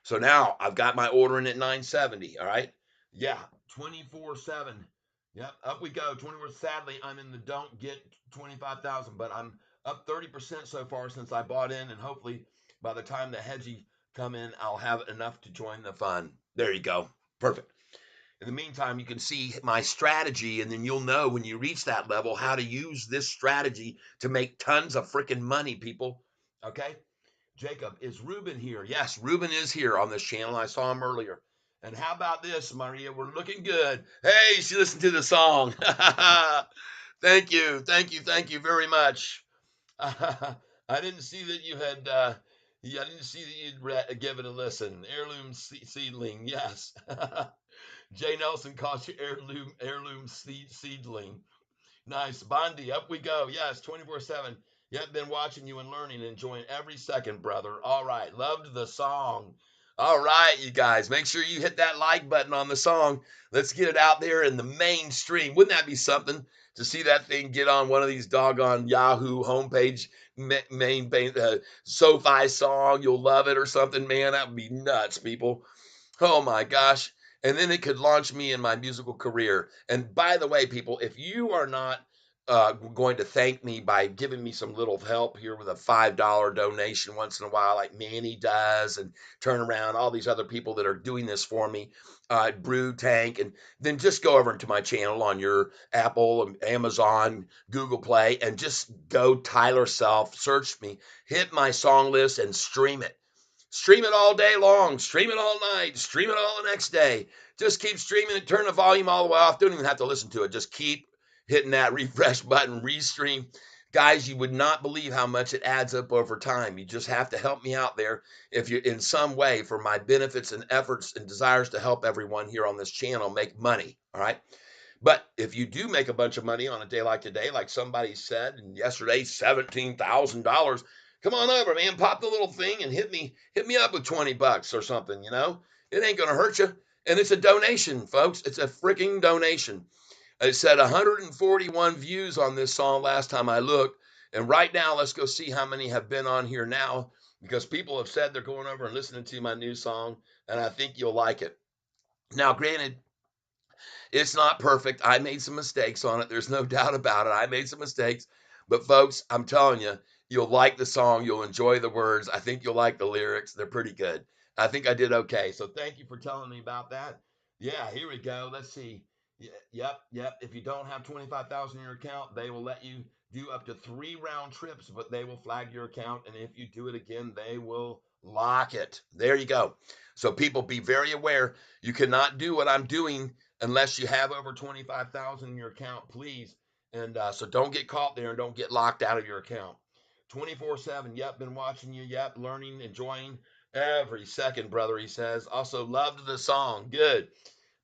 So now I've got my order in at 970. All right. Yeah. 24/7. Yep. Up we go. 24. Sadly, I'm in the don't get 25,000, but I'm up 30% so far since I bought in. And hopefully by the time the hedgy come in, I'll have enough to join the fun. There you go. Perfect. In the meantime, you can see my strategy, and then you'll know when you reach that level how to use this strategy to make tons of freaking money, people. Okay. Jacob, is Ruben here? Yes, Ruben is here on this channel. I saw him earlier. And how about this, Maria? We're looking good. Hey, she listened to the song. Thank you. Thank you. Thank you very much. I didn't see that you had, yeah, I didn't see that you'd give it a listen. Heirloom seedling, yes. Jay Nelson calls you heirloom seedling. Nice. Bondi, up we go. Yes, 24/7. Yep, been watching you and learning and enjoying every second, brother. All right. Loved the song. All right, you guys, make sure you hit that like button on the song. Let's get it out there in the mainstream. Wouldn't that be something to see that thing get on one of these doggone Yahoo homepage main Sofi song? You'll love it or something, man. That would be nuts, people. Oh my gosh. And then it could launch me in my musical career. And by the way, people, if you are not going to thank me by giving me some little help here with a $5 donation once in a while, like Manny does, and turn around all these other people that are doing this for me, Brew Tank, and then just go over into my channel on your Apple, Amazon, Google Play, and just go Tyler Self, search me, hit my song list, and stream it. Stream it all day long, stream it all night, stream it all the next day. Just keep streaming it, turn the volume all the way off. Don't even have to listen to it. Just keep hitting that refresh button, restream. Guys, you would not believe how much it adds up over time. You just have to help me out there if you're in some way for my benefits and efforts and desires to help everyone here on this channel make money. All right. But if you do make a bunch of money on a day like today, like somebody said, and yesterday, $17,000, come on over, man. Pop the little thing and hit me up with 20 bucks or something, you know? It ain't gonna hurt you. And it's a donation, folks. It's a freaking donation. It said 141 views on this song last time I looked. And right now, let's go see how many have been on here now, because people have said they're going over and listening to my new song, and I think you'll like it. Now, granted, it's not perfect. I made some mistakes on it. There's no doubt about it. I made some mistakes. But folks, I'm telling you, you'll like the song. You'll enjoy the words. I think you'll like the lyrics. They're pretty good. I think I did okay. So thank you for telling me about that. Yeah, here we go. Let's see. Yep. If you don't have 25,000 in your account, they will let you do up to 3 round trips, but they will flag your account. And if you do it again, they will lock it. There you go. So people, be very aware. You cannot do what I'm doing unless you have over 25,000 in your account, please. And so don't get caught there and don't get locked out of your account. 24/7. Yep, been watching you. Yep, learning, enjoying every second, brother. He says. Also loved the song. Good.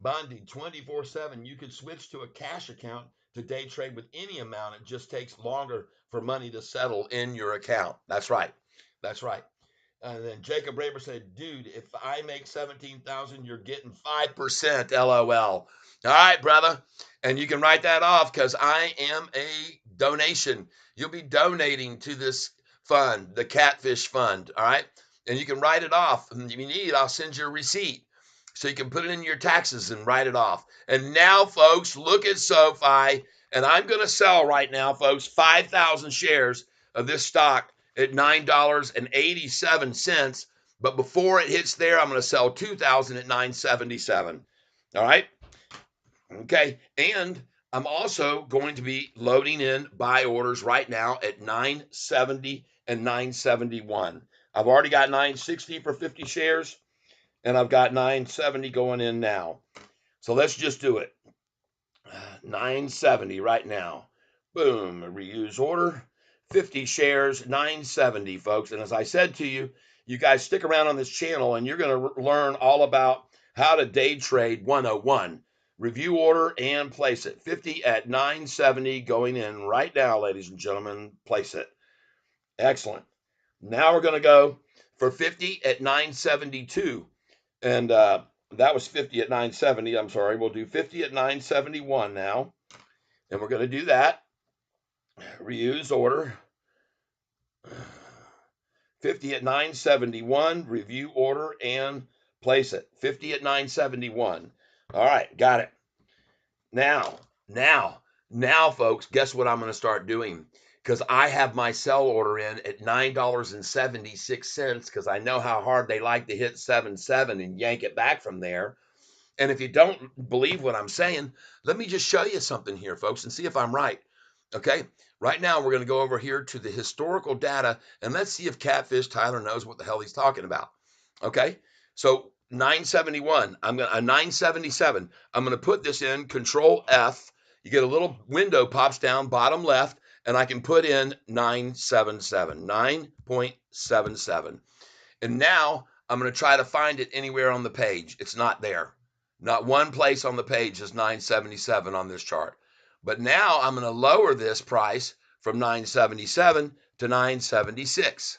Bonding 24/7. You could switch to a cash account to day trade with any amount. It just takes longer for money to settle in your account. That's right. That's right. And then Jacob Raber said, dude, if I make 17,000, you're getting 5%. LOL. All right, brother. And you can write that off because I am a donation. You'll be donating to this fund, the Catfish Fund. All right. And you can write it off. And if you need, I'll send you a receipt so you can put it in your taxes and write it off. And now, folks, look at SoFi. And I'm going to sell right now, folks, 5,000 shares of this stock at $9.87. But before it hits there, I'm going to sell 2,000 at 977. All right. Okay. And I'm also going to be loading in buy orders right now at 970 and 971. I've already got 960 for 50 shares, and I've got 970 going in now. So let's just do it. 970 right now. Boom, a reuse order. 50 shares, 970, folks. And as I said to you, you guys stick around on this channel and you're going to learn all about how to day trade 101. Review order and place it. 50 at 970 going in right now, ladies and gentlemen. Place it. Excellent. Now we're going to go for 50 at 972. And that was 50 at 970. I'm sorry. We'll do 50 at 971 now. And we're going to do that. Reuse order. 50 at 971. Review order and place it. 50 at 971. All right. Got it. Now, folks, guess what I'm going to start doing? Because I have my sell order in at $9.76 because I know how hard they like to hit 7.7 and yank it back from there. And if you don't believe what I'm saying, let me just show you something here, folks, and see if I'm right. Okay. Right now, we're going to go over here to the historical data and let's see if Catfish Tyler knows what the hell he's talking about. Okay. So 971, I'm going to 977. I'm going to put this in Control F. You get a little window pops down bottom left, and I can put in 977, 9.77. And now I'm going to try to find it anywhere on the page. It's not there. Not one place on the page is 977 on this chart. But now I'm going to lower this price from 977 to 976.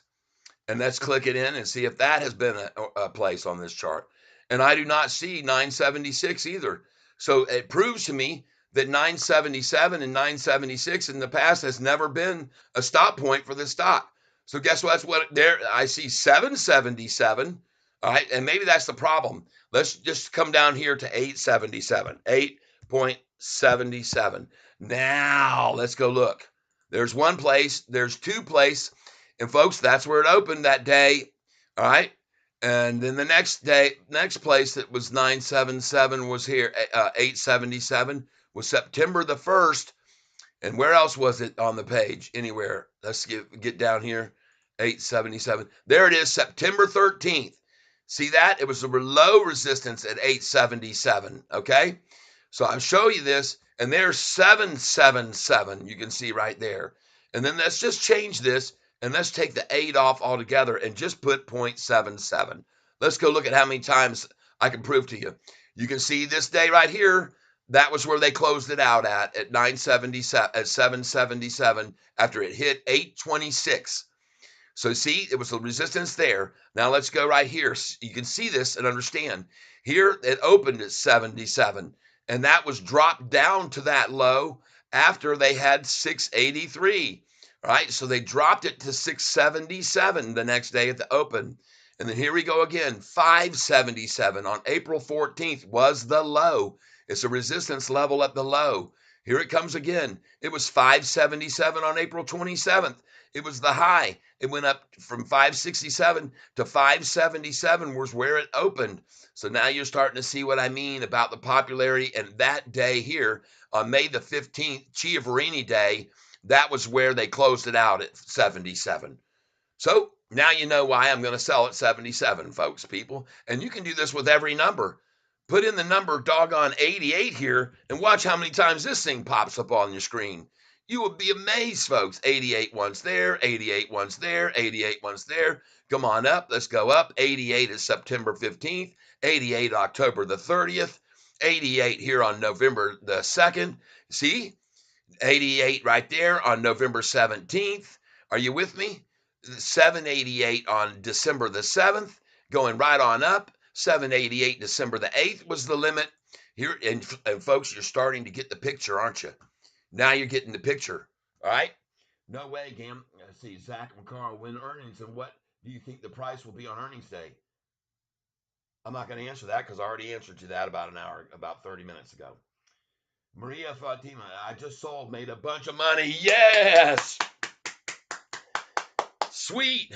And let's click it in and see if that has been a place on this chart. And I do not see 976 either. So it proves to me that 977 and 976 in the past has never been a stop point for this stock. So guess what? That's what there I see 777. All right, and maybe that's the problem. Let's just come down here to 877. 8.77. Now let's go look. There's one place, there's two places, and folks, that's where it opened that day. All right. And then the next day, next place that was 977 was here, 877 was September the 1st. And where else was it on the page? Anywhere. Let's get down here. 877. There it is, September 13th. See that? It was a low resistance at 877. Okay. So I'll show you this. And there's 777. You can see right there. And then let's just change this and let's take the 8 off altogether and just put 0.77. Let's go look at how many times I can prove to you. You can see this day right here. That was where they closed it out at 977 at 777 after it hit 826. So see, it was a resistance there. Now let's go right here. You can see this and understand. Here it opened at 77, and that was dropped down to that low after they had 683. Right? So they dropped it to 677 the next day at the open. And then here we go again. 577 on April 14th was the low. It's a resistance level at the low. Here it comes again. It was 577 on April 27th. It was the high. It went up from 567 to 577 was where it opened. So now you're starting to see what I mean about the popularity. And that day here on May the 15th, Chiaverini Day, that was where they closed it out at 77. So now you know why I'm going to sell at 77, folks, people. And you can do this with every number. Put in the number doggone 88 here and watch how many times this thing pops up on your screen. You will be amazed, folks. 88 once there, 88 once there, 88 once there. Come on up. Let's go up. 88 is September 15th, 88 October the 30th, 88 here on November the 2nd. See? 88 right there on November 17th. Are you with me? 788 on December the 7th, going right on up. 788 December the 8th was the limit. Here, and folks, you're starting to get the picture, aren't you? Now you're getting the picture. All right. No way, Gam. Let's see. Zach and Carl win earnings. And what do you think the price will be on earnings day? I'm not going to answer that because I already answered you that about 30 minutes ago. Maria Fatima, I just sold, made a bunch of money. Yes. Sweet.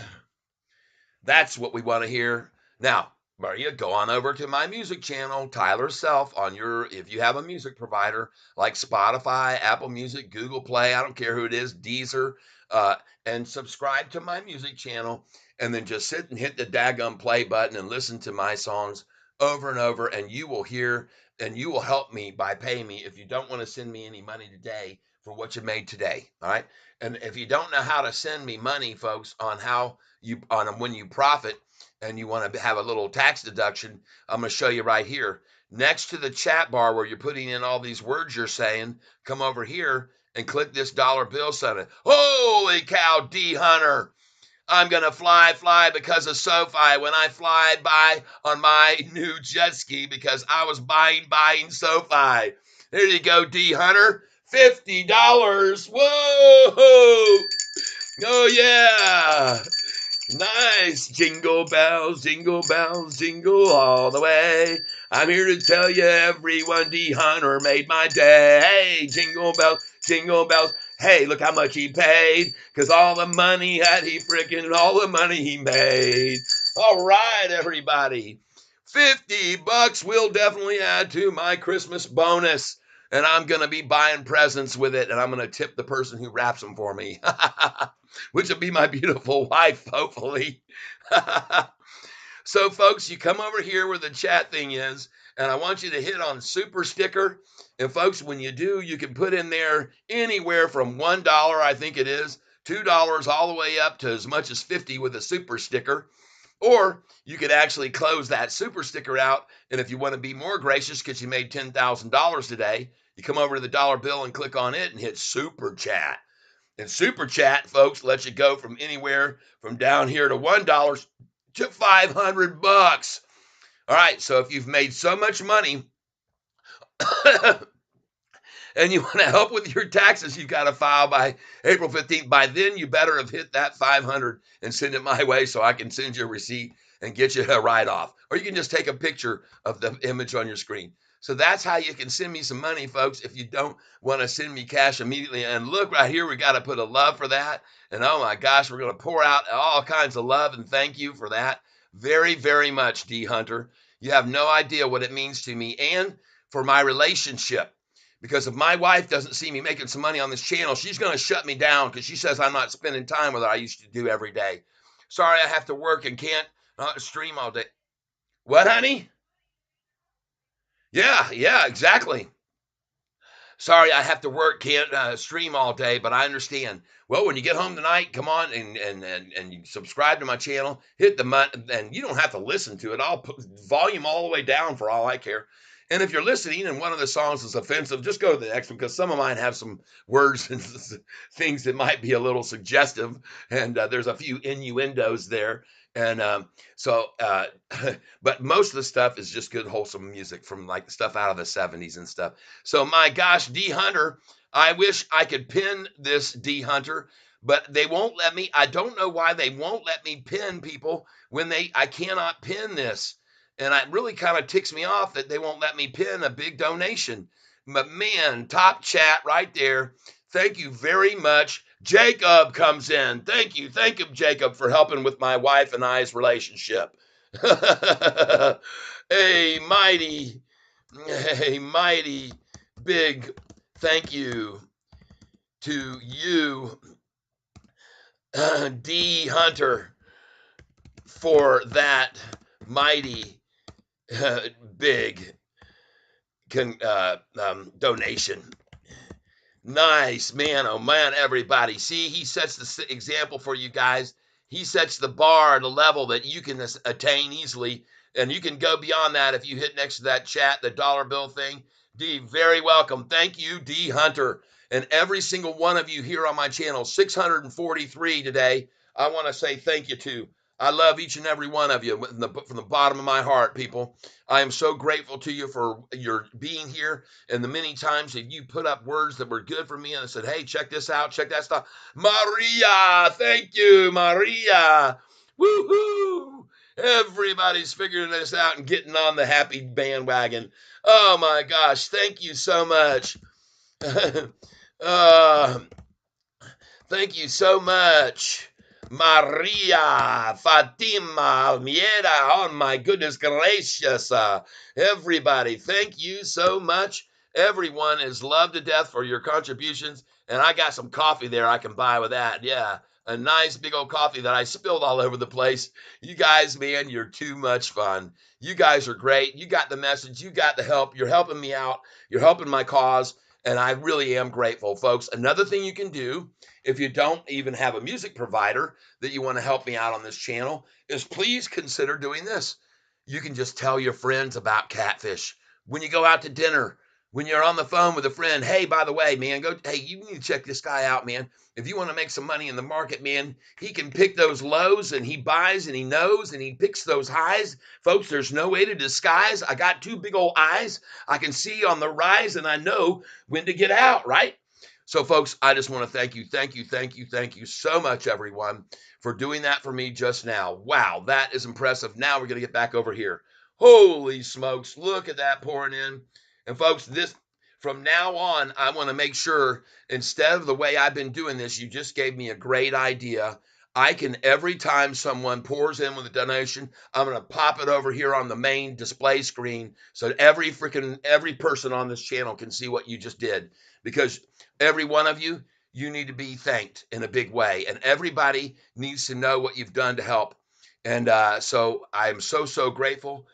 That's what we want to hear. Now, Maria, go on over to my music channel, Tyler Self, on your, if you have a music provider like Spotify, Apple Music, Google Play, I don't care who it is, Deezer, uh, and subscribe to my music channel, and then just sit and hit the daggum play button and listen to my songs over and over, and you will hear, and you will help me by paying me if you don't want to send me any money today for what you made today. All right. And if you don't know how to send me money, folks, on how you on when you profit and you want to have a little tax deduction, I'm going to show you right here. Next to the chat bar where you're putting in all these words you're saying, come over here and click this dollar bill sign. Holy cow, D Hunter. I'm going to fly because of Sofi when I fly by on my new jet ski because I was buying Sofi. There you go, D Hunter. $50. Whoa! Oh, yeah. Nice. Jingle bells, jingle all the way. I'm here to tell you, everyone, D Hunter made my day. Hey, jingle bells. Hey, look how much he paid. Because all the money all the money he made. All right, everybody. $50 will definitely add to my Christmas bonus. And I'm going to be buying presents with it. And I'm going to tip the person who wraps them for me. Which will be my beautiful wife, hopefully. So, folks, you come over here where the chat thing is, and I want you to hit on super sticker. And, folks, when you do, you can put in there anywhere from $1, I think it is, $2, all the way up to as much as 50 with a super sticker. Or you could actually close that super sticker out. And if you want to be more gracious because you made $10,000 today, you come over to the dollar bill and click on it and hit super chat. And super chat, folks, lets you go from anywhere from down here to $1 to $500. All right, so if you've made so much money and you want to help with your taxes, you've got to file by April 15th. By then, you better have hit that 500 and send it my way so I can send you a receipt and get you a write off. Or you can just take a picture of the image on your screen. So that's how you can send me some money, folks, if you don't want to send me cash immediately. And look right here, we got to put a love for that. And oh my gosh, we're going to pour out all kinds of love and thank you for that. Very, very much, D Hunter. You have no idea what it means to me and for my relationship. Because if my wife doesn't see me making some money on this channel, she's going to shut me down because she says I'm not spending time with her I used to do every day. Sorry, I have to work and can't stream all day. What, honey? Yeah, exactly. Sorry, I have to work, can't stream all day, but I understand. Well, when you get home tonight, come on and you subscribe to my channel, hit the button, and you don't have to listen to it. I'll put volume all the way down for all I care. And if you're listening and one of the songs is offensive, just go to the next one because some of mine have some words and things that might be a little suggestive, and there's a few innuendos there. And so, but most of the stuff is just good, wholesome music from like stuff out of the 70s and stuff. So my gosh, D Hunter, I wish I could pin this D Hunter, but they won't let me. I don't know why they won't let me pin people when I cannot pin this. And it really kind of ticks me off that they won't let me pin a big donation. But man, top chat right there. Thank you very much. Jacob comes in. Thank you, Jacob, for helping with my wife and I's relationship. a mighty a mighty big thank you to you, D Hunter, for that mighty big donation. Nice, man. Oh, man, everybody. See, he sets the example for you guys. He sets the bar at a level that you can attain easily. And you can go beyond that if you hit next to that chat, the dollar bill thing. D, very welcome. Thank you, D Hunter. And every single one of you here on my channel, 643 today. I want to say thank you to. I love each and every one of you from the bottom of my heart, people. I am so grateful to you for your being here and the many times that you put up words that were good for me and I said, hey, check this out, check that stuff. Maria, thank you, Maria. Woohoo! Everybody's figuring this out and getting on the happy bandwagon. Oh my gosh, thank you so much. uh, Thank you so much. Maria, Fatima, Almiera. Oh, my goodness gracious. Everybody, thank you so much. Everyone is loved to death for your contributions. And I got some coffee there I can buy with that. Yeah, a nice big old coffee that I spilled all over the place. You guys, man, you're too much fun. You guys are great. You got the message. You got the help. You're helping me out. You're helping my cause. And I really am grateful, folks. Another thing you can do if you don't even have a music provider that you want to help me out on this channel, is please consider doing this. You can just tell your friends about Catfish. When you go out to dinner, when you're on the phone with a friend, hey, by the way, man, hey, you need to check this guy out, man. If you want to make some money in the market, man, he can pick those lows and he buys and he knows and he picks those highs. Folks, there's no way to disguise. I got two big old eyes. I can see on the rise and I know when to get out, right? So, folks, I just want to thank you, thank you, thank you, thank you so much, everyone, for doing that for me just now. Wow, that is impressive. Now we're going to get back over here. Holy smokes, look at that pouring in. And, folks, this from now on, I want to make sure instead of the way I've been doing this, you just gave me a great idea. I can, every time someone pours in with a donation, I'm going to pop it over here on the main display screen so every person on this channel can see what you just did. Because every one of you, you need to be thanked in a big way. And everybody needs to know what you've done to help. And so I'm so grateful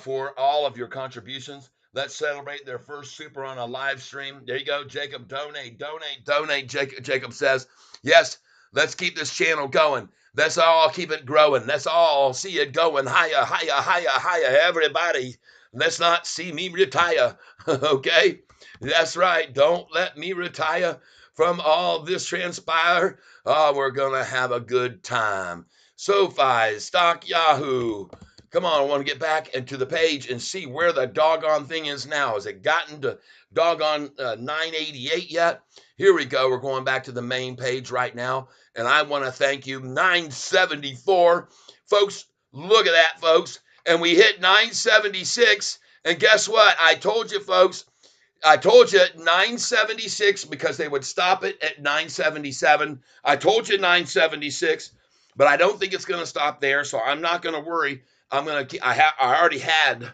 for all of your contributions. Let's celebrate their first super on a live stream. There you go, Jacob. Donate, donate, donate. Jacob says, yes, let's keep this channel going. Let's all keep it growing. Let's all see it going higher, higher, higher, higher. Everybody, let's not see me retire. Okay? That's right. Don't let me retire from all this transpire. Oh, we're going to have a good time. Sofi, Stock Yahoo. Come on, I want to get back into the page and see where the doggone thing is now. Has it gotten to doggone 988 yet? Here we go. We're going back to the main page right now. And I want to thank you. 974. Folks, look at that, folks. And we hit 976. And guess what? I told you, folks, I told you 976 because they would stop it at 977. I told you 976, but I don't think it's going to stop there, so I'm not going to worry. I already had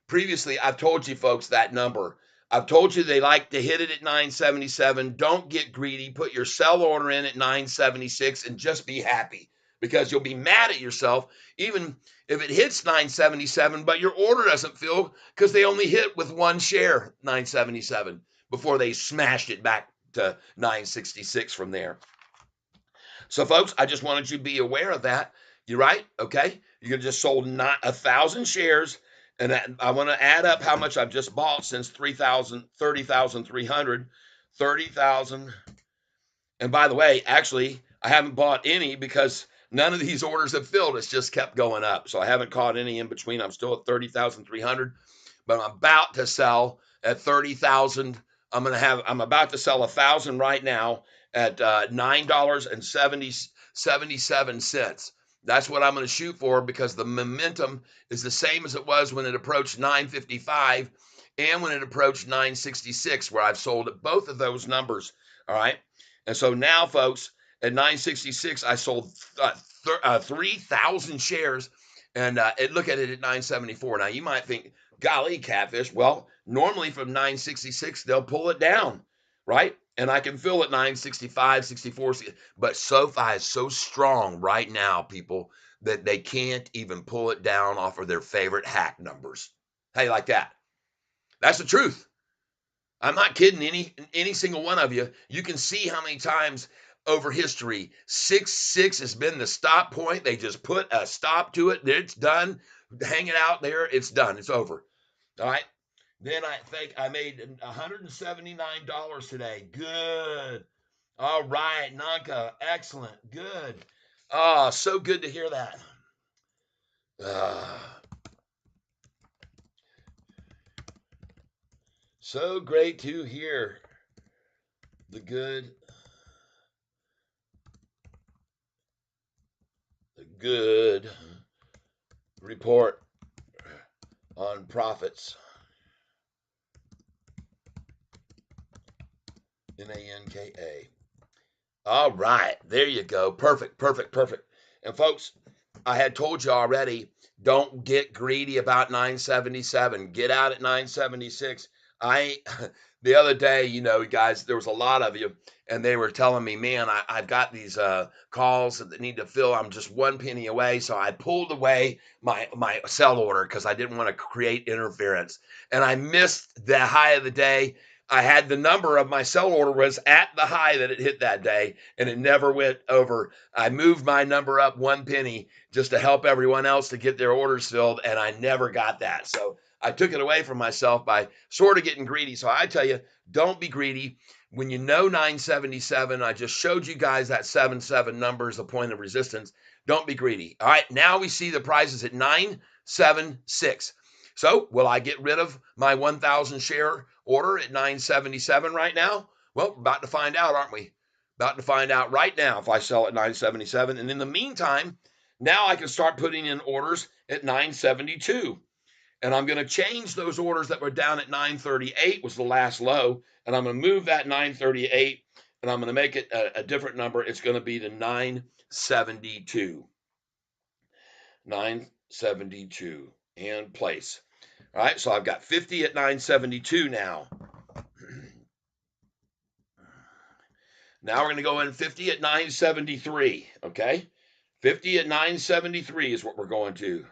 previously. I've told you folks that number. I've told you they like to hit it at 977. Don't get greedy. Put your sell order in at 976 and just be happy because you'll be mad at yourself even if it hits 977, but your order doesn't fill because they only hit with one share 977 before they smashed it back to 966 from there. So, folks, I just wanted you to be aware of that. You're right. Okay. You just sold not 1,000 shares. And I want to add up how much I've just bought since 30,300. 30,000. And by the way, actually, I haven't bought any because none of these orders have filled. It's just kept going up. So I haven't caught any in between. I'm still at 30,300, but I'm about to sell at 30,000. I'm about to sell 1,000 right now at $9.77. That's what I'm going to shoot for because the momentum is the same as it was when it approached 955 and when it approached 966, where I've sold at both of those numbers. All right. And so now, folks, at 966, I sold 3,000 shares and look at it at 974. Now, you might think, golly, Catfish, well, normally from 966, they'll pull it down, right? And I can fill at 965, 64. But SoFi is so strong right now, people, that they can't even pull it down off of their favorite hack numbers. Hey, like that. That's the truth. I'm not kidding any single one of you. You can see how many times over history 6-6 has been the stop point. They just put a stop to it. It's done. Hang it out there. It's done. It's over. All right. Then I think I made $179 today. Good. All right, Nanka. Excellent. Good. Oh, so good to hear that. Ah, so great to hear the good report on profits. Nanka. All right, there you go. Perfect, perfect, perfect. And folks, I had told you already, don't get greedy about 977. Get out at 976. I the other day, guys, there was a lot of you, and they were telling me, man, I've got these calls that need to fill. I'm just one penny away. So I pulled away my sell order because I didn't want to create interference. And I missed the high of the day. I had the number of my sell order was at the high that it hit that day, and it never went over. I moved my number up one penny just to help everyone else to get their orders filled, and I never got that. So I took it away from myself by sort of getting greedy. So I tell you, don't be greedy. When you know 977, I just showed you guys that 77 number is the point of resistance. Don't be greedy. All right, now we see the prices at 976. So will I get rid of my 1,000 share order at 977 right now? Well, we're about to find out, aren't we? About to find out right now if I sell at 977. And in the meantime, now I can start putting in orders at 972. And I'm going to change those orders that were down at 938 was the last low. And I'm going to move that 938 and I'm going to make it a different number. It's going to be the 972. 972 and place. All right, so I've got 50 at 972 now. Now we're going to go in 50 at 973. Okay, 50 at 973 is what we're going to.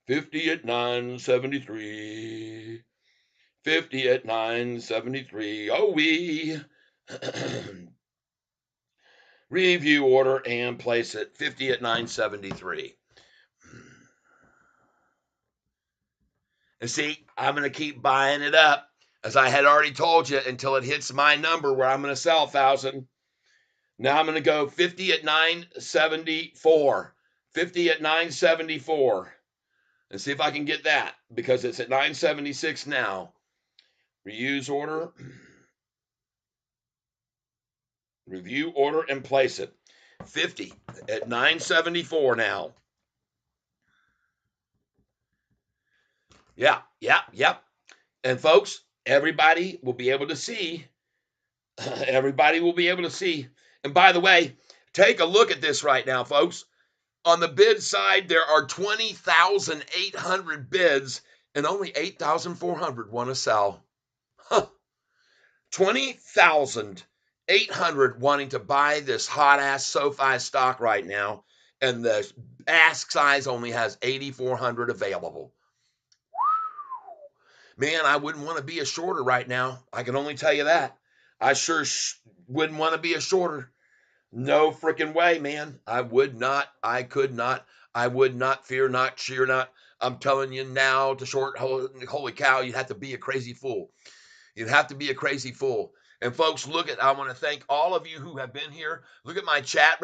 50 at 973. 50 at 973. Oh, we review order and place it 50 at 973. And see, I'm going to keep buying it up, as I had already told you, until it hits my number where I'm going to sell 1,000. Now I'm going to go 50 at 974. 50 at 974. And see if I can get that, because it's at 976 now. Reuse order. Review order and place it. 50 at 974 now. Yeah, yeah, yep. And folks, everybody will be able to see. Everybody will be able to see. And by the way, take a look at this right now, folks. On the bid side, there are 20,800 bids, and only 8,400 want to sell. Huh. 20,800 wanting to buy this hot ass SoFi stock right now, and the ask size only has 8,400 available. Man, I wouldn't want to be a shorter right now. I can only tell you that. I sure wouldn't want to be a shorter. No freaking way, man. I would not. I could not. I would not. Fear not. Cheer not. I'm telling you now, to short, holy cow, you'd have to be a crazy fool. You'd have to be a crazy fool. And folks, look at, I want to thank all of you who have been here. Look at my chat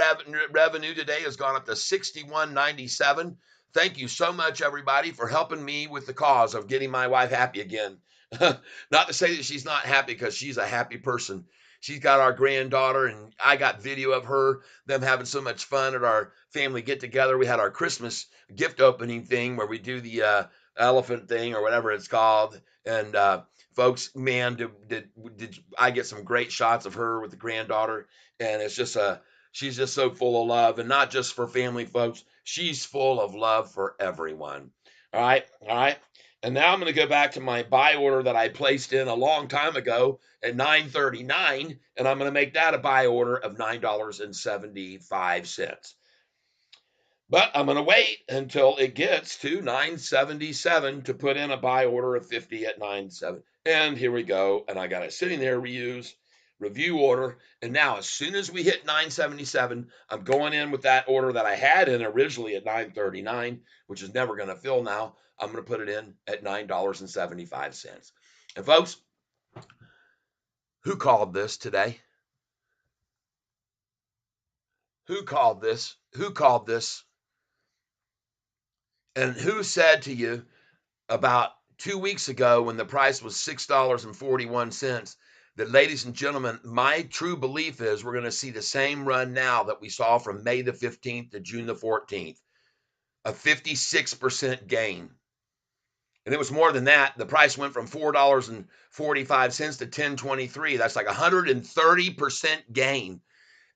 revenue today has gone up to 61.97. Thank you so much, everybody, for helping me with the cause of getting my wife happy again. Not to say that she's not happy, because she's a happy person. She's got our granddaughter, and I got video of her, them having so much fun at our family get together. We had our Christmas gift opening thing where we do the elephant thing or whatever it's called. And folks, man, did I get some great shots of her with the granddaughter, and it's just she's just so full of love, and not just for family, folks. She's full of love for everyone. All right, all right. And now I'm going to go back to my buy order that I placed in a long time ago at 939, and I'm going to make that a buy order of $9.75. But I'm going to wait until it gets to 977 to put in a buy order of 50 at 97. And here we go. And I got it sitting there, reuse, review order. And now, as soon as we hit 977, I'm going in with that order that I had in originally at 939, which is never going to fill now. I'm going to put it in at $9.75. And folks, who called this today? Who called this? Who called this? And who said to you about 2 weeks ago when the price was $6.41 that, ladies and gentlemen, my true belief is we're going to see the same run now that we saw from May the 15th to June the 14th, a 56% gain. And it was more than that. The price went from $4.45 to 10.23. That's like a 130% gain.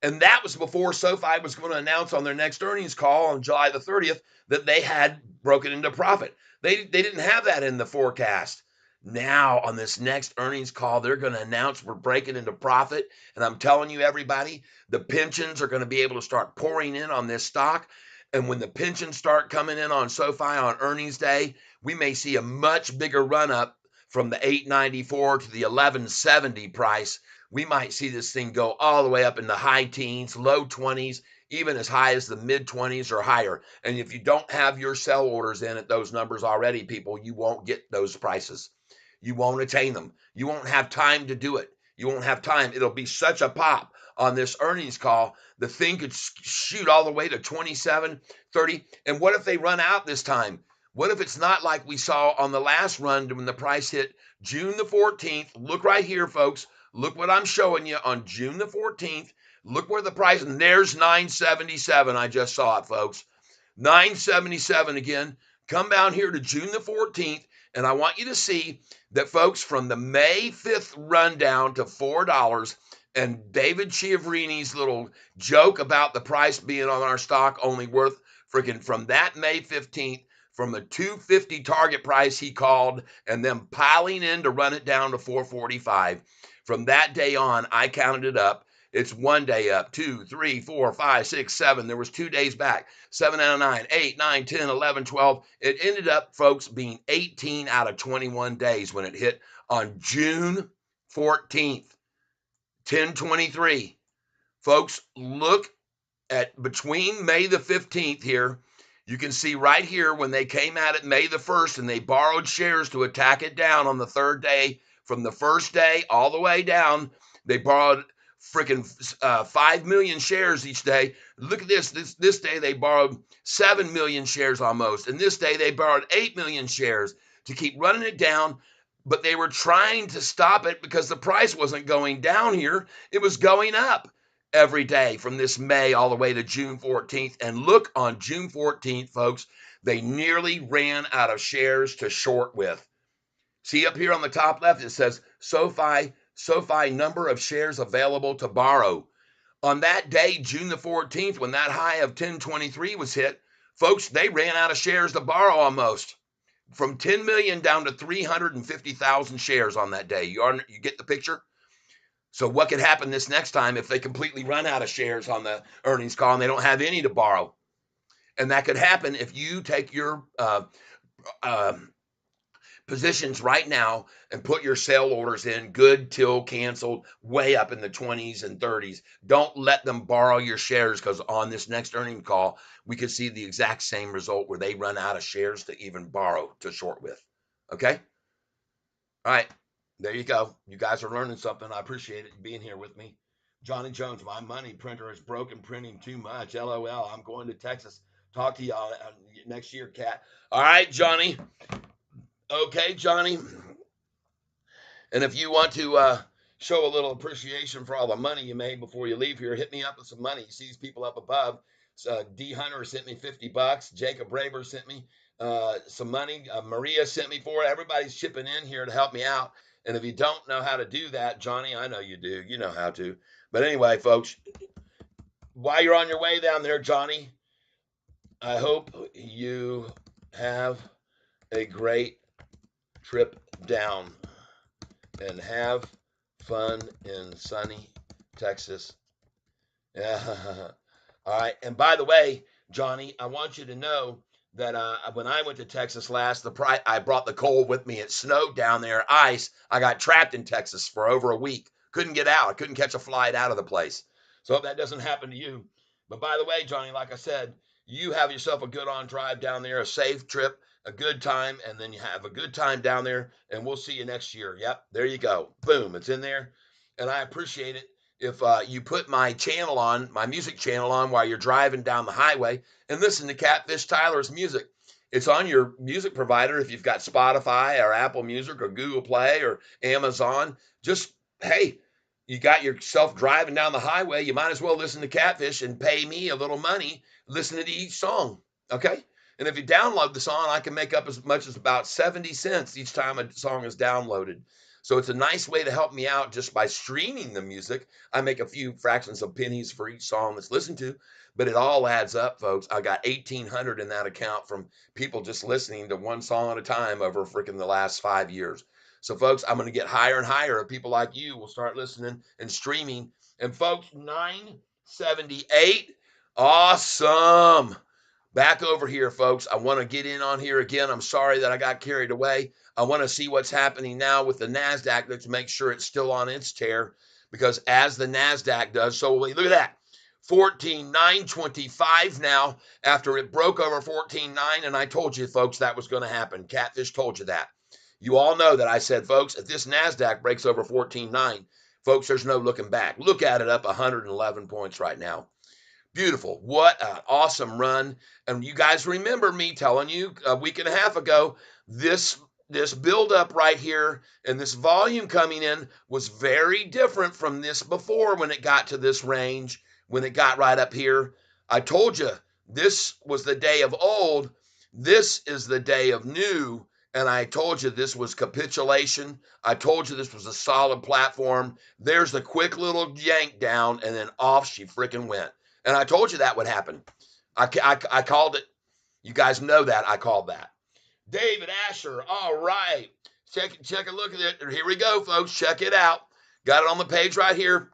And that was before SoFi was going to announce on their next earnings call on July the 30th that they had broken into profit. They didn't have that in the forecast. Now, on this next earnings call, they're going to announce we're breaking into profit. And I'm telling you, everybody, the pensions are going to be able to start pouring in on this stock. And when the pensions start coming in on SoFi on earnings day, we may see a much bigger run up from the 894 to the 1170 price. We might see this thing go all the way up in the high teens, low 20s, even as high as the mid 20s or higher. And if you don't have your sell orders in at those numbers already, people, you won't get those prices. You won't attain them. You won't have time to do it. You won't have time. It'll be such a pop on this earnings call. The thing could shoot all the way to 27, 30. And what if they run out this time? What if it's not like we saw on the last run when the price hit June the 14th? Look right here, folks. Look what I'm showing you on June the 14th. Look where the price, and there's 977. I just saw it, folks. 977 again. Come down here to June the 14th, and I want you to see that, folks, from the May 5th rundown to $4, and David Chiavarini's little joke about the price being on our stock only worth freaking from that May 15th, from the 250 target price he called, and them piling in to run it down to 445. From that day on, I counted it up. It's one day up, 2, 3, 4, 5, 6, 7. There was 2 days back, 7 out of 9, 8, 9, 10, 11, 12. It ended up, folks, being 18 out of 21 days when it hit on June 14th, 1023. Folks, look at between May the 15th here. You can see right here when they came at it May the 1st and they borrowed shares to attack it down on the third day. From the first day all the way down, they borrowed freaking 5 million shares each day. Look at this. This day they borrowed 7 million shares almost. And this day they borrowed 8 million shares to keep running it down. But they were trying to stop it because the price wasn't going down here, it was going up every day from this May all the way to June 14th. And look, on June 14th, folks, they nearly ran out of shares to short with. See up here on the top left, it says SoFi number of shares available to borrow. On that day, June the 14th, when that high of 1023 was hit, folks, they ran out of shares to borrow almost. From 10 million down to 350,000 shares on that day. You get the picture? So what could happen this next time if they completely run out of shares on the earnings call and they don't have any to borrow? And that could happen if you take your uh, positions right now and put your sell orders in good till canceled way up in the 20s and 30s. Don't let them borrow your shares, because on this next earnings call, we could see the exact same result where they run out of shares to even borrow to short with. Okay? All right, there you go. You guys are learning something. I appreciate it being here with me. Johnny Jones, my money printer is broken, printing too much. LOL. I'm going to Texas. Talk to y'all next year, Cat. All right, Johnny. Okay, Johnny. And if you want to show a little appreciation for all the money you made before you leave here, hit me up with some money. You see these people up above. D Hunter sent me $50. Jacob Raver sent me some money. Maria sent me for it. Everybody's chipping in here to help me out. And if you don't know how to do that, Johnny, I know you do. You know how to. But anyway, folks, while you're on your way down there, Johnny, I hope you have a great trip down and have fun in sunny Texas. Yeah. All right. And by the way, Johnny, I want you to know that when I went to Texas last, I brought the cold with me. It snowed down there, ice. I got trapped in Texas for over a week. Couldn't get out. I couldn't catch a flight out of the place. So hope that doesn't happen to you. But by the way, Johnny, like I said, you have yourself a good on drive down there, a safe trip, a good time, and then you have a good time down there. And we'll see you next year. Yep, there you go. Boom, it's in there, and I appreciate it. if you put my channel on, my music channel on while you're driving down the highway and listen to Catfish Tyler's music. It's on your music provider if you've got Spotify or Apple Music or Google Play or Amazon. Just, hey, you got yourself driving down the highway, you might as well listen to Catfish and pay me a little money listening to each song. Okay? And if you download the song, I can make up as much as about 70 cents each time a song is downloaded. So it's a nice way to help me out just by streaming the music. I make a few fractions of pennies for each song that's listened to, but it all adds up, folks. I got 1,800 in that account from people just listening to one song at a time over freaking the last 5 years. So, folks, I'm going to get higher and higher. People like you will start listening and streaming. And, folks, 978. Awesome. Back over here, folks. I want to get in on here again. I'm sorry that I got carried away. I want to see what's happening now with the NASDAQ. Let's make sure it's still on its tear because as the NASDAQ does, so look at that. 14,925 now after it broke over 14,9. And I told you, folks, that was going to happen. Catfish told you that. You all know that I said, folks, if this NASDAQ breaks over 14,9, folks, there's no looking back. Look at it up 111 points right now. Beautiful. What an awesome run. And you guys remember me telling you a week and a half ago, this build up right here and this volume coming in was very different from this before when it got to this range, when it got right up here. I told you this was the day of old. This is the day of new. And I told you this was capitulation. I told you this was a solid platform. There's the quick little yank down, and then off she freaking went. And I told you that would happen. I called it. You guys know that. I called that. David Asher. All right. Check a look at it. Here we go, folks. Check it out. Got it on the page right here.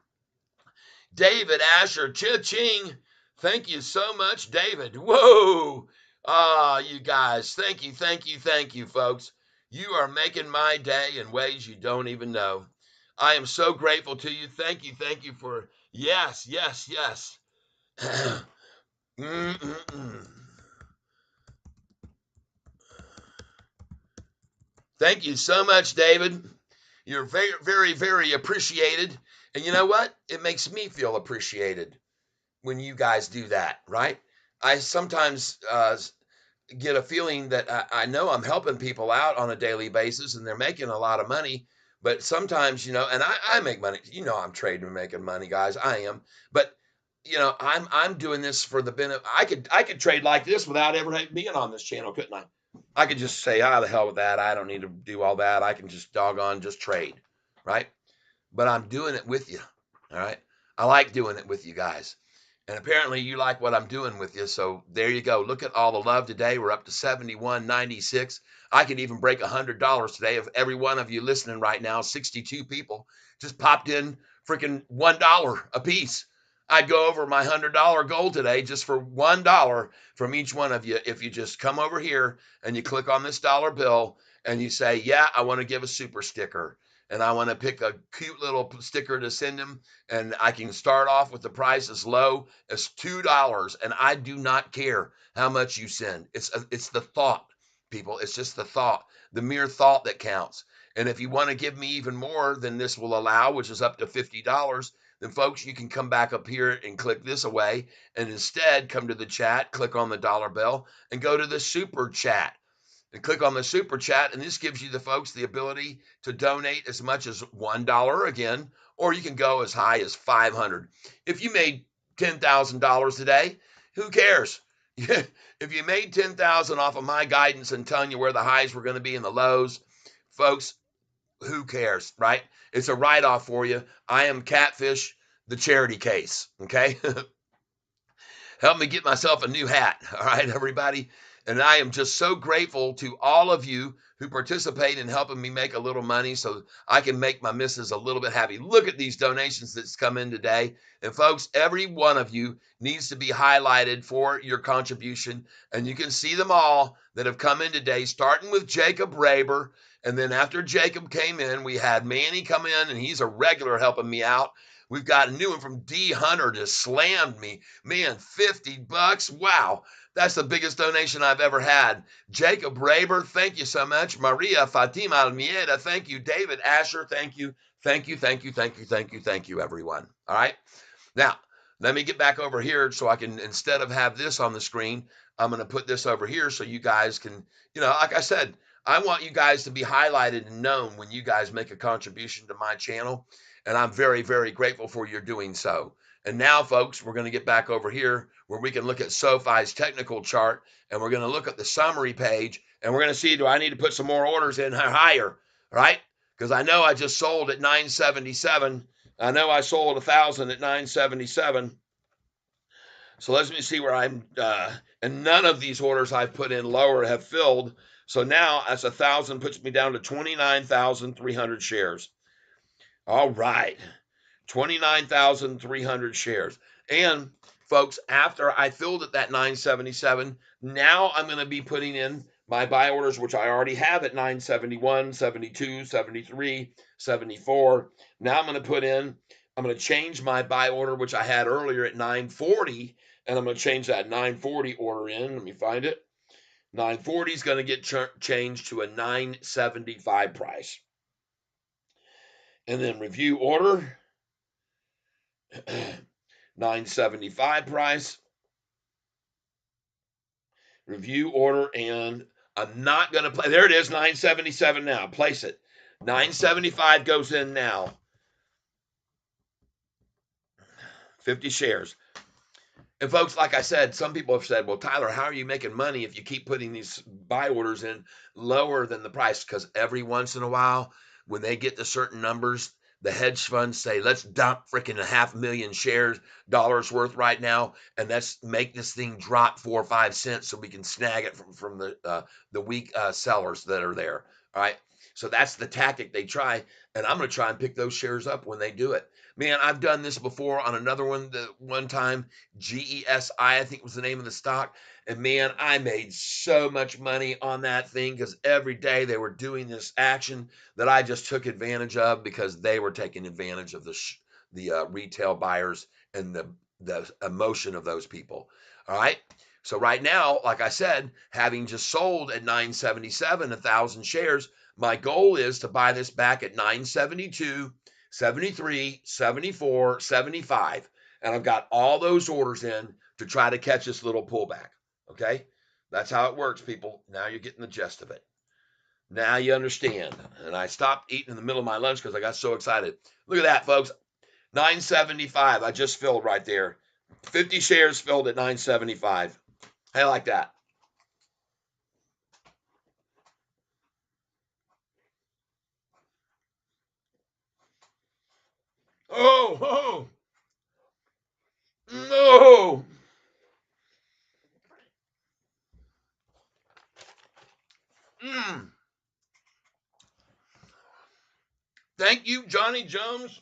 David Asher. Cha-ching. Thank you so much, David. Whoa. You guys. Thank you, folks. You are making my day in ways you don't even know. I am so grateful to you. Thank you for yes. Thank you so much, David. You're very appreciated. And you know what? It makes me feel appreciated when you guys do that, right? I sometimes get a feeling that I know I'm helping people out on a daily basis and they're making a lot of money. But sometimes, and I make money. I'm trading and making money, guys. I am. But I'm doing this for the benefit. I could trade like this without ever being on this channel, couldn't I? I could just say, the hell with that. I don't need to do all that. I can just doggone just trade, right? But I'm doing it with you. All right. I like doing it with you guys. And apparently you like what I'm doing with you. So there you go. Look at all the love today. We're up to 71.96. I could even break $100 today if every one of you listening right now, 62 people, just popped in freaking $1 a piece. I'd go over my $100 goal today just for $1 from each one of you. If you just come over here and you click on this dollar bill and you say, yeah, I want to give a super sticker and I want to pick a cute little sticker to send him. And I can start off with the price as low as $2. And I do not care how much you send. It's the thought, people. It's just the thought, the mere thought that counts. And if you want to give me even more than this will allow, which is up to $50, then folks, you can come back up here and click this away and instead come to the chat, click on the dollar bill and go to the super chat and click on the super chat. And this gives you the folks the ability to donate as much as $1 again, or you can go as high as 500. If you made $10,000 today, who cares? If you made 10,000 off of my guidance and telling you where the highs were going to be and the lows, folks, who cares, right? It's a write-off for you. I am Catfish, the charity case, okay? Help me get myself a new hat, all right, everybody? And I am just so grateful to all of you who participate in helping me make a little money so I can make my missus a little bit happy. Look at these donations that's come in today. And folks, every one of you needs to be highlighted for your contribution. And you can see them all that have come in today, starting with Jacob Raber. And then after Jacob came in, we had Manny come in, and he's a regular helping me out. We've got a new one from D Hunter just slammed me. Man, $50. Wow. That's the biggest donation I've ever had. Jacob Raber, thank you so much. Maria Fatima Almeida, thank you. David Asher, thank you. Thank you, thank you, thank you, thank you, thank you, everyone. All right. Now, let me get back over here so I can, instead of have this on the screen, I'm going to put this over here so you guys can, like I said, I want you guys to be highlighted and known when you guys make a contribution to my channel. And I'm very, very grateful for your doing so. And now, folks, we're going to get back over here where we can look at Sofi's technical chart, and we're going to look at the summary page, and we're going to see, do I need to put some more orders in higher, right? Because I know I just sold at 977. I know I sold 1,000 at 977. So let me see where I'm, and none of these orders I've put in lower have filled. So now that's 1,000 puts me down to 29,300 shares. All right. 29,300 shares. And folks, after I filled at that 977, now I'm going to be putting in my buy orders, which I already have at 971, 72, 73, 74. Now I'm going to change my buy order, which I had earlier at 940, and I'm going to change that 940 order in. Let me find it. 940 is going to get changed to a 975 price. And then review order. 975 price, review order, and I'm not going to play. There it is, 977 now. Place it. 975 goes in now. 50 shares. And folks, like I said, some people have said, well, Tyler, how are you making money if you keep putting these buy orders in lower than the price? Because every once in a while, when they get to certain numbers, the hedge funds say, let's dump freaking 500,000 shares dollars worth right now, and let's make this thing drop 4 or 5 cents so we can snag it from the weak sellers that are there. All right. So that's the tactic they try. And I'm going to try and pick those shares up when they do it. Man, I've done this before on another one, the one time. GESI, I think was the name of the stock. And man, I made so much money on that thing because every day they were doing this action that I just took advantage of because they were taking advantage of the retail buyers and the emotion of those people. All right. So right now, like I said, having just sold at 977, 1,000 shares, my goal is to buy this back at 972, 73, 74, 75. And I've got all those orders in to try to catch this little pullback. Okay. That's how it works, people. Now you're getting the gist of it. Now you understand. And I stopped eating in the middle of my lunch because I got so excited. Look at that, folks. 975. I just filled right there. 50 shares filled at 975. I like that. Oh, oh, no. Mm. Thank you, Johnny Jones.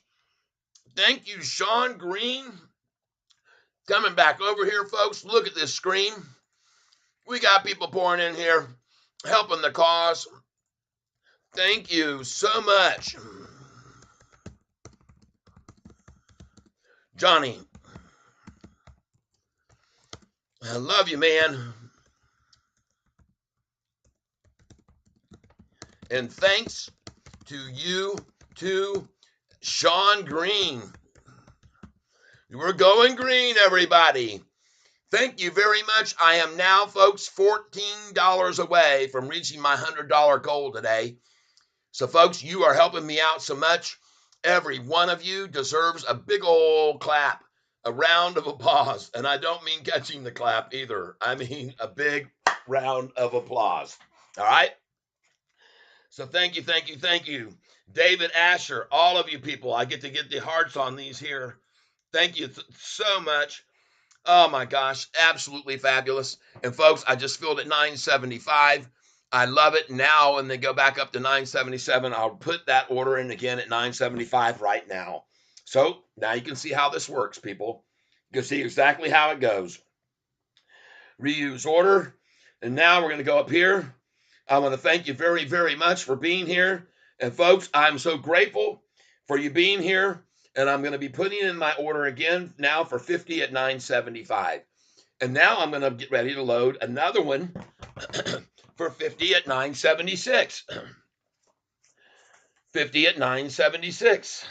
Thank you, Sean Green. Coming back over here, folks. Look at this screen. We got people pouring in here, helping the cause. Thank you so much. Johnny, I love you, man. And thanks to you, to Sean Green. We're going green, everybody. Thank you very much. I am now, folks, $14 away from reaching my $100 goal today. So, folks, you are helping me out so much. Every one of you deserves a big old clap, a round of applause. And I don't mean catching the clap either. I mean a big round of applause. All right? So thank you, thank you, thank you. David Asher, all of you people. I get to get the hearts on these here. Thank you so much. Oh my gosh, absolutely fabulous. And folks, I just filled at 975. I love it. Now, when they go back up to 977, I'll put that order in again at 975 right now. So now you can see how this works, people. You can see exactly how it goes. Reuse order. And now we're going to go up here. I want to thank you very, very much for being here. And folks, I'm so grateful for you being here. And I'm going to be putting in my order again now for 50 at 975. And now I'm going to get ready to load another one for 50 at 976. 50 at 976.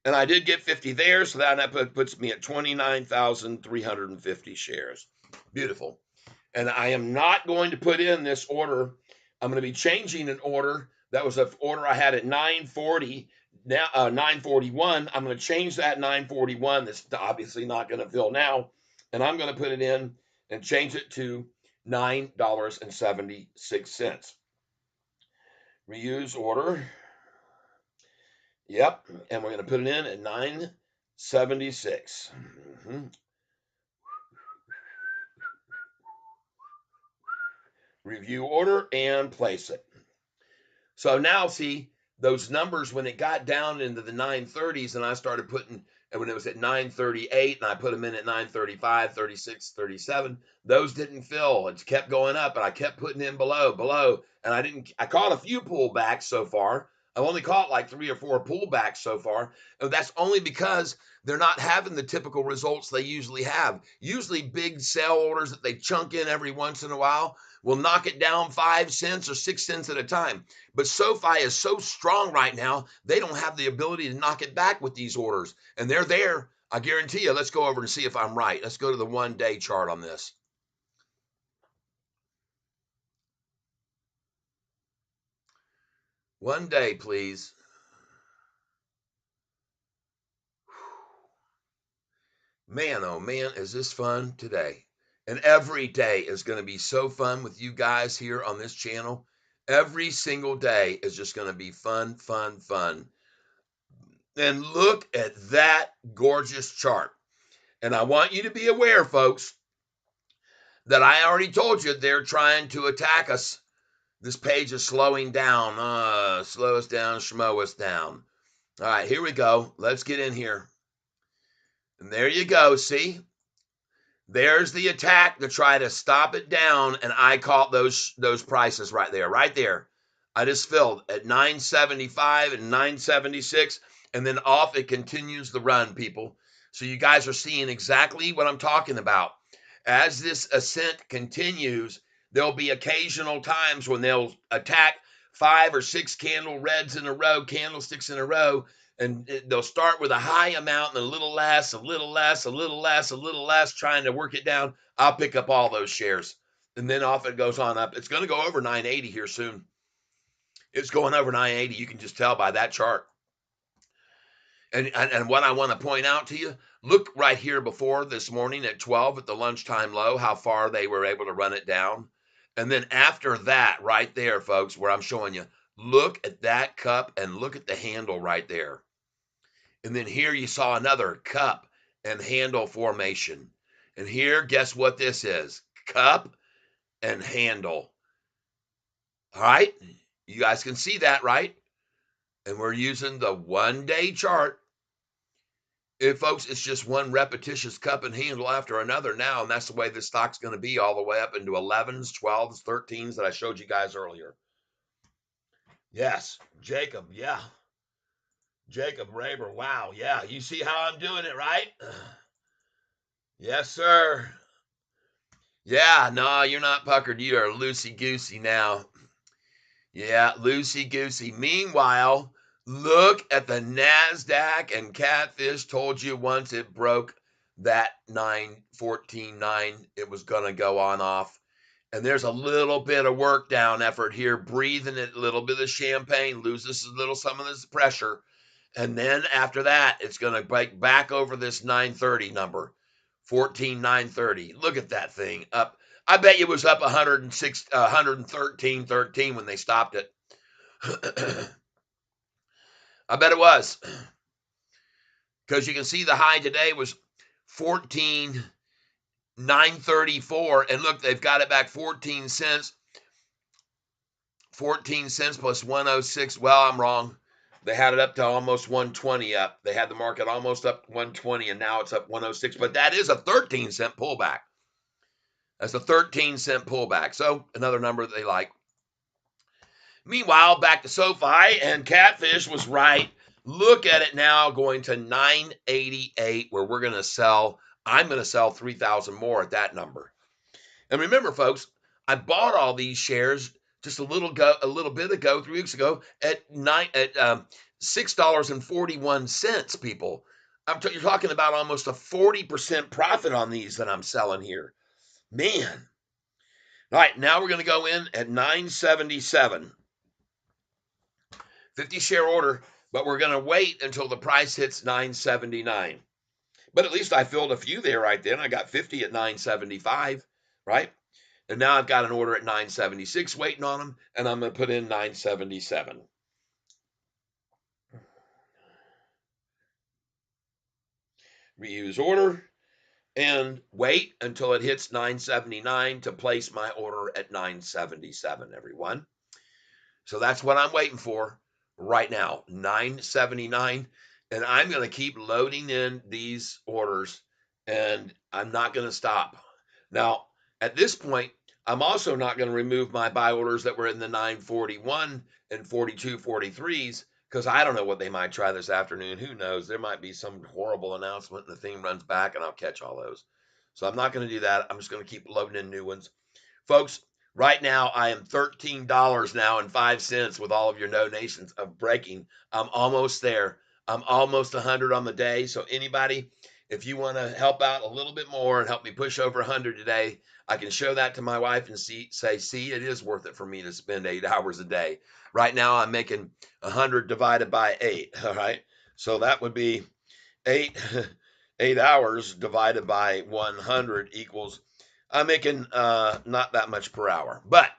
And I did get 50 there, so that puts me at 29,350 shares. Beautiful. And I am not going to put in this order. I'm going to be changing an order. That was an order I had at 940. Now 941. I'm going to change that 941. That's obviously not going to fill now, and I'm going to put it in and change it to $9.76. Reuse order. Yep, and we're going to put it in at 976. Review order and place it. So now, see, those numbers when it got down into the 930s and I started putting, and when it was at 938 and I put them in at 935, 36, 37, those didn't fill. It kept going up and I kept putting in below. And I caught a few pullbacks so far. I've only caught like 3 or 4 pullbacks so far. And that's only because they're not having the typical results they usually have. Usually big sell orders that they chunk in every once in a while will knock it down 5 cents or 6 cents at a time. But SoFi is so strong right now, they don't have the ability to knock it back with these orders. And they're there. I guarantee you. Let's go over and see if I'm right. Let's go to the 1-day chart on this. One day, please. Man, oh man, is this fun today. And every day is going to be so fun with you guys here on this channel. Every single day is just going to be fun, fun, fun. And look at that gorgeous chart. And I want you to be aware, folks, that I already told you they're trying to attack us. This page is slowing down. Slow us down, schmo us down. All right, here we go. Let's get in here. And there you go. See? There's the attack to try to stop it down, and I caught those prices right there, right there. I just filled at 975 and 976, and then off it continues the run, people. So you guys are seeing exactly what I'm talking about. As this ascent continues, there'll be occasional times when they'll attack 5 or 6 candlesticks in a row, and they'll start with a high amount and a little less, a little less, a little less, a little less, trying to work it down. I'll pick up all those shares. And then off it goes on up. It's going to go over 980 here soon. It's going over 980. You can just tell by that chart. And what I want to point out to you, look right here before this morning at 12 at the lunchtime low, how far they were able to run it down. And then after that, right there, folks, where I'm showing you, look at that cup and look at the handle right there. And then here you saw another cup and handle formation. And here, guess what this is? Cup and handle. All right? You guys can see that, right? And we're using the 1-day chart. Folks, it's just one repetitious cup and handle after another now, and that's the way the stock's going to be all the way up into 11s, 12s, 13s that I showed you guys earlier. Yes, Jacob, yeah. Jacob Raber, wow, yeah. You see how I'm doing it, right? Yes, sir. Yeah, no, you're not puckered. You are loosey-goosey now. Yeah, loosey-goosey. Meanwhile, look at the NASDAQ, and Catfish told you once it broke that 914.9, it was going to go on off. And there's a little bit of work down effort here, breathing it, a little bit of champagne, loses a little some of this pressure. And then after that, it's going to break back over this 930 number, 14,930. Look at that thing up. I bet you it was up 106, 113.13 when they stopped it. I bet it was. Because you can see the high today was 14,934. And look, they've got it back 14 cents. 14 cents plus 106. Well, I'm wrong. They had it up to almost 120 up. They had the market almost up 120, and now it's up 106. But that is a 13-cent pullback. That's a 13-cent pullback. So another number that they like. Meanwhile, back to SoFi, and Catfish was right. Look at it now going to 988, where we're going to sell. I'm going to sell 3,000 more at that number. And remember, folks, I bought all these shares just a little bit ago, 3 weeks ago, at $6.41. People, you're talking about almost a 40% profit on these that I'm selling here. Man. All right, now we're going to go in at 977, 50 share order, but we're going to wait until the price hits 979. But at least I filled a few there right then. I got 50 at 975, right? And now I've got an order at 976 waiting on them, and I'm going to put in 977. Reuse order and wait until it hits 979 to place my order at 977, everyone. So that's what I'm waiting for right now, 979. And I'm going to keep loading in these orders, and I'm not going to stop. Now, at this point, I'm also not going to remove my buy orders that were in the 941 and 4243s, because I don't know what they might try this afternoon. Who knows? There might be some horrible announcement and the thing runs back, and I'll catch all those. So I'm not going to do that. I'm just going to keep loading in new ones. Folks, right now I am $13 now and 5 cents with all of your donations of breaking. I'm almost there. I'm almost 100 on the day. So anybody, if you want to help out a little bit more and help me push over 100 today, I can show that to my wife and see, it is worth it for me to spend 8 hours a day. Right now I'm making 100 divided by 8. All right. So that would be eight 8 hours divided by 100 equals, I'm making not that much per hour. But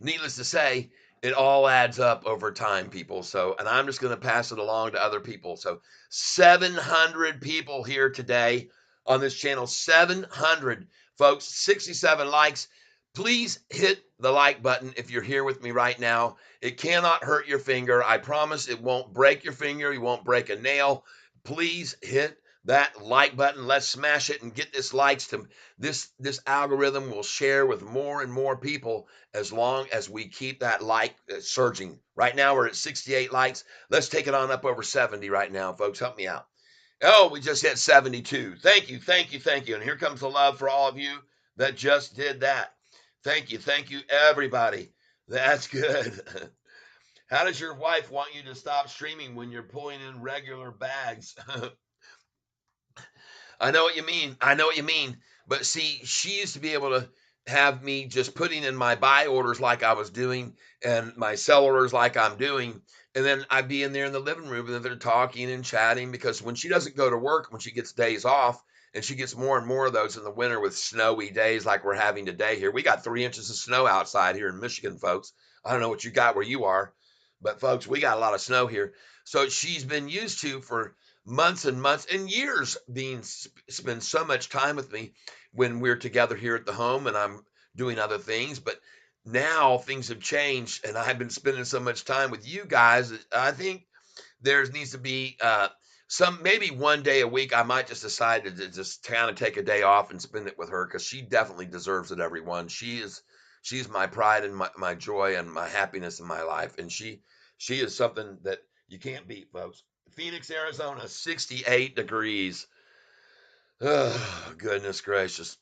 needless to say, it all adds up over time, people. So, and I'm just going to pass it along to other people. So 700 people here today on this channel. 700 folks, 67 likes. Please hit the like button if you're here with me right now. It cannot hurt your finger. I promise it won't break your finger. You won't break a nail. Please hit that like button. Let's smash it and get this likes to this algorithm will share with more and more people as long as we keep that like surging. Right now we're at 68 likes. Let's take it on up over 70 right now, folks. Help me out. Oh, we just hit 72. Thank you, thank you, thank you. And here comes the love for all of you that just did that. Thank you, everybody. That's good. How does your wife want you to stop streaming when you're pulling in regular bags? I know what you mean. I know what you mean. But see, she used to be able to have me just putting in my buy orders like I was doing and my sell orders like I'm doing. And then I'd be in there in the living room and they're talking and chatting because when she doesn't go to work, when she gets days off, and she gets more and more of those in the winter with snowy days like we're having today here. We got 3 inches of snow outside here in Michigan, folks. I don't know what you got where you are, but folks, we got a lot of snow here. So she's been used to for months and months and years being spend so much time with me when we're together here at the home and I'm doing other things. But now things have changed and I've been spending so much time with you guys. I think there needs to be some, maybe one day a week. I might just decide to just kind of take a day off and spend it with her because she definitely deserves it, everyone. She's my pride and my joy and my happiness in my life. And she is something that you can't beat, folks. Phoenix, Arizona, 68 degrees. Oh, goodness gracious.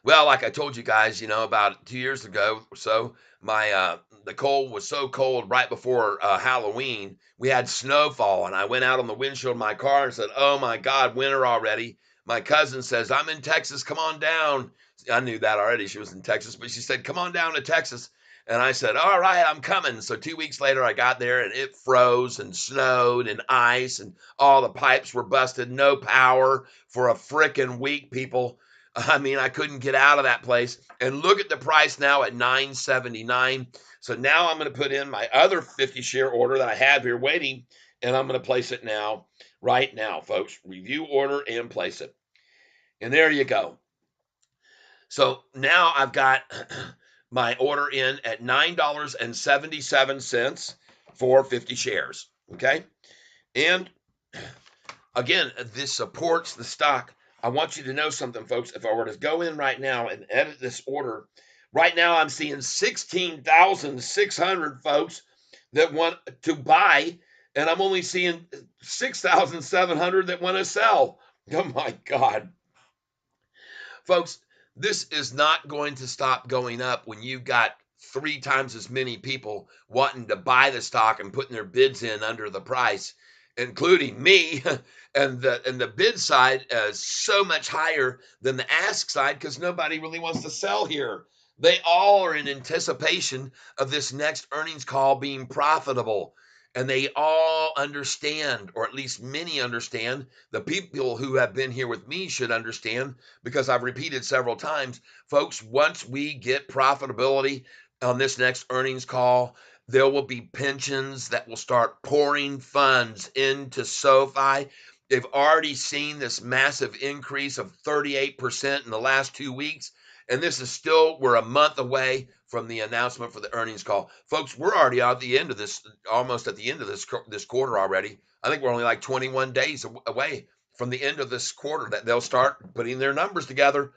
Well, like I told you guys, about 2 years ago or so, my the cold was so cold right before Halloween. We had snowfall, and I went out on the windshield of my car and said, "Oh my God, winter already." My cousin says, "I'm in Texas. Come on down." I knew that already. She was in Texas, but she said, "Come on down to Texas." And I said, "All right, I'm coming." So 2 weeks later, I got there, and it froze and snowed and ice, and all the pipes were busted. No power for a frickin' week, people. I mean, I couldn't get out of that place. And look at the price now at 979. So now I'm going to put in my other 50 share order that I have here waiting, and I'm going to place it now, right now, folks. Review order and place it. And there you go. So now I've got my order in at $9.77 for 50 shares. Okay. And again, this supports the stock. I want you to know something, folks. If I were to go in right now and edit this order, right now I'm seeing 16,600, folks. that want to buy, and I'm only seeing 6,700 that want to sell. Oh my God. Folks, this is not going to stop going up when you've got three times as many people wanting to buy the stock and putting their bids in under the price, including me. And the bid side is so much higher than the ask side because nobody really wants to sell here. They all are in anticipation of this next earnings call being profitable. And they all understand, or at least many understand. The people who have been here with me should understand because I've repeated several times, folks, once we get profitability on this next earnings call, there will be pensions that will start pouring funds into SoFi. They've already seen this massive increase of 38% in the last 2 weeks. And this is still, we're a month away from the announcement for the earnings call. Folks, we're already at the end of this, almost at the end of this quarter already. I think we're only like 21 days away from the end of this quarter that they'll start putting their numbers together.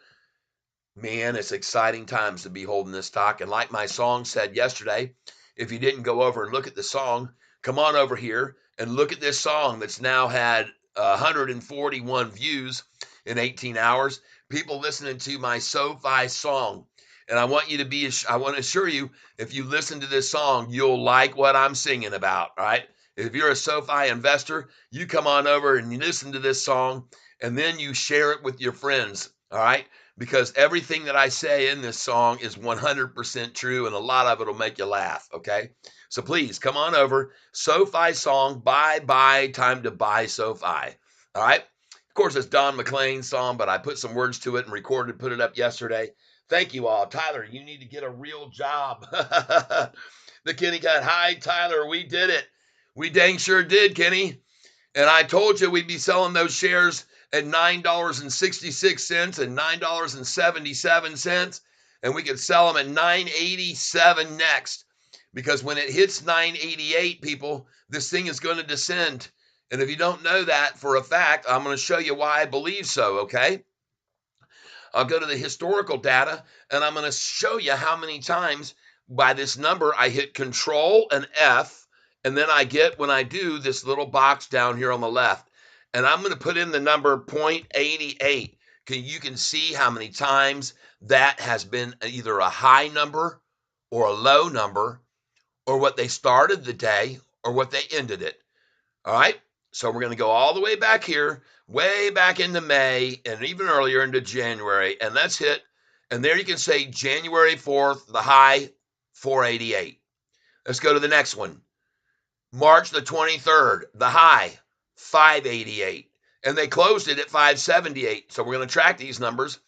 Man, it's exciting times to be holding this stock. And like my song said yesterday, if you didn't go over and look at the song, come on over here and look at this song that's now had 141 views in 18 hours. People listening to my SoFi song. And I want to assure you, if you listen to this song, you'll like what I'm singing about, all right? If you're a SoFi investor, you come on over and you listen to this song and then you share it with your friends, all right? Because everything that I say in this song is 100% true, and a lot of it will make you laugh. Okay. So please come on over. SoFi song, bye bye, time to buy SoFi. All right. Of course, it's Don McLean's song, but I put some words to it and recorded, put it up yesterday. Thank you all. Tyler, you need to get a real job. The Kenny cut. Hi, Tyler. We did it. We dang sure did, Kenny. And I told you we'd be selling those shares at $9.66 and $9.77, and we could sell them at $9.87 next. Because when it hits $9.88, people, this thing is going to descend. And if you don't know that for a fact, I'm going to show you why I believe so, okay? I'll go to the historical data and I'm going to show you how many times by this number I hit Control and F, and then I get, when I do, this little box down here on the left. And I'm going to put in the number 0.88. You can see how many times that has been either a high number or a low number, or what they started the day or what they ended it. All right. So we're going to go all the way back here, way back into May, and even earlier into January. And let's hit, and there you can say January 4th, the high 488. Let's go to the next one. March the 23rd, the high 588. And they closed it at 578. So we're going to track these numbers.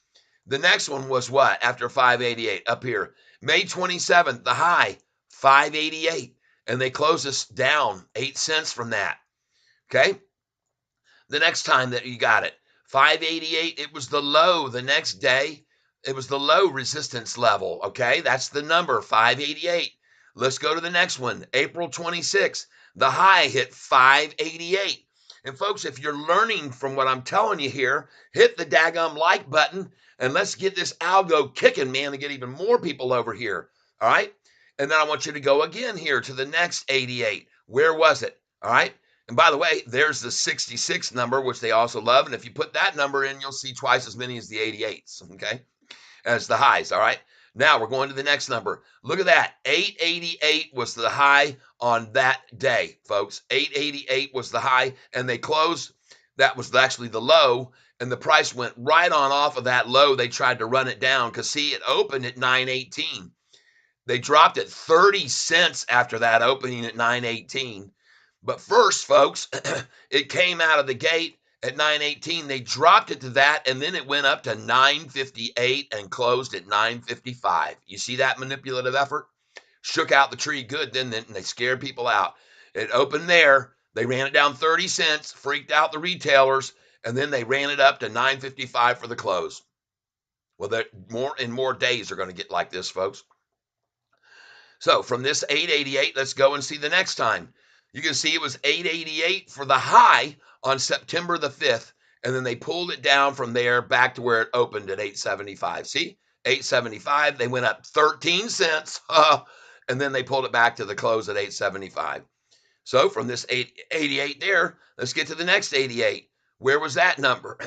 The next one was what after 588 up here? May 27th, the high 588. And they closed us down 8 cents from that. Okay. The next time that you got it, 588, it was the low the next day. It was the low resistance level. Okay. That's the number 588. Let's go to the next one. April 26th, the high hit 588. And folks, if you're learning from what I'm telling you here, hit the daggum like button and let's get this algo kicking, man, to get even more people over here. All right. And then I want you to go again here to the next 88. Where was it? All right. And by the way, there's the 66 number, which they also love. And if you put that number in, you'll see twice as many as the 88s, okay, as the highs, all right? Now we're going to the next number. Look at that. 888 was the high on that day, folks. 888 was the high, and they closed. That was actually the low, and the price went right on off of that low. They tried to run it down because, see, it opened at 918. They dropped it 30 cents after that opening at 918. But first, folks, it came out of the gate at 918. They dropped it to that, and then it went up to 958 and closed at 955. You see that manipulative effort? Shook out the tree good, didn't it? And they scared people out. It opened there. They ran it down 30 cents, freaked out the retailers, and then they ran it up to 955 for the close. Well, more and more days are going to get like this, folks. So from this 888, let's go and see the next time. You can see it was 888 for the high on September the 5th, and then they pulled it down from there back to where it opened at 875. See, 875, they went up 13 cents, and then they pulled it back to the close at 875. So from this 88 there, let's get to the next 88. Where was that number?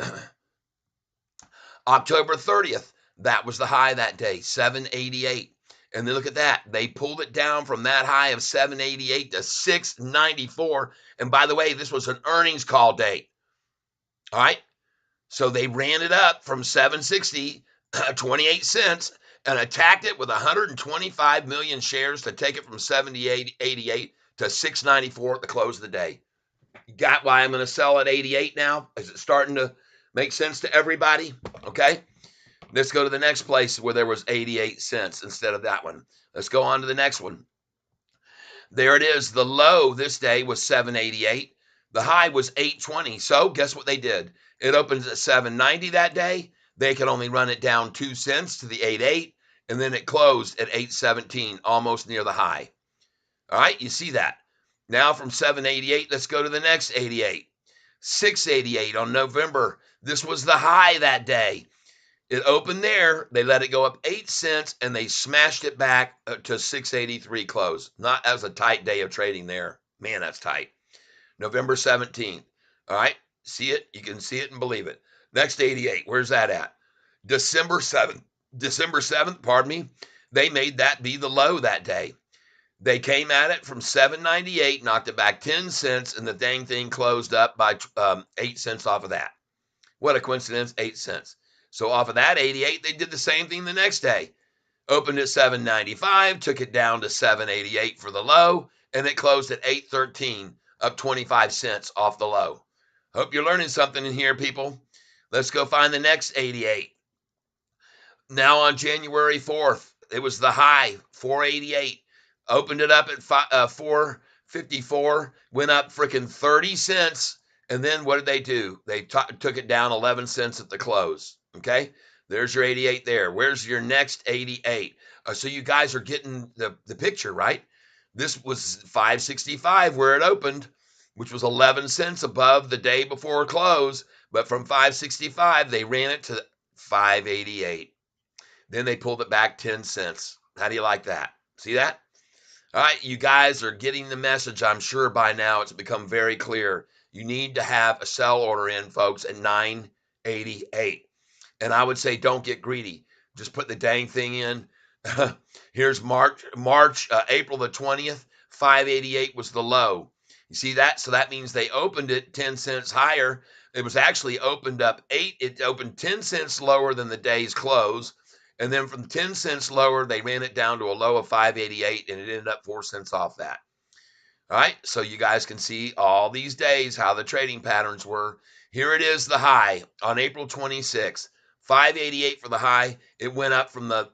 October 30th. That was the high that day, 788. And then look at that. They pulled it down from that high of 788 to 694. And by the way, this was an earnings call date. All right. So they ran it up from 760, 28 cents, and attacked it with 125 million shares to take it from 78.88 to 694 at the close of the day. You got why I'm going to sell at 88 now? Is it starting to make sense to everybody? Okay. Let's go to the next place where there was 88 cents instead of that one. Let's go on to the next one. There it is. The low this day was 788. The high was 820. So guess what they did? It opens at 790 that day. They could only run it down 2 cents to the 88, and then it closed at 817, almost near the high. All right, you see that. Now from 788, let's go to the next 88. 688 on November. This was the high that day. It opened there. They let it go up 8 cents, and they smashed it back to 683 close. Not as a tight day of trading there. Man, that's tight. November 17th. All right. See it? You can see it and believe it. Next 88. Where's that at? December 7th. December 7th, pardon me. They made that be the low that day. They came at it from 798, knocked it back 10 cents, and the dang thing closed up by 8 cents off of that. What a coincidence, 8 cents. So off of that 88, they did the same thing the next day. Opened at 795, took it down to 788 for the low, and it closed at 813, up 25 cents off the low. Hope you're learning something in here, people. Let's go find the next 88. Now on January 4th, it was the high, 488. Opened it up at 454, went up freaking 30 cents. And then what did they do? They took it down 11 cents at the close. Okay, there's your 88 there. Where's your next 88? So you guys are getting the picture, right? This was 565 where it opened, which was 11 cents above the day before close. But from 565, they ran it to 588. Then they pulled it back 10 cents. How do you like that? See that? All right, you guys are getting the message. I'm sure by now it's become very clear. You need to have a sell order in, folks, at 988. And I would say don't get greedy. Just put the dang thing in. Here's April the 20th, 588 was the low. You see that? So that means they opened it 10 cents higher. It was actually opened up it opened 10 cents lower than the day's close. And then from 10 cents lower, they ran it down to a low of 588, and it ended up 4 cents off that. All right, so you guys can see all these days how the trading patterns were. Here it is, the high on April 26th. 588 for the high. It went up from the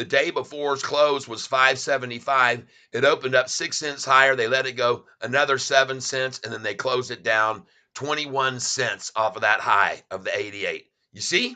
day before's close was 575. It opened up 6 cents higher. They let it go another 7 cents, and then they closed it down 21 cents off of that high of the 88. You see?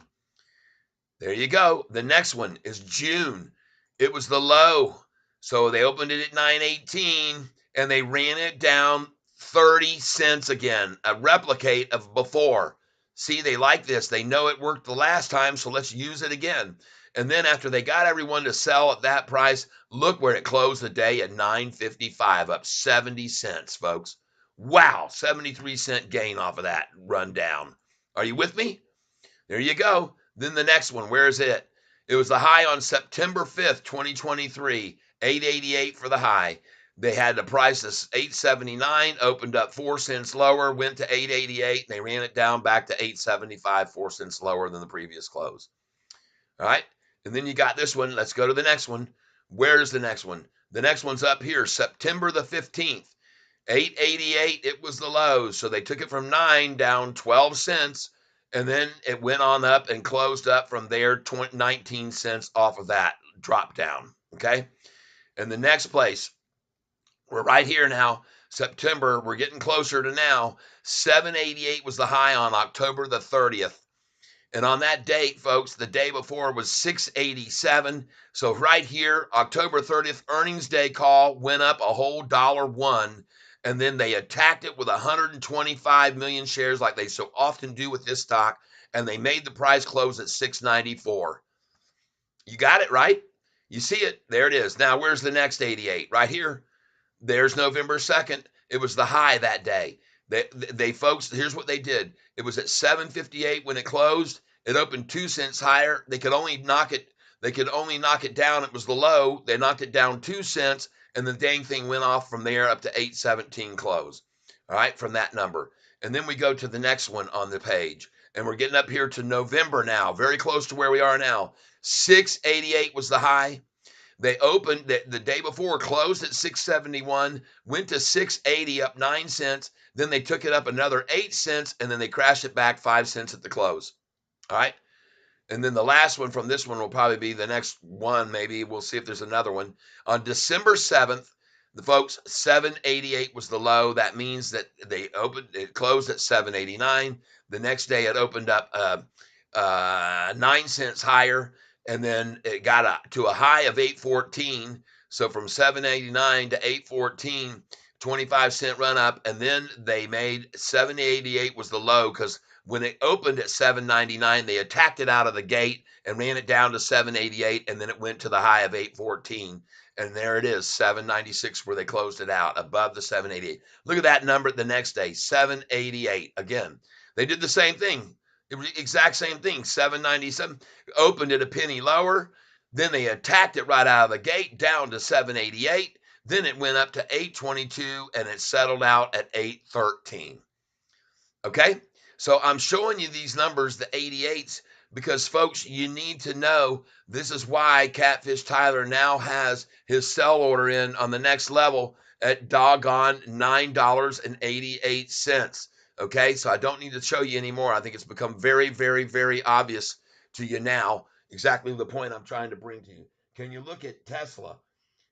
There you go. The next one is June. It was the low. So they opened it at 918 and they ran it down 30 cents again, a replicate of before. See, they like this. They know it worked the last time, so let's use it again. And then after they got everyone to sell at that price, look where it closed the day at 955, up 70 cents, folks. Wow, 73-cent gain off of that rundown. Are you with me? There you go. Then the next one, where is it? It was the high on September 5th, 2023, 888 for the high. They had the price of 879, opened up 4 cents lower, went to 888, and they ran it down back to 875, 4 cents lower than the previous close. All right. And then you got this one. Let's go to the next one. Where's the next one? The next one's up here, September the 15th, 888. It was the low. So they took it from 9 down 12 cents. And then it went on up and closed up from there, 19 cents off of that drop down. Okay. And the next place, we're right here now, September. We're getting closer to now. 788 was the high on October the 30th. And on that date, folks, the day before was 687. So right here, October 30th, earnings day call went up a whole $1. And then they attacked it with 125 million shares like they so often do with this stock. And they made the price close at 694. You got it, right? You see it? There it is. Now, where's the next 88? Right here. There's November 2nd. It was the high that day. They folks, here's what they did. It was at 7:58 when it closed. It opened 2 cents higher. They could only knock it down. It was the low. They knocked it down 2 cents, and the dang thing went off from there up to 8:17 close. All right, from that number. And then we go to the next one on the page. And we're getting up here to November now, very close to where we are now. 688 was the high. They opened the day before, closed at 671, went to 680, up 9 cents. Then they took it up another 8 cents, and then they crashed it back 5 cents at the close. All right. And then the last one from this one will probably be the next one. Maybe we'll see if there's another one. On December 7th, the folks, 788 was the low. That means that it closed at 789. The next day it opened up 9 cents higher, and then it got to a high of 814. So from 789 to 814, 25-cent run up, and then they made 788 was the low because when it opened at 799, they attacked it out of the gate and ran it down to 788, and then it went to the high of 814. And there it is, 796, where they closed it out above the 788. Look at that number the next day, 788. Again, they did the same thing. It was the exact same thing, 797. Opened it a penny lower. Then they attacked it right out of the gate down to 788. Then it went up to 822, and it settled out at 813. Okay? So I'm showing you these numbers, the 88s, because folks, you need to know this is why Catfish Tyler now has his sell order in on the next level at doggone $9.88. Okay, so I don't need to show you anymore. I think it's become very, very, very obvious to you now exactly the point I'm trying to bring to you. Can you look at Tesla?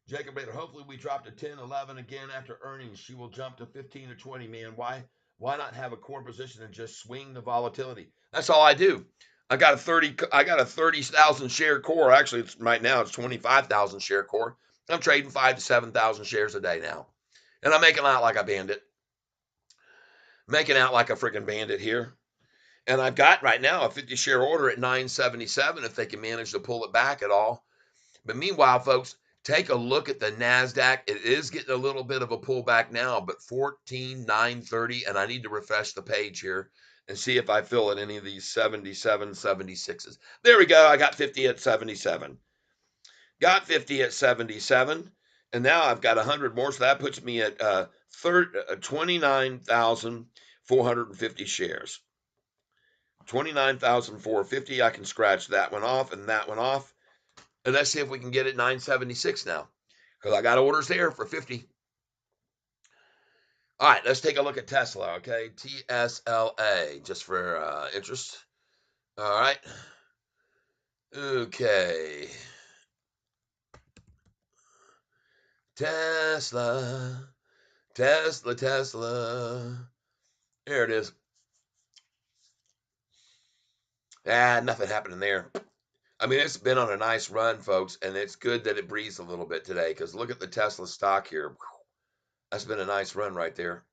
Jacob Bader, hopefully we drop to 10, 11 again after earnings. She will jump to 15 or 20, man. Why not have a core position and just swing the volatility? That's all I do. I got a 30,000 share core. Actually, right now it's 25,000 share core. I'm trading 5 to 7,000 shares a day now. And I'm making out like a bandit. Making out like a freaking bandit here. And I've got right now a 50 share order at 977 if they can manage to pull it back at all. But meanwhile, folks, take a look at the NASDAQ. It is getting a little bit of a pullback now, but 14,930. And I need to refresh the page here and see if I fill in any of these 77, 76s. There we go. I got 50 at 77. Got 50 at 77. And now I've got 100 more. So that puts me at 29,450 shares. 29,450. I can scratch that one off and that one off. And let's see if we can get it 976 now, because I got orders there for 50. All right, let's take a look at Tesla, okay? TSLA, just for interest. All right. Okay. Tesla, Tesla, Tesla. There it is. Nothing happening there. I mean, it's been on a nice run, folks, and it's good that it breathes a little bit today, because look at the Tesla stock here. That's been a nice run right there.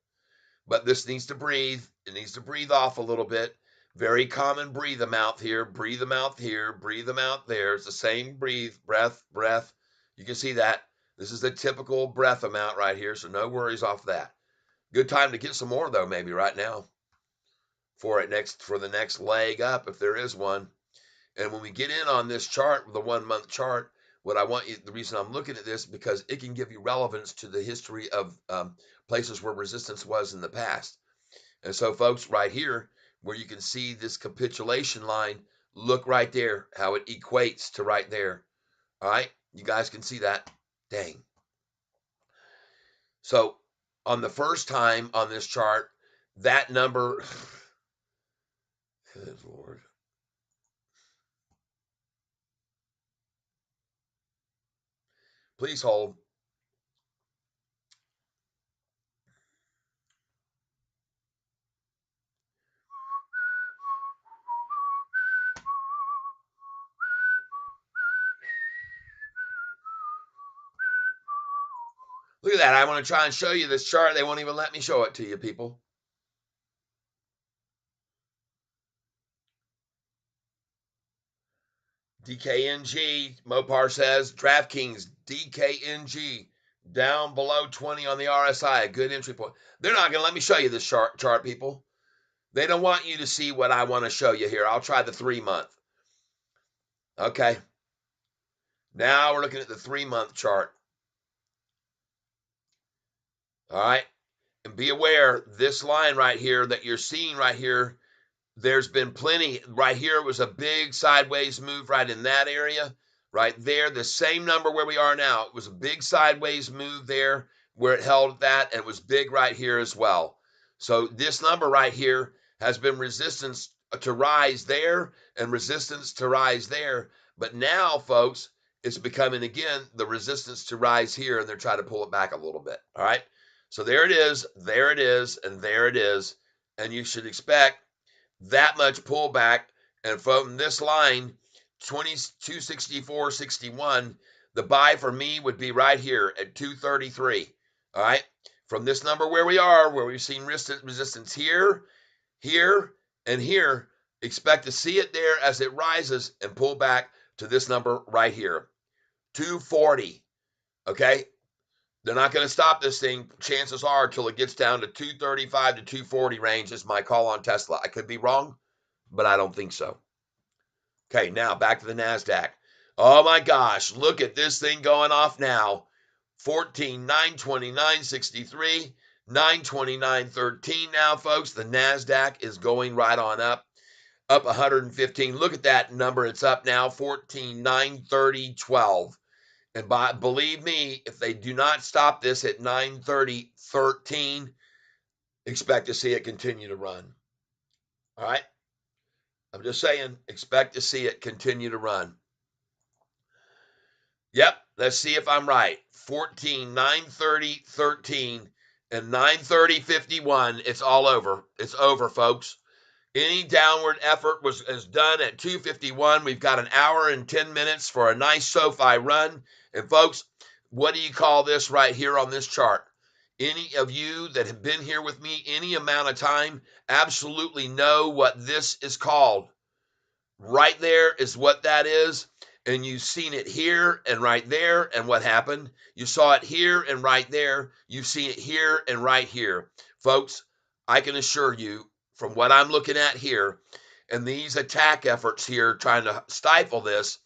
But this needs to breathe. It needs to breathe off a little bit. Very common breathe amount here, breathe amount here, breathe amount there. It's the same breath, breath. You can see that. This is the typical breath amount right here, so no worries off that. Good time to get some more though, maybe right now for the next leg up if there is one. And when we get in on this chart, the 1 month chart, the reason I'm looking at this, because it can give you relevance to the history of places where resistance was in the past. And so, folks, right here, where you can see this capitulation line, look right there, how it equates to right there. All right, you guys can see that. Dang. So, on the first time on this chart, that number, good Lord. Please hold. Look at that. I want to try and show you this chart. They won't even let me show it to you, people. DKNG, Mopar says, DraftKings, DKNG, down below 20 on the RSI, a good entry point. They're not going to let me show you this chart, people. They don't want you to see what I want to show you here. I'll try the 3 month. Okay. Now we're looking at the 3 month chart. All right. And be aware, this line right here that you're seeing right here, there's been plenty. Right here, it was a big sideways move right in that area. Right there, the same number where we are now. It was a big sideways move there where it held that, and it was big right here as well. So this number right here has been resistance to rise there and resistance to rise there. But now, folks, it's becoming again the resistance to rise here, and they're trying to pull it back a little bit. All right. So there it is, there it is, and there it is. And you should expect that much pullback. And from this line, 2264.61, the buy for me would be right here at 233. All right. From this number where we are, where we've seen resistance here, here, and here, expect to see it there as it rises and pull back to this number right here, 240. Okay. They're not going to stop this thing, chances are, until it gets down to 235 to 240 range, is my call on Tesla. I could be wrong, but I don't think so. Okay, now back to the NASDAQ. Oh my gosh, look at this thing going off now. 14, 929.63, 929.13 now, folks. The NASDAQ is going right on up 115. Look at that number. It's up now, 14, 930.12. And believe me, if they do not stop this at 930.13, expect to see it continue to run. All right? I'm just saying, expect to see it continue to run. Yep, let's see if I'm right. 14, 930, 13, and 930, 51. It's all over. It's over, folks. Any downward effort is done at 251. We've got an hour and 10 minutes for a nice SoFi run. And folks, what do you call this right here on this chart? Any of you that have been here with me any amount of time absolutely know what this is called. Right there is what that is. And you've seen it here and right there. And what happened? You saw it here and right there. You've seen it here and right here. Folks, I can assure you from what I'm looking at here and these attack efforts here trying to stifle this,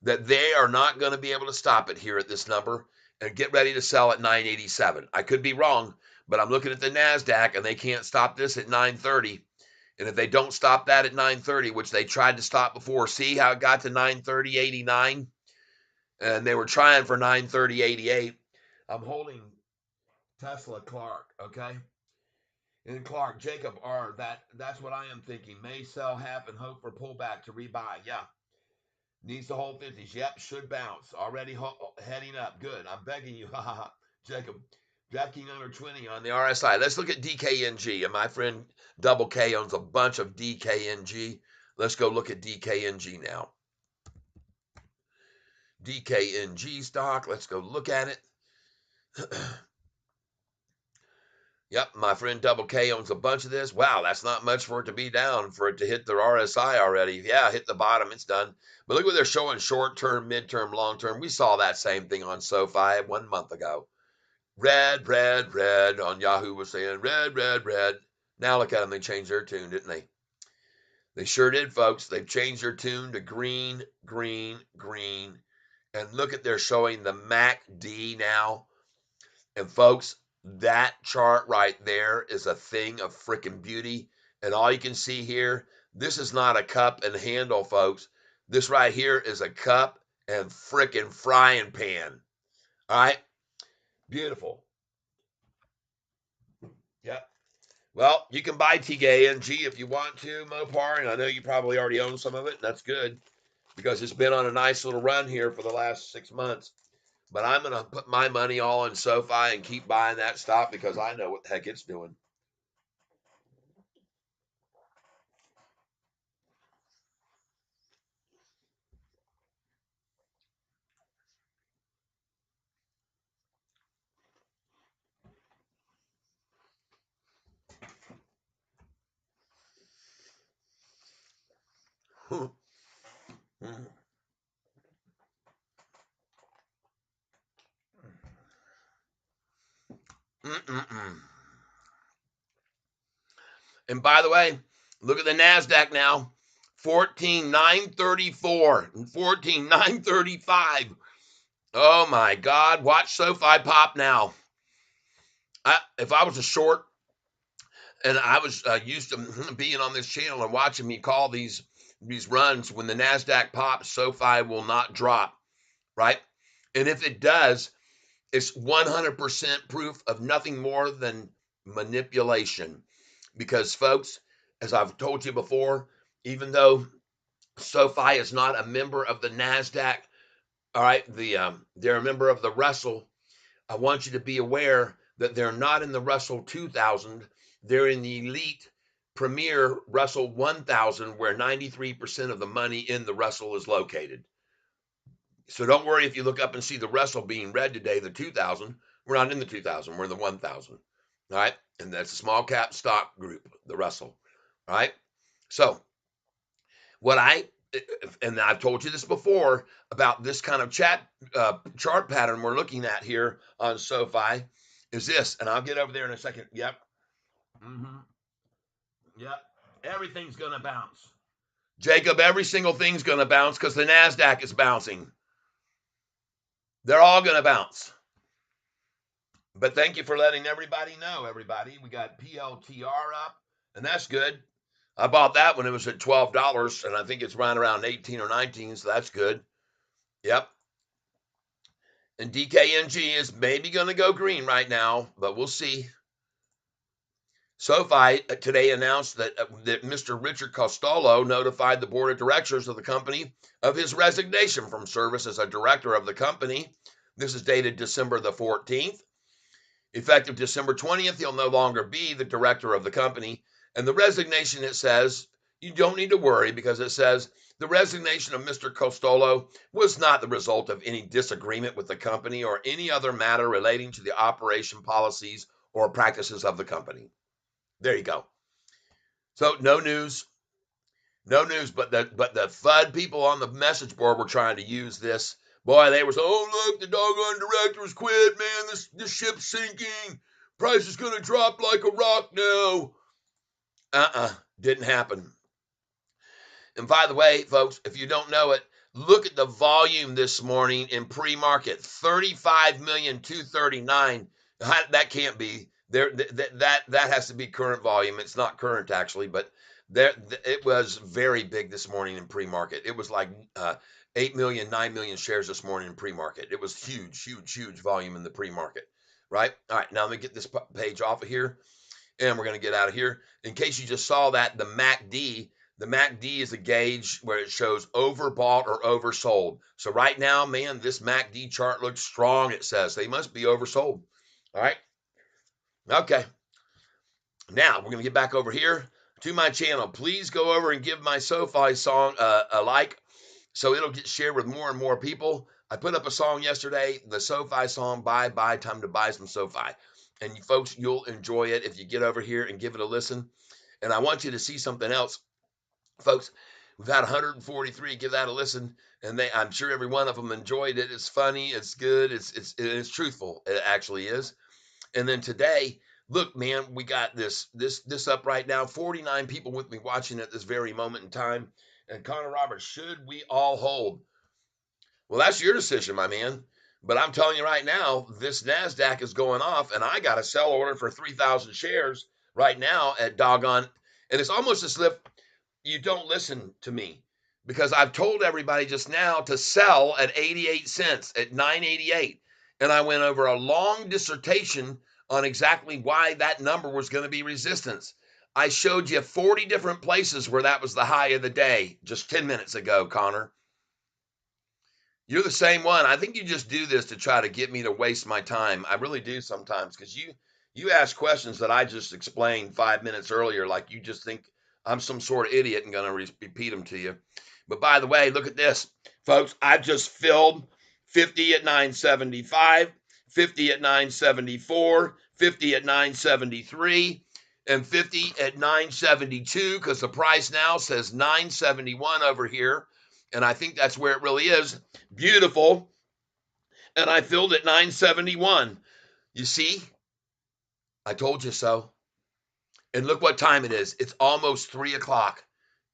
that they are not going to be able to stop it here at this number and get ready to sell at 987. I could be wrong, but I'm looking at the NASDAQ and they can't stop this at 930. And if they don't stop that at 930, which they tried to stop before, see how it got to 930.89? And they were trying for 930.88. I'm holding Tesla Clark, okay? And Clark, Jacob R, that's what I am thinking. May sell half and hope for pullback to rebuy. Yeah. Needs to hold 50s. Yep, should bounce. Already heading up. Good. I'm begging you. Jacob. DraftKings under 20 on the RSI. Let's look at DKNG. And my friend Double K owns a bunch of DKNG. Let's go look at DKNG now. DKNG stock. Let's go look at it. Yep, my friend Double K owns a bunch of this. Wow, that's not much for it to be down, for it to hit their RSI already. Yeah, hit the bottom, it's done. But look what they're showing short term, midterm, long term. We saw that same thing on SoFi 1 month ago. Red, red, red on Yahoo was saying red, red, red. Now look at them, they changed their tune, didn't they? They sure did, folks. They've changed their tune to green, green, green. And look at they're showing the MACD now. And folks, that chart right there is a thing of freaking beauty. And all you can see here, this is not a cup and handle, folks. This right here is a cup and freaking frying pan. All right? Beautiful. Yep. Well, you can buy TKNG if you want to, Mopar, and I know you probably already own some of it. That's good because it's been on a nice little run here for the last 6 months. But I'm going to put my money all in SoFi and keep buying that stock because I know what the heck it's doing. Mm-mm-mm. And by the way, look at the NASDAQ now. 14,934 and 14,935. Oh my God. Watch SoFi pop now. If I was a short and I was used to being on this channel and watching me call these runs, when the NASDAQ pops, SoFi will not drop, right? And if it does, it's 100% proof of nothing more than manipulation. Because, folks, as I've told you before, even though SoFi is not a member of the NASDAQ, all right, they're a member of the Russell. I want you to be aware that they're not in the Russell 2000. They're in the elite premier Russell 1000, where 93% of the money in the Russell is located. So don't worry if you look up and see the Russell being red today, the 2000. We're not in the 2000, we're in the 1000. All right. And that's a small cap stock group, the Russell. All right. So, what I, and I've told you this before about this kind of chart pattern we're looking at here on SoFi is this, and I'll get over there in a second. Yep. Mm-hmm. Yep. Everything's going to bounce. Jacob, every single thing's going to bounce because the NASDAQ is bouncing. They're all going to bounce. But thank you for letting everybody know, everybody. We got PLTR up, and that's good. I bought that when it was at $12, and I think it's running around 18 or 19, so that's good. Yep. And DKNG is maybe going to go green right now, but we'll see. SoFi today announced that Mr. Richard Costello notified the board of directors of the company of his resignation from service as a director of the company. This is dated December the 14th. Effective December 20th, he'll no longer be the director of the company. And the resignation, it says, you don't need to worry because it says the resignation of Mr. Costello was not the result of any disagreement with the company or any other matter relating to the operation policies or practices of the company. There you go. So no news, no news. But the FUD people on the message board were trying to use this. Boy, they were so, oh look, the doggone directors quit, man. This ship's sinking. Price is gonna drop like a rock now. Didn't happen. And by the way, folks, if you don't know it, look at the volume this morning in pre-market. 35,239,000. That can't be. That has to be current volume. It's not current actually, but it was very big this morning in pre-market. It was like 8 million, 9 million shares this morning in pre-market. It was huge, huge, huge volume in the pre-market, right? All right, now let me get this page off of here, and we're going to get out of here. In case you just saw that, the MACD is a gauge where it shows overbought or oversold. So right now, man, this MACD chart looks strong, it says. They must be oversold. All right. Okay. Now, we're going to get back over here to my channel. Please go over and give my SoFi song a like so it'll get shared with more and more people. I put up a song yesterday, the SoFi song, Bye Bye, Time to Buy Some SoFi. And you folks, you'll enjoy it if you get over here and give it a listen. And I want you to see something else. Folks, we've had 143 give that a listen, and I'm sure every one of them enjoyed it. It's funny, it's good, it's truthful. It actually is. And then today, look, man, we got this up right now. 49 people with me watching at this very moment in time. And Connor Roberts, should we all hold? Well, that's your decision, my man. But I'm telling you right now, this NASDAQ is going off, and I got a sell order for 3,000 shares right now at doggone. And it's almost as if you don't listen to me because I've told everybody just now to sell at 88 cents, at 988. And I went over a long dissertation on exactly why that number was going to be resistance. I showed you 40 different places where that was the high of the day just 10 minutes ago, Connor. You're the same one. I think you just do this to try to get me to waste my time. I really do sometimes because you ask questions that I just explained 5 minutes earlier, like you just think I'm some sort of idiot and going to repeat them to you. But by the way, look at this, folks. I've just filled 50 at 975, 50 at 974, 50 at 973, and 50 at 972 because the price now says 971 over here. And I think that's where it really is. Beautiful. And I filled at 971. You see? I told you so. And look what time it is. It's almost 3 o'clock.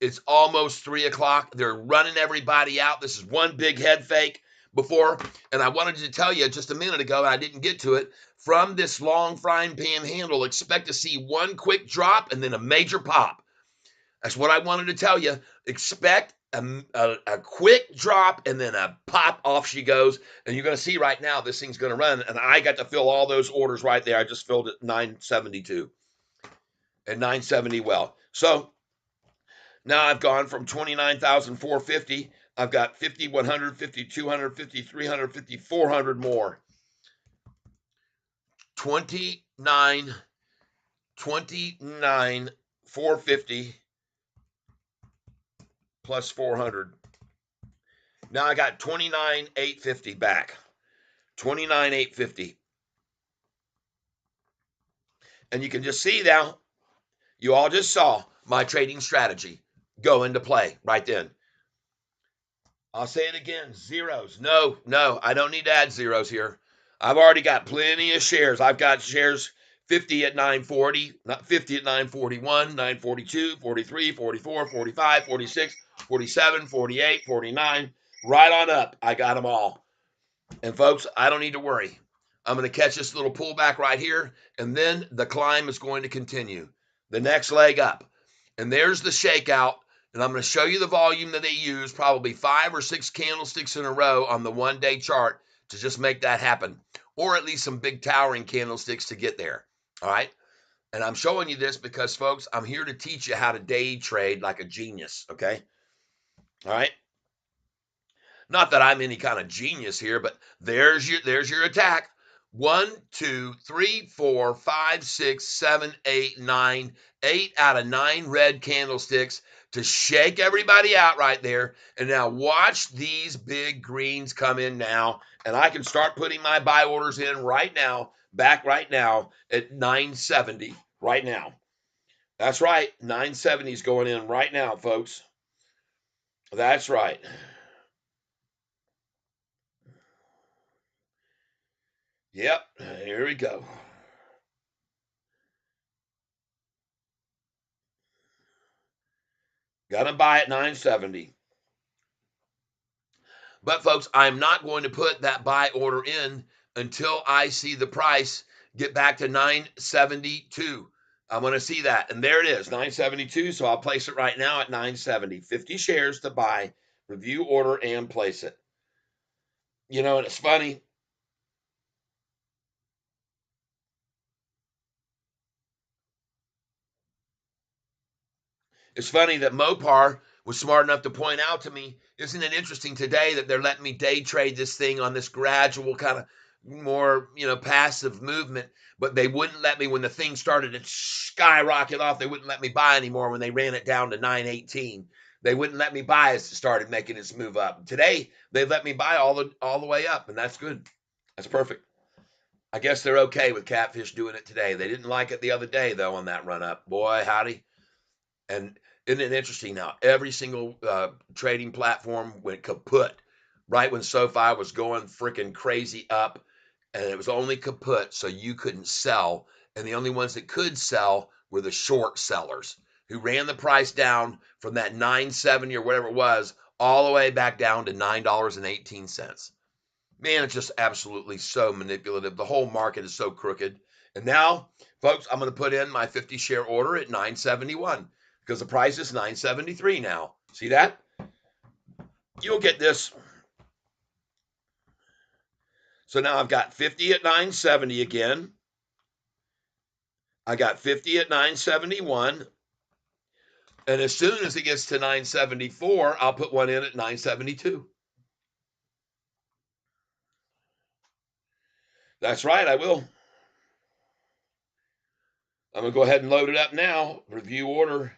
It's almost 3 o'clock. They're running everybody out. This is one big head fake before. And I wanted to tell you just a minute ago, and I didn't get to it. From this long frying pan handle, expect to see one quick drop and then a major pop. That's what I wanted to tell you. Expect a quick drop and then a pop, off she goes. And you're going to see right now this thing's going to run. And I got to fill all those orders right there. I just filled it 972 and 970 well. So now I've gone from 29,450. I've got 50, 100, 50, 200, 50, 300, 50, 400 more. 29, 29, 450 plus 400. Now I got 29,850 back. 29,850. And you can just see now, you all just saw my trading strategy go into play right then. I'll say it again, zeros. No, I don't need to add zeros here. I've already got plenty of shares. I've got shares 50 at 940, not 50 at 941, 942, 43, 44, 45, 46, 47, 48, 49, right on up. I got them all. And folks, I don't need to worry. I'm going to catch this little pullback right here, and then the climb is going to continue. The next leg up. And there's the shakeout. And I'm going to show you the volume that they use, probably 5 or 6 candlesticks in a row on the one-day chart to just make that happen, or at least some big towering candlesticks to get there. All right. And I'm showing you this because, folks, I'm here to teach you how to day trade like a genius. Okay. All right. Not that I'm any kind of genius here, but there's your attack. 1, 2, 3, 4, 5, 6, 7, 8, 9, 8 out of 9 red candlesticks to shake everybody out right there. And now watch these big greens come in now, and I can start putting my buy orders in right now, back right now at 970 right now. That's right, 970 is going in right now, folks. That's right. Yep, here we go. Got to buy at 970. But folks, I'm not going to put that buy order in until I see the price get back to 972. I want to see that. And there it is, 972. So I'll place it right now at 970. 50 shares to buy, review order, and place it. You know, and it's funny. It's funny that Mopar was smart enough to point out to me, isn't it interesting today that they're letting me day trade this thing on this gradual kind of more, passive movement, but they wouldn't let me when the thing started to skyrocket off. They wouldn't let me buy anymore when they ran it down to 918. They wouldn't let me buy as it started making its move up. Today, they let me buy all the way up, and that's good. That's perfect. I guess they're okay with Catfish doing it today. They didn't like it the other day though on that run up. Boy, howdy. And isn't it interesting now? Every single trading platform went kaput right when SoFi was going freaking crazy up, and it was only kaput, so you couldn't sell. And the only ones that could sell were the short sellers who ran the price down from that 970 or whatever it was all the way back down to $9.18. Man, it's just absolutely so manipulative. The whole market is so crooked. And now, folks, I'm going to put in my 50 share order at 971 because the price is 973 now. See that? You'll get this. So now I've got 50 at 970 again. I got 50 at 971. And as soon as it gets to 974, I'll put one in at 972. That's right, I will. I'm going to go ahead and load it up now. Review order,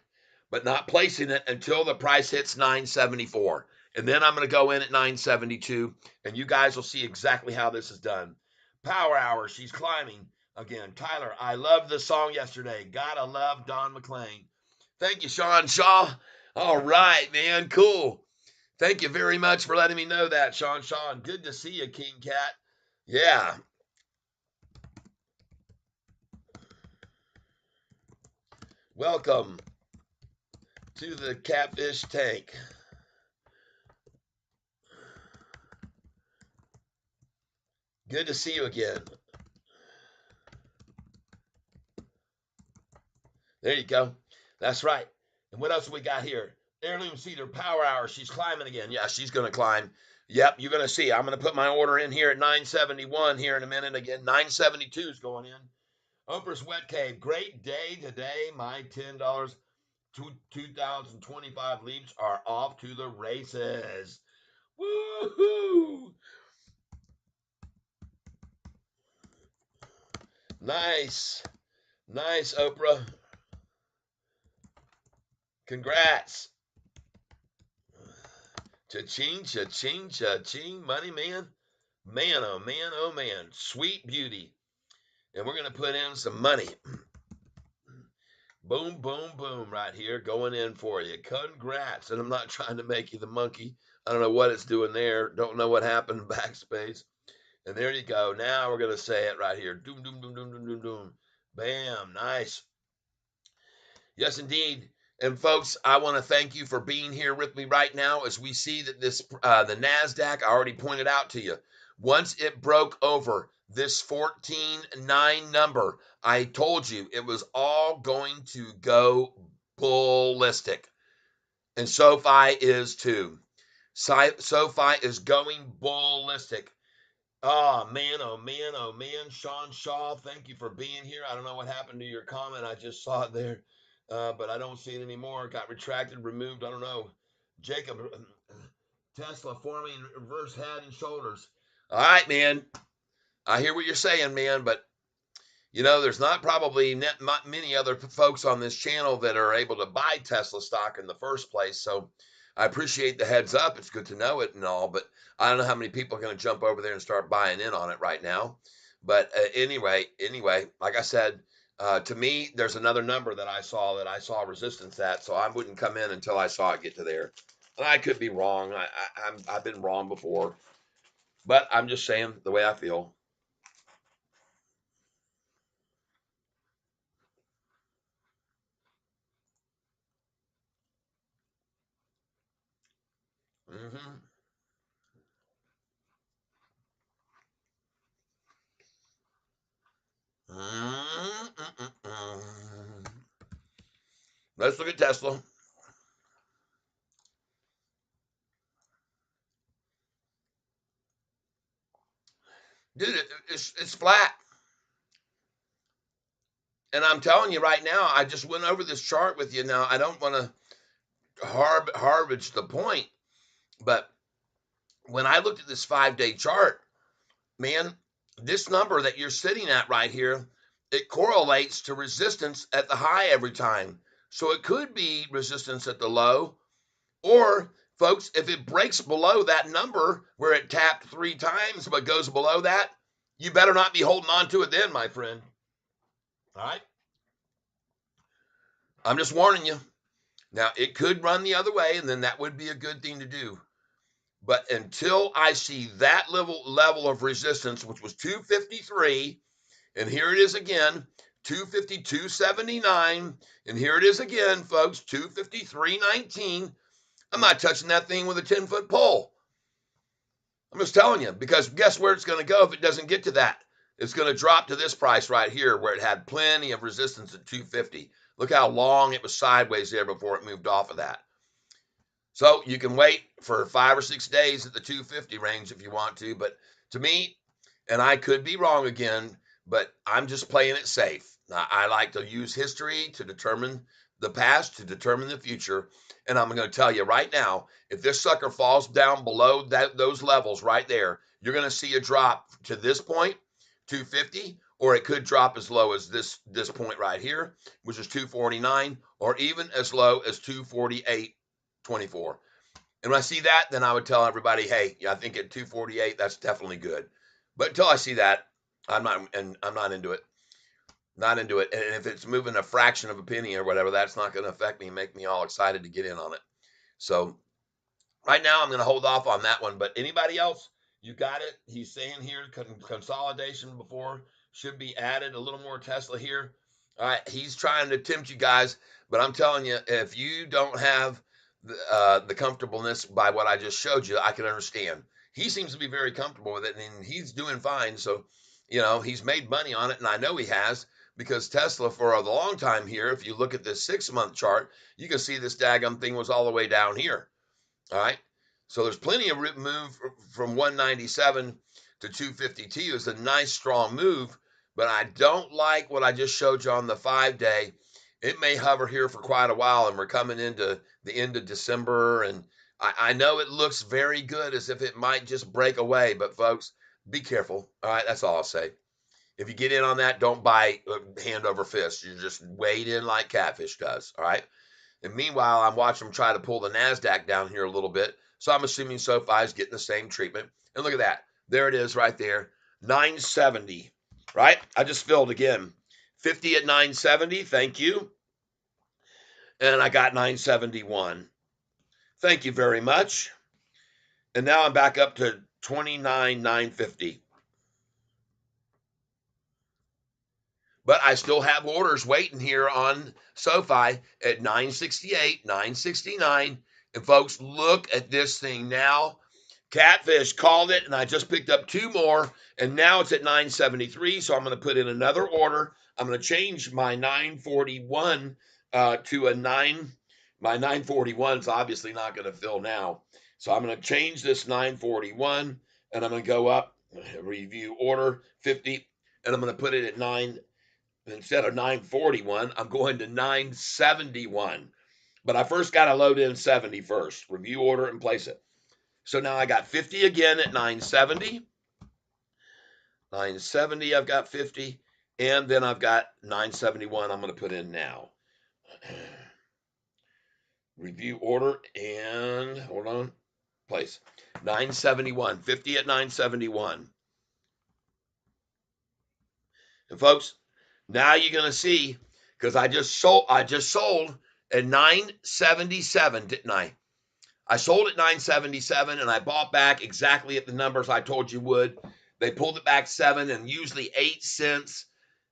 but not placing it until the price hits 974. And then I'm going to go in at 972, and you guys will see exactly how this is done. Power Hour, she's climbing. Again, Tyler, I loved the song yesterday. Gotta love Don McLean. Thank you, Sean Shaw. All right, man, cool. Thank you very much for letting me know that, Sean. Good to see you, King Cat. Yeah, Welcome to the catfish tank. Good to see you again. There you go. That's right. And what else we got here? Heirloom Cedar Power Hour. She's climbing again. Yeah, she's going to climb. Yep, you're going to see. I'm going to put my order in here at 971 here in a minute. Again, 972 is going in. Oprah's Wet Cave. Great day today. My $10 2025 leaps are off to the races. Woohoo! Nice. Nice, Oprah. Congrats. Cha-ching, cha-ching, cha-ching. Money, man. Man, oh man, oh man. Sweet beauty. And we're going to put in some money. Boom, boom, boom, right here, going in for you. Congrats. And I'm not trying to make you the monkey. I don't know what it's doing there. Don't know what happened in backspace. And there you go. Now we're going to say it right here. Doom, doom, doom, doom, doom, doom, doom. Bam. Nice. Yes, indeed. And folks, I want to thank you for being here with me right now as we see that the Nasdaq, I already pointed out to you, once it broke over this 14.9 number, I told you it was all going to go ballistic. And SoFi is too. SoFi is going ballistic. Oh man, oh man, oh man. Sean Shaw, thank you for being here. I don't know what happened to your comment. I just saw it there, but I don't see it anymore. Got retracted, removed. I don't know. Jacob, Tesla forming reverse head and shoulders. All right, man. I hear what you're saying, man, but there's not probably not many other folks on this channel that are able to buy Tesla stock in the first place. So I appreciate the heads up. It's good to know it and all, but I don't know how many people are going to jump over there and start buying in on it right now. But anyway, like I said, to me, there's another number that I saw resistance at, so I wouldn't come in until I saw it get to there. And I could be wrong. I've been wrong before, but I'm just saying the way I feel. Hmm. Let's look at Tesla. Dude, it's flat. And I'm telling you right now, I just went over this chart with you. Now, I don't want to harbage the point, but when I looked at this 5-day chart, man, this number that you're sitting at right here, it correlates to resistance at the high every time. So it could be resistance at the low, or folks, if it breaks below that number where it tapped 3 times but goes below that, you better not be holding on to it then, my friend. All right. I'm just warning you. Now, it could run the other way, and then that would be a good thing to do. But until I see that level of resistance, which was 253, and here it is again, 252.79, and here it is again, folks, 253.19. I'm not touching that thing with a 10-foot pole. I'm just telling you, because guess where it's going to go if it doesn't get to that? It's going to drop to this price right here where it had plenty of resistance at 250. Look how long it was sideways there before it moved off of that. So you can wait for 5 or 6 days at the 250 range if you want to. But to me, and I could be wrong again, but I'm just playing it safe. I like to use history to determine the past, to determine the future. And I'm going to tell you right now, if this sucker falls down below those levels right there, you're going to see a drop to this point, 250, or it could drop as low as this point right here, which is 249, or even as low as 248.24. And when I see that, then I would tell everybody, hey, I think at 248, that's definitely good. But until I see that, I'm not into it. Not into it. And if it's moving a fraction of a penny or whatever, that's not going to affect me and make me all excited to get in on it. So right now, I'm going to hold off on that one. But anybody else, you got it. He's saying here consolidation before should be added. A little more Tesla here. All right, he's trying to tempt you guys, but I'm telling you, if you don't have the comfortableness by what I just showed you, I can understand. He seems to be very comfortable with it, and he's doing fine. So, he's made money on it, and I know he has because Tesla, for a long time here, if you look at this 6 month chart, you can see this daggum thing was all the way down here. All right. So there's plenty of move from 197 to 252 is a nice strong move, but I don't like what I just showed you on the 5 day. It may hover here for quite a while, and we're coming into the end of December. And I know it looks very good as if it might just break away, but folks, be careful. All right. That's all I'll say. If you get in on that, don't buy hand over fist. You just wade in like catfish does. All right. And meanwhile, I'm watching them try to pull the NASDAQ down here a little bit. So I'm assuming SoFi is getting the same treatment. And look at that. There it is right there. 970, right? I just filled again. 50 at 970. Thank you. And I got 971. Thank you very much. And now I'm back up to 29,950. But I still have orders waiting here on SoFi at 968, 969. And folks, look at this thing now. Catfish called it, and I just picked up two more, and now it's at 973. So I'm going to put in another order. I'm going to change my 941 to a 9. My 941 is obviously not going to fill now. So I'm going to change this 941, and I'm going to go up, review order 50, and I'm going to put it at 9. Instead of 941, I'm going to 971. But I first got to load in 70 first. Review order and place it. So now I got 50 again at 970. 970, I've got 50. And then I've got 971 I'm going to put in now. Review order and hold on. Place. 971. 50 at 971. And folks, now you're going to see because I just sold at 977, didn't I? I sold at 977 and I bought back exactly at the numbers I told you would. They pulled it back 7 and usually 8 cents.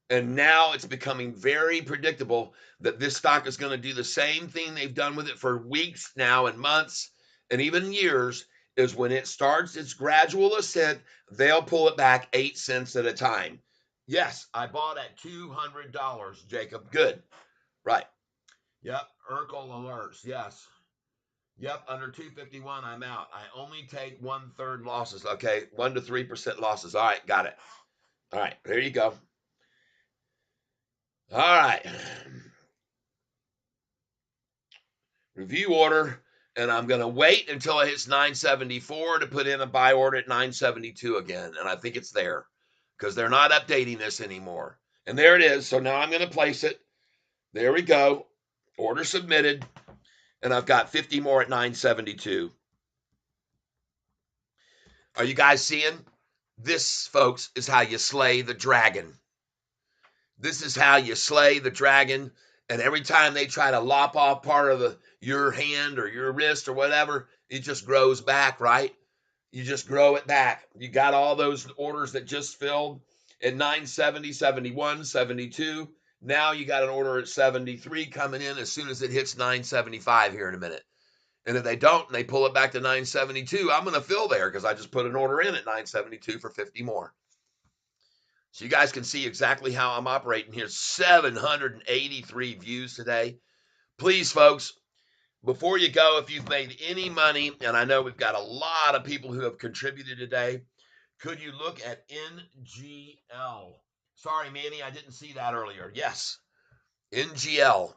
And now it's becoming very predictable that this stock is going to do the same thing they've done with it for weeks now and months and even years is when it starts its gradual ascent, they'll pull it back 8 cents at a time. Yes, I bought at $200, Jacob. Good. Right. Yep. Urkel alerts. Yes. Yep. Under 251, I'm out. I only take 1/3 losses. Okay. 1 to 3% losses. All right. Got it. All right. There you go. All right. Review order. And I'm going to wait until it hits 974 to put in a buy order at 972 again. And I think it's there because they're not updating this anymore. And there it is. So now I'm going to place it. There we go. Order submitted. And I've got 50 more at 972. Are you guys seeing? This, folks, is how you slay the dragon. This is how you slay the dragon. And every time they try to lop off part of your hand or your wrist or whatever, it just grows back, right? You just grow it back. You got all those orders that just filled at 970, 71, 72. Now you got an order at 73 coming in as soon as it hits 975 here in a minute. And if they don't and they pull it back to 972, I'm going to fill there because I just put an order in at 972 for 50 more. So you guys can see exactly how I'm operating here. 783 views today. Please, folks, before you go, if you've made any money, and I know we've got a lot of people who have contributed today, could you look at NGL? Sorry, Manny, I didn't see that earlier. Yes, NGL.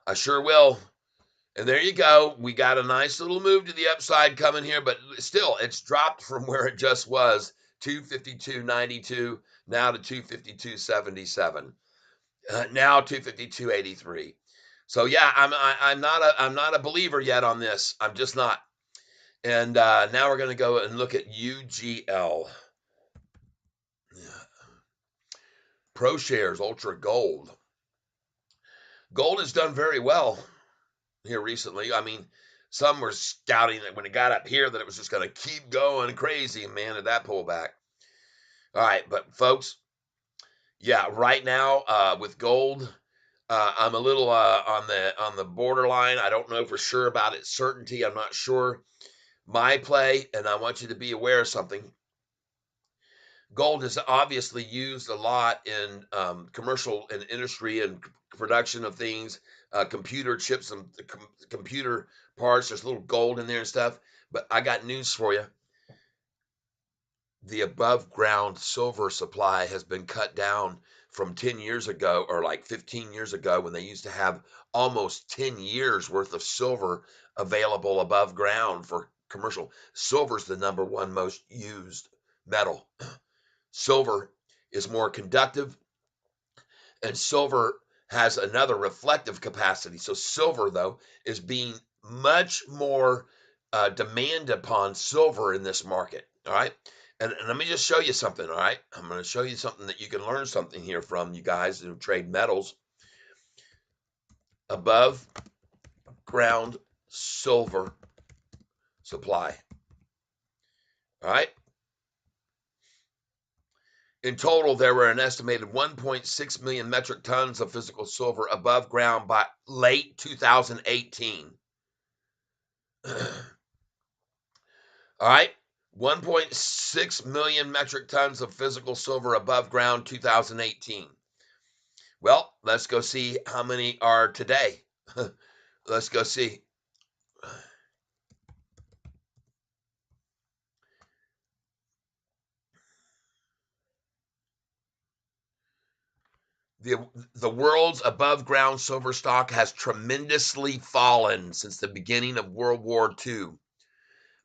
I sure will. And there you go. We got a nice little move to the upside coming here, but still, it's dropped from where it just was, 252.92, now to 252.77, now 252.83. So yeah, I'm not a believer yet on this. I'm just not. And now we're going to go and look at UGL. Pro Shares Ultra Gold. Gold has done very well here recently. I mean, some were scouting that when it got up here that it was just going to keep going crazy, man, at that pullback. All right, but folks, Yeah, right now with gold, I'm a little on the borderline. I don't know for sure about its certainty. I'm not sure my play, and I want you to be aware of something. Gold is obviously used a lot in commercial and industry and production of things, computer chips and computer parts. There's a little gold in there and stuff. But I got news for you. The above ground silver supply has been cut down from 10 years ago or like 15 years ago when they used to have almost 10 years worth of silver available above ground for commercial. Silver's the number one most used metal. Silver is more conductive, and silver has another reflective capacity. So silver, though, is being much more demand upon silver in this market. All right. And let me just show you something. All right. I'm going to show you something that you can learn something here from, you guys who trade metals. Above ground silver supply. All right. In total, there were an estimated 1.6 million metric tons of physical silver above ground by late 2018. All right. 1.6 million metric tons of physical silver above ground 2018. Well, let's go see how many are today. Let's go see. The world's above ground silver stock has tremendously fallen since the beginning of World War II.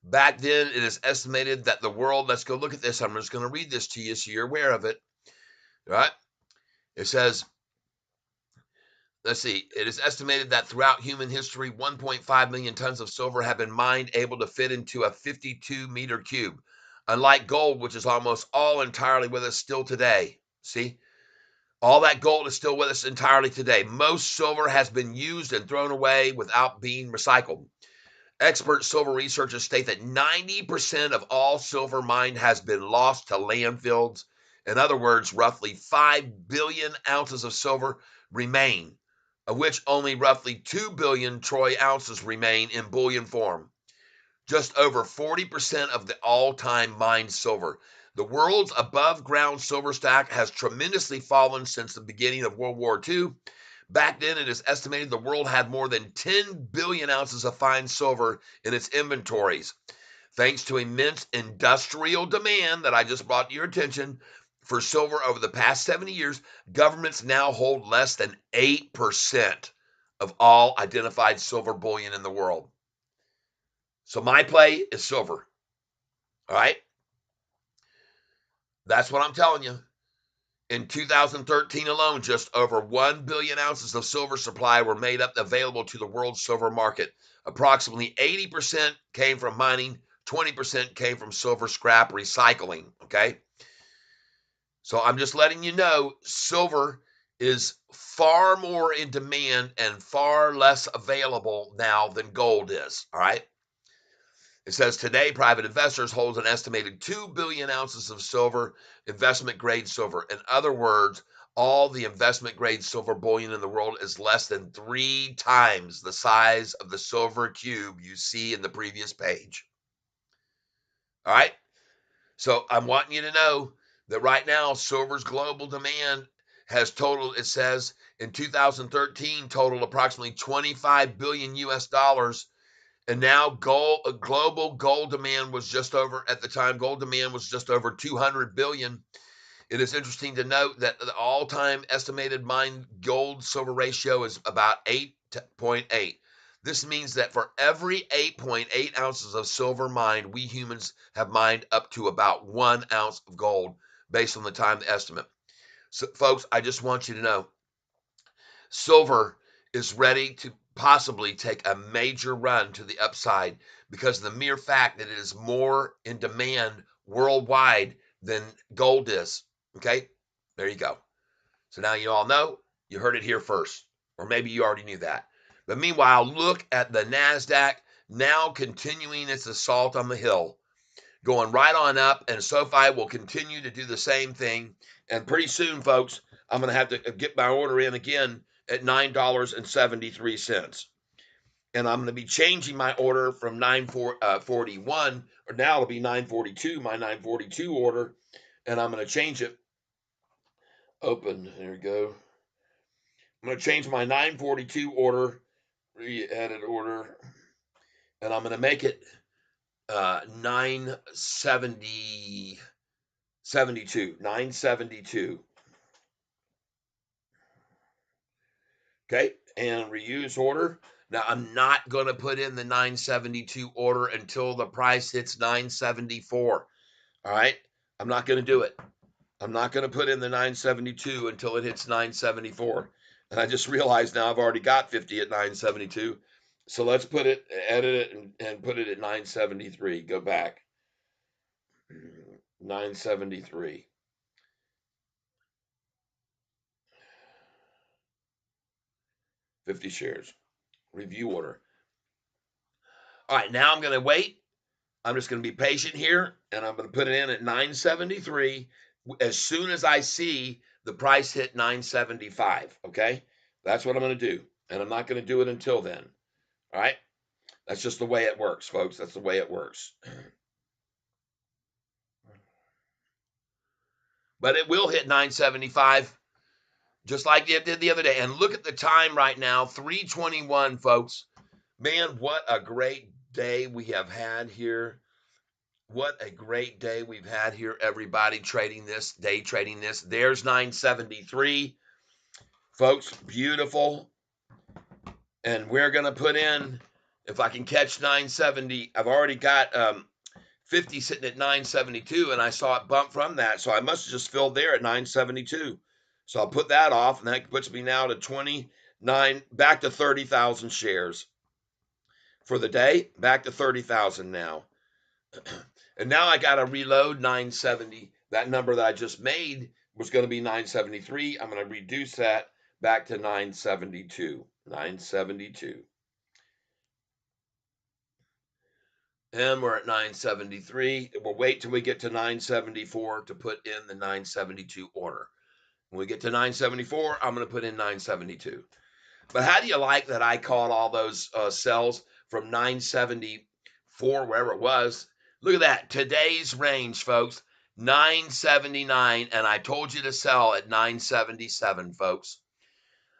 Back then, it is estimated that the world, let's go look at this. I'm just going to read this to you so you're aware of it. All right. It says, let's see, it is estimated that throughout human history, 1.5 million tons of silver have been mined able to fit into a 52-meter cube. Unlike gold, which is almost all entirely with us still today. See, all that gold is still with us entirely today. Most silver has been used and thrown away without being recycled. Expert silver researchers state that 90% of all silver mined has been lost to landfills. In other words, roughly 5 billion ounces of silver remain, of which only roughly 2 billion troy ounces remain in bullion form. Just over 40% of the all time mined silver. The world's above ground silver stack has tremendously fallen since the beginning of World War II. Back then, it is estimated the world had more than 10 billion ounces of fine silver in its inventories. Thanks to immense industrial demand that I just brought to your attention for silver over the past 70 years, governments now hold less than 8% of all identified silver bullion in the world. So my play is silver. All right. That's what I'm telling you. In 2013 alone, just over 1 billion ounces of silver supply were made up available to the world silver market. Approximately 80% came from mining, 20% came from silver scrap recycling. Okay. So I'm just letting you know silver is far more in demand and far less available now than gold is. All right. It says today private investors hold an estimated 2 billion ounces of silver, investment grade silver. In other words, all the investment grade silver bullion in the world is less than 3 times the size of the silver cube you see in the previous page. All right. So I'm wanting you to know that right now, silver's global demand has totaled, it says in 2013, totaled approximately 25 billion US dollars. And now global gold demand was just over, at the time, gold demand was just over 200 billion. It is interesting to note that the all-time estimated mined gold silver ratio is about 8.8. This means that for every 8.8 ounces of silver mined, we humans have mined up to about 1 ounce of gold based on the time estimate. So, folks, I just want you to know silver is ready to possibly take a major run to the upside because of the mere fact that it is more in demand worldwide than gold is. Okay, there you go. So now you all know, you heard it here first, or maybe you already knew that. But meanwhile, look at the NASDAQ now continuing its assault on the hill, going right on up, and SoFi will continue to do the same thing. And pretty soon, folks, I'm going to have to get my order in again at $9.73. And I'm going to be changing my order from 941, or now it'll be 942, my 942 order. And I'm going to change it. Open. There we go. I'm going to change my 942 order, re-edit order, and I'm going to make it 970 972. Okay, and reuse order. Now I'm not going to put in the 972 order until the price hits 974. All right, I'm not going to do it. I'm not going to put in the 972 until it hits 974. And I just realized now I've already got 50 at 972. So let's edit it, and put it at 973. Go back. 973. 50 shares. Review order. All right, now I'm going to wait. I'm just going to be patient here, and I'm going to put it in at 973 as soon as I see the price hit 975. Okay, that's what I'm going to do, and I'm not going to do it until then. All right, that's just the way it works, folks. That's the way it works. But it will hit 975 just like it did the other day. And look at the time right now, 3:21, folks. Man, what a great day we have had here. What a great day we've had here, everybody trading this, day trading this. There's 973, folks. Beautiful. And we're going to put in, if I can catch 970, I've already got 50 sitting at 972, and I saw it bump from that. So I must have just filled there at 972. So I'll put that off, and that puts me now to 29, back to 30,000 shares for the day, back to 30,000 now. And now I got to reload 970. That number that I just made was going to be 973. I'm going to reduce that back to 972. 972. And we're at 973. We'll wait till we get to 974 to put in the 972 order. When we get to 974, I'm going to put in 972. But how do you like that I caught all those cells from 974, wherever it was? Look at that. Today's range, folks, 979. And I told you to sell at 977, folks.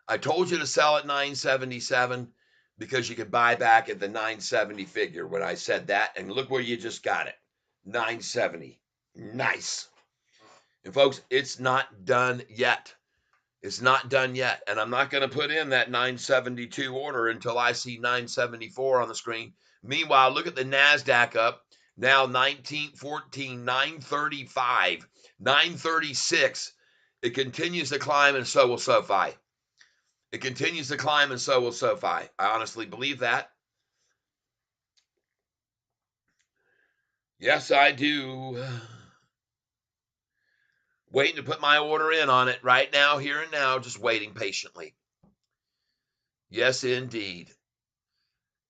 I told you to sell at 977 because you could buy back at the 970 figure when I said that. And look where you just got it. 970. Nice. And folks, it's not done yet. It's not done yet. And I'm not going to put in that 972 order until I see 974 on the screen. Meanwhile, look at the NASDAQ up. Now 1914, 935, 936. It continues to climb, and so will SoFi. It continues to climb, and so will SoFi. I honestly believe that. Yes, I do. Waiting to put my order in on it right now, here and now, just waiting patiently. Yes, indeed.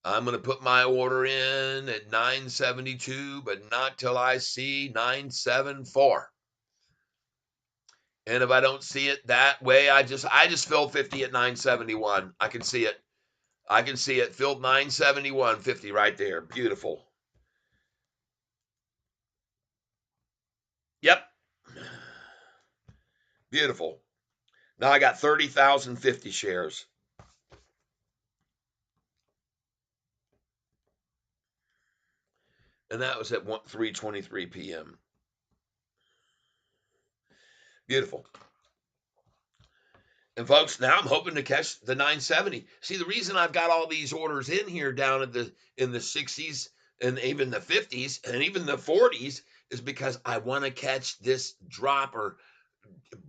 I'm going to put my order in at 972, but not till I see 974. And if I don't see it that way, I just filled 50 at 971. I can see it. I can see it. Filled 971, 50 right there. Beautiful. Yep. Beautiful. Now I got 30,050 shares. And that was at 3:23 p.m. Beautiful. And folks, now I'm hoping to catch the 970. See, the reason I've got all these orders in here down at in the 60s and even the 50s and even the 40s is because I want to catch this drop or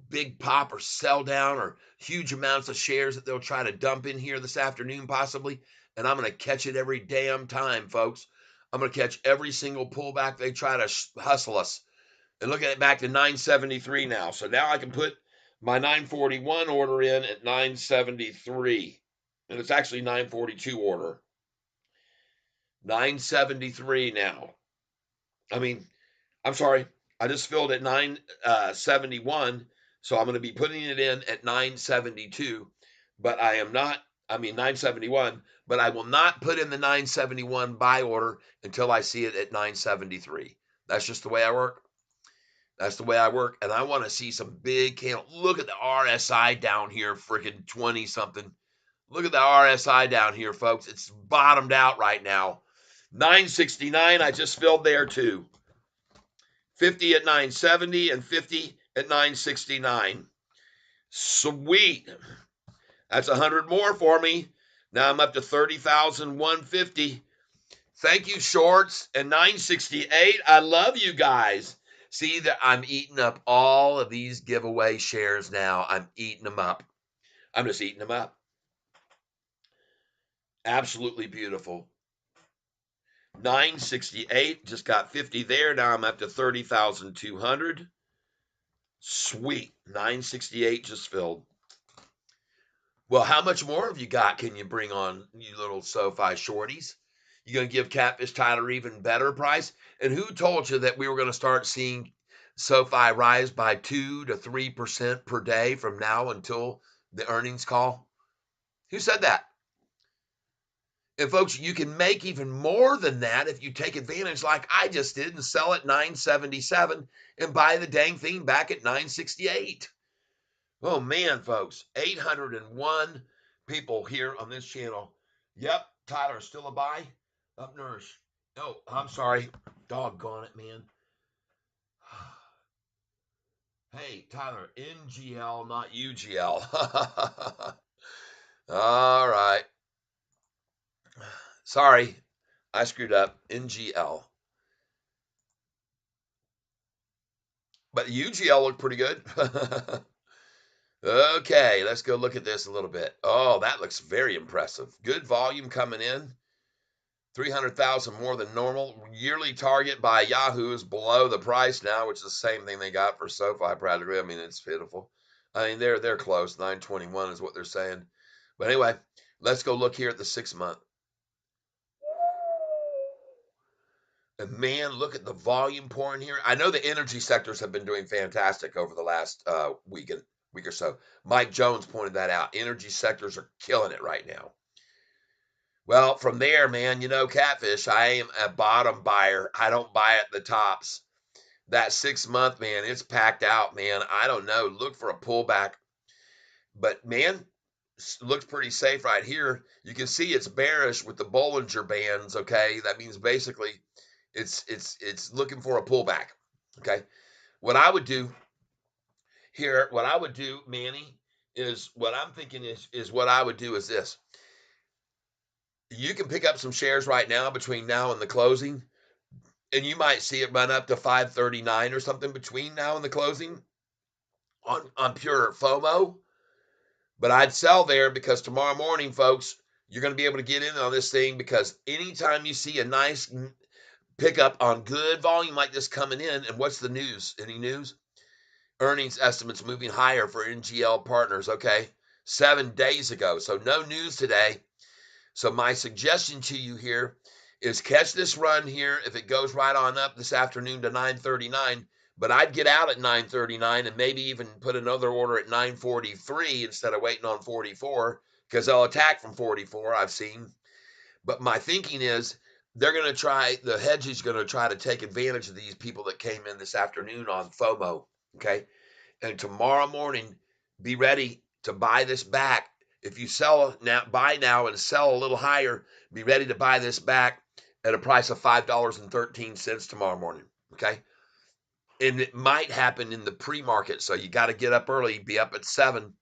big pop or sell down or huge amounts of shares that they'll try to dump in here this afternoon possibly, and I'm going to catch it every damn time, folks. I'm going to catch every single pullback they try to hustle us. And look at it, back to 973 now. So now I can put my 941 order in at 973. And it's actually 942 order. 973 now. I mean, I'm sorry. I just filled at 971. So I'm going to be putting it in at 972, but I am not, I mean 971, but I will not put in the 971 buy order until I see it at 973. That's just the way I work. That's the way I work. And I want to see some big candle. Look at the RSI down here, freaking 20 something. Look at the RSI down here, folks. It's bottomed out right now. 969, I just filled there too. 50 at 970 and 50 at 969. Sweet. That's 100 more for me. Now I'm up to 30,150. Thank you, shorts and 968. I love you guys. See that I'm eating up all of these giveaway shares now. I'm eating them up. I'm just eating them up. Absolutely beautiful. 968 just got 50 there. Now I'm up to 30,200. Sweet. 968 just filled. Well, how much more have you got? Can you bring on, you little SoFi shorties? You gonna give Catfish Tyler even better price? And who told you that we were gonna start seeing SoFi rise by 2 to 3% per day from now until the earnings call? Who said that? And folks, you can make even more than that if you take advantage like I just did and sell at 977 and buy the dang thing back at 968. Oh man, folks, 801 people here on this channel. Yep, Tyler, still a buy? Upnourished. Oh, I'm sorry. Doggone it, man. Hey, Tyler, NGL, not UGL. All right. Sorry, I screwed up. NGL. But UGL looked pretty good. Okay, let's go look at this a little bit. Oh, that looks very impressive. Good volume coming in. 300,000 more than normal. Yearly target by Yahoo is below the price now, which is the same thing they got for SoFi practically. I mean, it's pitiful. I mean, they're close. 921 is what they're saying. But anyway, let's go look here at the 6 month. And man, look at the volume pouring here. I know the energy sectors have been doing fantastic over the last week or so. Mike Jones pointed that out. Energy sectors are killing it right now. Well, from there, man, Catfish, I am a bottom buyer. I don't buy at the tops. That 6 month, man, it's packed out, man. I don't know. Look for a pullback. But man, looks pretty safe right here. You can see it's bearish with the Bollinger Bands, okay? That means basically it's looking for a pullback. Okay. What I would do here, what I would do, Manny, is what I'm thinking is what I would do is this. You can pick up some shares right now between now and the closing, and you might see it run up to 539 or something between now and the closing on pure FOMO. But I'd sell there because tomorrow morning, folks, you're going to be able to get in on this thing because anytime you see a nice pickup on good volume like this coming in, and what's the news? Any news? Earnings estimates moving higher for NGL partners. Okay. 7 days ago. So no news today. So my suggestion to you here is catch this run here if it goes right on up this afternoon to 939. But I'd get out at 939 and maybe even put another order at 943 instead of waiting on 44 because they'll attack from 44, I've seen. But my thinking is they're going to try, the hedge is going to try to take advantage of these people that came in this afternoon on FOMO. Okay. And tomorrow morning, be ready to buy this back. If you sell now, buy now and sell a little higher, be ready to buy this back at a price of $5.13 tomorrow morning. Okay. And it might happen in the pre-market. So you got to get up early, be up at 7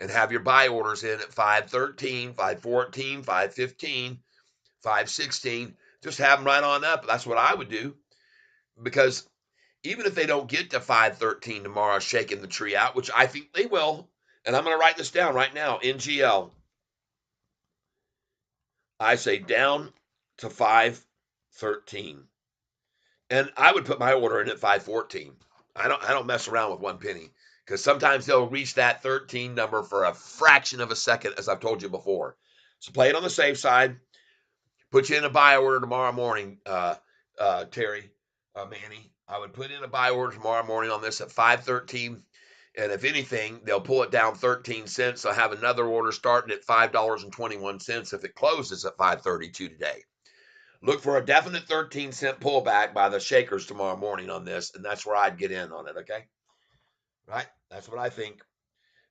and have your buy orders in at 513, 514, 515, 516. Just have them right on up. That's what I would do because even if they don't get to 513 tomorrow, shaking the tree out, which I think they will, and I'm going to write this down right now, NGL, I say down to 513. And I would put my order in at 514. I don't mess around with one penny because sometimes they'll reach that 13 number for a fraction of a second, as I've told you before. So play it on the safe side. Put you in a buy order tomorrow morning, Terry, Manny. I would put in a buy order tomorrow morning on this at 513. And if anything, they'll pull it down 13 cents. I'll have another order starting at $5.21 if it closes at 532 today. Look for a definite 13-cent pullback by the shakers tomorrow morning on this, and that's where I'd get in on it, okay? Right? That's what I think.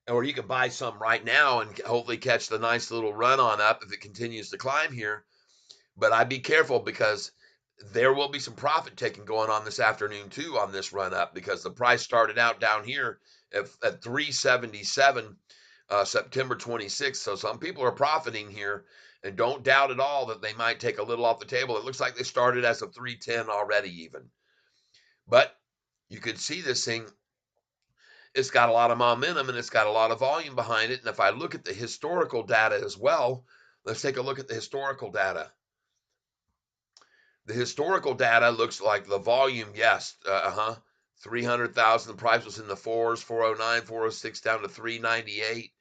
Or you could buy some right now and hopefully catch the nice little run on up if it continues to climb here. But I'd be careful because there will be some profit taking going on this afternoon too on this run up because the price started out down here at 377 September 26th. So some people are profiting here, and don't doubt at all that they might take a little off the table. It looks like they started as of 310 already, even. But you could see this thing, it's got a lot of momentum and it's got a lot of volume behind it. And if I look at the historical data as well, let's take a look at the historical data. The historical data looks like the volume, yes, 300,000. The price was in the fours, 409, 406 down to 398,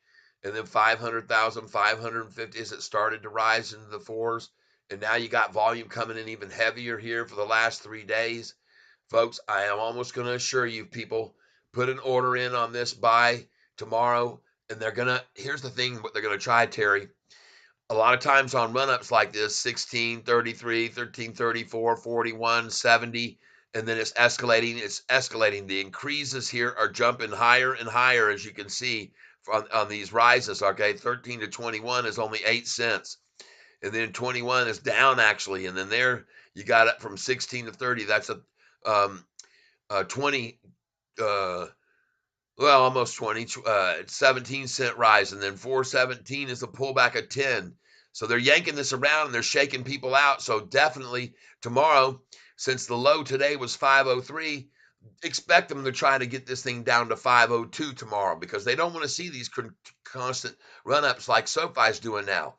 and then 500,000, 550 as it started to rise into the fours. And now you got volume coming in even heavier here for the last 3 days. Folks, I am almost going to assure you, people, put an order in on this buy tomorrow. And here's the thing, what they're going to try, Terry. A lot of times on run-ups like this, 16, 33, 13, 34, 41, 70, and then it's escalating. The increases here are jumping higher and higher, as you can see on these rises. Okay, 13 to 21 is only 8 cents, and then 21 is down actually, and then there you got it from 16 to 30. That's a 20 uh, well, almost 20, 17-cent rise, and then 417 is a pullback of 10. So they're yanking this around and they're shaking people out. So definitely tomorrow, since the low today was 503, expect them to try to get this thing down to 502 tomorrow because they don't want to see these constant run-ups like SoFi's doing now.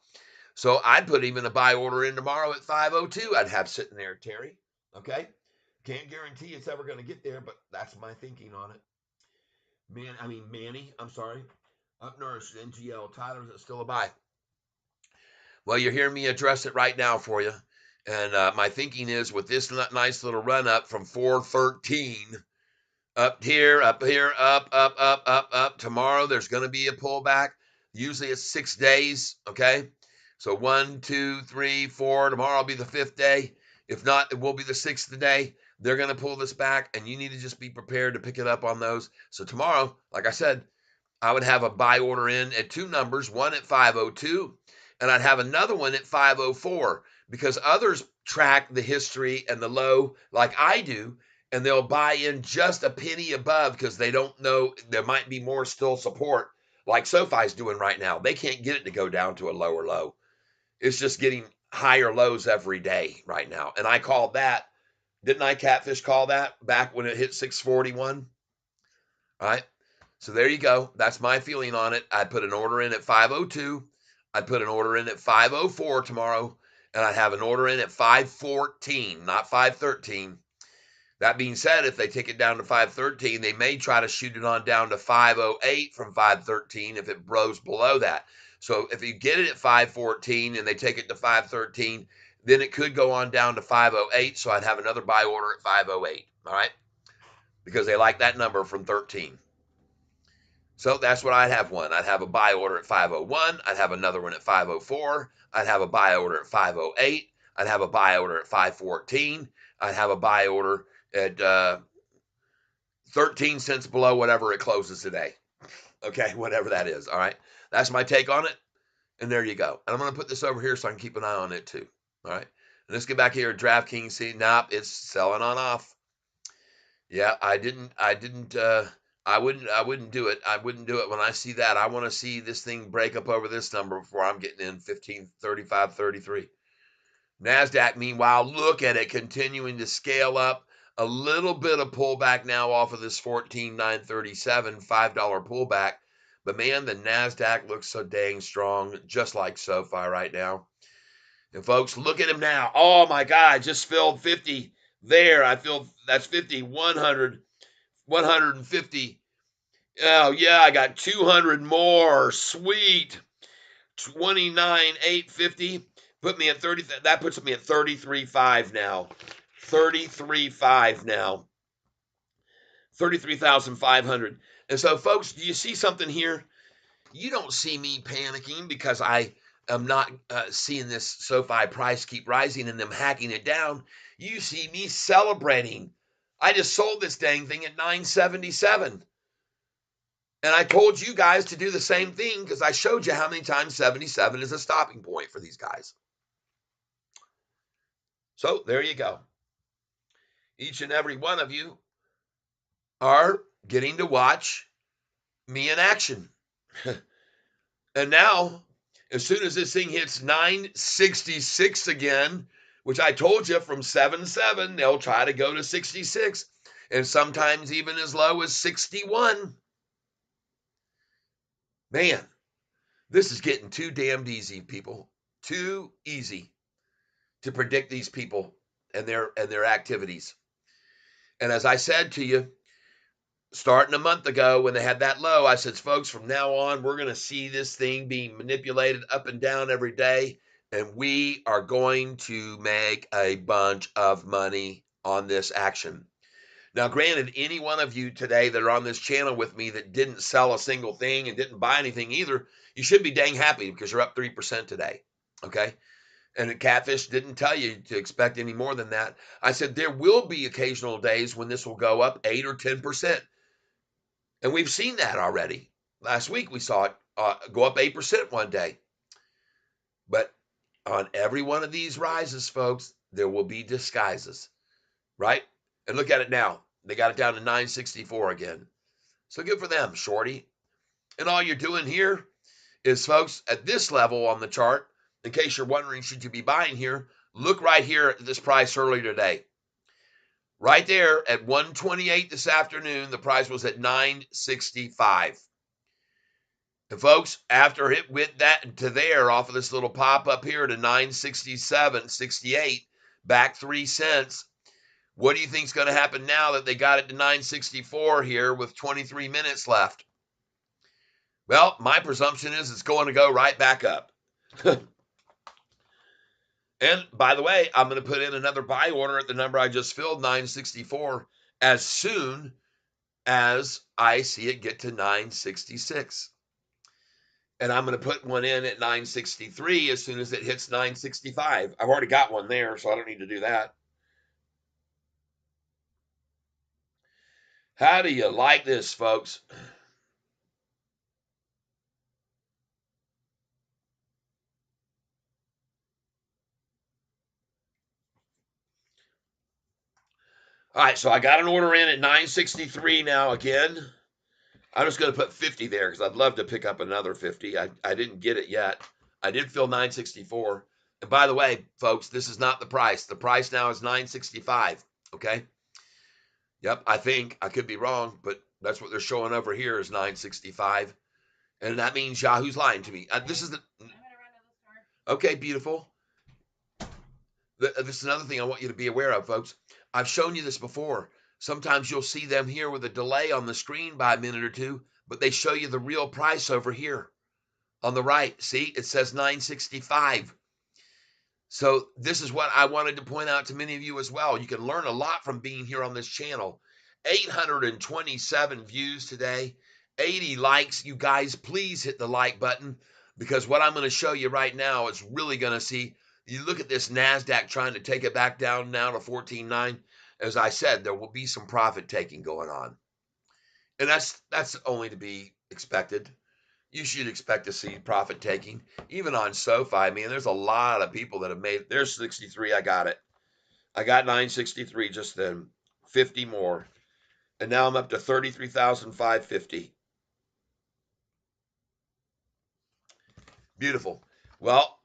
So I'd put even a buy order in tomorrow at 502. I'd have sitting there, Terry. Okay? Can't guarantee it's ever going to get there, but that's my thinking on it. Manny, I'm sorry. Upnourished NGL. Tyler, is it still a buy? Well, you're hearing me address it right now for you. And my thinking is with this nice little run up from 413 up here, up. Tomorrow there's going to be a pullback. Usually it's 6 days. Okay. So 1, 2, 3, 4. Tomorrow will be the 5th day. If not, it will be the 6th day. They're going to pull this back, and you need to just be prepared to pick it up on those. So tomorrow, like I said, I would have a buy order in at two numbers, one at 502, and I'd have another one at 504 because others track the history and the low like I do, and they'll buy in just a penny above because they don't know there might be more still support like SoFi's doing right now. They can't get it to go down to a lower low. It's just getting higher lows every day right now. And I called that. Didn't I catfish call that back when it hit 641? Right? So there you go. That's my feeling on it. I'd put an order in at 502. I'd put an order in at 504 tomorrow. And I'd have an order in at 514, not 513. That being said, if they take it down to 513, they may try to shoot it on down to 508 from 513 if it blows below that. So if you get it at 514 and they take it to 513, then it could go on down to 508. So I'd have another buy order at 508. All right. Because they like that number from 13. So that's what I'd have one. I'd have a buy order at 501. I'd have another one at 504. I'd have a buy order at 508. I'd have a buy order at 514. I'd have a buy order at 13 cents below whatever it closes today. Okay, whatever that is. All right. That's my take on it. And there you go. And I'm going to put this over here so I can keep an eye on it too. All right. And let's get back here at DraftKings. See, nope, it's selling on off. Yeah, I wouldn't do it. I wouldn't do it when I see that. I want to see this thing break up over this number before I'm getting in 1535.33. NASDAQ, meanwhile, look at it continuing to scale up. A little bit of pullback now off of this 14,937 $5 pullback. But man, the NASDAQ looks so dang strong, just like SoFi right now. And folks, look at him now. Oh my God, I just filled 50 there. I feel that's 50, 100, 150. Oh yeah, I got 200 more. Sweet. 29,850. Put me at 30. That puts me at 33.5 now. 33.5 now. 33,500. And so, folks, do you see something here? You don't see me panicking because I am not seeing this SoFi price keep rising and them hacking it down. You see me celebrating. I just sold this dang thing at 977. And I told you guys to do the same thing because I showed you how many times 77 is a stopping point for these guys. So there you go. Each and every one of you are getting to watch me in action. And now, as soon as this thing hits 966 again, which I told you from 77, they'll try to go to 66 and sometimes even as low as 61. Man, this is getting too damned easy, people. Too easy to predict these people and their activities. And as I said to you, starting a month ago when they had that low, I said, folks, from now on, we're going to see this thing being manipulated up and down every day. And we are going to make a bunch of money on this action. Now, granted, any one of you today that are on this channel with me that didn't sell a single thing and didn't buy anything either, you should be dang happy because you're up 3% today. Okay. And the Catfish didn't tell you to expect any more than that. I said there will be occasional days when this will go up 8 or 10%. And we've seen that already. Last week we saw it go up 8% one day. But on every one of these rises, folks, there will be disguises, right? And look at it now. They got it down to 964 again. So good for them, shorty. And all you're doing here is, folks, at this level on the chart, in case you're wondering, should you be buying here, look right here at this price earlier today. Right there at 128 this afternoon, the price was at 965. And folks, after it went that to there off of this little pop up here to 967.68, back 3 cents. What do you think is going to happen now that they got it to 964 here with 23 minutes left? Well, my presumption is it's going to go right back up. And by the way, I'm going to put in another buy order at the number I just filled, 964, as soon as I see it get to 966. And I'm going to put one in at 963 as soon as it hits 965. I've already got one there, so I don't need to do that. How do you like this, folks? All right, so I got an order in at 963 now again. I'm just going to put 50 there because I'd love to pick up another 50. I didn't get it yet. I did fill 964. And by the way, folks, this is not the price. The price now is 965. Okay. Yep, I think I could be wrong, but that's what they're showing over here is 965, and that means Yahoo's lying to me. This is the okay, beautiful. This is another thing I want you to be aware of, folks. I've shown you this before. Sometimes you'll see them here with a delay on the screen by a minute or two, but they show you the real price over here on the right. See, it says 965. So this is what I wanted to point out to many of you as well. You can learn a lot from being here on this channel. 827 views today, 80 likes. You guys, please hit the like button because what I'm going to show you right now is really going to see. You look at this NASDAQ trying to take it back down now to 14.9. As I said, there will be some profit taking going on. And that's only to be expected. You should expect to see profit taking, even on SoFi. I mean, there's a lot of people that have made. There's 63. I got it. I got 963 just then. 50 more, and now I'm up to 33,550. Beautiful. Well,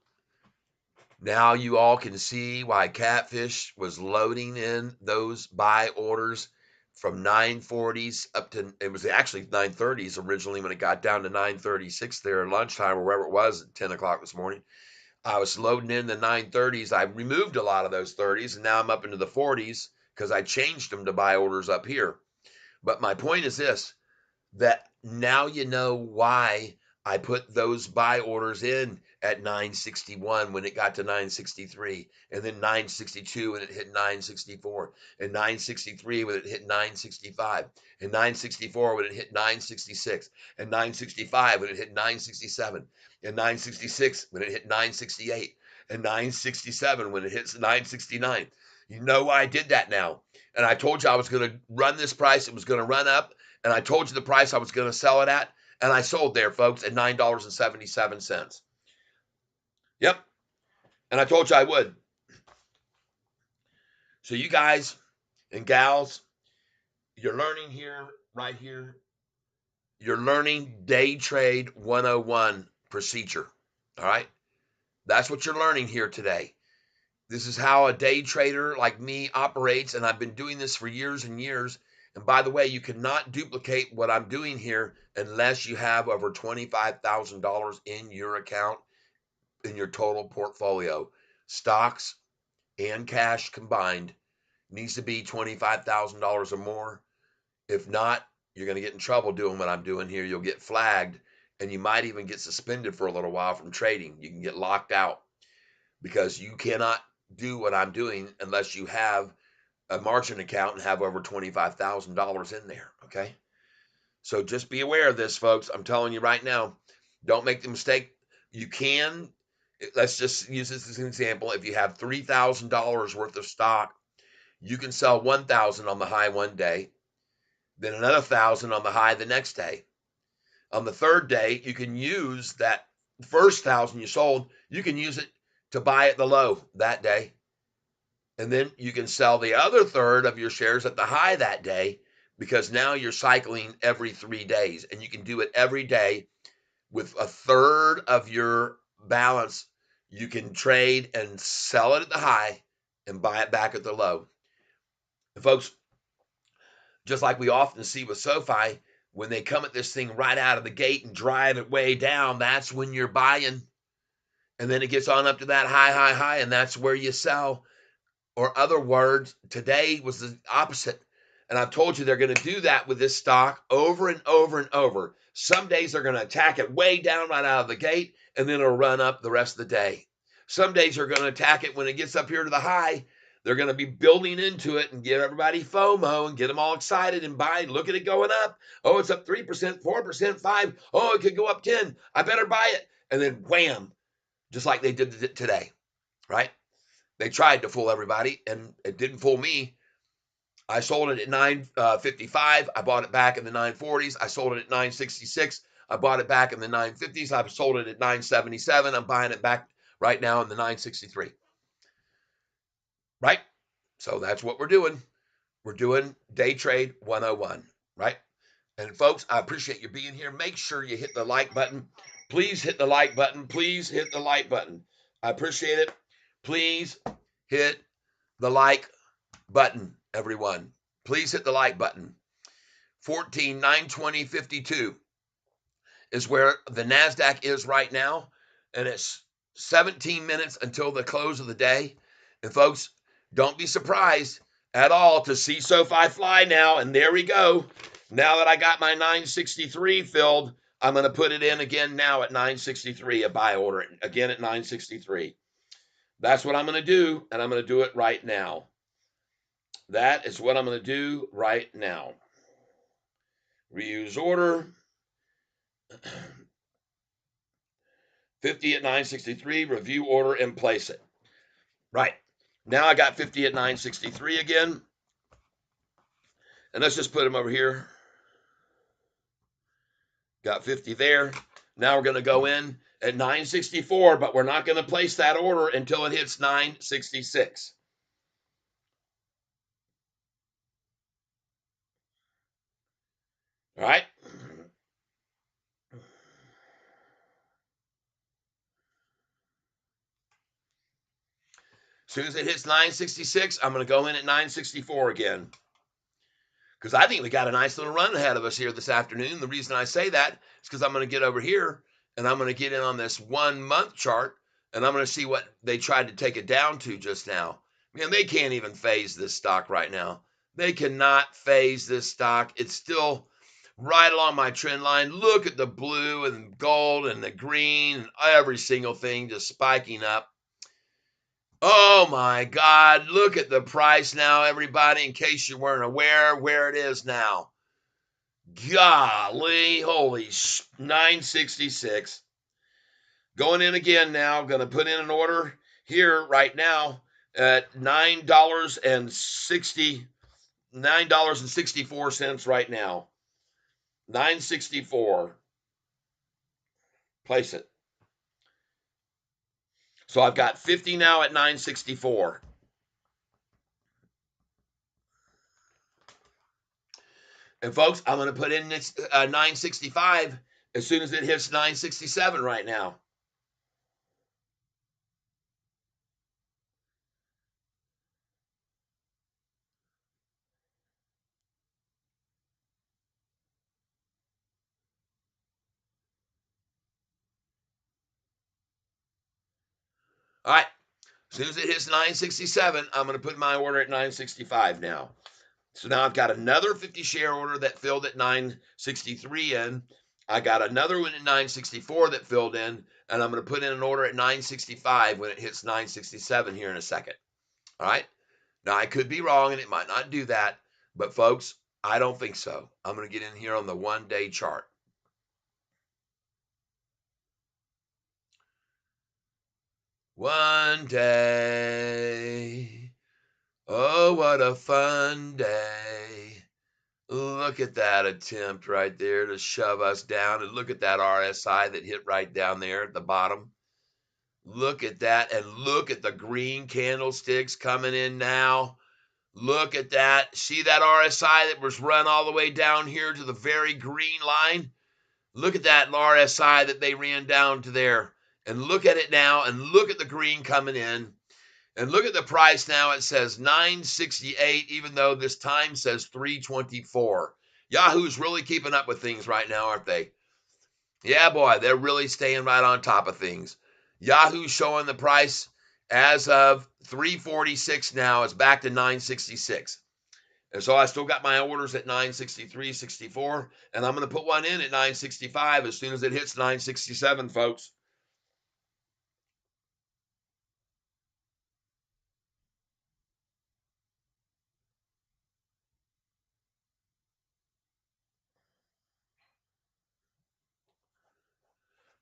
now you all can see why Catfish was loading in those buy orders from 940s up to, it was actually 930s originally when it got down to 936 there at lunchtime or wherever it was at 10 o'clock this morning. I was loading in the 930s. I removed a lot of those 30s, and now I'm up into the 40s because I changed them to buy orders up here. But my point is this, that now you know why I put those buy orders in at 961 when it got to 963, and then 962 when it hit 964, and 963 when it hit 965, and 964 when it hit 966, and 965 when it hit 967, and 966 when it hit 968, and 967 when it hits 969. You know why I did that now. And I told you I was going to run this price, it was going to run up, and I told you the price I was going to sell it at, and I sold there, folks, at $9.77. Yep. And I told you I would. So, you guys and gals, you're learning here, right here. You're learning day trade 101 procedure. All right. That's what you're learning here today. This is how a day trader like me operates. And I've been doing this for years and years. And by the way, you cannot duplicate what I'm doing here unless you have over $25,000 in your account in your total portfolio. Stocks and cash combined needs to be $25,000 or more. If not, you're going to get in trouble doing what I'm doing here. You'll get flagged and you might even get suspended for a little while from trading. You can get locked out because you cannot do what I'm doing unless you have a margin account and have over $25,000 in there. Okay. So just be aware of this, folks. I'm telling you right now, don't make the mistake. You can, let's just use this as an example. If you have $3,000 worth of stock, you can sell 1,000 on the high one day, then another 1,000 on the high the next day. On the third day, you can use that first 1,000 you sold, you can use it to buy at the low that day. And then you can sell the other third of your shares at the high that day because now you're cycling every 3 days and you can do it every day with a third of your balance. You can trade and sell it at the high and buy it back at the low. And folks, just like we often see with Sofi, when they come at this thing right out of the gate and drive it way down, that's when you're buying. And then it gets on up to that high, and that's where you sell. Or other words, today was the opposite. And I've told you they're going to do that with this stock over and over and over. Some days they're going to attack it way down right out of the gate, and then it'll run up the rest of the day. Some days they're going to attack it when it gets up here to the high. They're going to be building into it and get everybody FOMO and get them all excited and buy. Look at it going up. Oh, it's up 3%, 4%, 5%. Oh, it could go up 10. I better buy it. And then wham, just like they did today, right? They tried to fool everybody, and it didn't fool me. I sold it at 955. I bought it back in the 940s. I sold it at 966. I bought it back in the 950s. I sold it at 977. I'm buying it back right now in the 963. Right? So that's what we're doing. We're doing day trade 101. Right? And folks, I appreciate you being here. Make sure you hit the like button. Please hit the like button. Please hit the like button. I appreciate it. Please hit the like button, everyone. Please hit the like button. 14, 920, 52 is where the NASDAQ is right now. And it's 17 minutes until the close of the day. And folks, don't be surprised at all to see Sofi fly now. And there we go. Now that I got my 963 filled, I'm going to put it in again now at 963, a buy order again at 963. That's what I'm going to do, and I'm going to do it right now. That is what I'm going to do right now. Reuse order. 50 at 963, review order and place it. Right. Now I got 50 at 963 again. And let's just put them over here. Got 50 there. Now we're going to go in at 964, but we're not going to place that order until it hits 966. All right. As soon as it hits 966, I'm going to go in at 964 again. Because I think we got a nice little run ahead of us here this afternoon. The reason I say that is because I'm going to get over here and I'm going to get in on this 1 month chart and I'm going to see what they tried to take it down to just now. Man, they can't even phase this stock right now. They cannot phase this stock. It's still right along my trend line. Look at the blue and gold and the green and every single thing just spiking up. Oh my God, look at the price now, everybody, in case you weren't aware where it is now. Golly, holy 966. Going in again now, going to put in an order here right now at $9.64 right now. 964. Place it. So I've got 50 now at 964. And folks, I'm going to put in this 965 as soon as it hits 967 right now. All right. As soon as it hits 967, I'm going to put my order at 965 now. So now I've got another 50 share order that filled at 963 in. I got another one at 964 that filled in, and I'm going to put in an order at 965 when it hits 967 here in a second. All right. Now I could be wrong and it might not do that, but folks, I don't think so. I'm going to get in here on the 1 day chart. 1 day. Oh, what a fun day. Look at that attempt right there to shove us down. And look at that RSI that hit right down there at the bottom. Look at that. And look at the green candlesticks coming in now. Look at that. See that RSI that was run all the way down here to the very green line? Look at that RSI that they ran down to there. And look at it now. And look at the green coming in. And look at the price now. It says 968, even though this time says 324. Yahoo's really keeping up with things right now, aren't they? Yeah, boy, they're really staying right on top of things. Yahoo's showing the price as of 346 now. It's back to 966. And so I still got my orders at 963.64, and I'm going to put one in at 965 as soon as it hits 967, folks.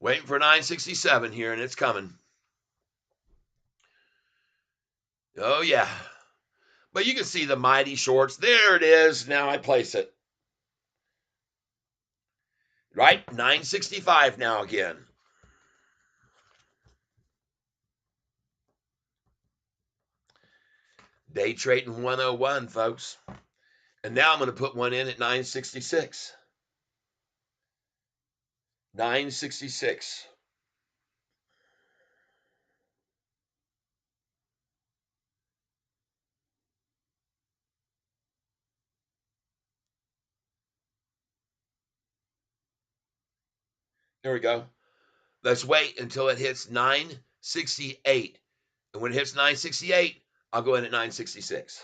Waiting for 967 here, and it's coming. Oh, yeah. But you can see the mighty shorts. There it is. Now I place it. Right? 965 now again. Day trading 101, folks. And now I'm going to put one in at 966. 966. There we go. Let's wait until it hits 968. And when it hits 968, I'll go in at 966.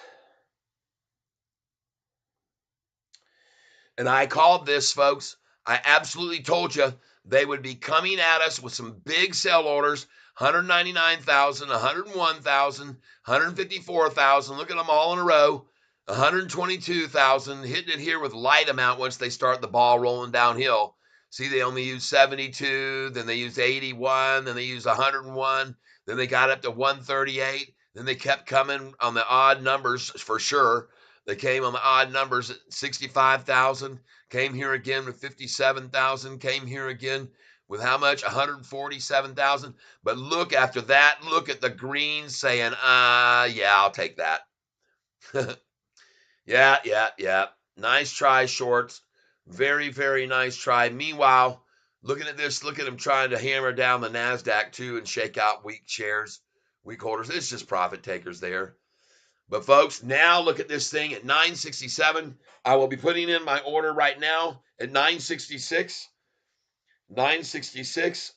And I called this, folks. I absolutely told you they would be coming at us with some big sell orders. 199,000, 101,000, 154,000. Look at them all in a row. 122,000, hitting it here with light amount once they start the ball rolling downhill. See, they only used 72, then they used 81, then they used 101, then they got up to 138, then they kept coming on the odd numbers for sure. They came on the odd numbers at 65,000, came here again with 57,000, came here again with how much? 147,000. But look after that, look at the green saying, yeah, I'll take that. Yeah. Nice try, shorts. Very, very nice try. Meanwhile, looking at this, look at them trying to hammer down the NASDAQ too and shake out weak shares, weak holders. It's just profit takers there. But folks, now look at this thing at 967. I will be putting in my order right now at 966. 966.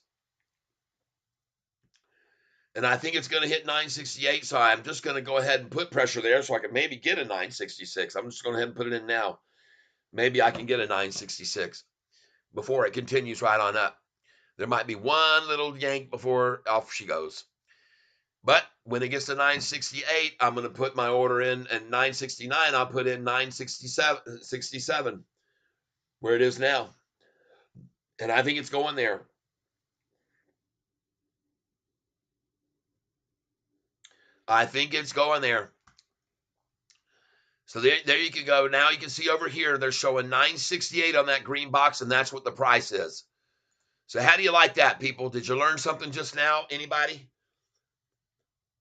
And I think it's going to hit 968. So I'm just going to go ahead and put pressure there so I can maybe get a 966. I'm just going to go ahead and put it in now. Maybe I can get a 966 before it continues right on up. There might be one little yank before off she goes. But when it gets to 968, I'm going to put my order in, and 969, I'll put in 967, where it is now. And I think it's going there. I think it's going there. So there you can go. Now you can see over here, they're showing 968 on that green box, and that's what the price is. So how do you like that, people? Did you learn something just now? Anybody?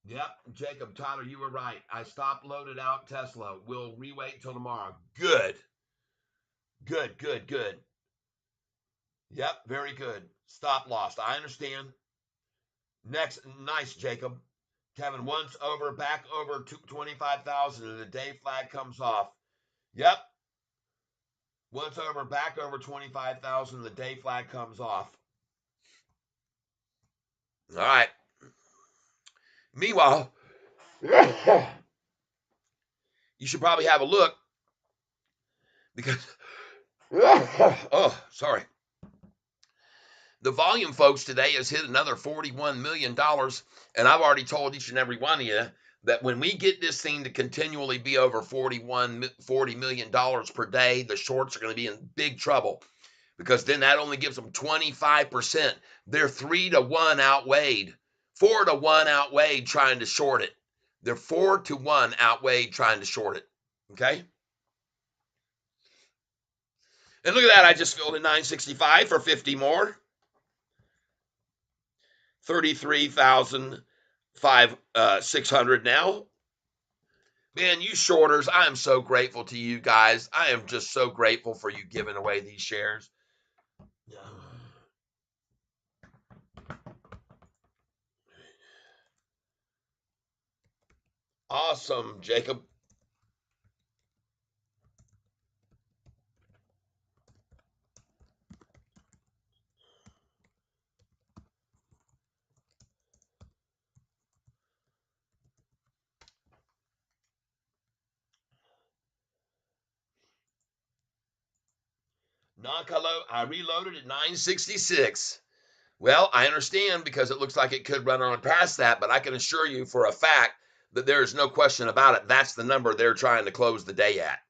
Yep, Jacob, Tyler, you were right. I stopped loaded out Tesla. We'll rewait till tomorrow. Good, good, good, good. Yep, very good. Stop loss. I understand. Next, nice, Jacob. Kevin, once over, back over 25,000, and the day flag comes off. Yep, once over, back over 25,000, the day flag comes off. All right. Meanwhile, you should probably have a look because, oh, sorry. The volume, folks, today has hit another $41 million. And I've already told each and every one of you that when we get this thing to continually be over $40 million per day, the shorts are going to be in big trouble because then that only gives them 25%. They're 3-to-1 outweighed, 4-to-1 outweighed trying to short it. They're 4-to-1 outweighed trying to short it. Okay. And look at that. I just filled in 965 for 50 more. 33,600 now. Man, you shorters, I am so grateful to you guys. I am just so grateful for you giving away these shares. Awesome, Jacob. Nakalo, I reloaded at 966. Well, I understand because it looks like it could run on past that, but I can assure you for a fact that there is no question about it. That's the number they're trying to close the day at.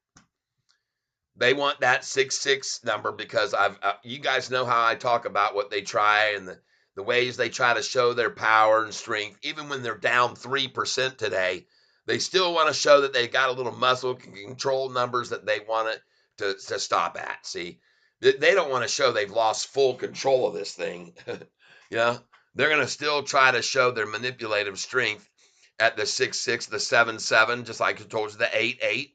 They want that 6-6 number because you guys know how I talk about what they try and the ways they try to show their power and strength. Even when they're down 3% today, they still want to show that they got a little muscle, can control numbers that they want it to stop at. See, they don't want to show they've lost full control of this thing. Yeah, they're going to still try to show their manipulative strength at the 6-6, the 7-7, just like I told you, the 8-8.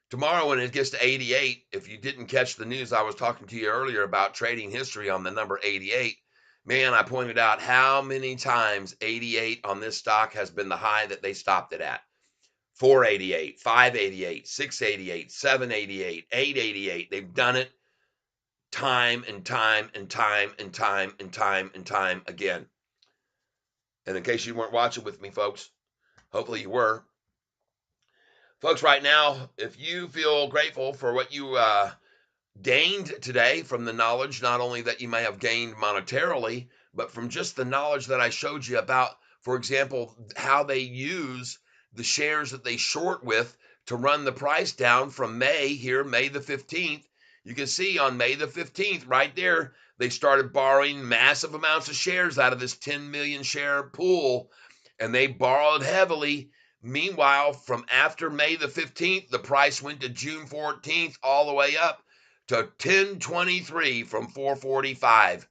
Tomorrow, when it gets to 88, if you didn't catch the news, I was talking to you earlier about trading history on the number 88. Man, I pointed out how many times 88 on this stock has been the high that they stopped it at. 488, 588, 688, 788, 888. They've done it time and time and time and time and time and time again. And in case you weren't watching with me, folks, hopefully you were. Folks, right now, if you feel grateful for what you gained today from the knowledge, not only that you may have gained monetarily, but from just the knowledge that I showed you about, for example, how they use the shares that they short with to run the price down from May here, May the 15th. You can see on May the 15th, right there, they started borrowing massive amounts of shares out of this 10 million share pool, and they borrowed heavily. Meanwhile, from after May the 15th, the price went to June 14th all the way up to 1023 from 445,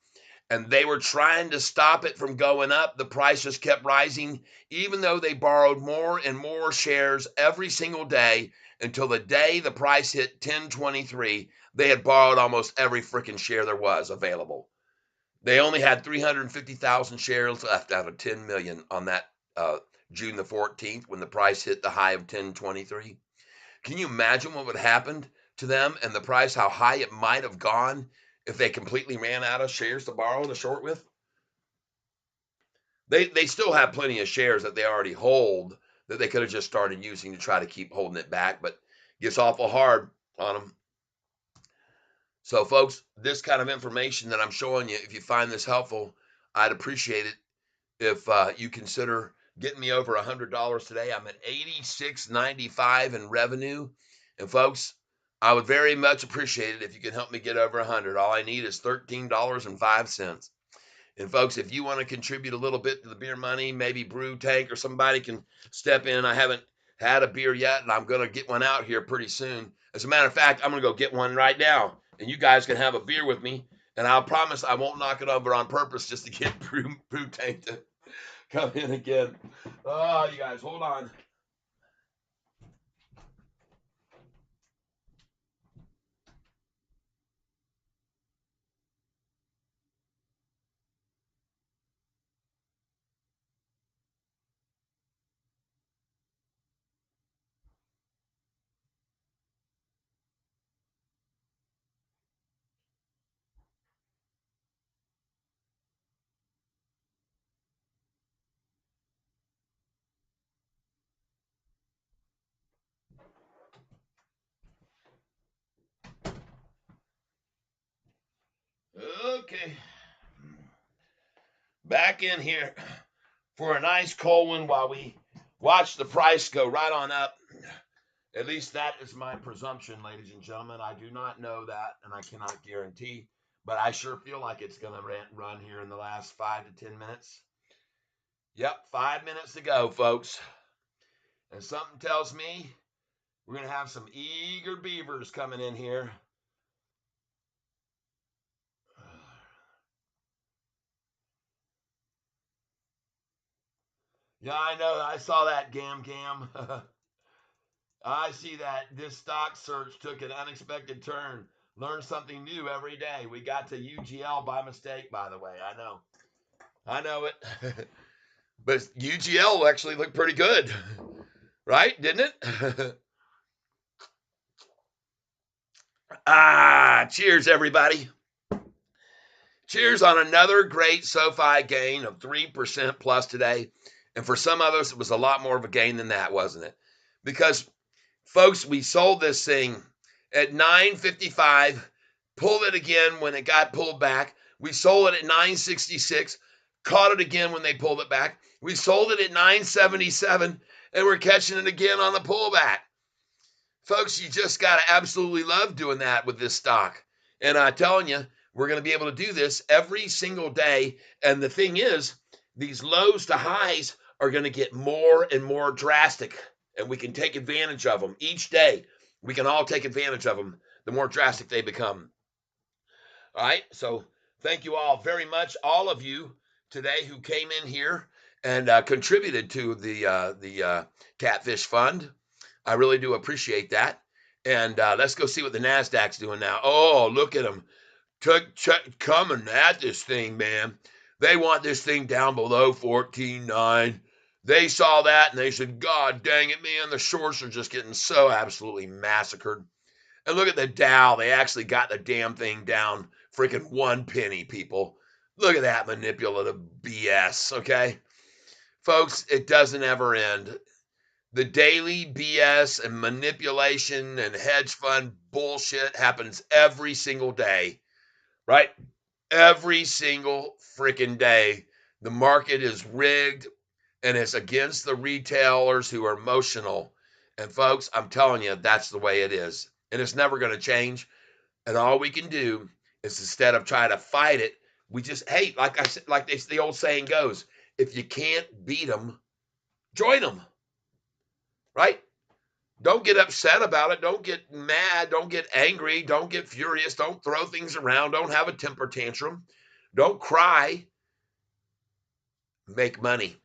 and they were trying to stop it from going up. The price just kept rising, even though they borrowed more and more shares every single day until the day the price hit 1023. They had borrowed almost every freaking share there was available. They only had 350,000 shares left out of 10 million on that June the 14th when the price hit the high of 1023. Can you imagine what would happen to them and the price, how high it might have gone if they completely ran out of shares to borrow to short with? They still have plenty of shares that they already hold that they could have just started using to try to keep holding it back, but it gets awful hard on them. So, folks, this kind of information that I'm showing you, if you find this helpful, I'd appreciate it if you consider getting me over $100 today. I'm at 86.95 in revenue, and folks, I would very much appreciate it if you can help me get over 100. All I need is $13.05. And folks, if you want to contribute a little bit to the beer money, maybe Brew Tank or somebody can step in. I haven't had a beer yet, and I'm going to get one out here pretty soon. As a matter of fact, I'm going to go get one right now, and you guys can have a beer with me. And I'll promise I won't knock it over on purpose just to get Brew Tank to come in again. Oh, you guys, hold on. Okay, back in here for a nice cold one while we watch the price go right on up. At least that is my presumption, ladies and gentlemen. I do not know that, and I cannot guarantee, but I sure feel like it's going to run here in the last 5 to 10 minutes. Yep, 5 minutes to go, folks. And something tells me we're going to have some eager beavers coming in here. Yeah, I know. I saw that, Gam Gam. I see that this stock search took an unexpected turn. Learn something new every day. We got to UGL by mistake, by the way. I know. I know it. But UGL actually looked pretty good, right? Didn't it? Cheers, everybody. Cheers on another great SoFi gain of 3% plus today. And for some others, it was a lot more of a gain than that, wasn't it? Because, folks, we sold this thing at 9.55, pulled it again when it got pulled back. We sold it at 9.66, caught it again when they pulled it back. We sold it at 9.77, and we're catching it again on the pullback. Folks, you just got to absolutely love doing that with this stock. And I'm telling you, we're going to be able to do this every single day. And the thing is, these lows to highs are going to get more and more drastic, and we can take advantage of them each day. We can all take advantage of them the more drastic they become. All right. So thank you all very much, all of you today who came in here and contributed to the Catfish Fund. I really do appreciate that. And let's go see what the Nasdaq's doing now. Oh, look at them coming at this thing, man. They want this thing down below 14.9. They saw that and they said, God dang it, man, the shorts are just getting so absolutely massacred. And look at the Dow. They actually got the damn thing down freaking 1 penny, people. Look at that manipulative BS, okay? Folks, it doesn't ever end. The daily BS and manipulation and hedge fund bullshit happens every single day, right? Every single freaking day. The market is rigged and it's against the retailers who are emotional. And folks, I'm telling you, that's the way it is. And it's never going to change. And all we can do is instead of trying to fight it, we just, hey, like I said, like the old saying goes, if you can't beat them, join them, right? Don't get upset about it. Don't get mad. Don't get angry. Don't get furious. Don't throw things around. Don't have a temper tantrum. Don't cry. Make money.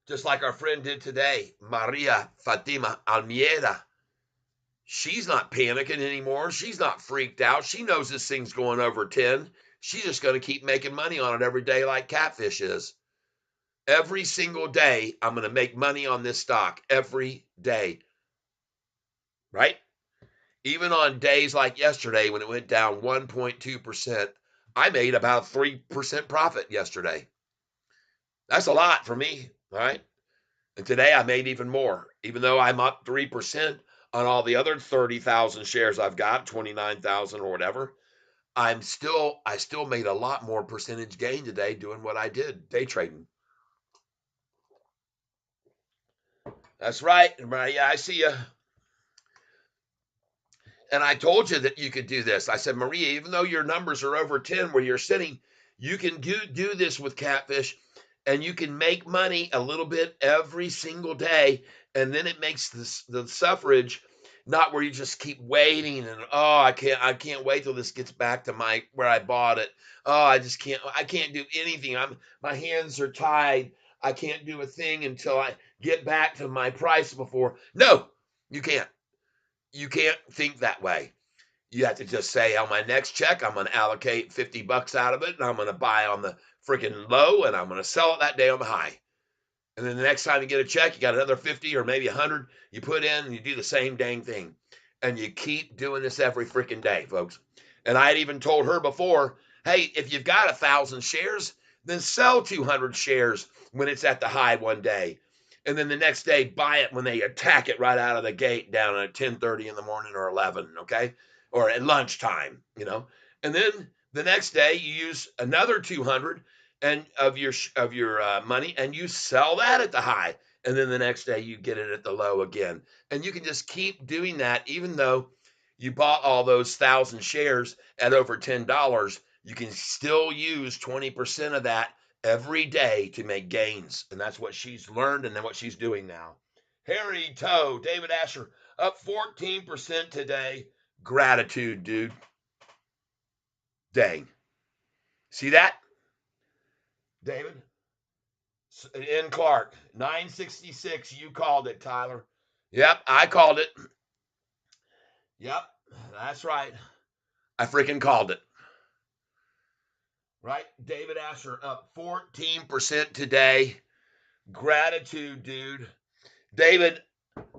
Just like our friend did today, Maria Fatima Almeida. She's not panicking anymore. She's not freaked out. She knows this thing's going over 10. She's just going to keep making money on it every day like Catfish is. Every single day, I'm going to make money on this stock every day, right? Even on days like yesterday when it went down 1.2%, I made about a 3% profit yesterday. That's a lot for me, all right? And today I made even more. Even though I'm up 3%, on all the other 30,000 shares I've got, 29,000 or whatever, I still made a lot more percentage gain today doing what I did, day trading. That's right. Yeah, I see you. And I told you that you could do this. I said, Maria, even though your numbers are over 10 where you're sitting, you can do this with catfish and you can make money a little bit every single day. And then it makes the suffrage not where you just keep waiting and oh, I can't wait till this gets back to my where I bought it. Oh, I can't do anything. My hands are tied. I can't do a thing until I get back to my price before. No, you can't. You can't think that way. You have to just say on my next check, I'm going to allocate 50 bucks out of it and I'm going to buy on the freaking low and I'm going to sell it that day on the high. And then the next time you get a check, you got another 50 or maybe 100 you put in and you do the same dang thing. And you keep doing this every freaking day, folks. And I had even told her before, hey, if you've got 1,000 shares, then sell 200 shares when it's at the high one day. And then the next day, buy it when they attack it right out of the gate down at 10:30 in the morning or 11, okay? Or at lunchtime. And then the next day, you use another 200 and of your money and you sell that at the high, and then the next day you get it at the low again, and you can just keep doing that even though you bought all those 1,000 shares at over $10. You can still use 20% of that every day to make gains, and that's what she's learned and then what she's doing now. Harry Toe, David Asher, up 14% today. Gratitude, dude. Dang. See that, David? In Clark, 966. You called it, Tyler. Yep, I called it. Yep, that's right. I freaking called it. Right? David Asher up 14% today. Gratitude, dude. David,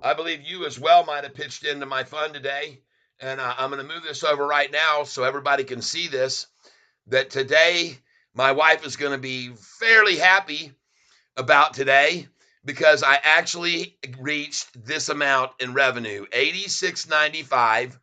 I believe you as well might have pitched into my fund today. And I'm going to move this over right now so everybody can see this. That today, my wife is going to be fairly happy about today because I actually reached this amount in revenue, 86.95.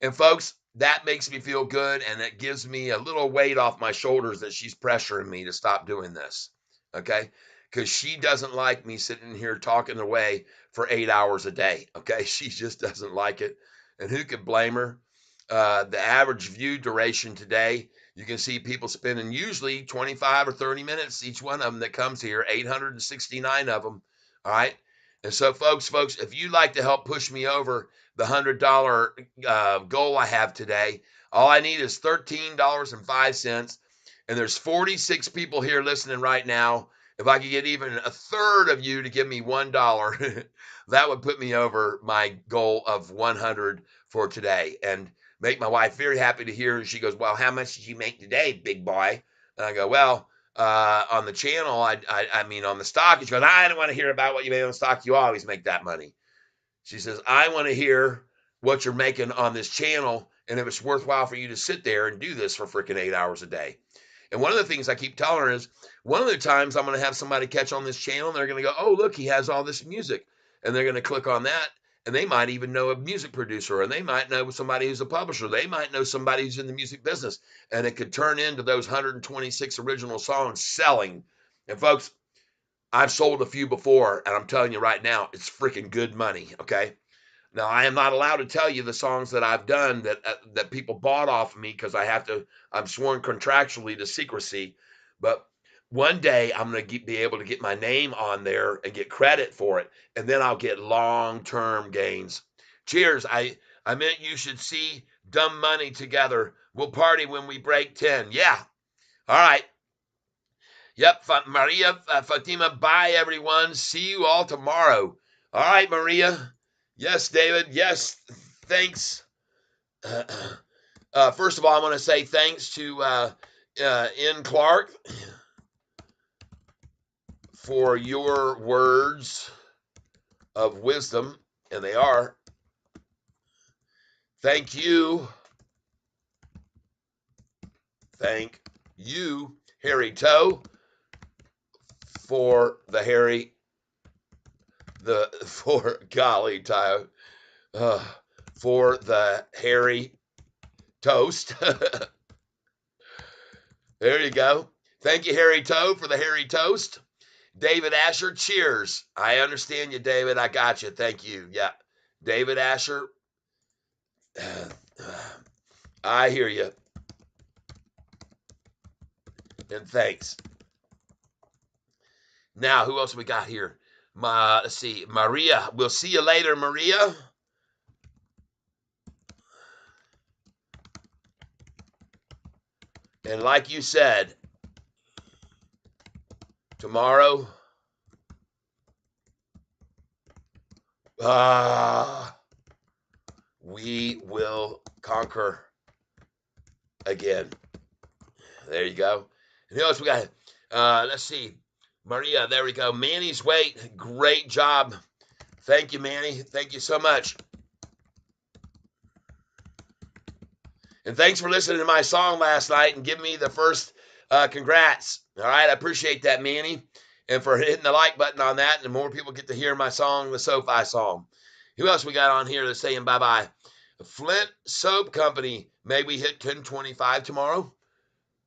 And folks, that makes me feel good and it gives me a little weight off my shoulders that she's pressuring me to stop doing this. Okay? Because she doesn't like me sitting here talking away for 8 hours a day. Okay? She just doesn't like it. And who could blame her? The average view duration today, you can see people spending usually 25 or 30 minutes, each one of them that comes here, 869 of them. All right. And so, folks, if you'd like to help push me over the $100 goal I have today, all I need is $13.05. And there's 46 people here listening right now. If I could get even a third of you to give me $1, that would put me over my goal of 100 for today. And make my wife very happy to hear. She goes, well, how much did you make today, big boy? And I go, well, on the channel, I mean, on the stock. She goes, I don't want to hear about what you made on the stock. You always make that money. She says, I want to hear what you're making on this channel and if it's worthwhile for you to sit there and do this for freaking 8 hours a day. And one of the things I keep telling her is one of the times I'm going to have somebody catch on this channel and they're going to go, oh, look, he has all this music. And they're going to click on that. And they might even know a music producer, and they might know somebody who's a publisher. They might know somebody who's in the music business. And it could turn into those 126 original songs selling. And folks, I've sold a few before, and I'm telling you right now, it's freaking good money. Okay. Now, I am not allowed to tell you the songs that I've done that people bought off of me because I'm sworn contractually to secrecy. But one day I'm going to be able to get my name on there and get credit for it, and then I'll get long-term gains. Cheers. I meant you should see Dumb Money together. We'll party when we break 10. Yeah. All right. Yep. Maria, Fatima, bye, everyone. See you all tomorrow. All right, Maria. Yes, David. Yes, thanks. First of all, I want to say thanks to N. Clark for your words of wisdom, and they are. Thank you. Thank you, Harry Toe, for the Harry, for golly, Tayo. uh, for the hairy toast. There you go. Thank you, Harry Toe, for the hairy toast. David Asher, cheers. I understand you, David. I got you. Thank you. Yeah. David Asher, I hear you. And thanks. Now, who else we got here? Let's see. Maria. We'll see you later, Maria. And like you said, tomorrow, uh, we will conquer again. There you go. And who else we got? Let's see. Maria, there we go. Manny's weight. Great job. Thank you, Manny. Thank you so much. And thanks for listening to my song last night and giving me the first congrats. All right. I appreciate that, Manny. And for hitting the like button on that. And more people get to hear my song, the Sofi song. Who else we got on here that's saying bye-bye? Flint Soap Company. May we hit 1025 tomorrow?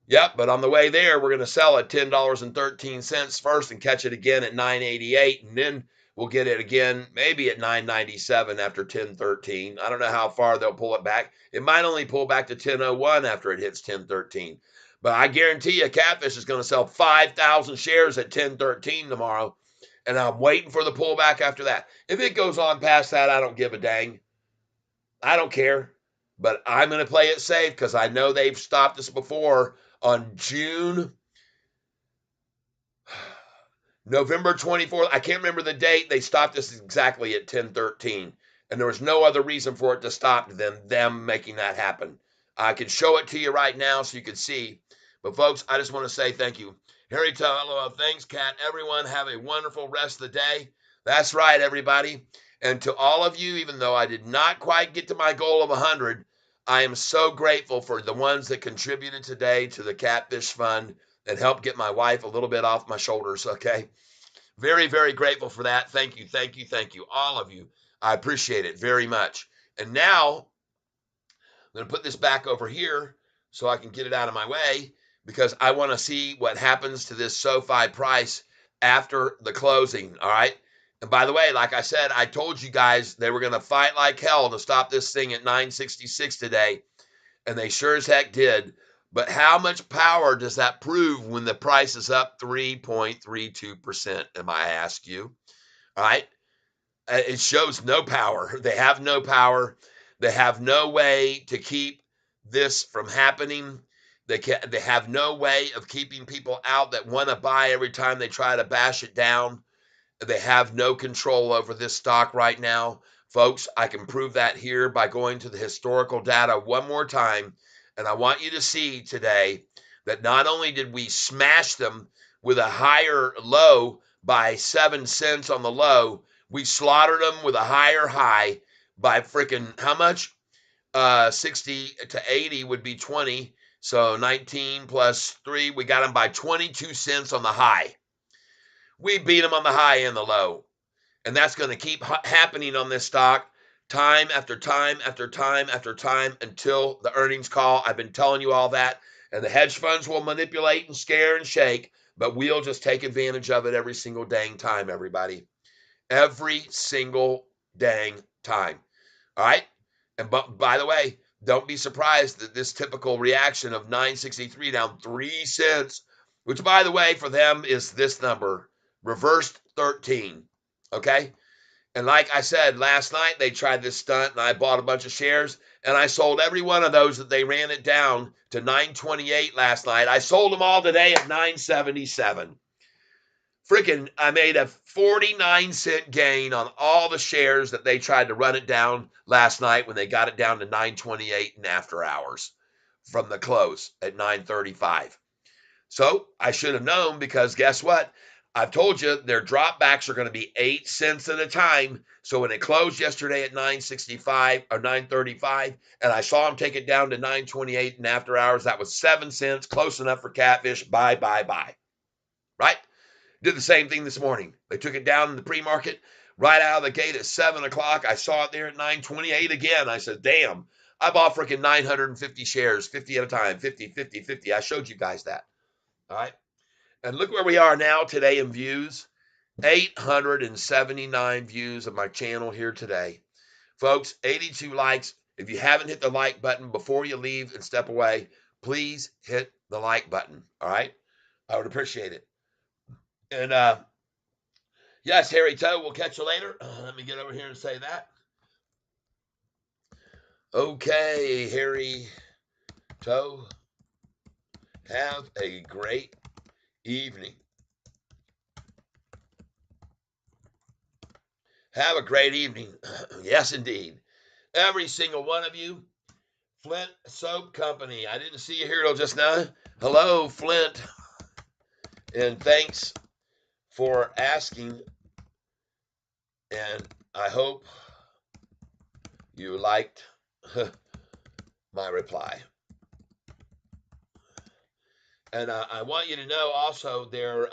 Yep, but on the way there, we're going to sell at $10.13 first and catch it again at $9.88, and then we'll get it again maybe at $9.97 after 10.13. I don't know how far they'll pull it back. It might only pull back to 10.01 after it hits 10.13. But I guarantee you, Catfish is going to sell 5,000 shares at 10.13 tomorrow, and I'm waiting for the pullback after that. If it goes on past that, I don't give a dang. I don't care. But I'm going to play it safe because I know they've stopped us before on November 24th. I can't remember the date. They stopped us exactly at 10:13, and there was no other reason for it to stop than them making that happen. I can show it to you right now so you can see. But folks, I just want to say thank you. Harry hello, thanks, Kat. Everyone have a wonderful rest of the day. That's right, everybody. And to all of you, even though I did not quite get to my goal of 100, I am so grateful for the ones that contributed today to the Catfish Fund that helped get my wife a little bit off my shoulders, okay? Very, very grateful for that. Thank you, thank you, thank you, all of you. I appreciate it very much. And now I'm going to put this back over here so I can get it out of my way because I want to see what happens to this SoFi price after the closing, all right? And by the way, like I said, I told you guys they were going to fight like hell to stop this thing at 966 today, and they sure as heck did. But how much power does that prove when the price is up 3.32%? Am I ask you? All right. It shows no power. They have no power. They have no way to keep this from happening. They have no way of keeping people out that want to buy every time they try to bash it down. They have no control over this stock right now. Folks, I can prove that here by going to the historical data one more time. And I want you to see today that not only did we smash them with a higher low by 7 cents on the low, we slaughtered them with a higher high by freaking how much? 60 to 80 would be 20. So 19 plus 3, we got them by 22 cents on the high. We beat them on the high and the low. And that's going to keep happening on this stock time after time after time after time until the earnings call. I've been telling you all that. And the hedge funds will manipulate and scare and shake, but we'll just take advantage of it every single dang time, everybody. Every single dang time. All right? And by the way, don't be surprised that this typical reaction of 963 down 3 cents, which by the way, for them is this number, reversed 13. Okay? And like I said, last night they tried this stunt and I bought a bunch of shares and I sold every one of those that they ran it down to 928 last night. I sold them all today at 977. Freaking, I made a 49-cent gain on all the shares that they tried to run it down last night when they got it down to 928 and after hours from the close at 935. So I should have known because guess what? I've told you their dropbacks are going to be 8 cents at a time. So when it closed yesterday at 965 or 935, and I saw them take it down to 928 and after hours, that was 7 cents, close enough for Catfish. Buy, buy, buy. Right? Did the same thing this morning. They took it down in the pre-market. right out of the gate at 7 o'clock. I saw it there at 9:28 again. I said, damn, I bought freaking 950 shares, 50 at a time, 50, 50, 50. I showed you guys that. All right. And look where we are now today in views. 879 views of my channel here today. Folks, 82 likes. If you haven't hit the like button before you leave and step away, please hit the like button. All right. I would appreciate it. And yes, Harry Toe, we'll catch you later. Let me get over here and say that. Okay, Harry Toe, have a great evening. Have a great evening. Yes, indeed. Every single one of you. Flint Soap Company. I didn't see you here till just now. Hello, Flint. And thanks for asking. And I hope you liked my reply. And I want you to know also there,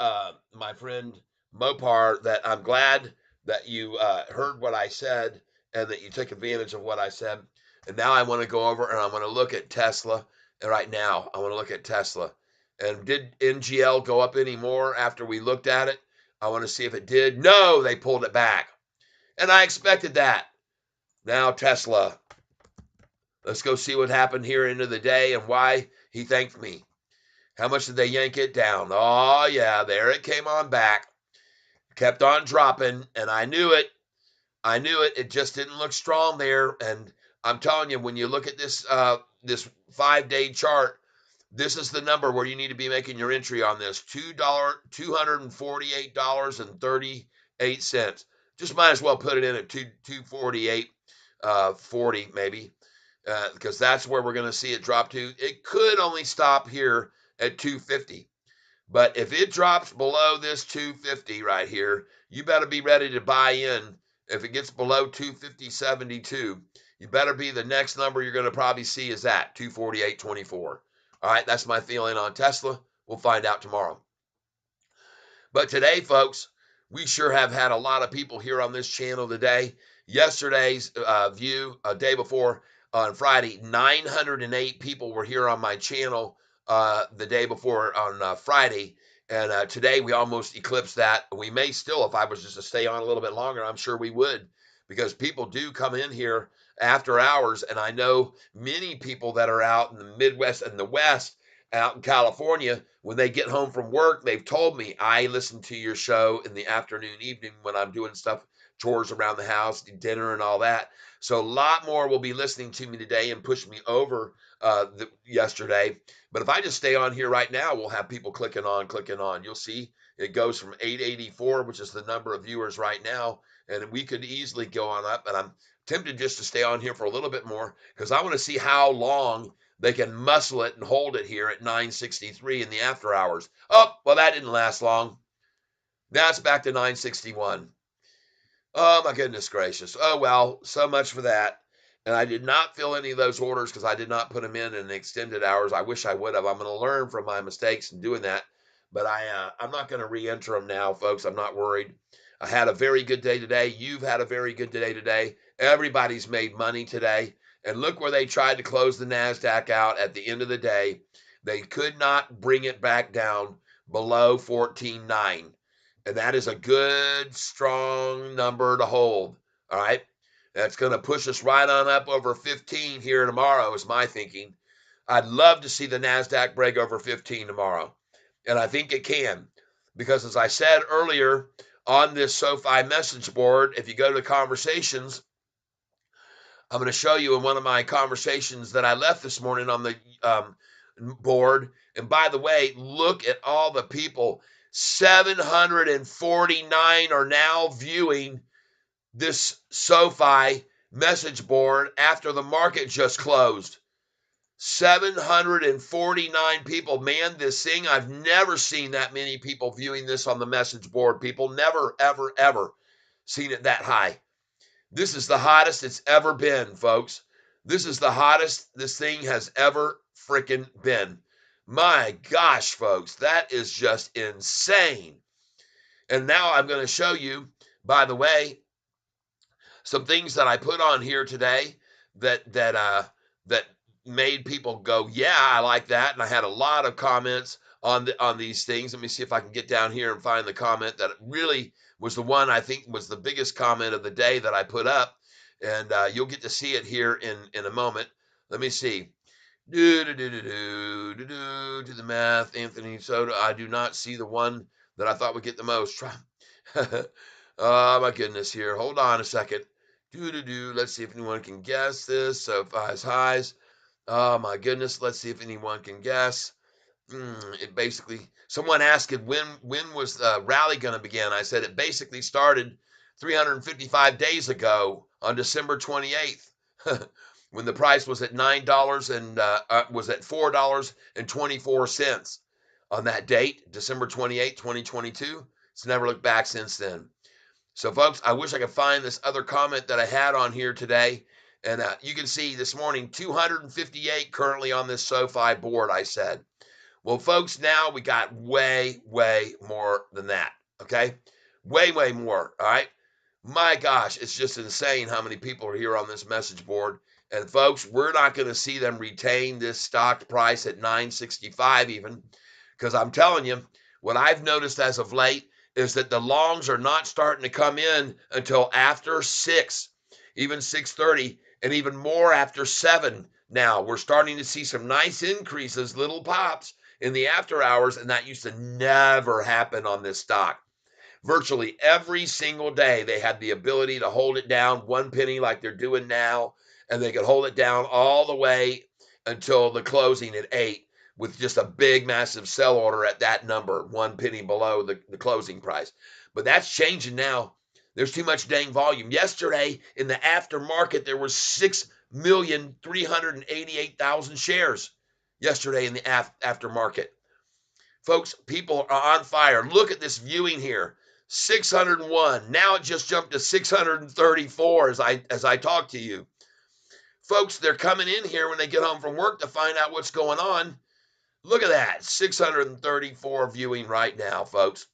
my friend Mopar, that I'm glad that you heard what I said and that you took advantage of what I said. And now I want to go over and I want to look at Tesla. And right now, I want to look at Tesla. And did NGL go up any more after we looked at it? I want to see if it did. No, they pulled it back. And I expected that. Now, Tesla. Let's go see what happened here into the day and why he thanked me. How much did they yank it down? Oh, yeah, there it came on back. Kept on dropping, and I knew it. I knew it. It just didn't look strong there. And I'm telling you, when you look at this 5-day chart, this is the number where you need to be making your entry on this. $248.38. Just might as well put it in at 248, 40 maybe, because that's where we're going to see it drop to. It could only stop here at 250. But if it drops below this 250 right here, you better be ready to buy in. If it gets below 250.72, you better be the next number you're going to probably see is that 248.24. All right, that's my feeling on Tesla. We'll find out tomorrow. But today, folks, we sure have had a lot of people here on this channel today. Yesterday's view, a day before on Friday, 908 people were here on my channel the day before on Friday. And today we almost eclipsed that. We may still, if I was just to stay on a little bit longer, I'm sure we would, because people do come in here after hours. And I know many people that are out in the Midwest and the West, out in California, when they get home from work, they've told me, I listen to your show in the afternoon, evening when I'm doing stuff, chores around the house, dinner and all that. So a lot more will be listening to me today and push me over yesterday. But if I just stay on here right now, we'll have people clicking on, clicking on. You'll see it goes from 884, which is the number of viewers right now, and we could easily go on up. And I'm tempted just to stay on here for a little bit more because I want to see how long they can muscle it and hold it here at 963 in the after hours. Oh, well, that didn't last long. Now it's back to 961. Oh, my goodness gracious. Oh, well, so much for that. And I did not fill any of those orders because I did not put them in extended hours. I wish I would have. I'm going to learn from my mistakes in doing that. But I'm not going to re-enter them now, folks. I'm not worried. I had a very good day today. You've had a very good day today. Everybody's made money today. And look where they tried to close the NASDAQ out at the end of the day. They could not bring it back down below 14.9. And that is a good, strong number to hold. All right. That's going to push us right on up over 15 here tomorrow, is my thinking. I'd love to see the NASDAQ break over 15 tomorrow. And I think it can. Because as I said earlier on this Sofi message board, if you go to conversations, I'm going to show you in one of my conversations that I left this morning on the board. And by the way, look at all the people. 749 are now viewing this SoFi message board after the market just closed. 749 people. Man, this thing, I've never seen that many people viewing this on the message board, people. Never, ever, ever seen it that high. This is the hottest it's ever been, folks. This is the hottest this thing has ever freaking been. My gosh, folks, that is just insane. And now I'm going to show you, by the way, some things that I put on here today that made people go, yeah, I like that. And I had a lot of comments on these things. Let me see if I can get down here and find the comment that really was the one I think was the biggest comment of the day that I put up. And you'll get to see it here in a moment. Let me see. Do the math. Anthony Soda. I do not see the one that I thought would get the most. Try. Oh my goodness! Here, hold on a second. Let's see if anyone can guess this. So fives highs. Oh my goodness! Let's see if anyone can guess. It basically someone asked it when was the rally going to begin. I said it basically started 355 days ago on December 28th when the price was at $9 and was at $4.24 on that date, December 28th, 2022. It's never looked back since then. So, folks, I wish I could find this other comment that I had on here today. And you can see this morning 258 currently on this SoFi board, I said. Well, folks, now we got way, way more than that. Okay. Way, way more. All right. My gosh, it's just insane how many people are here on this message board. And folks, we're not going to see them retain this stock price at 965 even, because I'm telling you, what I've noticed as of late is that the longs are not starting to come in until after 6, even 6:30, and even more after 7. Now we're starting to see some nice increases, little pops in the after hours, and that used to never happen on this stock. Virtually every single day, they had the ability to hold it down 1 penny like they're doing now, and they could hold it down all the way until the closing at 8 with just a big, massive sell order at that number, 1 penny below the closing price. But that's changing now. There's too much dang volume. Yesterday, in the aftermarket, there was 6,388,000 shares yesterday in the aftermarket. Folks, people are on fire. Look at this viewing here. 601. Now it just jumped to 634 as I talk to you. Folks, they're coming in here when they get home from work to find out what's going on. Look at that. 634 viewing right now, folks.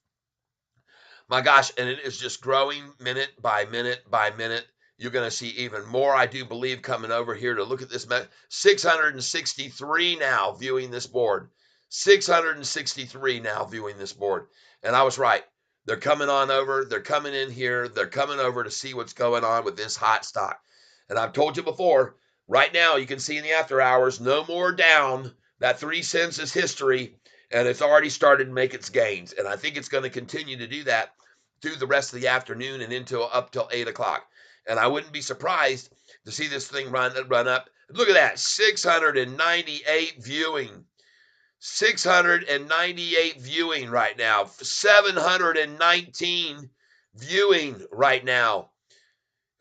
My gosh, and it is just growing minute by minute by minute. You're going to see even more, I do believe, coming over here to look at this. 663 now viewing this board. 663 now viewing this board. And I was right. They're coming on over. They're coming in here. They're coming over to see what's going on with this hot stock. And I've told you before, right now, you can see in the after hours, no more down. That 3 cents is history, and it's already started to make its gains. And I think it's going to continue to do that through the rest of the afternoon and into up till 8 o'clock. And I wouldn't be surprised to see this thing run up. Look at that, 698 viewing. 698 viewing right now. 719 viewing right now.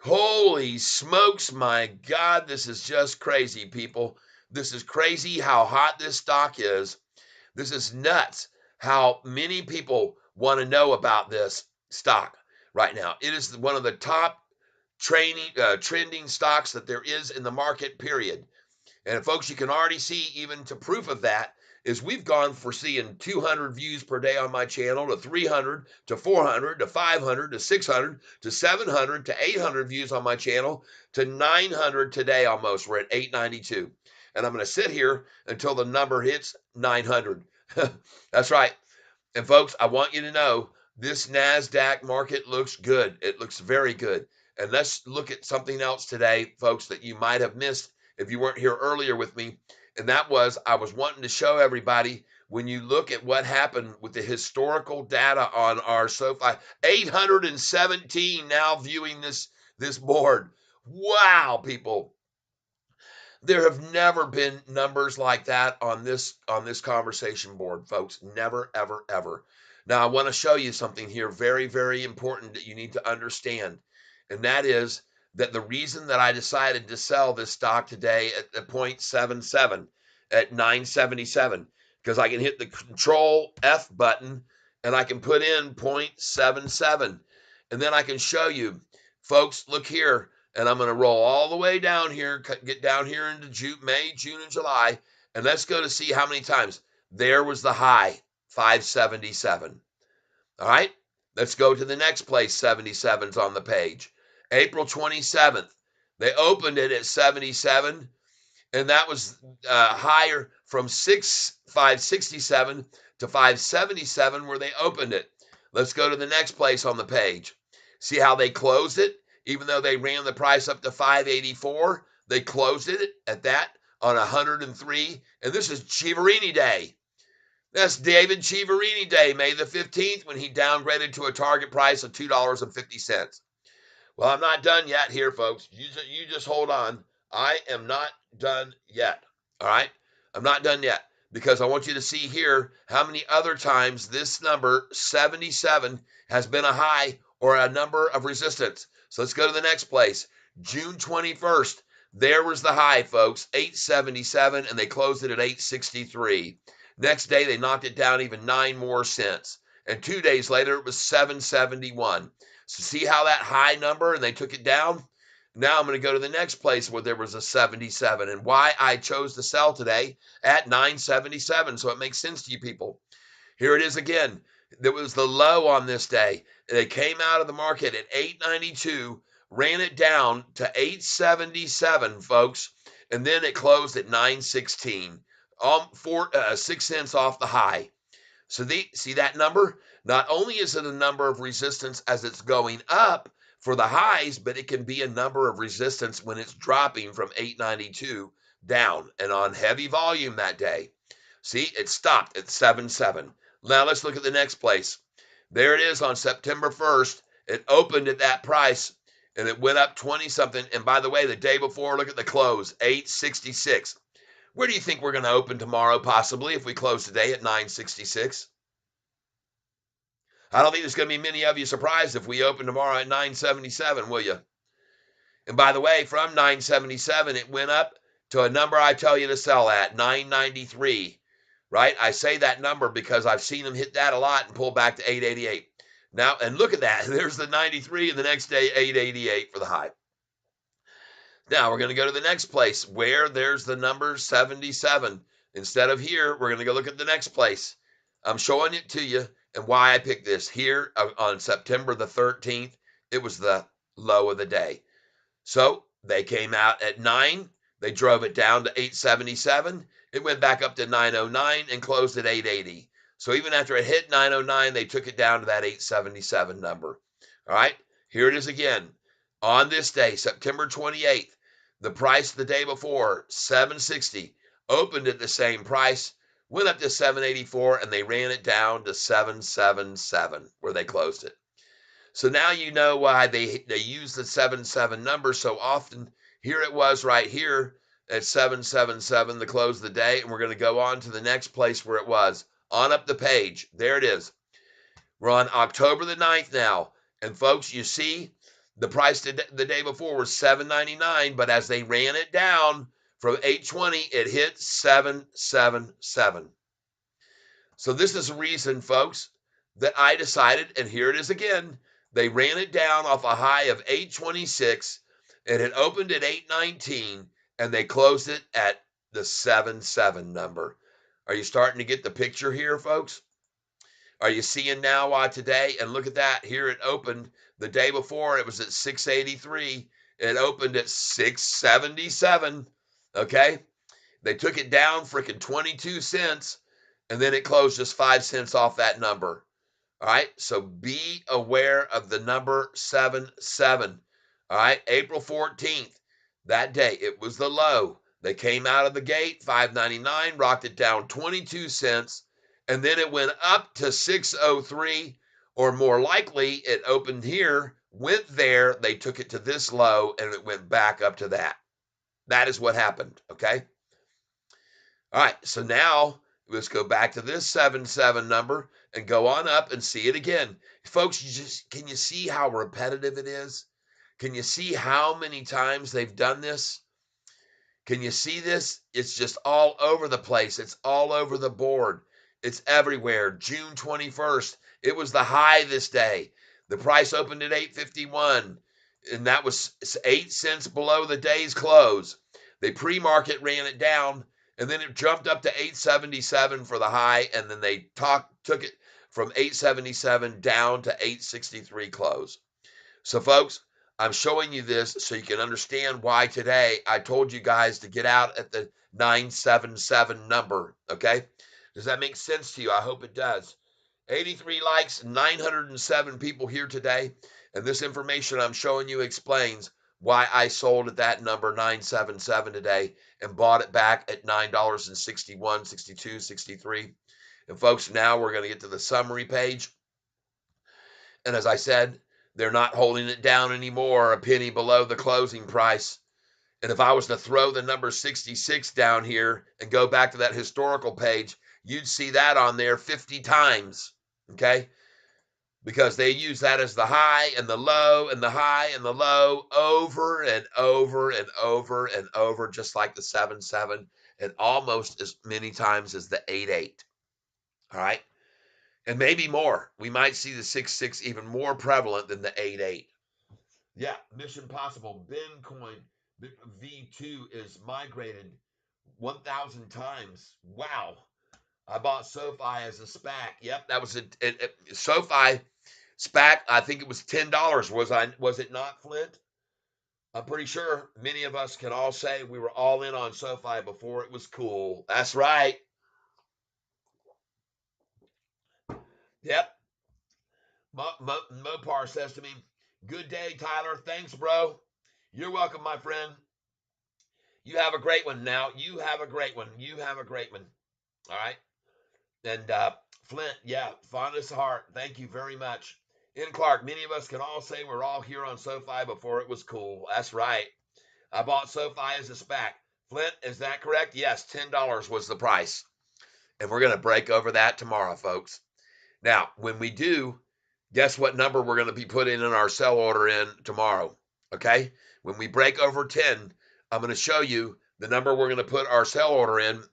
Holy smokes, my God, this is just crazy, people. This is crazy how hot this stock is. This is nuts how many people want to know about this stock right now. It is one of the top trending stocks that there is in the market, period. And folks, you can already see, even to proof of that, is we've gone for seeing 200 views per day on my channel to 300 to 400 to 500 to 600 to 700 to 800 views on my channel to 900 today almost. We're at 892. And I'm going to sit here until the number hits 900. That's right. And folks, I want you to know this NASDAQ market looks good. It looks very good. And let's look at something else today, folks, that you might have missed if you weren't here earlier with me. And that was, I was wanting to show everybody, when you look at what happened with the historical data on our SoFi, 817 now viewing this board. Wow, people. There have never been numbers like that on this conversation board, folks. Never, ever, ever. Now I want to show you something here very, very important that you need to understand. And that is that the reason that I decided to sell this stock today at the 0.77 at 977, because I can hit the control F button and I can put in 0.77. And then I can show you, folks, look here. And I'm going to roll all the way down here, get down here into May, June, and July, and let's go to see how many times. There was the high, 577. All right, let's go to the next place, 77's on the page. April 27th, they opened it at 77, and that was higher from 567 to 577 where they opened it. Let's go to the next place on the page. See how they closed it? Even though they ran the price up to 584, they closed it at that on 103. And this is Chiaverini Day. That's David Chiaverini Day, May the 15th, when he downgraded to a target price of $2.50. Well, I'm not done yet here, folks. You just hold on. I am not done yet. All right? I'm not done yet because I want you to see here how many other times this number 77 has been a high or a number of resistance. So let's go to the next place. June 21st. There was the high, folks, 877, and they closed it at 863. Next day, they knocked it down even 9 more cents. And 2 days later, it was 771. So see how that high number and they took it down? Now I'm going to go to the next place where there was a 77 and why I chose to sell today at 977. So it makes sense to you people. Here it is again. There was the low on this day. They came out of the market at 892, ran it down to 877, folks, and then it closed at 916, 6 cents off the high. So see that number? Not only is it a number of resistance as it's going up for the highs, but it can be a number of resistance when it's dropping from 892 down and on heavy volume that day. See, it stopped at 77. Now let's look at the next place. There it is on September 1st. It opened at that price and it went up 20 something. And by the way, the day before, look at the close, 866. Where do you think we're going to open tomorrow, possibly, if we close today at 966? I don't think there's going to be many of you surprised if we open tomorrow at 977, will you? And by the way, from 977, it went up to a number I tell you to sell at, 993, right? I say that number because I've seen them hit that a lot and pull back to 888. Now, and look at that. There's the 93, and the next day, 888 for the high. Now we're going to go to the next place where there's the number 77. Instead of here, we're going to go look at the next place. I'm showing it to you and why I picked this. Here on September the 13th, it was the low of the day. So they came out at 9. They drove it down to 877. It went back up to 909 and closed at 880. So even after it hit 909, they took it down to that 877 number. All right, here it is again. On this day, September 28th, the price the day before, 760, opened at the same price, went up to 784, and they ran it down to 777 where they closed it. So now you know why they use the 77 number so often. Here it was right here at 777 the close of the day, and we're going to go on to the next place where it was. On up the page. There it is. We're on October the 9th now. And folks, you see, the price the day before was $7.99, but as they ran it down from 820, it hit 777. So this is a reason, folks, that I decided, and here it is again, they ran it down off a high of 826. It had opened at 819, and they closed it at the 77 number. Are you starting to get the picture here, folks? Are you seeing now why today? And look at that. Here it opened the day before. It was at 683. It opened at 677. Okay. They took it down freaking 22 cents. And then it closed just 5 cents off that number. All right. So be aware of the number 77. All right. April 14th. That day, it was the low. They came out of the gate, 5.99, rocked it down 22 cents. And then it went up to 603, or more likely, it opened here, went there, they took it to this low, and it went back up to that. That is what happened, okay? All right, so now let's go back to this 77 number and go on up and see it again. Folks, can you see how repetitive it is? Can you see how many times they've done this? Can you see this? It's just all over the place. It's all over the board. It's everywhere. June 21st, it was the high this day. The price opened at 851, and that was 8 cents below the day's close. They pre-market ran it down, and then it jumped up to 877 for the high, and then they took it from 877 down to 863 close. So, folks, I'm showing you this so you can understand why today I told you guys to get out at the 977 number. Okay? Does that make sense to you? I hope it does. 83 likes, 907 people here today. And this information I'm showing you explains why I sold at that number 977 today and bought it back at $9.61, 62, 63. And folks, now we're going to get to the summary page. And as I said, they're not holding it down anymore, a penny below the closing price. And if I was to throw the number 66 down here and go back to that historical page, you'd see that on there 50 times. Okay? Because they use that as the high and the low and the high and the low over and over and over and over, just like the 7-7, and almost as many times as the 8-8. All right? And maybe more. We might see the 6-6 even more prevalent than the 8-8. Yeah, Mission Possible, Bitcoin V2 is migrated 1,000 times. Wow. I bought Sofi as a SPAC. Yep, that was a Sofi SPAC. I think it was $10. Was it not, Flint? I'm pretty sure many of us can all say we were all in on Sofi before it was cool. That's right. Yep. Mopar says to me, "Good day, Tyler. Thanks, bro. You're welcome, my friend. You have a great one now. You have a great one. You have a great one. All right." And Flint, yeah, fondest heart. Thank you very much. In Clark, many of us can all say we're all here on SoFi before it was cool. That's right. I bought SoFi as a SPAC. Flint, is that correct? Yes, $10 was the price. And we're going to break over that tomorrow, folks. Now, when we do, guess what number we're going to be putting in our sell order in tomorrow? Okay? When we break over 10, I'm going to show you the number we're going to put our sell order in,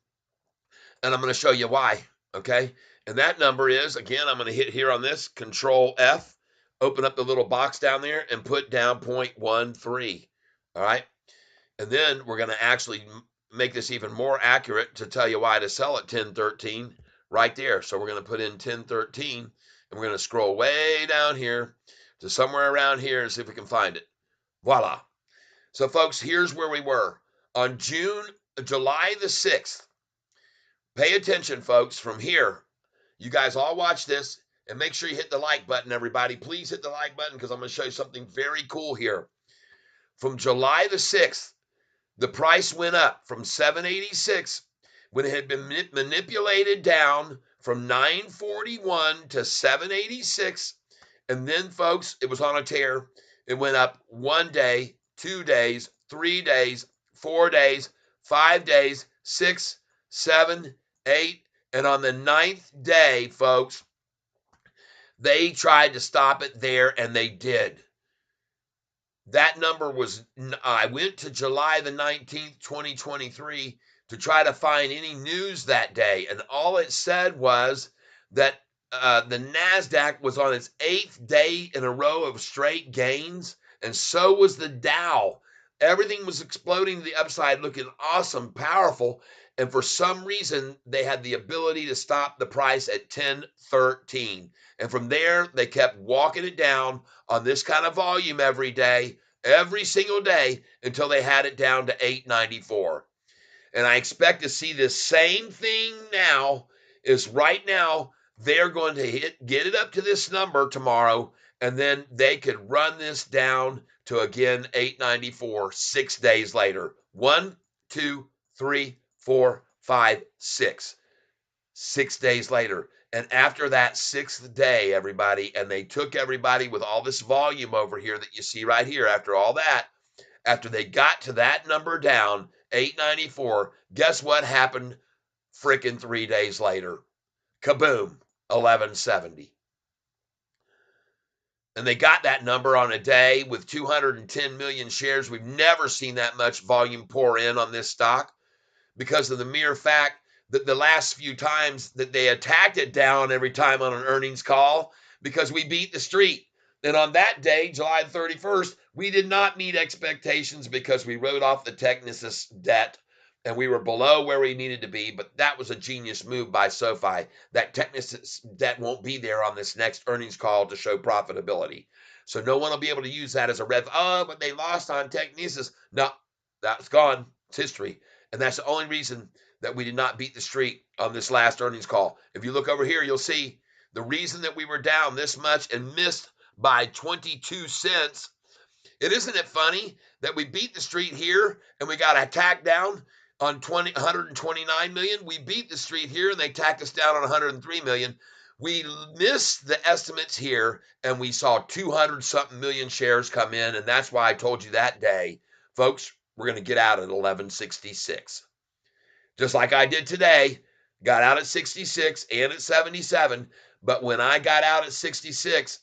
and I'm going to show you why. Okay? And that number is, again, I'm going to hit here on this, Control F, open up the little box down there, and put down 0.13. All right? And then we're going to actually make this even more accurate to tell you why to sell at 1013 right there. So we're going to put in 1013, and we're going to scroll way down here to somewhere around here and see if we can find it. Voila. So folks, here's where we were on July the 6th. Pay attention, folks, from here. You guys all watch this and make sure you hit the like button, everybody. Please hit the like button because I'm going to show you something very cool here. From July the 6th, the price went up from 786 when it had been manipulated down from 941 to 786. And then, folks, it was on a tear. It went up 1 day, 2 days, 3 days, 4 days, 5 days, 6, 7, 8. And on the 9th day, folks, they tried to stop it there, and they did. That number was, I went to July the 19th, 2023 to try to find any news that day. And all it said was that the NASDAQ was on its 8th day in a row of straight gains. And so was the Dow. Everything was exploding to the upside, looking awesome, powerful. And for some reason, they had the ability to stop the price at 1013. And from there, they kept walking it down on this kind of volume every single day until they had it down to 894. And I expect to see this same thing now. Is right now they're going to get it up to this number tomorrow, and then they could run this down to again 894 6 days later. 1, 2, 3, 4, 5, 6. 6 days later. And after that 6th day, everybody, and they took everybody with all this volume over here that you see right here, after all that, after they got to that number down, 894, guess what happened frickin' 3 days later? Kaboom, 1170. And they got that number on a day with 210 million shares. We've never seen that much volume pour in on this stock because of the mere fact that the last few times that they attacked it down every time on an earnings call, because we beat the street. And on that day, July 31st, we did not meet expectations because we wrote off the Technisys debt. and we were below where we needed to be, but that was a genius move by Sofi. That won't be there on this next earnings call to show profitability. So no one will be able to use that as a red. Oh, but they lost on Technesis. No, that's gone. It's history. And that's the only reason that we did not beat the street on this last earnings call. If you look over here, you'll see the reason that we were down this much and missed by 22 cents. It isn't it funny that we beat the street here and we got attacked down on 129 million. We beat the street here and they tacked us down on 103 million. We missed the estimates here and we saw 200 something million shares come in. And that's why I told you that day, folks, we're going to get out at 1166. Just like I did today, got out at 66 and at 77. But when I got out at 66,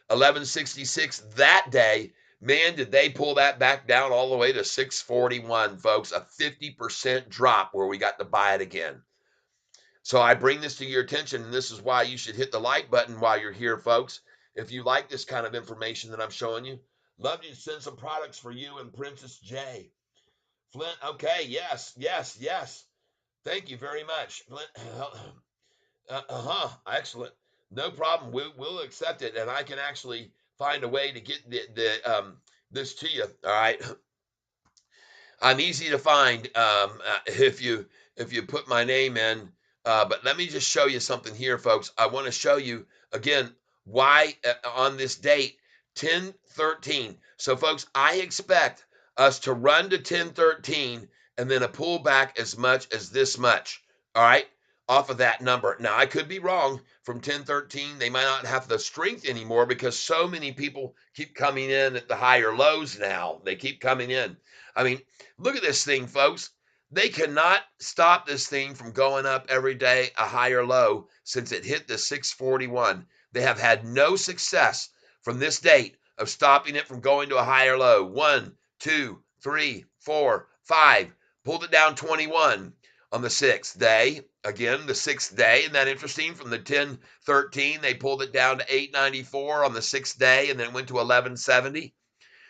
1166 that day, man, did they pull that back down all the way to 641, folks, a 50% drop where we got to buy it again. So I bring this to your attention, and this is why you should hit the like button while you're here, folks. If you like this kind of information that I'm showing you, love to send some products for you and Princess J. Flint, okay, yes, yes, yes. Thank you very much. Flint, excellent. No problem. We'll accept it, and I can actually find a way to get the this to you. All right. I'm easy to find if you put my name in. But let me just show you something here, folks. I want to show you again why on this date 1013. So, folks, I expect us to run to 1013 and then a pullback as much as this much. All right, off of that number. Now, I could be wrong. From 1013, they might not have the strength anymore because so many people keep coming in at the higher lows now. They keep coming in. I mean, look at this thing, folks. They cannot stop this thing from going up every day a higher low since it hit the 641. They have had no success from this date of stopping it from going to a higher low. 1, 2, 3, 4, 5. Pulled it down 21 on the sixth day. Again, the sixth day. Isn't that interesting? From the 1013, they pulled it down to 894 on the sixth day and then went to 1170.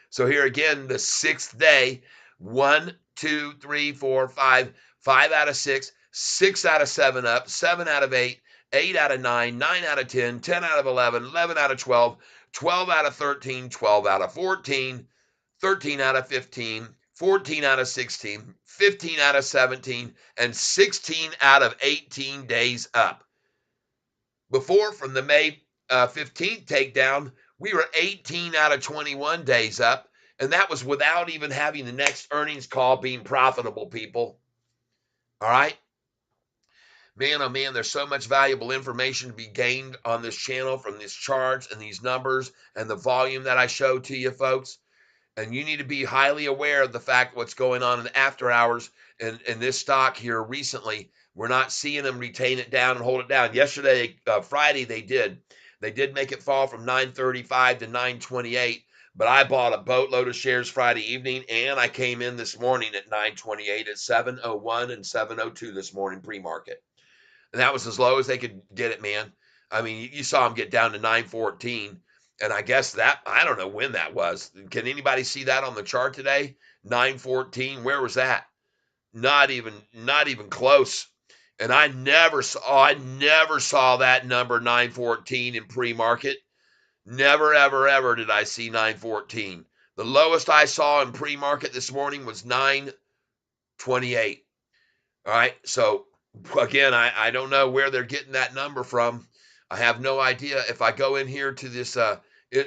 So here again, the sixth day, 1, 2, 3, 4, 5, 5 out of 6, 6 out of 7 up, 7 out of 8, 8 out of 9, 9 out of 10, 10 out of 11, 11 out of 12, 12 out of 13, 12 out of 14, 13 out of 15, 14 out of 16, 15 out of 17, and 16 out of 18 days up. Before, from the May 15th takedown, we were 18 out of 21 days up, and that was without even having the next earnings call being profitable, people. All right? Man, oh man, there's so much valuable information to be gained on this channel from these charts and these numbers and the volume that I show to you, folks. And you need to be highly aware of the fact what's going on in the after hours in this stock here recently. We're not seeing them retain it down and hold it down. Yesterday, Friday, they did. They did make it fall from 935 to 928, but I bought a boatload of shares Friday evening, and I came in this morning at 928 at 701 and 702 this morning pre-market. And that was as low as they could get it, man. I mean, you saw them get down to 914. And I guess that, I don't know when that was. Can anybody see that on the chart today? 914. Where was that? Not even close. And I never saw that number 914 in pre-market. Never, ever, ever did I see 914. The lowest I saw in pre-market this morning was 928. All right. So again, I don't know where they're getting that number from. I have no idea. If I go in here to this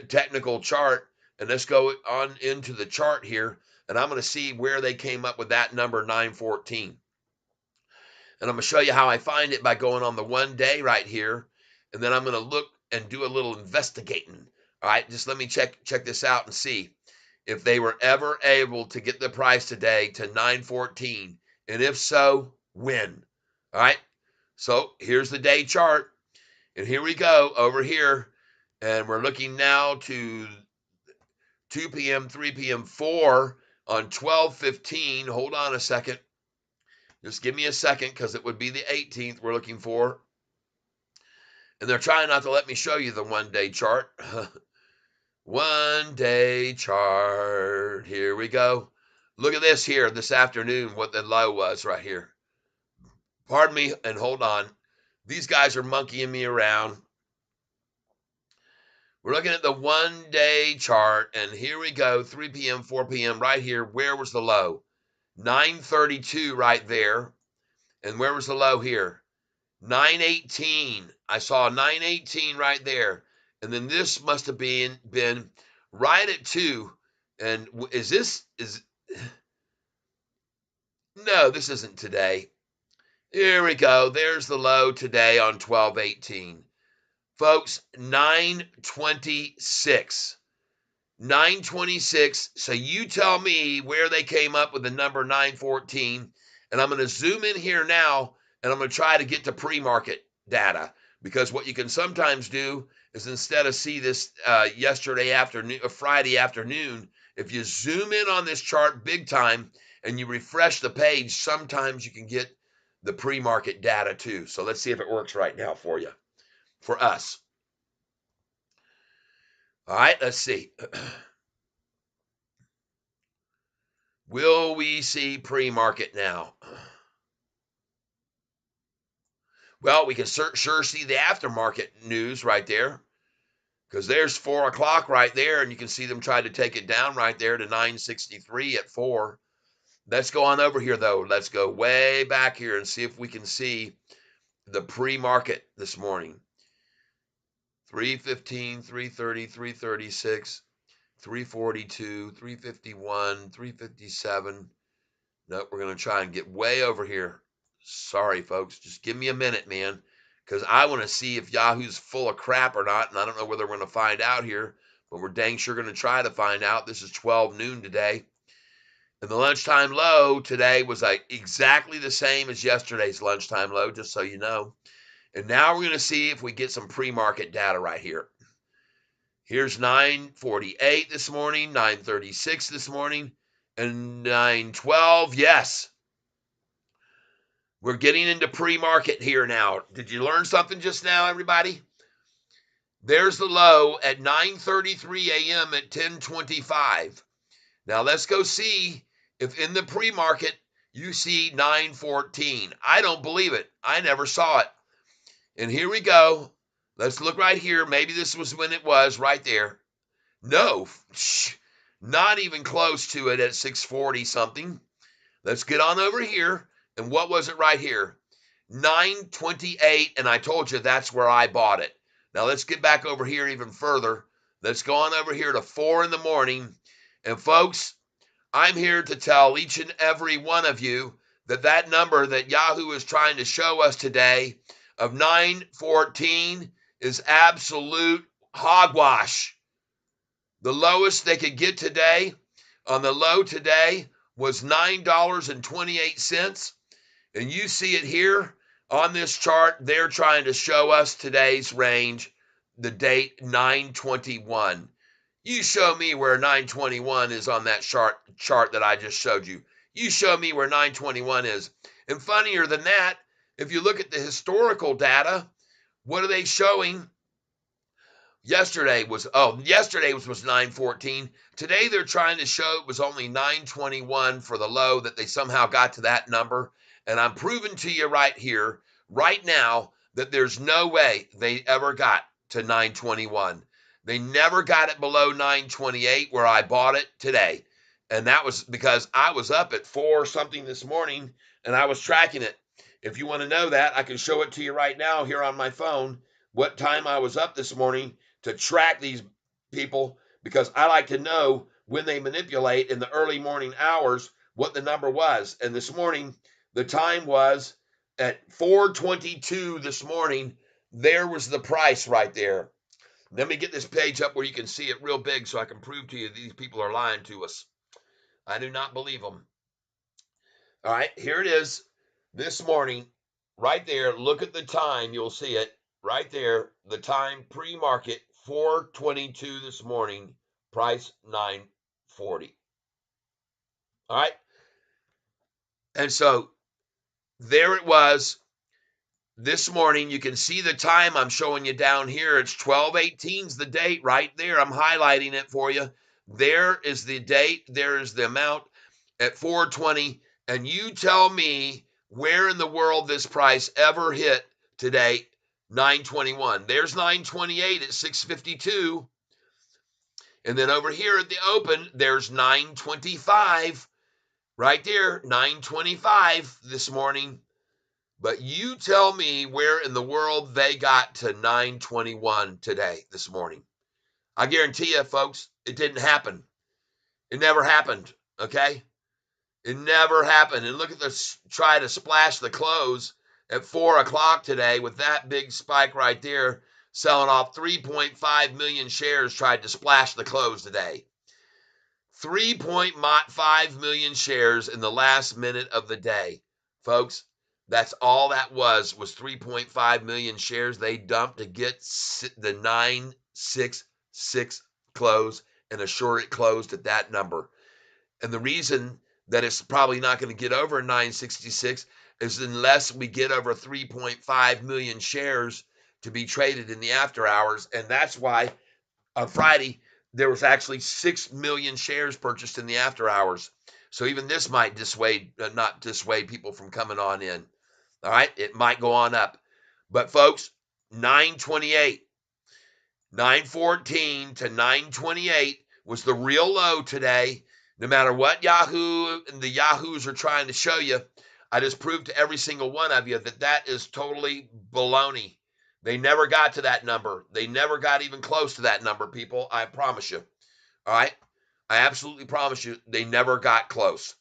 technical chart, and let's go on into the chart here, and I'm going to see where they came up with that number 914. And I'm going to show you how I find it by going on the 1 day right here, and then I'm going to look and do a little investigating. All right, just let me check this out and see if they were ever able to get the price today to 914, and if so, when. All right, so here's the day chart, and here we go over here, and we're looking now to 2 p.m., 3 p.m., 4 on 12/15. Hold on a second. Just give me a second because it would be the 18th we're looking for. And they're trying not to let me show you the 1 day chart. 1 day chart. Here we go. Look at this here this afternoon, what the low was right here. Pardon me, and hold on. These guys are monkeying me around. We're looking at the 1-day chart, and here we go, 3 p.m., 4 p.m. right here. Where was the low? 932 right there. And where was the low here? 918. I saw 918 right there. And then this must have been right at 2. And is this is no, this isn't today. Here we go. There's the low today on 1218. Folks, 926. 926. So you tell me where they came up with the number 914. And I'm going to zoom in here now and I'm going to try to get to pre-market data, because what you can sometimes do is, instead of see this yesterday afternoon, Friday afternoon, if you zoom in on this chart big time and you refresh the page, sometimes you can get the pre-market data too. So let's see if it works right now for you, for us. All right, let's see. Will we see pre-market now? Well, we can sure see the aftermarket news right there, because there's 4 o'clock right there, and you can see them try to take it down right there to 963 at 4. Let's go on over here, though. Let's go way back here and see if we can see the pre-market this morning. 315, 330, 336, 342, 351, 357. Nope, we're going to try and get way over here. Sorry, folks. Just give me a minute, man, because I want to see if Yahoo's full of crap or not, and I don't know whether we're going to find out here, but we're dang sure going to try to find out. This is 12 noon today, and the lunchtime low today was like exactly the same as yesterday's lunchtime low, just so you know. And now we're going to see if we get some pre-market data right here. Here's 948 this morning, 936 this morning, and 912. Yes, we're getting into pre-market here now. Did you learn something just now, everybody? There's the low at 9:33 a.m. at 10:25. Now let's go see if in the pre-market you see 914. I don't believe it. I never saw it. And here we go. Let's look right here. Maybe this was when it was right there. No, not even close to it at 640 something. Let's get on over here. And what was it right here? 928, and I told you that's where I bought it. Now let's get back over here even further. Let's go on over here to 4 in the morning. And folks, I'm here to tell each and every one of you that that number that Yahoo is trying to show us today of 914 is absolute hogwash. The lowest they could get today on the low today was $9.28. And you see it here on this chart. They're trying to show us today's range, the date 921. You show me where 921 is on that chart that I just showed you. You show me where 921 is. And funnier than that, if you look at the historical data, what are they showing? Yesterday was 914. Today they're trying to show it was only 921 for the low, that they somehow got to that number. And I'm proving to you right here, right now, that there's no way they ever got to 921. They never got it below 928 where I bought it today. And that was because I was up at 4 something this morning and I was tracking it. If you want to know that, I can show it to you right now here on my phone, what time I was up this morning to track these people, because I like to know when they manipulate in the early morning hours what the number was. And this morning, the time was at 4:22 this morning. There was the price right there. Let me get this page up where you can see it real big so I can prove to you these people are lying to us. I do not believe them. All right, here it is this morning, right there. Look at the time. You'll see it right there. The time pre-market, 4:22 this morning, price 940. All right. And so there it was this morning. You can see the time I'm showing you down here. It's 12:18's the date right there. I'm highlighting it for you. There is the date. There is the amount. at 420, and you tell me where in the world this price ever hit today. 921. There's 928 at 652. And then over here at the open, there's 925 right there, 925 this morning. But you tell me where in the world they got to 921 today, this morning. I guarantee you, folks, it didn't happen. It never happened. Okay? It never happened. And look at this try to splash the close at 4 o'clock today with that big spike right there, selling off 3.5 million shares, tried to splash the close today. 3.5 million shares in the last minute of the day. Folks, that's all that was 3.5 million shares they dumped to get the 966 close and assure it closed at that number. And the reason that it's probably not going to get over 966 is unless we get over 3.5 million shares to be traded in the after hours. And that's why on Friday, there was actually 6 million shares purchased in the after hours. So even this might not dissuade people from coming on in. All right. It might go on up. But folks, 928, 914 to 928 was the real low today. No matter what Yahoo and the Yahoos are trying to show you, I just proved to every single one of you that that is totally baloney. They never got to that number. They never got even close to that number, people. I promise you. All right? I absolutely promise you they never got close.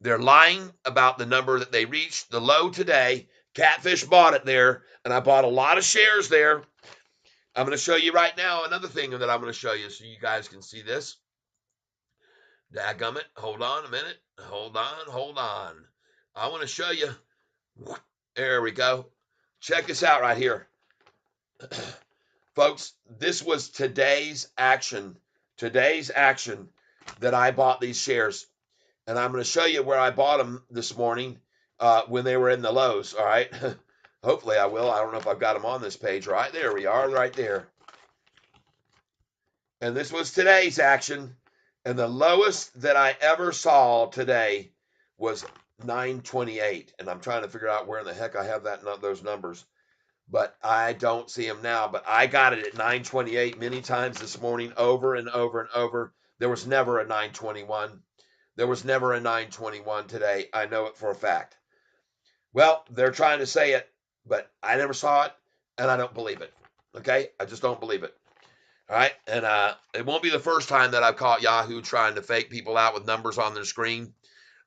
They're lying about the number that they reached. The low today, Catfish bought it there, and I bought a lot of shares there. I'm going to show you right now another thing that I'm going to show you so you guys can see this. Dadgummit. Hold on a minute. Hold on. I want to show you. There we go. Check this out right here. Folks, this was today's action. Today's action that I bought these shares. And I'm going to show you where I bought them this morning when they were in the lows. All right. Hopefully I will. I don't know if I've got them on this page. Right there we are, right there. And this was today's action. And the lowest that I ever saw today was 928. And I'm trying to figure out where in the heck I have those numbers. But I don't see them now. But I got it at 928 many times this morning, over and over and over. There was never a 921. There was never a 921 today. I know it for a fact. Well, they're trying to say it, but I never saw it, and I don't believe it. Okay? I just don't believe it. All right? And it won't be the first time that I've caught Yahoo trying to fake people out with numbers on their screen.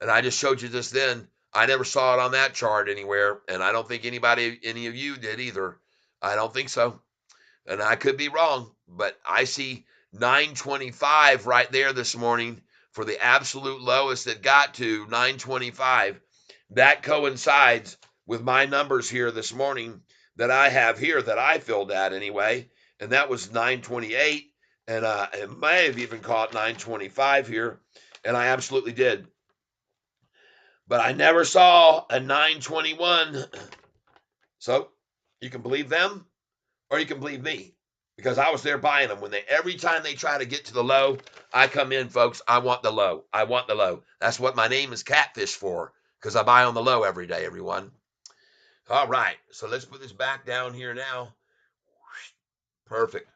And I just showed you this then. I never saw it on that chart anywhere, and I don't think any of you did either. I don't think so. And I could be wrong, but I see 925 right there this morning for the absolute lowest it got to 925. That coincides with my numbers here this morning that I have here that I filled out anyway, and that was 928, and I may have even caught 925 here, and I absolutely did. But I never saw a 921. So you can believe them or you can believe me because I was there buying them. Every time they try to get to the low, I come in, folks. I want the low. I want the low. That's what my name is Catfish for, because I buy on the low every day, everyone. All right, so let's put this back down here now. Perfect.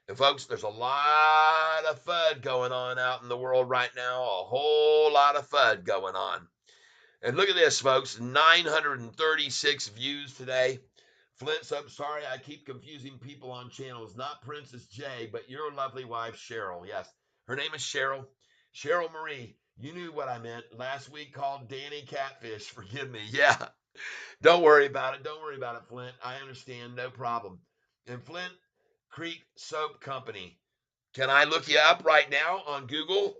And folks, there's a lot of FUD going on out in the world right now. A whole lot of FUD going on. And look at this, folks. 936 views today. Flint's up. Sorry, I keep confusing people on channels. Not Princess J, but your lovely wife, Cheryl. Yes, her name is Cheryl. Cheryl Marie. You knew what I meant. Last week called Danny Catfish. Forgive me. Yeah. Don't worry about it. Don't worry about it, Flint. I understand. No problem. And Flint Creek Soap Company. Can I look you up right now on Google?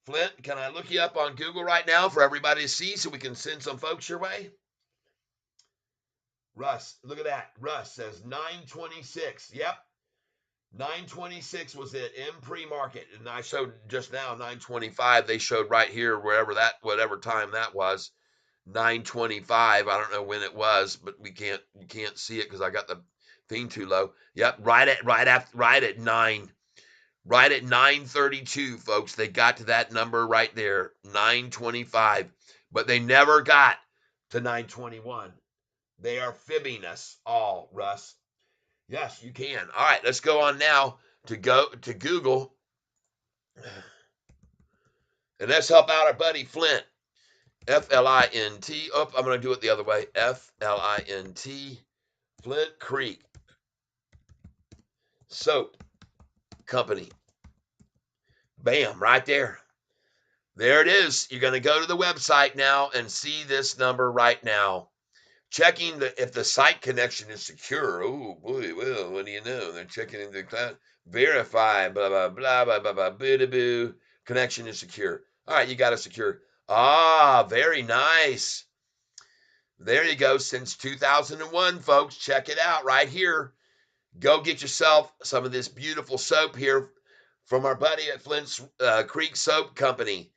Flint, can I look you up on Google right now for everybody to see so we can send some folks your way? Russ, look at that. Russ says 926. Yep. 926 was it in pre-market. And I showed just now 925. They showed right here, whatever time that was. 925. I don't know when it was, but you can't see it because I got the thing too low. Yep, right at 9. right at 932, folks. They got to that number right there, 925, but they never got to 921. They are fibbing us all, Russ. Yes, you can. All right, let's go on now to Google and let's help out our buddy Flint. Flint. Oh, I'm going to do it the other way. Flint. Flint Creek Soap Company. Bam, right there. There it is. You're going to go to the website now and see this number right now. Checking if the site connection is secure. Oh boy, well, what do you know? They're checking in the cloud. Verify, blah, blah, blah, blah, blah, blah, boo, boo. Connection is secure. All right, you got it secure. Ah, very nice. There you go. Since 2001, folks, check it out right here. Go get yourself some of this beautiful soap here from our buddy at Flint's Creek Soap Company.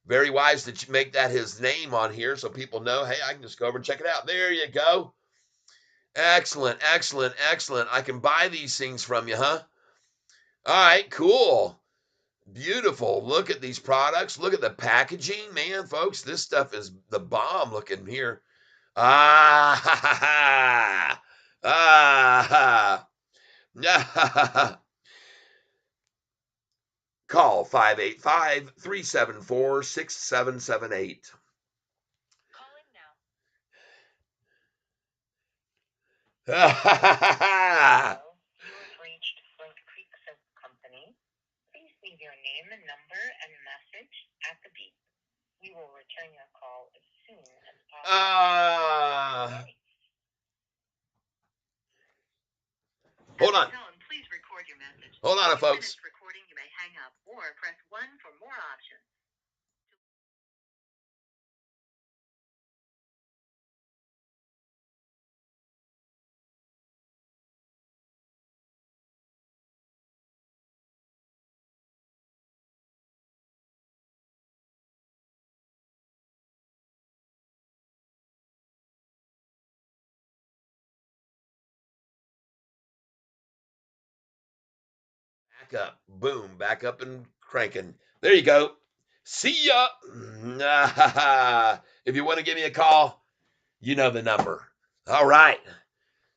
Very wise to make that his name on here so people know, hey, I can just go over and check it out. There you go. Excellent, excellent, excellent. I can buy these things from you, huh? All right, cool. Beautiful. Look at these products. Look at the packaging, man, folks. This stuff is the bomb looking here. Ah, ha, ha, ha. Ah, ha. Call 585-374-6778. Calling now. You have reached Flint Creek Soap Company. Please leave your name and number and message at the beep. We will return your call as soon as possible. Hold on. Please record your message. Hold on, folks. Recording, you may hang up or press 1 for more options. Back up. Boom. Back up and cranking. There you go. See ya. If you want to give me a call, you know the number. All right.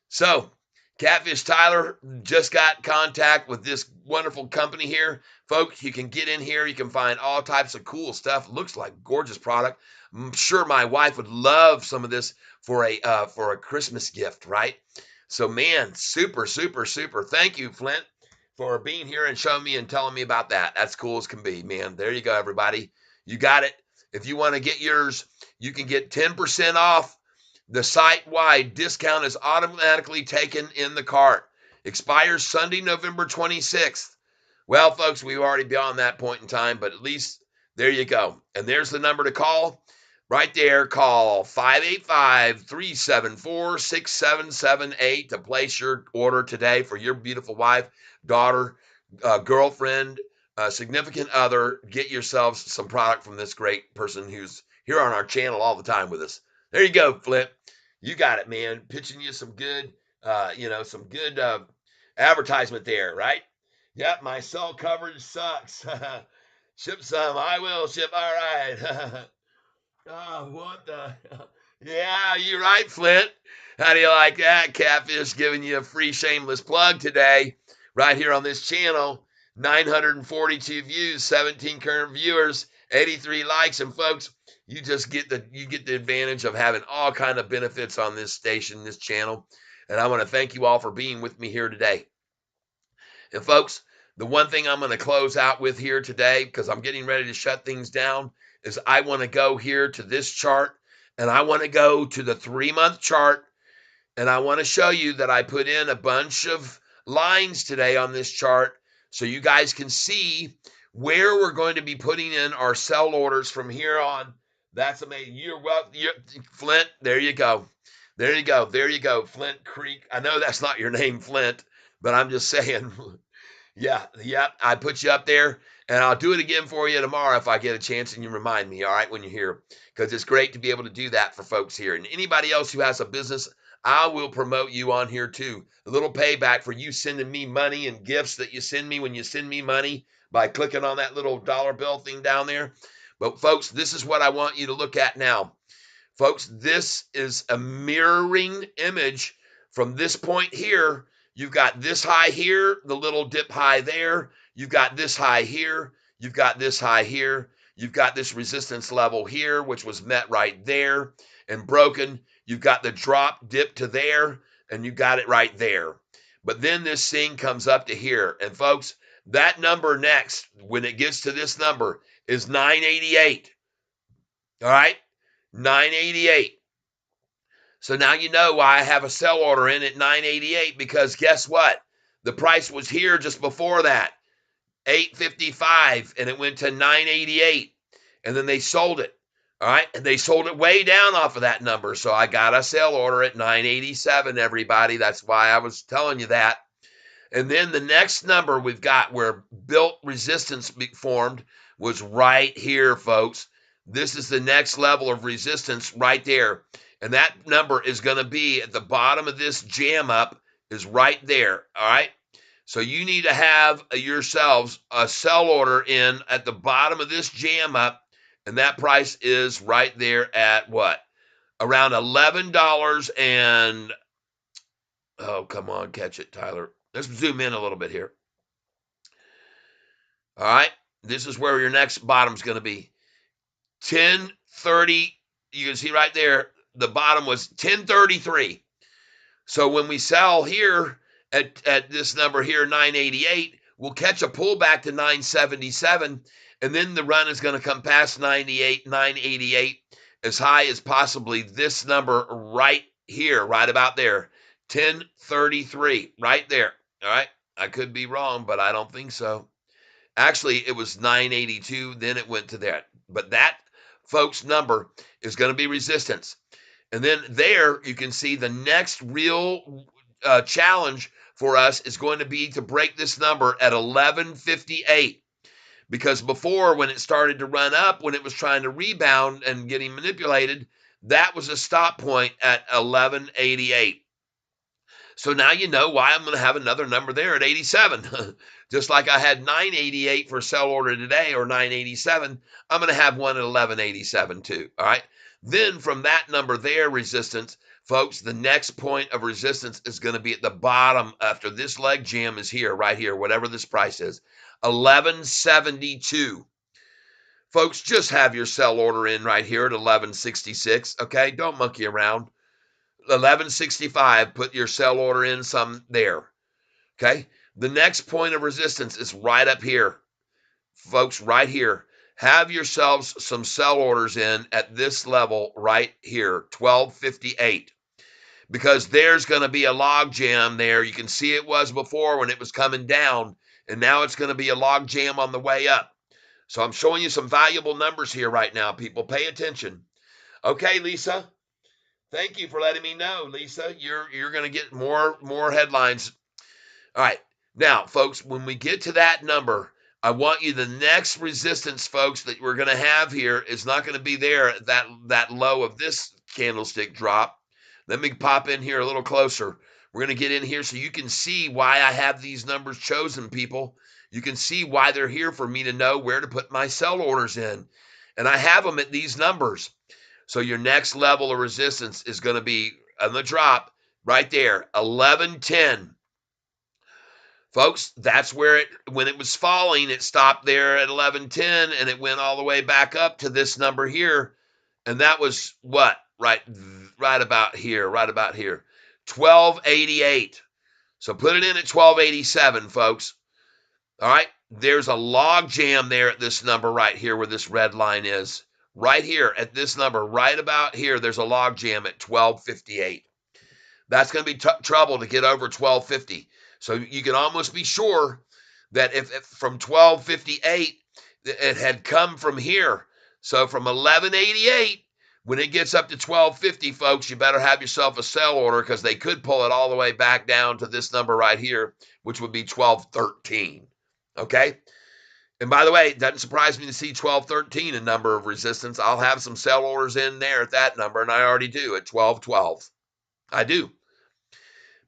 So, Catfish Tyler just got contact with this wonderful company here. Folks, you can get in here. You can find all types of cool stuff. Looks like gorgeous product. I'm sure my wife would love some of this for a Christmas gift, right? So, man, super, super, super. Thank you, Flint, for being here and showing me and telling me about that. That's cool as can be, man. There you go, everybody. You got it. If you want to get yours, you can get 10% off. The site-wide discount is automatically taken in the cart. Expires Sunday, November 26th. Well, folks, we've already beyond that point in time, but at least there you go. And there's the number to call. Right there, call 585-374-6778 to place your order today for your beautiful wife, daughter, girlfriend, significant other. Get yourselves some product from this great person who's here on our channel all the time with us. There you go, Flip. You got it, man. Pitching you some good, some good advertisement there, right? Yep, my cell coverage sucks. Ship some. I will ship. All right. Oh, what the? Yeah, you're right, Flint. How do you like that? Catfish giving you a free shameless plug today, right here on this channel. 942 views, 17 current viewers, 83 likes, and folks, you get the advantage of having all kind of benefits on this station, this channel. And I want to thank you all for being with me here today. And folks, the one thing I'm going to close out with here today, because I'm getting ready to shut things down, is I want to go here to this chart, and I want to go to the 3-month chart, and I want to show you that I put in a bunch of lines today on this chart so you guys can see where we're going to be putting in our sell orders from here on. That's amazing. You're Flint. There you go. There you go. There you go. Flint Creek. I know that's not your name, Flint, but I'm just saying. Yeah, I put you up there, and I'll do it again for you tomorrow if I get a chance and you remind me, all right, when you're here, because it's great to be able to do that for folks here. And anybody else who has a business, I will promote you on here too. A little payback for you sending me money and gifts that you send me when you send me money by clicking on that little dollar bill thing down there. But folks, this is what I want you to look at now. Folks, this is a mirroring image from this point here. You've got this high here, the little dip high there. You've got this high here. You've got this high here. You've got this resistance level here, which was met right there and broken. You've got the drop dip to there, and you got it right there. But then this thing comes up to here. And folks, that number next, when it gets to this number, is 988. All right? 988. So now you know why I have a sell order in at 988, because guess what? The price was here just before that, 855, and it went to 988, and then they sold it. All right, and they sold it way down off of that number. So I got a sell order at 987, everybody. That's why I was telling you that. And then the next number we've got where built resistance formed was right here, folks. This is the next level of resistance right there. And that number is going to be at the bottom of this jam up, is right there. All right. So you need to have yourselves a sell order in at the bottom of this jam up. And that price is right there at what? Around $11 and, oh, come on, catch it, Tyler. Let's zoom in a little bit here. All right. This is where your next bottom's going to be. 1030. You can see right there, the bottom was 1033. So when we sell here at this number here, 988, we'll catch a pullback to 977. And then the run is going to come past 988, as high as possibly this number right here, right about there. 1033, right there. All right. I could be wrong, but I don't think so. Actually, it was 982, then it went to that. But that, folks, number is going to be resistance. And then there you can see the next real challenge for us is going to be to break this number at 1158. Because before, when it started to run up, when it was trying to rebound and getting manipulated, that was a stop point at 1188. So now you know why I'm going to have another number there at 87. Just like I had 988 for sell order today, or 987, I'm going to have one at 1187 too. All right. Then from that number there, resistance, folks, the next point of resistance is going to be at the bottom after this leg jam is here, right here, whatever this price is, 1172. Folks, just have your sell order in right here at 1166. Okay. Don't monkey around. 1165, put your sell order in some there. Okay. The next point of resistance is right up here, folks, right here. Have yourselves some sell orders in at this level right here, 1258, because there's going to be a log jam there. You can see it was before when it was coming down, and now it's going to be a log jam on the way up. So I'm showing you some valuable numbers here right now, people. Pay attention. Okay, Lisa. Thank you for letting me know, Lisa. You're going to get more headlines. All right. Now, folks, when we get to that number, I want you, the next resistance, folks, that we're going to have here is not going to be there at that low of this candlestick drop. Let me pop in here a little closer. We're going to get in here so you can see why I have these numbers chosen, people. You can see why they're here for me to know where to put my sell orders in. And I have them at these numbers. So your next level of resistance is going to be on the drop right there, 1110. Folks, that's where when it was falling, it stopped there at 1110 and it went all the way back up to this number here. And that was what? Right about here, 1288. So put it in at 1287, folks. All right. There's a log jam there at this number right here where this red line is. Right here at this number, right about here, there's a log jam at 1258. That's going to be trouble to get over 1250. So you can almost be sure that if from 1258, it had come from here. So from 1188, when it gets up to 1250, folks, you better have yourself a sell order, because they could pull it all the way back down to this number right here, which would be 1213. Okay. And by the way, it doesn't surprise me to see 1213 a number of resistance. I'll have some sell orders in there at that number, and I already do at 1212. I do.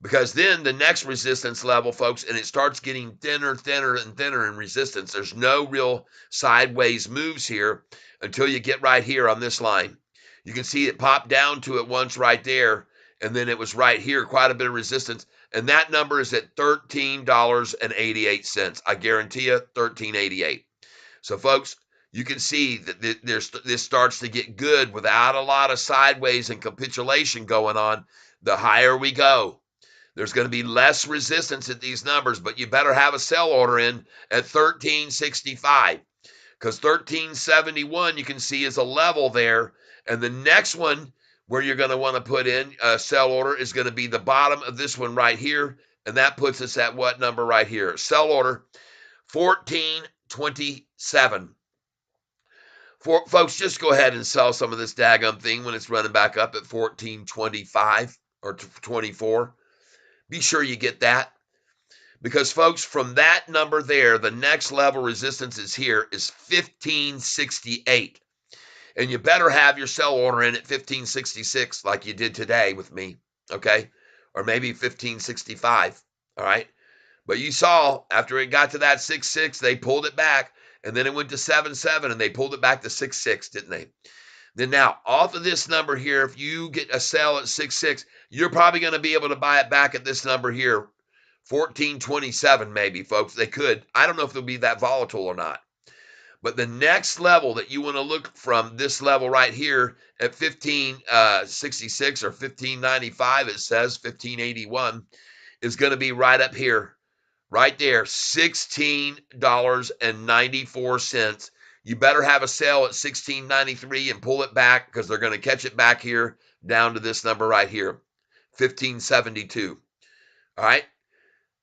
Because then the next resistance level, folks, and it starts getting thinner, thinner, and thinner in resistance. There's no real sideways moves here until you get right here on this line. You can see it popped down to it once right there, and then it was right here, quite a bit of resistance. And that number is at $13.88. I guarantee you, $13.88. So, folks, you can see that this starts to get good without a lot of sideways and capitulation going on. The higher we go, there's going to be less resistance at these numbers, but you better have a sell order in at 1365 because 1371 you can see is a level there. And the next one where you're going to want to put in a sell order is going to be the bottom of this one right here. And that puts us at what number right here? Sell order 1427. Folks, just go ahead and sell some of this daggum thing when it's running back up at 1425 or 24. Be sure you get that. Because, folks, from that number there, the next level resistance is here is 1568. And you better have your sell order in at 1566 like you did today with me, okay? Or maybe 1565, all right? But you saw after it got to that 66, they pulled it back, and then it went to 77, and they pulled it back to 66, didn't they? Then now, off of this number here, if you get a sell at 66, you're probably going to be able to buy it back at this number here, 1427 maybe, folks. They could. I don't know if they'll be that volatile or not. But the next level that you want to look from this level right here at 1566 or 1595, it says 1581, is going to be right up here, right there, $16.94. You better have a sale at 16.93 and pull it back because they're going to catch it back here down to this number right here, 1572. All right.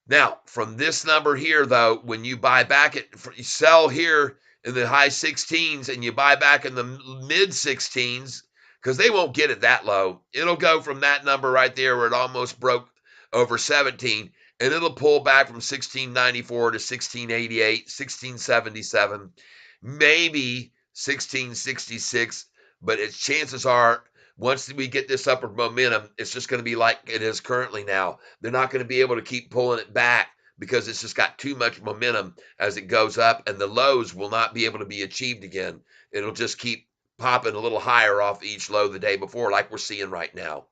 Now, from this number here, though, when you buy back it, you sell here in the high 16s and you buy back in the mid 16s, because they won't get it that low. It'll go from that number right there where it almost broke over 17, and it'll pull back from 1694 to 1688, 1677, maybe 1666, but its chances are once we get this upward momentum, it's just going to be like it is currently now. They're not going to be able to keep pulling it back because it's just got too much momentum as it goes up, and the lows will not be able to be achieved again. It'll just keep popping a little higher off each low the day before, like we're seeing right now.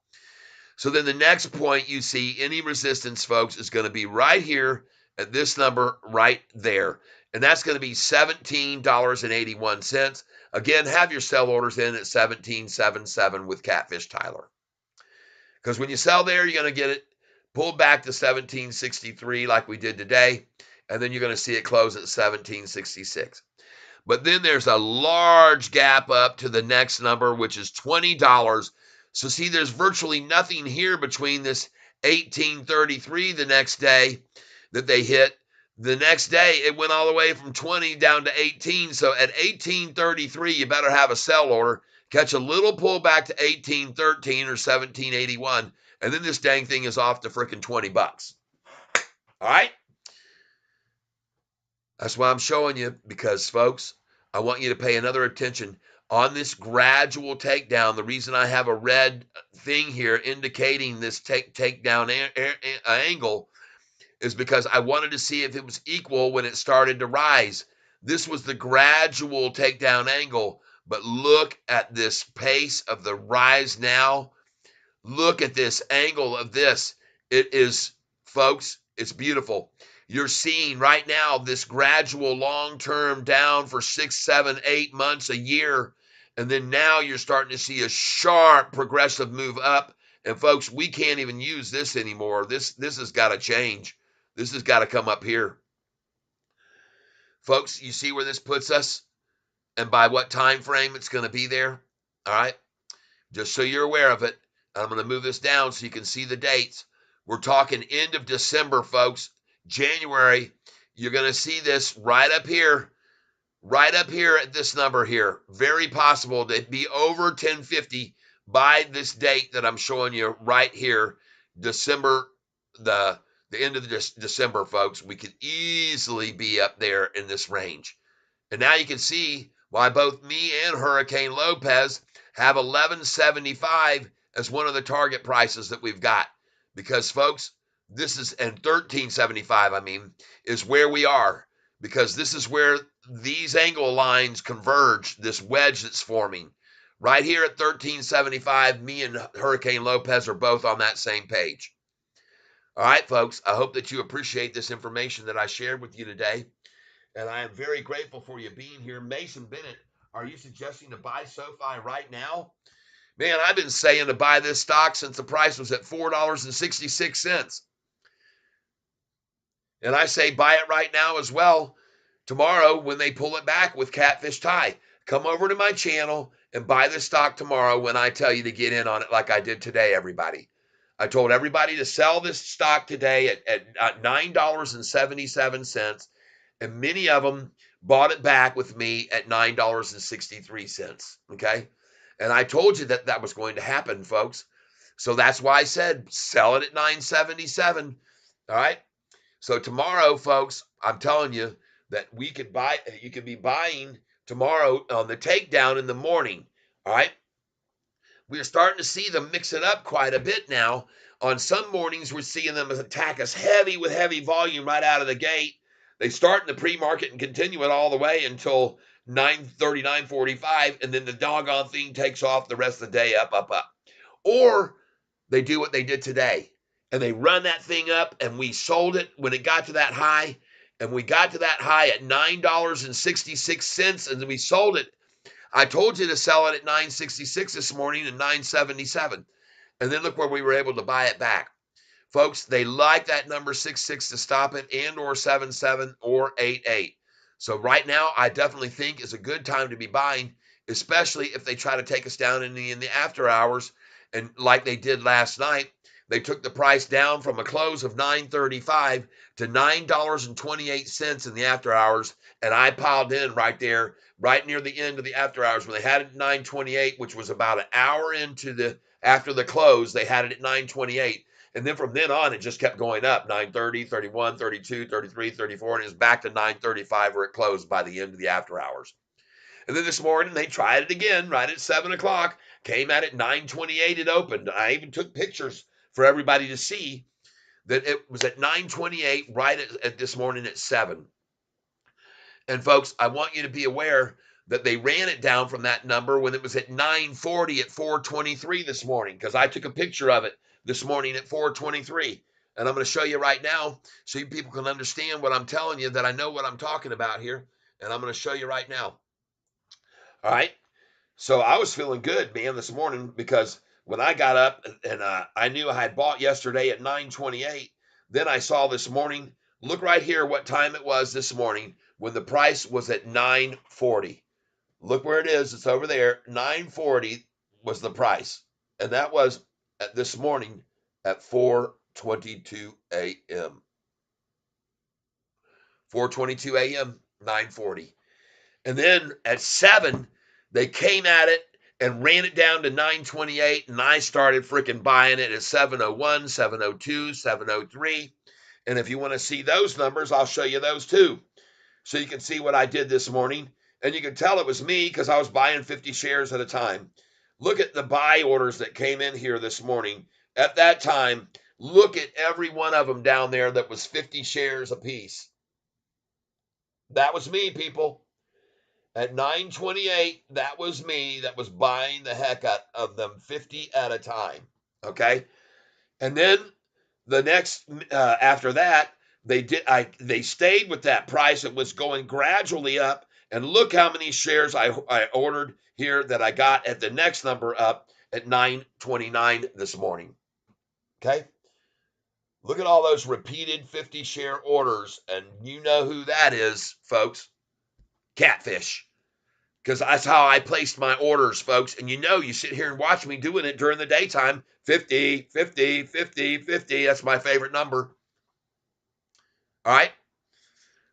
So then the next point you see any resistance, folks, is going to be right here at this number right there. And that's going to be $17.81. Again, have your sell orders in at 1777 with Catfish Tyler. Because when you sell there, you're going to get it pulled back to 1763 like we did today. And then you're going to see it close at 1766. But then there's a large gap up to the next number, which is $20. So see, there's virtually nothing here between this 1833 the next day that they hit. The next day, it went all the way from 20 down to 18. So at 1833, you better have a sell order, catch a little pullback to 1813 or 1781, and then this dang thing is off to freaking $20. All right? That's why I'm showing you, because, folks, I want you to pay another attention on this gradual takedown. The reason I have a red thing here indicating this takedown angle is because I wanted to see if it was equal when it started to rise. This was the gradual takedown angle, but look at this pace of the rise now. Look at this angle of this. It is, folks, it's beautiful. You're seeing right now this gradual long-term down for 6, 7, 8 months, a year. And then now you're starting to see a sharp progressive move up. And folks, we can't even use this anymore. This has got to change. This has got to come up here. Folks, you see where this puts us and by what time frame it's going to be there? All right. Just so you're aware of it. I'm going to move this down so you can see the dates. We're talking end of December, folks. January, you're going to see this right up here at this number here. Very possible to be over 1050 by this date that I'm showing you right here, December, the end of December, folks. We could easily be up there in this range. And now you can see why both me and Hurricane Lopez have 1175 as one of the target prices that we've got. Because, folks, this is, and 1375, I mean, is where we are. Because this is where these angle lines converge, this wedge that's forming. Right here at 1375, me and Hurricane Lopez are both on that same page. All right, folks, I hope that you appreciate this information that I shared with you today. And I am very grateful for you being here. Mason Bennett, are you suggesting to buy SoFi right now? Man, I've been saying to buy this stock since the price was at $4.66. And I say buy it right now as well. Tomorrow, when they pull it back with Catfish Tie, come over to my channel and buy the stock tomorrow when I tell you to get in on it like I did today, everybody. I told everybody to sell this stock today at $9.77, and many of them bought it back with me at $9.63. Okay. And I told you that that was going to happen, folks. So that's why I said sell it at 977. All right. So tomorrow, folks, I'm telling you that you could be buying tomorrow on the takedown in the morning. All right. We are starting to see them mix it up quite a bit now. On some mornings, we're seeing them attack us heavy with heavy volume right out of the gate. They start in the pre-market and continue it all the way until 9:30, 9:45, and then the doggone thing takes off the rest of the day up, up, up. Or they do what they did today, and they run that thing up, and we sold it when it got to that high, and we got to that high at $9.66, and then we sold it. I told you to sell it at 966 this morning and 977. And then look where we were able to buy it back. Folks, they like that number 66 to stop it, and or 77 or 88. So right now, I definitely think is a good time to be buying, especially if they try to take us down in the after hours. And like they did last night, they took the price down from a close of 935 to $9.28 in the after hours. And I piled in right there, right near the end of the after hours when they had it at 928, which was about an hour into the after the close. They had it at 928. And then from then on, it just kept going up 930, 31, 32, 33, 34, and it was back to 935 where it closed by the end of the after hours. And then this morning, they tried it again right at 7 o'clock, came at it 928, it opened. I even took pictures for everybody to see that it was at 928 right at this morning at 7. And folks, I want you to be aware that they ran it down from that number when it was at 940 at 423 this morning, because I took a picture of it this morning at 423. And I'm going to show you right now so you people can understand what I'm telling you, that I know what I'm talking about here. And I'm going to show you right now. All right. So I was feeling good, man, this morning, because when I got up and I knew I had bought yesterday at 928, then I saw this morning, look right here what time it was this morning when the price was at 940. Look where it is. It's over there. 940 was the price. And that was at this morning at 4:22 a.m. 4:22 a.m., 940. And then at 7, they came at it and ran it down to 928, and I started freaking buying it at 701, 702, 703. And if you want to see those numbers, I'll show you those too. So you can see what I did this morning. And you can tell it was me because I was buying 50 shares at a time. Look at the buy orders that came in here this morning. At that time, look at every one of them down there that was 50 shares a piece. That was me, people. At 928, that was me that was buying the heck out of them 50 at a time. Okay. And then the next after that, they stayed with that price. It was going gradually up. And look how many shares I ordered here that I got at the next number up at 929 this morning. Okay. Look at all those repeated 50 share orders. And you know who that is, folks. Catfish. Because that's how I placed my orders, folks. And you sit here and watch me doing it during the daytime. 50, 50, 50, 50. That's my favorite number. All right.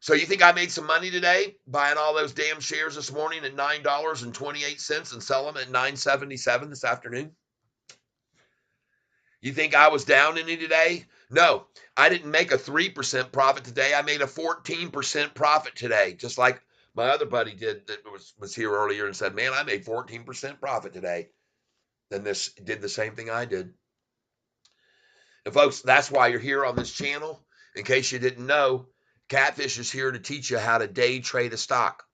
So you think I made some money today buying all those damn shares this morning at $9.28 and sell them at $9.77 this afternoon? You think I was down any today? No, I didn't make a 3% profit today. I made a 14% profit today, just like my other buddy did that was here earlier and said, man, I made 14% profit today. and this did the same thing I did. And folks, that's why you're here on this channel. In case you didn't know, Catfish is here to teach you how to day trade a stock.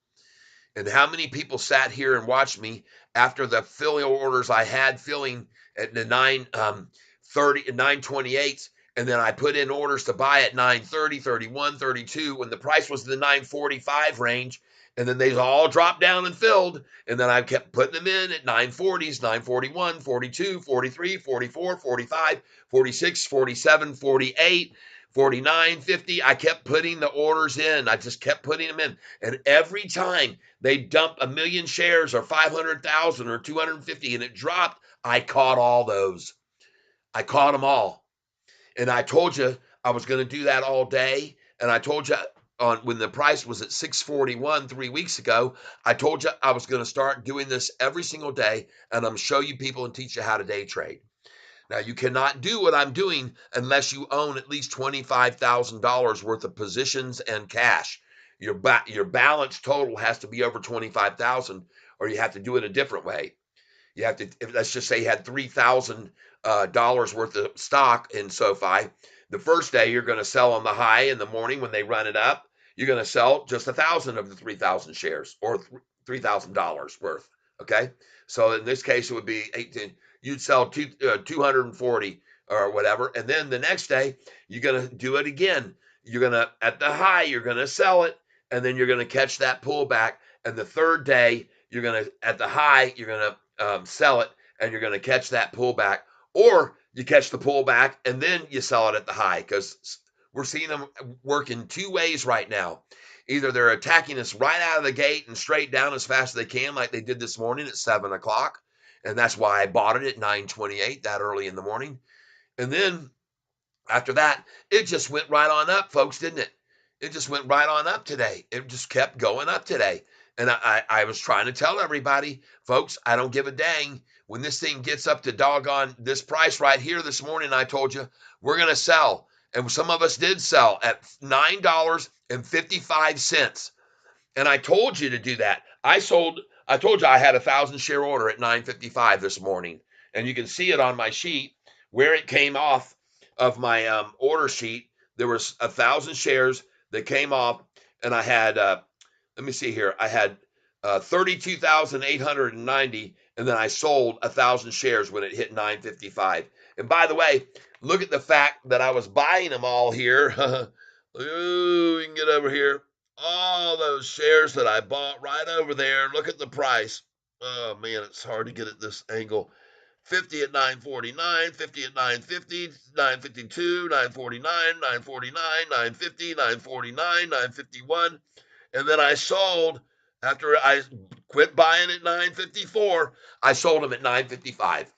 And how many people sat here and watched me after the filling orders I had filling at the 930 and 928s, and then I put in orders to buy at 930, 31, 32 when the price was in the 945 range, and then they all dropped down and filled, and then I kept putting them in at 940s, 941, 42, 43, 44, 45, 46, 47, 48, 49, 50. I kept putting the orders in. I just kept putting them in. And every time they dumped a million shares or 500,000 or 250 and it dropped, I caught all those. I caught them all. And I told you I was going to do that all day. And I told you on when the price was at 641 3 weeks ago, I told you I was going to start doing this every single day. And I'm going to show you people and teach you how to day trade. Now, you cannot do what I'm doing unless you own at least $25,000 worth of positions and cash. Your balance total has to be over 25,000, or you have to do it a different way. You have to, let's just say you had $3,000 worth of stock in SoFi. The first day you're going to sell on the high in the morning when they run it up. You're going to sell just 1,000 of the 3,000 shares or $3,000 worth. Okay, so in this case it would be 18. You'd sell 240 or whatever, and then the next day you're going to do it again. You're going to at the high you're going to sell it, and then you're going to catch that pullback. And the third day you're going to at the high you're going to sell it, and you're going to catch that pullback, or you catch the pullback and then you sell it at the high, because we're seeing them work in two ways right now. Either they're attacking us right out of the gate and straight down as fast as they can, like they did this morning at 7 o'clock, and that's why I bought it at 9:28 that early in the morning. And then after that, it just went right on up, folks, didn't it? It just went right on up today. It just kept going up today. And I was trying to tell everybody, folks, I don't give a dang. When this thing gets up to doggone this price right here this morning, I told you, we're going to sell. And some of us did sell at $9.55. And I told you to do that. I told you I had 1,000 share order at 9:55 this morning. And you can see it on my sheet where it came off of my order sheet. There was 1,000 shares that came off, and I had let me see here. I had 32,890, and then I sold 1,000 shares when it hit 9:55. And by the way, look at the fact that I was buying them all here. Ooh, you can get over here. All those shares that I bought right over there. Look at the price. Oh man, it's hard to get at this angle. 50 at 949, 50 at 950, 952, 949, 949, 950, 949, 951. And then I sold after I quit buying at 954. I sold them at 955.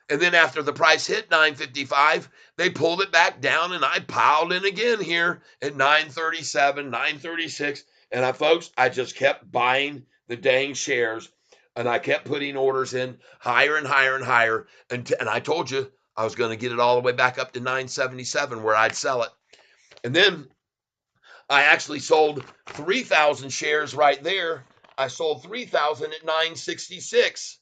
And then after the price hit 955, they pulled it back down and I piled in again here at 937, 936. And folks, I just kept buying the dang shares, and I kept putting orders in higher and higher and higher. And I told you I was going to get it all the way back up to 977 where I'd sell it. And then I actually sold 3,000 shares right there. I sold 3,000 at 966.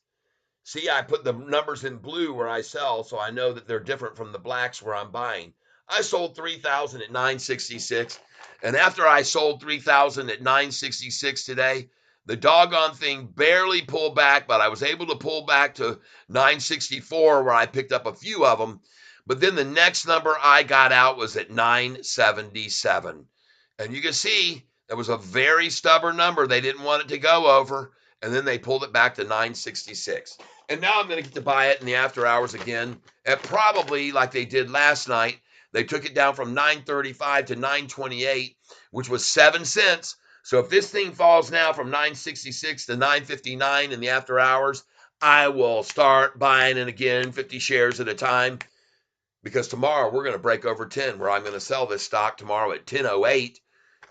See, I put the numbers in blue where I sell, so I know that they're different from the blacks where I'm buying. I sold 3,000 at 966, and after I sold 3,000 at 966 today, the doggone thing barely pulled back, but I was able to pull back to 964 where I picked up a few of them. But then the next number I got out was at 977. And you can see that was a very stubborn number. They didn't want it to go over, and then they pulled it back to 966. And now I'm going to get to buy it in the after hours again at probably like they did last night. They took it down from 935 to 928, which was 7 cents. So if this thing falls now from 966 to 959 in the after hours, I will start buying it again, 50 shares at a time, because tomorrow we're going to break over 10, where I'm going to sell this stock tomorrow at 10:08,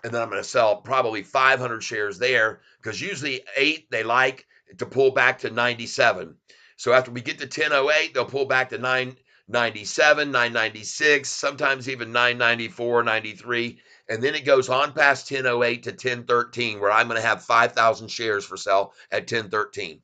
and then I'm going to sell probably 500 shares there, because usually 8 they like to pull back to 97. So after we get to 10:08, they'll pull back to 997, 996, sometimes even 994, 93, and then it goes on past 10:08 to 10:13, where I'm going to have 5,000 shares for sale at 10:13.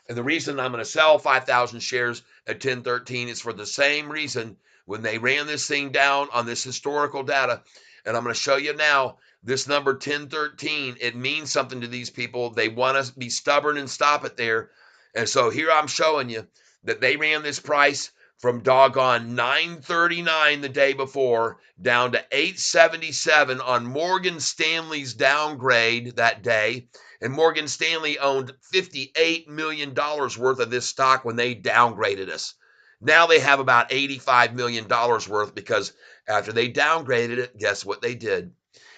And the reason I'm going to sell 5,000 shares at 1013 is for the same reason when they ran this thing down on this historical data. And I'm going to show you now this number 1013. It means something to these people. They want to be stubborn and stop it there. And so here I'm showing you that they ran this price from doggone 939 the day before down to 877 on Morgan Stanley's downgrade that day. And Morgan Stanley owned $58 million worth of this stock when they downgraded us. Now they have about $85 million worth because after they downgraded it, guess what they did?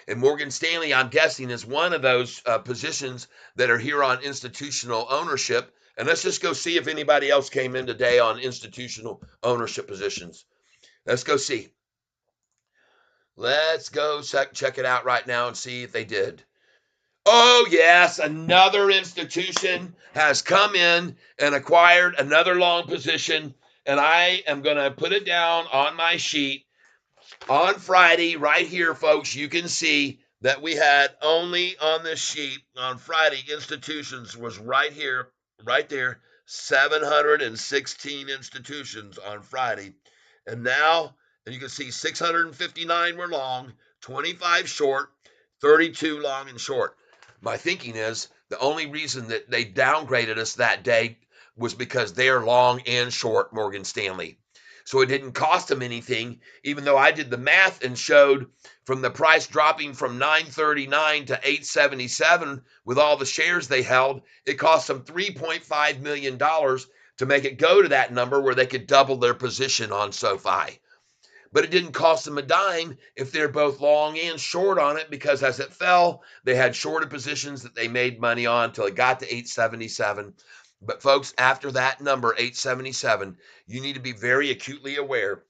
And Morgan Stanley, I'm guessing, is one of those positions that are here on institutional ownership. And let's just go see if anybody else came in today on institutional ownership positions. Let's go see. Let's go check it out right now and see if they did. Oh, yes, another institution has come in and acquired another long position. And I am going to put it down on my sheet on Friday, right here, folks. You can see that we had only on this sheet on Friday, institutions was right here, right there, 716 institutions on Friday. And now, and you can see 659 were long, 25 short, 32 long and short. My thinking is the only reason that they downgraded us that day was because they're long and short Morgan Stanley. So it didn't cost them anything, even though I did the math and showed from the price dropping from 939 to 877 with all the shares they held, it cost them $3.5 million to make it go to that number where they could double their position on SoFi. But it didn't cost them a dime if they're both long and short on it, because as it fell, they had shorted positions that they made money on until it got to 877. But folks, after that number, 877, you need to be very acutely aware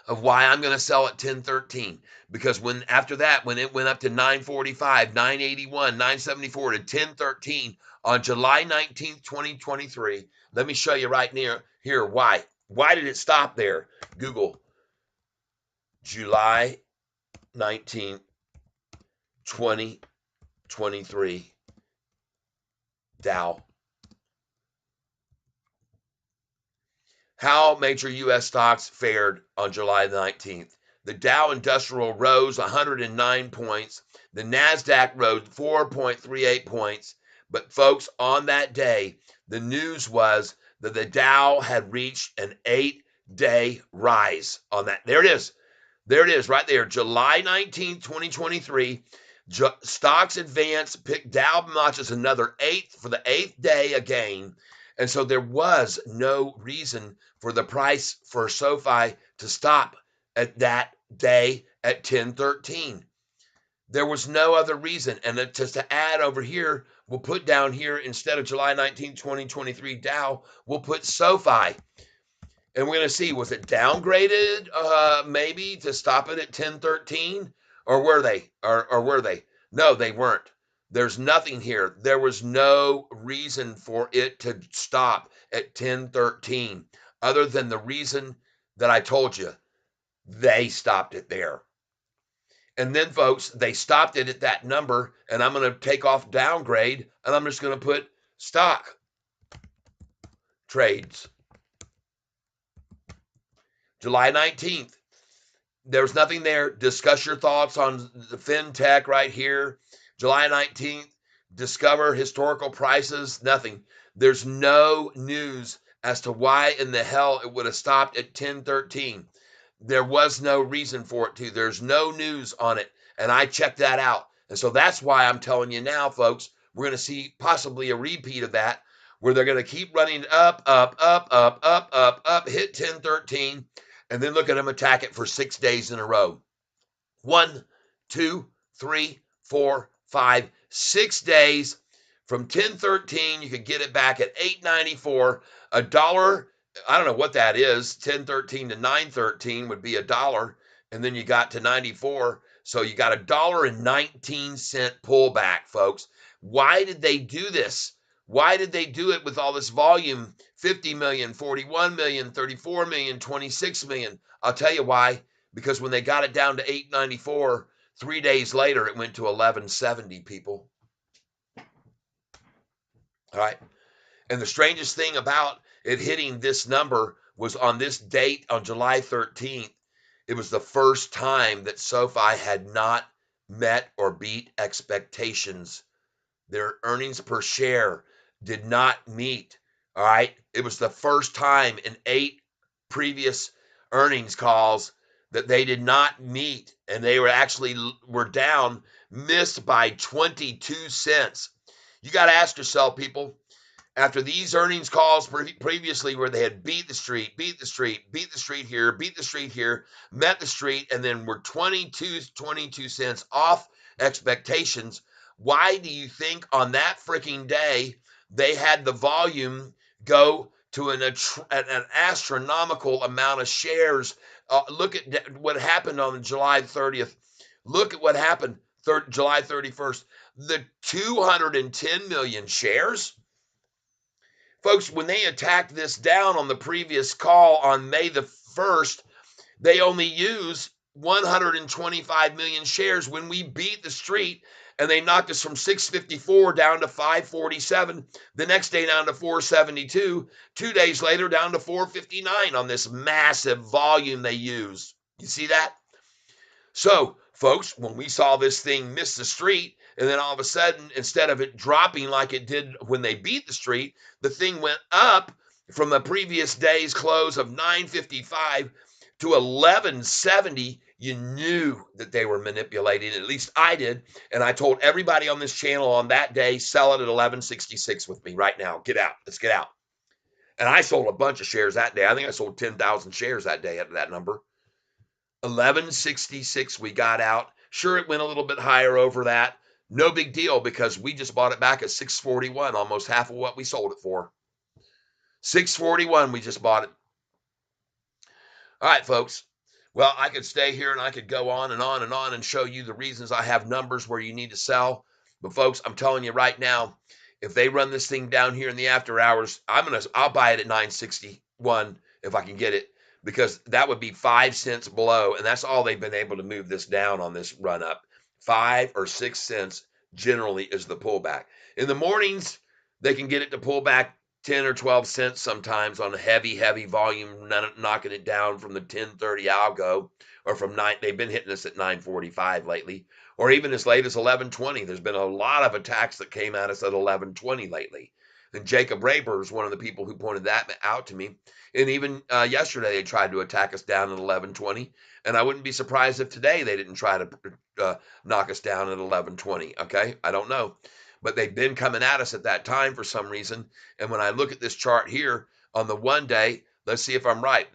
of why I'm going to sell at 1013. Because when after that, when it went up to 945, 981, 974 to 1013 on July 19th, 2023, let me show you right near here why. Why did it stop there? Google July 19th, 2023 Dow. How major U.S. stocks fared on July 19th. The Dow Industrial rose 109 points. The NASDAQ rose 4.38 points. But, folks, on that day, the news was that the Dow had reached an 8-day rise on that. There it is. There it is right there. July 19th, 2023. Stocks advance, pick Dow notches another eighth for the 8th day again. And so there was no reason for the price for SoFi to stop at that day at 1013. There was no other reason. And just to add over here, we'll put down here, instead of July 19, 2023 Dow, we'll put SoFi. And we're going to see, was it downgraded maybe to stop it at 1013? Or were they? Or were they? No, they weren't. There's nothing here. There was no reason for it to stop at 1013 other than the reason that I told you. They stopped it there. And then, folks, they stopped it at that number, and I'm going to take off downgrade, and I'm just going to put stock trades. July 19th. There's nothing there. Discuss your thoughts on the fintech right here. July 19th. Discover historical prices. Nothing. There's no news as to why in the hell it would have stopped at 1013. There was no reason for it to. There's no news on it. And I checked that out. And so that's why I'm telling you now, folks, we're going to see possibly a repeat of that, where they're going to keep running up, up, up, up, up, up, up, hit 1013, and then look at them attack it for 6 days in a row. 1, 2, 3, 4, 5, 6 days. From 1013, you could get it back at 894. A dollar, I don't know what that is. 1013 to 913 would be a dollar. And then you got to 94. So you got $1.19 pullback, folks. Why did they do this? Why did they do it with all this volume? 50 million, 41 million, 34 million, 26 million. I'll tell you why. Because when they got it down to 894, 3 days later, it went to 1170, people. All right. And the strangest thing about it hitting this number was on this date on July 13th, it was the first time that SoFi had not met or beat expectations. Their earnings per share did not meet. All right. It was the first time in 8 previous earnings calls that they did not meet, and they were down, missed by 22 cents. You got to ask yourself, people, after these earnings calls previously where they had beat the street, beat the street, beat the street here, beat the street here, met the street, and then were 22 cents off expectations, why do you think on that freaking day they had the volume go to an astronomical amount of shares? Look at what happened on July 30th. Look at what happened July 31st. The 210 million shares. Folks, when they attacked this down on the previous call on May the 1st, they only used 125 million shares when we beat the street, and they knocked us from 654 down to 547, the next day down to 472, 2 days later down to 459 on this massive volume they used. You see that? So, folks, when we saw this thing miss the street, and then all of a sudden, instead of it dropping like it did when they beat the street, the thing went up from the previous day's close of 955 to 1170. You knew that they were manipulating. At least I did. And I told everybody on this channel on that day, sell it at 1166 with me right now. Get out. Let's get out. And I sold a bunch of shares that day. I think I sold 10,000 shares that day at that number. 1166 we got out. Sure, it went a little bit higher over that. No big deal because we just bought it back at 641, almost half of what we sold it for. 641 we just bought it. All right, folks. Well, I could stay here and I could go on and on and on and show you the reasons I have numbers where you need to sell. But folks, I'm telling you right now, if they run this thing down here in the after hours, I'll buy it at 961 if I can get it, because that would be 5 cents below, and that's all they've been able to move this down on this run up. 5 or 6 cents generally is the pullback. In the mornings, they can get it to pull back 10 or 12 cents sometimes on a heavy volume, knocking it down from the 1030 algo, or from 9. They've been hitting us at 945 lately, or even as late as 1120. There's been a lot of attacks that came at us at 1120 lately. And Jacob Raber is one of the people who pointed that out to me. And even yesterday, they tried to attack us down at 1120. And I wouldn't be surprised if today they didn't try to knock us down at 1120. Okay, I don't know. But they've been coming at us at that time for some reason. And when I look at this chart here on the 1 day, let's see if I'm right.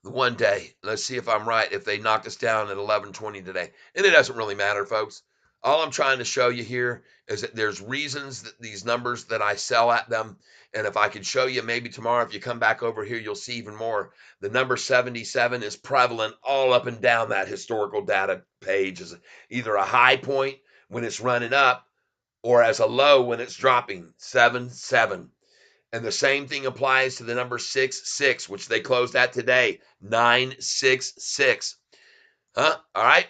The 1 day, let's see if I'm right, if they knock us down at 1120 today. And it doesn't really matter, folks. All I'm trying to show you here is that there's reasons that these numbers that I sell at them. And if I could show you maybe tomorrow, if you come back over here, you'll see even more. The number 77 is prevalent all up and down that historical data page as either a high point when it's running up, or as a low when it's dropping. 7-7. And the same thing applies to the number 6-6, which they closed at today. 966. Huh? All right.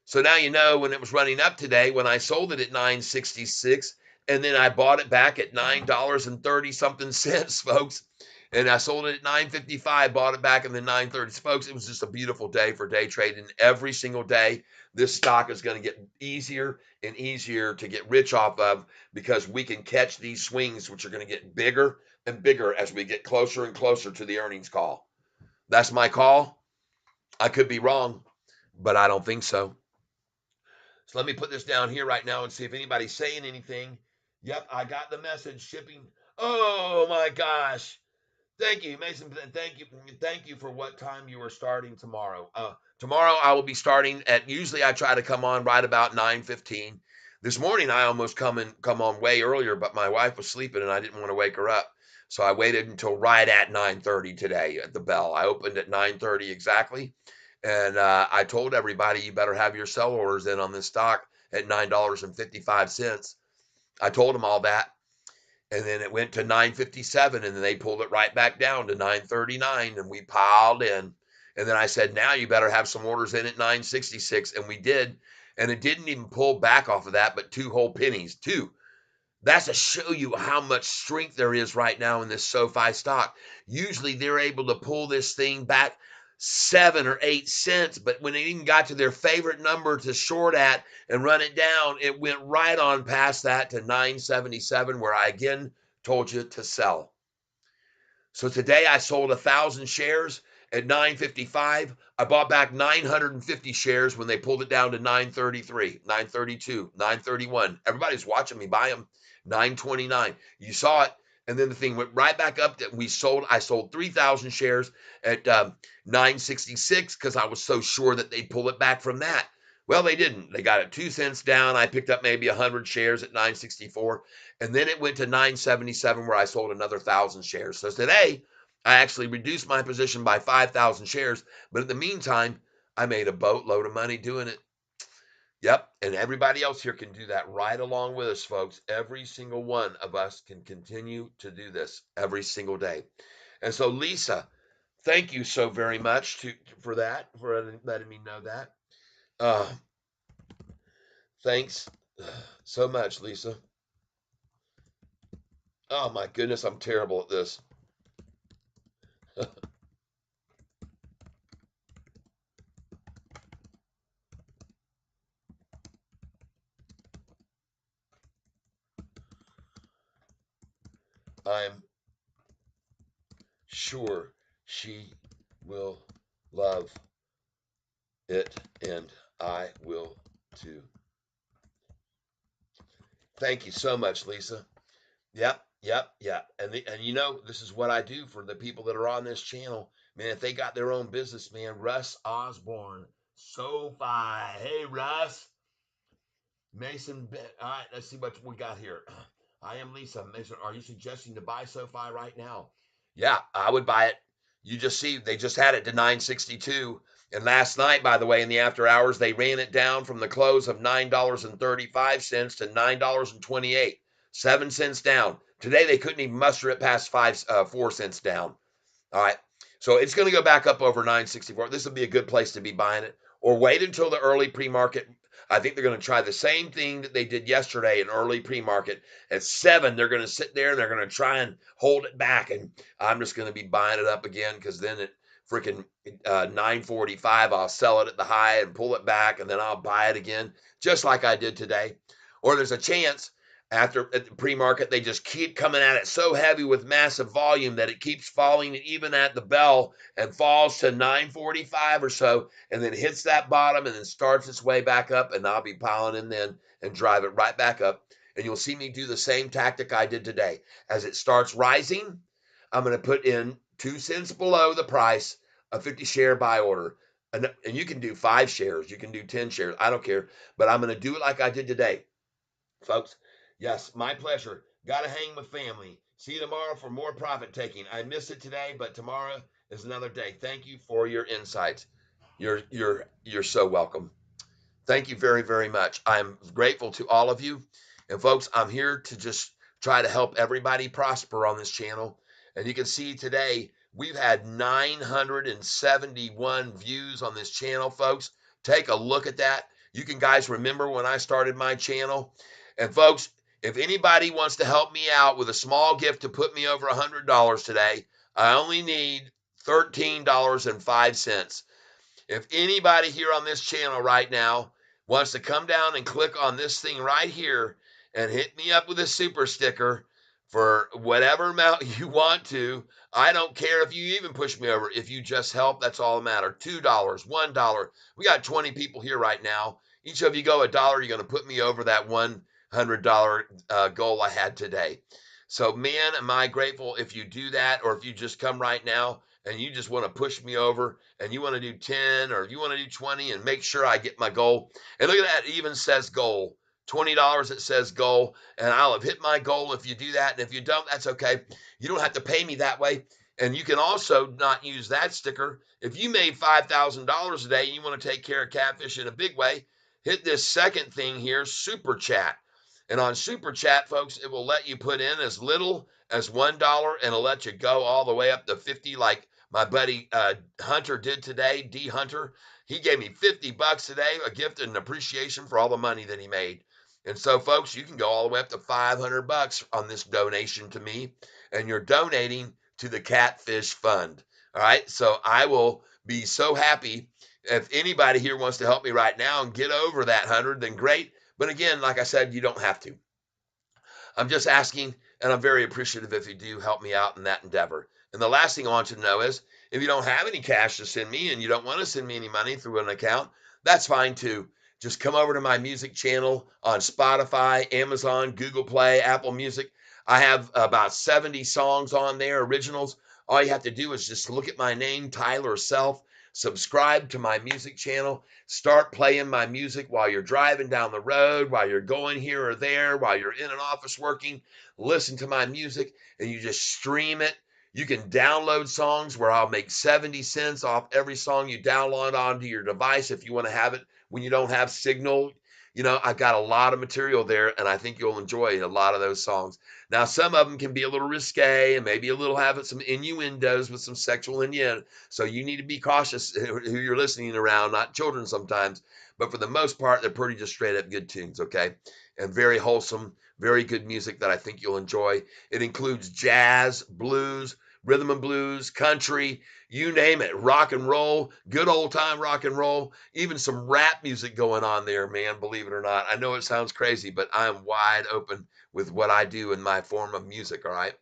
So now you know when it was running up today, when I sold it at 966, and then I bought it back at $9.30 something cents, folks. And I sold it at 955, bought it back in the 930s. Folks, it was just a beautiful day for day trading. Every single day, this stock is going to get easier and easier to get rich off of, because we can catch these swings, which are going to get bigger and bigger as we get closer and closer to the earnings call. That's my call. I could be wrong, but I don't think so. So let me put this down here right now and see if anybody's saying anything. Yep, I got the message. Shipping. Oh my gosh. Thank you, Mason. Thank you for what time you are starting tomorrow. Tomorrow I will be starting at, usually I try to come on right about 9:15. This morning I almost come on way earlier, but my wife was sleeping and I didn't want to wake her up. So I waited until right at 9:30 today at the bell. I opened at 9:30 exactly. And I told everybody, you better have your sell orders in on this stock at $9.55. I told them all that. And then it went to 957, and then they pulled it right back down to 939, and we piled in. And then I said, now you better have some orders in at 966, and we did. And it didn't even pull back off of that, but 2 whole pennies. Two. That's to show you how much strength there is right now in this SoFi stock. Usually they're able to pull this thing back 7 or 8 cents, but when it even got to their favorite number to short at and run it down, it went right on past that to 977, where I again told you to sell. So today I sold 1,000 shares at 955. I bought back 950 shares when they pulled it down to 933, 932, 931. Everybody's watching me buy them. 929. You saw it. And then the thing went right back up that I sold 3,000 shares at 966 because I was so sure that they'd pull it back from that. Well, they didn't. They got it 2 cents down. I picked up maybe 100 shares at 964. And then it went to 977 where I sold another 1,000 shares. So today I actually reduced my position by 5,000 shares, but in the meantime, I made a boatload of money doing it. Yep, and everybody else here can do that right along with us, folks. Every single one of us can continue to do this every single day. And so, Lisa, thank you so very much for that, for letting me know that. Uh, thanks so much, Lisa. Oh my goodness, I'm terrible at this. I'm sure she will love it, and I will too. Thank you so much, Lisa. Yep, yep, yep. And you know, this is what I do for the people that are on this channel. Man, if they got their own business, man, Russ Osborne, SoFi. Hey, Russ. Mason, all right, let's see what we got here. I am Lisa. Mason, are you suggesting to buy SoFi right now? Yeah, I would buy it. You just see, they just had it to 962. And last night, by the way, in the after hours, they ran it down from the close of $9.35 to $9.28, 7 cents down. Today, they couldn't even muster it past 4 cents down. All right. So it's going to go back up over 964. This would be a good place to be buying it. Or wait until the early pre-market. I think they're going to try the same thing that they did yesterday in early pre-market. At 7, they're going to sit there and they're going to try and hold it back. And I'm just going to be buying it up again because then at freaking 945, I'll sell it at the high and pull it back. And then I'll buy it again, just like I did today. Or there's a chance after at the pre-market they just keep coming at it so heavy with massive volume that it keeps falling even at the bell and falls to 945 or so and then hits that bottom and then starts its way back up, and I'll be piling in then and drive it right back up. And you'll see me do the same tactic I did today. As it starts rising, I'm going to put in 2 cents below the price a 50 share buy order. And you can do 5 shares, you can do 10 shares, I don't care, but I'm going to do it like I did today, folks. Yes, my pleasure. Got to hang with family. See you tomorrow for more profit taking. I missed it today, but tomorrow is another day. Thank you for your insights. You're so welcome. Thank you very, very much. I'm grateful to all of you. And folks, I'm here to just try to help everybody prosper on this channel. And you can see today we've had 971 views on this channel, folks. Take a look at that. You can guys remember when I started my channel. And folks, if anybody wants to help me out with a small gift to put me over $100 today, I only need $13.05. If anybody here on this channel right now wants to come down and click on this thing right here and hit me up with a super sticker for whatever amount you want to, I don't care if you even push me over. If you just help, that's all that matters. $2, $1. We got 20 people here right now. Each of you go $1, you're going to put me over that $100 goal I had today. So, man, am I grateful if you do that, or if you just come right now and you just want to push me over and you want to do 10 or you want to do 20 and make sure I get my goal. And look at that, it even says goal. $20 it says goal, and I'll have hit my goal if you do that. And if you don't, that's okay. You don't have to pay me that way. And you can also not use that sticker. If you made $5,000 a day and you want to take care of catfish in a big way, hit this second thing here, super chat. And on super chat, folks, it will let you put in as little as $1 and it'll let you go all the way up to 50, like my buddy Hunter did today, D Hunter. He gave me $50 today, a gift and appreciation for all the money that he made. And so, folks, you can go all the way up to $500 on this donation to me, and you're donating to the Catfish Fund. All right. So I will be so happy if anybody here wants to help me right now and get over that 100, then great. But again, like I said, you don't have to. I'm just asking, and I'm very appreciative if you do help me out in that endeavor. And the last thing I want you to know is if you don't have any cash to send me and you don't want to send me any money through an account, that's fine too. Just come over to my music channel on Spotify, Amazon, Google Play, Apple Music. I have about 70 songs on there, originals. All you have to do is just look at my name, Tyler Self, subscribe to my music channel, start playing my music while you're driving down the road, while you're going here or there, while you're in an office working. Listen to my music and you just stream it. You can download songs where I'll make 70 cents off every song you download onto your device if you want to have it when you don't have signal. I've got a lot of material there, and I think you'll enjoy a lot of those songs. Now, some of them can be a little risque and maybe a little have some innuendos with some sexual innuendo. So you need to be cautious who you're listening around, not children sometimes. But for the most part, they're pretty just straight up good tunes, okay? And very wholesome, very good music that I think you'll enjoy. It includes jazz, blues, rhythm and blues, country, you name it, rock and roll, good old time rock and roll, even some rap music going on there, man, believe it or not. I know it sounds crazy, but I'm wide open with what I do in my form of music, all right?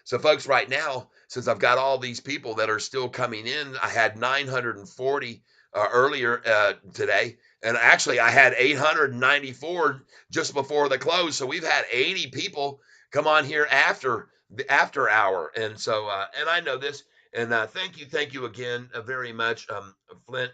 So, folks, right now, since I've got all these people that are still coming in, I had 940 earlier today, and actually I had 894 just before the close. So we've had 80 people come on here after the after hour, and so and I know this, and thank you again very much, Flint,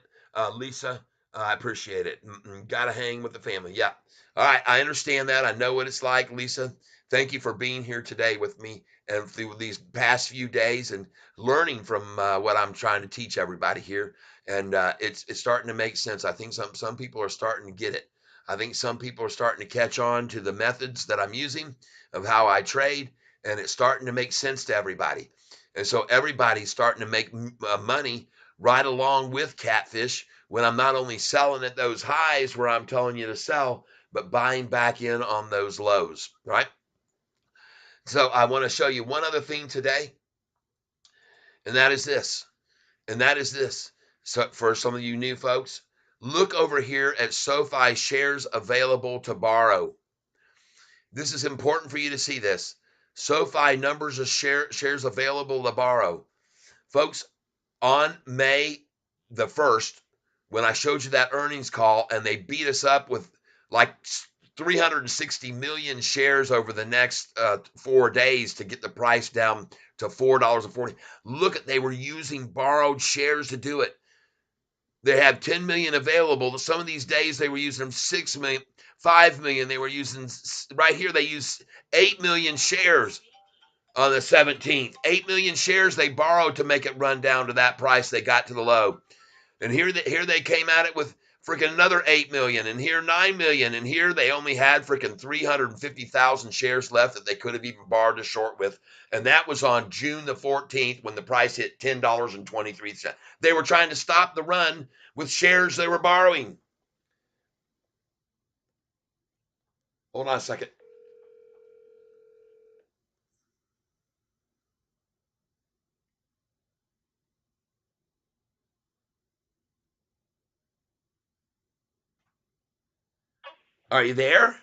Lisa. I appreciate it. Got to hang with the family. Yeah. All right. I understand that. I know what it's like, Lisa. Thank you for being here today with me and through these past few days and learning from what I'm trying to teach everybody here. And it's starting to make sense. I think some people are starting to get it. I think some people are starting to catch on to the methods that I'm using of how I trade, and it's starting to make sense to everybody. And so everybody's starting to make money right along with catfish when I'm not only selling at those highs where I'm telling you to sell, but buying back in on those lows, right? So I want to show you one other thing today, and that is this. And that is this. So for some of you new folks, look over here at SoFi shares available to borrow. This is important for you to see this. SoFi numbers of shares available to borrow. Folks, on May the 1st, when I showed you that earnings call and they beat us up with like 360 million shares over the next 4 days to get the price down to $4.40. Look at, they were using borrowed shares to do it. They have 10 million available. Some of these days they were using them 6 million, 5 million. They were using right here. They used 8 million shares on the 17th. 8 million shares they borrowed to make it run down to that price they got to the low. And here they came at it with freaking another 8 million, and here 9 million, and here they only had freaking 350,000 shares left that they could have even borrowed to short with. And that was on June the 14th when the price hit $10.23. They were trying to stop the run with shares they were borrowing. Hold on a second. Are you there?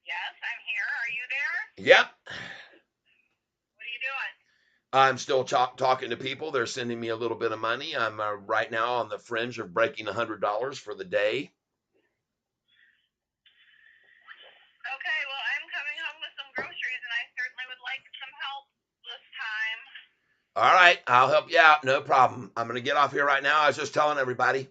Yes, I'm here. Are you there? Yep. What are you doing? I'm still talking to people. They're sending me a little bit of money. I'm right now on the fringe of breaking $100 for the day. Okay, well, I'm coming home with some groceries, and I certainly would like some help this time. All right, I'll help you out. No problem. I'm going to get off here right now. I was just telling everybody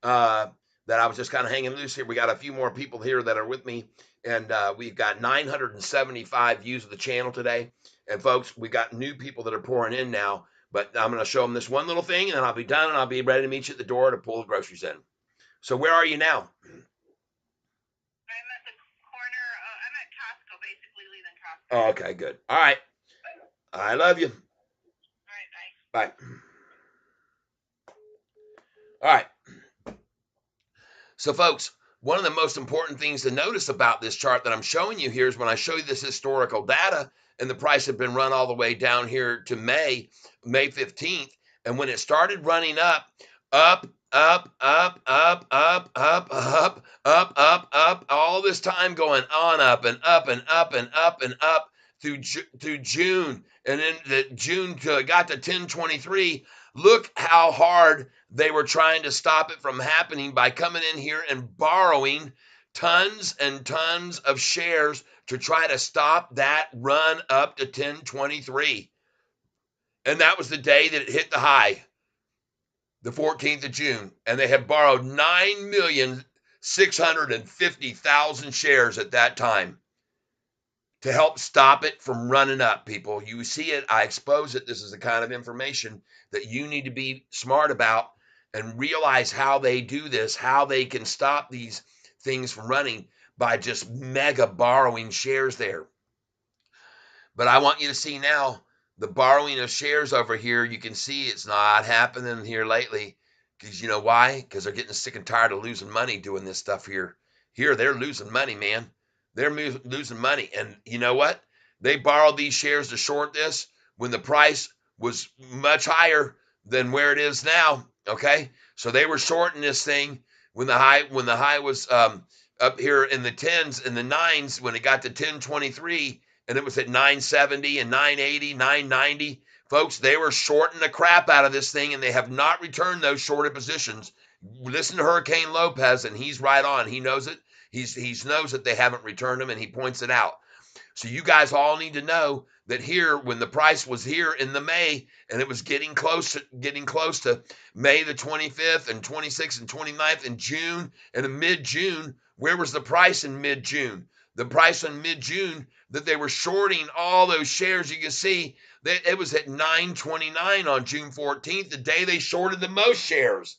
uh, that I was just kind of hanging loose here. We got a few more people here that are with me, and we've got 975 views of the channel today. And folks, we got new people that are pouring in now. But I'm going to show them this one little thing, and then I'll be done, and I'll be ready to meet you at the door to pull the groceries in. So where are you now? I'm at the corner. I'm at Costco, basically leaving Costco. Oh, okay, good. All right. I love you. All right, bye. Bye. All right. So, folks, one of the most important things to notice about this chart that I'm showing you here is when I show you this historical data and the price had been run all the way down here to May 15th. And when it started running up, up, up, up, up, up, up, up, up, up, up, all this time going on up and up and up and up and up through June. And then the June got to 1023. Look how hard they were trying to stop it from happening by coming in here and borrowing tons and tons of shares to try to stop that run up to 1023. And that was the day that it hit the high, the 14th of June. And they had borrowed 9,650,000 shares at that time to help stop it from running up, people. You see it, I expose it. This is the kind of information that you need to be smart about and realize how they do this, how they can stop these things from running by just mega borrowing shares there. But I want you to see now the borrowing of shares over here. You can see it's not happening here lately. Because you know why? Because they're getting sick and tired of losing money doing this stuff here. Here, they're losing money, man. They're losing money. And you know what? They borrowed these shares to short this when the price was much higher than where it is now. Okay. So they were shorting this thing when the high was up here in the tens and the nines when it got to 1023 and it was at 970 and 980, 990. Folks, they were shorting the crap out of this thing, and they have not returned those shorted positions. Listen to Hurricane Lopez, and he's right on. He knows it. He knows that they haven't returned them, and he points it out. So you guys all need to know that here, when the price was here in the May, and it was getting close to May the 25th and 26th and 29th in June and in mid-June, where was the price in mid-June? The price in mid-June that they were shorting all those shares, you can see that it was at 929 on June 14th, the day they shorted the most shares.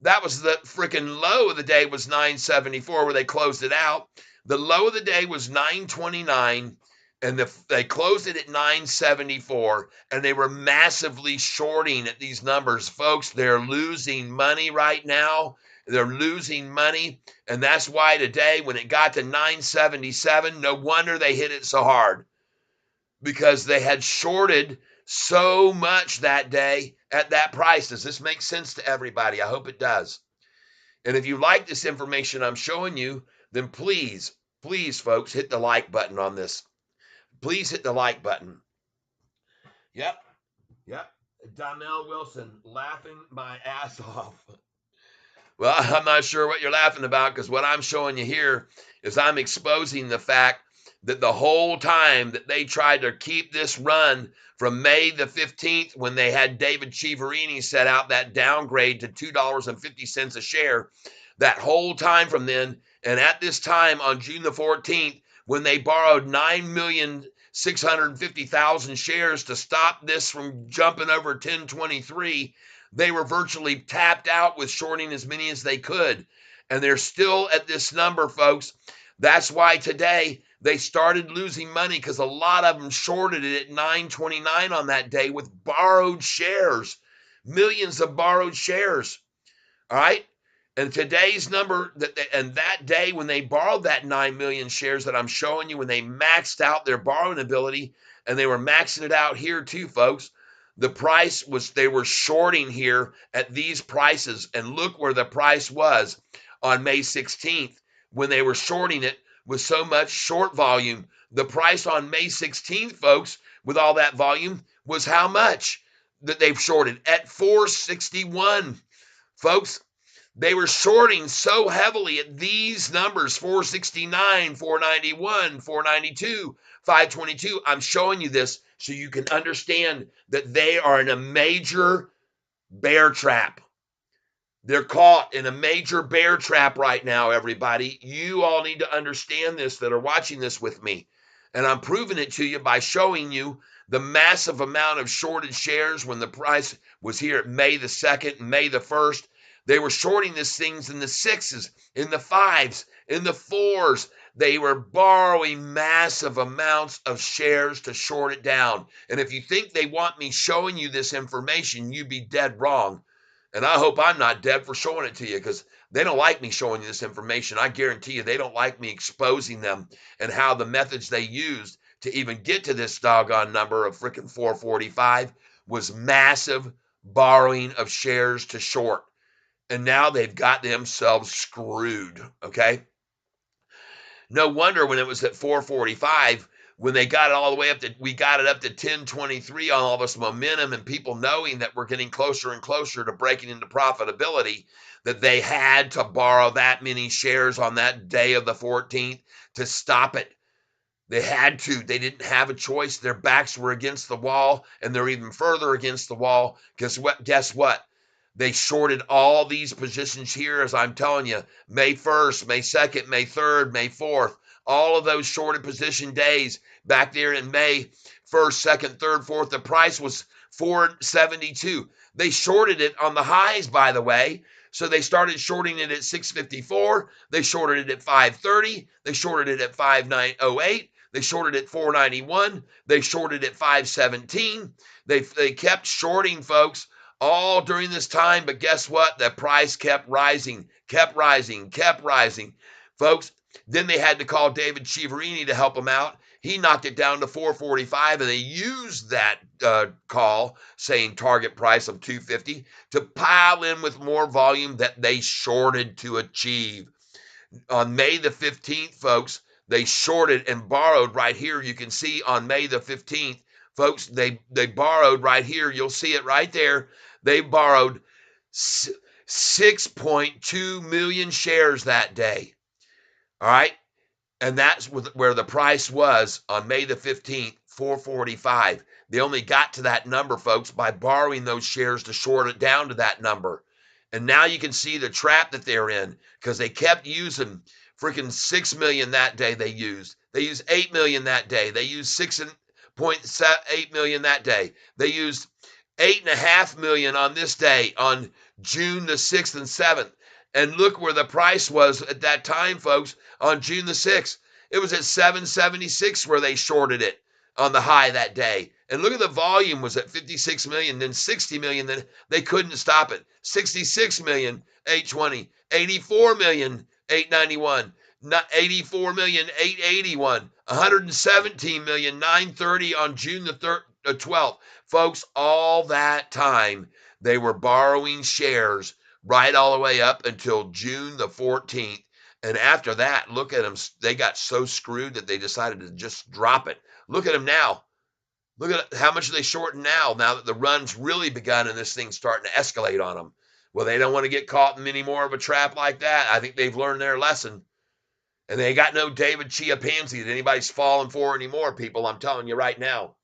That was the freaking low of the day was 974 where they closed it out. The low of the day was 929 and they closed it at 974 and they were massively shorting at these numbers. Folks, they're losing money right now. They're losing money. And that's why today when it got to 977, no wonder they hit it so hard because they had shorted so much that day at that price. Does this make sense to everybody? I hope it does. And if you like this information I'm showing you, then please, please, folks, hit the like button on this. Please hit the like button. Yep, yep. Donnell Wilson laughing my ass off. Well, I'm not sure what you're laughing about because what I'm showing you here is I'm exposing the fact that the whole time that they tried to keep this run from May the 15th when they had David Chiaverini set out that downgrade to $2.50 a share, that whole time from then, and at this time on June the 14th, when they borrowed 9,650,000 shares to stop this from jumping over 1023, they were virtually tapped out with shorting as many as they could. And they're still at this number, folks. That's why today they started losing money because a lot of them shorted it at 929 on that day with borrowed shares, millions of borrowed shares. All right. And today's number and that day when they borrowed that 9 million shares that I'm showing you, when they maxed out their borrowing ability, and they were maxing it out here too, folks. The price was, they were shorting here at these prices. And look where the price was on May 16th when they were shorting it with so much short volume. The price on May 16th, folks, with all that volume was how much that they've shorted at 461. Folks, they were shorting so heavily at these numbers, 469, 491, 492, 522. I'm showing you this so you can understand that they are in a major bear trap. They're caught in a major bear trap right now, everybody. You all need to understand this that are watching this with me. And I'm proving it to you by showing you the massive amount of shorted shares when the price was here at May the 2nd, May the 1st. They were shorting these things in the sixes, in the fives, in the fours. They were borrowing massive amounts of shares to short it down. And if you think they want me showing you this information, you'd be dead wrong. And I hope I'm not dead for showing it to you because They don't like me showing you this information. I guarantee you they don't like me exposing them and how the methods they used to even get to this doggone number of freaking 445 was massive borrowing of shares to short. And now they've got themselves screwed. Okay. No wonder when it was at 445, when they got it all the way up to, we got it up to 1023 on all this momentum and people knowing that we're getting closer and closer to breaking into profitability, that they had to borrow that many shares on that day of the 14th to stop it. They had to. They didn't have a choice. Their backs were against the wall, and they're even further against the wall. Guess what? They shorted all these positions here, as I'm telling you, May 1st, May 2nd, May 3rd, May 4th. All of those shorted position days back there in May 1st, 2nd, 3rd, 4th. The price was 472. They shorted it on the highs, by the way. So they started shorting it at 654. They shorted it at 530. They shorted it at 5908. They shorted at 491. They shorted at 517. They kept shorting, folks, all during this time. But guess what? The price kept rising, kept rising, kept rising. Folks, then they had to call David Chiaverini to help them out. He knocked it down to 445, and they used that call saying target price of 250 to pile in with more volume that they shorted to achieve. On May the 15th, folks, they shorted and borrowed right here. You can see on May the 15th, folks, they borrowed right here. You'll see it right there. They borrowed 6.2 million shares that day. All right. And that's where the price was on May the 15th, 445. They only got to that number, folks, by borrowing those shares to short it down to that number. And now you can see the trap that they're in because they kept using freaking 6 million that day. They used 8 million that day. They used 6.8 million that day. They used 8.5 million on this day on June the 6th and 7th. And look where the price was at that time, folks, on June the 6th. It was at 776 where they shorted it on the high that day. And look at the volume was at 56 million, then 60 million, then they couldn't stop it. 66 million, 820, 84 million, 891, 84 million, 881, 117 million, 930 on June the 12th. Folks, all that time they were borrowing shares right all the way up until June the 14th. And after that, look at them. They got so screwed that they decided to just drop it. Look at them now. Look at how much they shorten now that the run's really begun and this thing's starting to escalate on them. Well, they don't want to get caught in any more of a trap like that. I think they've learned their lesson. And they got no David Chia Pansy that anybody's falling for anymore, people. I'm telling you right now.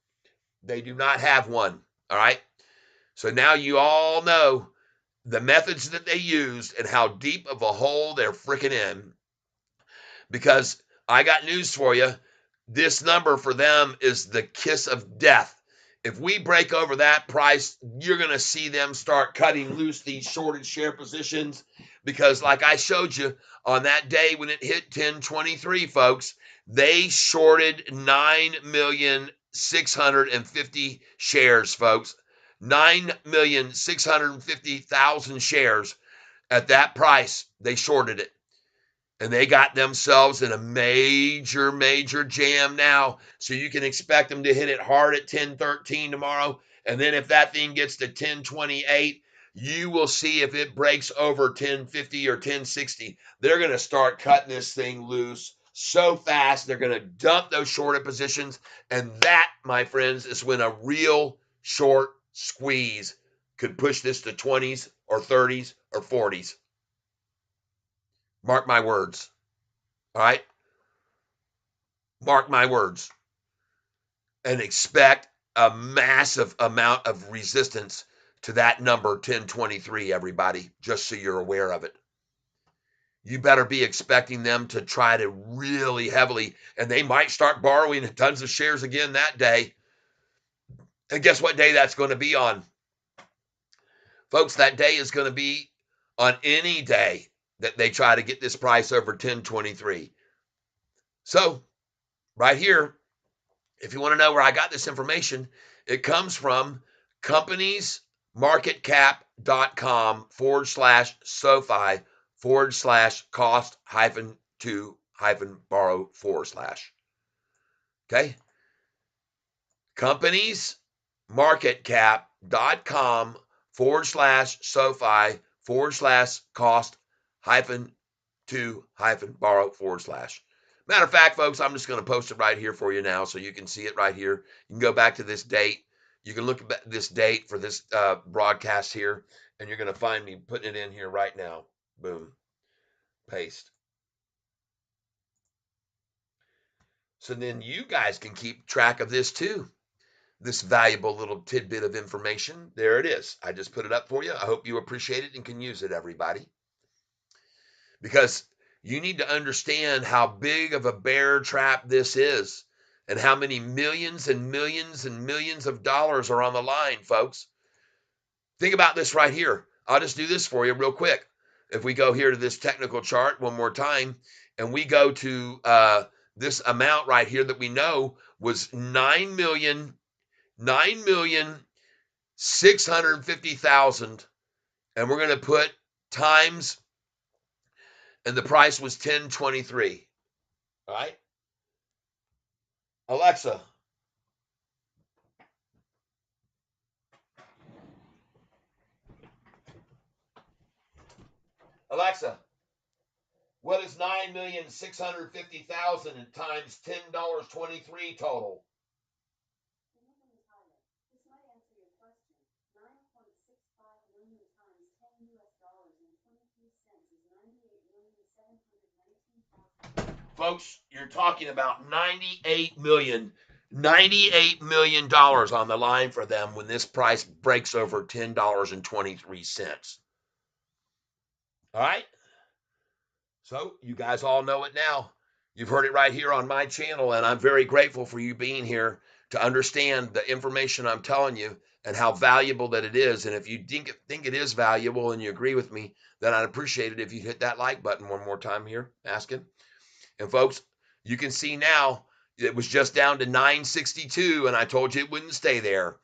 They do not have one. All right. So now you all know the methods that they used and how deep of a hole they're freaking in. Because I got news for you. This number for them is the kiss of death. If we break over that price, you're going to see them start cutting loose these shorted share positions because, like I showed you on that day when it hit 1023, folks, they shorted 9,650,000 shares, folks. 9,650,000 shares at that price. They shorted it. And they got themselves in a major, major jam now. So you can expect them to hit it hard at 1013 tomorrow. And then if that thing gets to 1028, you will see if it breaks over 1050 or 1060. They're going to start cutting this thing loose so fast. They're going to dump those shorted positions. And that, my friends, is when a real short squeeze could push this to 20s or 30s or 40s. Mark my words. All right. Mark my words. And expect a massive amount of resistance to that number 1023, everybody, just so you're aware of it. You better be expecting them to try to really heavily, and they might start borrowing tons of shares again that day. And guess what day that's going to be on? Folks, that day is going to be on any day that they try to get this price over 1023. So, right here, if you want to know where I got this information, it comes from companiesmarketcap.com /Sofi / cost hyphen to hyphen borrow / Okay. Companiesmarketcap.com / Sofi / cost hyphen to hyphen borrow / Matter of fact, folks, I'm just going to post it right here for you now so you can see it right here. You can go back to this date. You can look at this date for this broadcast here, and you're going to find me putting it in here right now. Boom. Paste. So then you guys can keep track of this too. This valuable little tidbit of information. There it is. I just put it up for you. I hope you appreciate it and can use it, everybody. Because you need to understand how big of a bear trap this is and how many millions and millions and millions of dollars are on the line, folks. Think about this right here. I'll just do this for you real quick. If we go here to this technical chart one more time and we go to this amount right here that we know was 9,650,000, and we're going to put times, and the price was 10.23. All right. Alexa, Alexa, what is 9,650,000 times $10.23 total? Folks, you're talking about $98 million on the line for them when this price breaks over $10.23. All right. So you guys all know it now. You've heard it right here on my channel, and I'm very grateful for you being here to understand the information I'm telling you and how valuable that it is. And if you think it is valuable and you agree with me, then I'd appreciate it if you hit that like button one more time here, asking. And folks, you can see now it was just down to 962, and I told you it wouldn't stay there.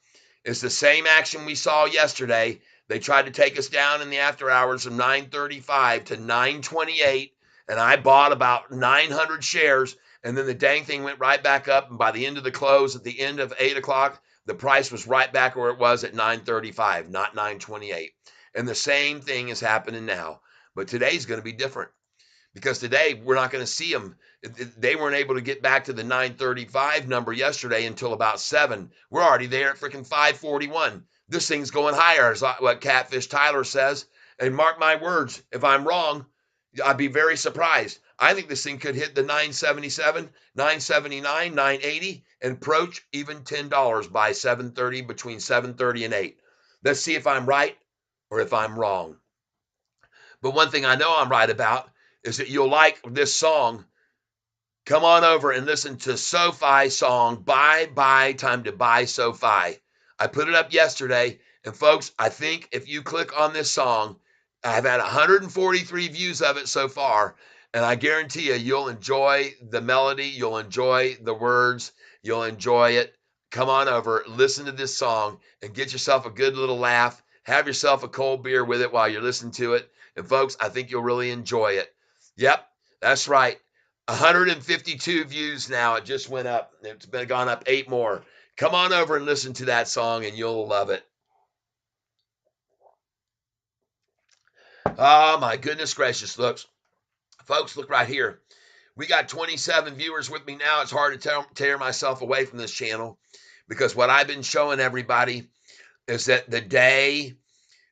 It's the same action we saw yesterday. They tried to take us down in the after hours from 935 to 928, and I bought about 900 shares, and then the dang thing went right back up. And by the end of the close, at the end of 8 o'clock, the price was right back where it was at 935, not 928. And the same thing is happening now. But today's going to be different, because today we're not going to see them. They weren't able to get back to the 935 number yesterday until about 7. We're already there at freaking 541. This thing's going higher, is what Catfish Tyler says. And mark my words, if I'm wrong, I'd be very surprised. I think this thing could hit the 977, 979, 980, and approach even $10 by 7:30, between 7:30 and 8. Let's see if I'm right or if I'm wrong. But one thing I know I'm right about is that you'll like this song. Come on over and listen to Sofi's song, Bye Bye, Time to Buy Sofi. I put it up yesterday, and folks, I think if you click on this song, I've had 143 views of it so far, and I guarantee you, you'll enjoy the melody, you'll enjoy the words, you'll enjoy it. Come on over, listen to this song, and get yourself a good little laugh. Have yourself a cold beer with it while you're listening to it. And folks, I think you'll really enjoy it. Yep, that's right. 152 views now. It just went up. It's been gone up 8 more. Come on over and listen to that song, and you'll love it. Oh my goodness gracious! Look, folks, look right here. We got 27 viewers with me now. It's hard to tear myself away from this channel, because what I've been showing everybody is that the day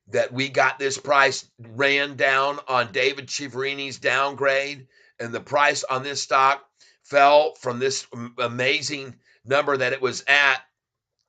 that we got this price ran down on David Chiaverini's downgrade, and the price on this stock fell from this amazing number that it was at,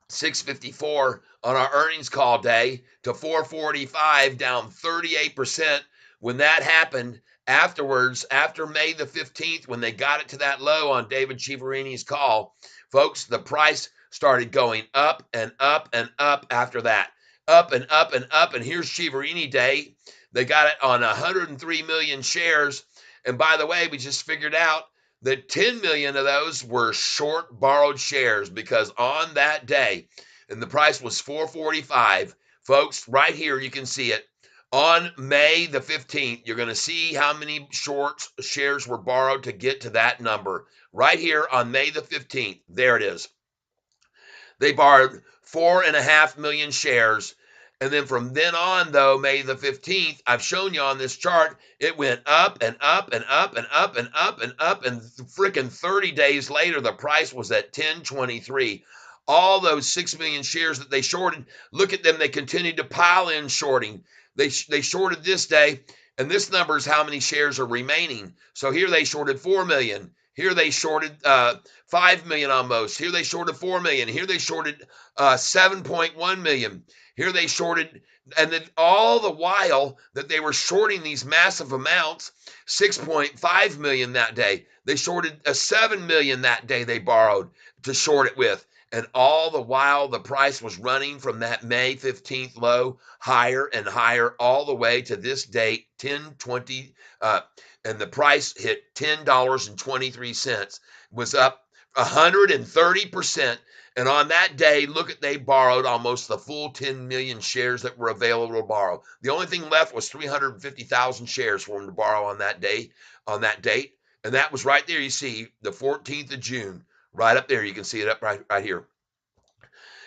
654 on our earnings call day, to 445, down 38%. When that happened, afterwards, after May the 15th, when they got it to that low on David Chiaverini's call, folks, the price started going up and up and up after that. Up and up and up. And here's Chiaverini Day. They got it on 103 million shares. And by the way, we just figured out that 10 million of those were short borrowed shares, because on that day, and the price was 445, folks, right here you can see it, On May the 15th, you're going to see how many shorts shares were borrowed to get to that number. Right here on May the 15th, there it is. They borrowed 4.5 million shares. And then from then on, though, May the 15th, I've shown you on this chart, it went up and up and up and up and up and up. And freaking 30 days later, the price was at 1023. All those 6 million shares that they shorted, look at them. They continued to pile in shorting. They shorted this day, and this number is how many shares are remaining. So here they shorted 4 million. Here they shorted 5 million almost. Here they shorted 4 million. Here they shorted 7.1 million. Here they shorted, and then all the while that they were shorting these massive amounts, 6.5 million that day. They shorted a 7 million that day they borrowed to short it with. And all the while the price was running from that May 15th low higher and higher all the way to this date, 1020, and the price hit $10.23, was up 130%. And on that day, look at, they borrowed almost the full 10 million shares that were available to borrow. The only thing left was 350,000 shares for them to borrow on that day, on that date. And that was right there. You see the 14th of June, right up there. You can see it up right here.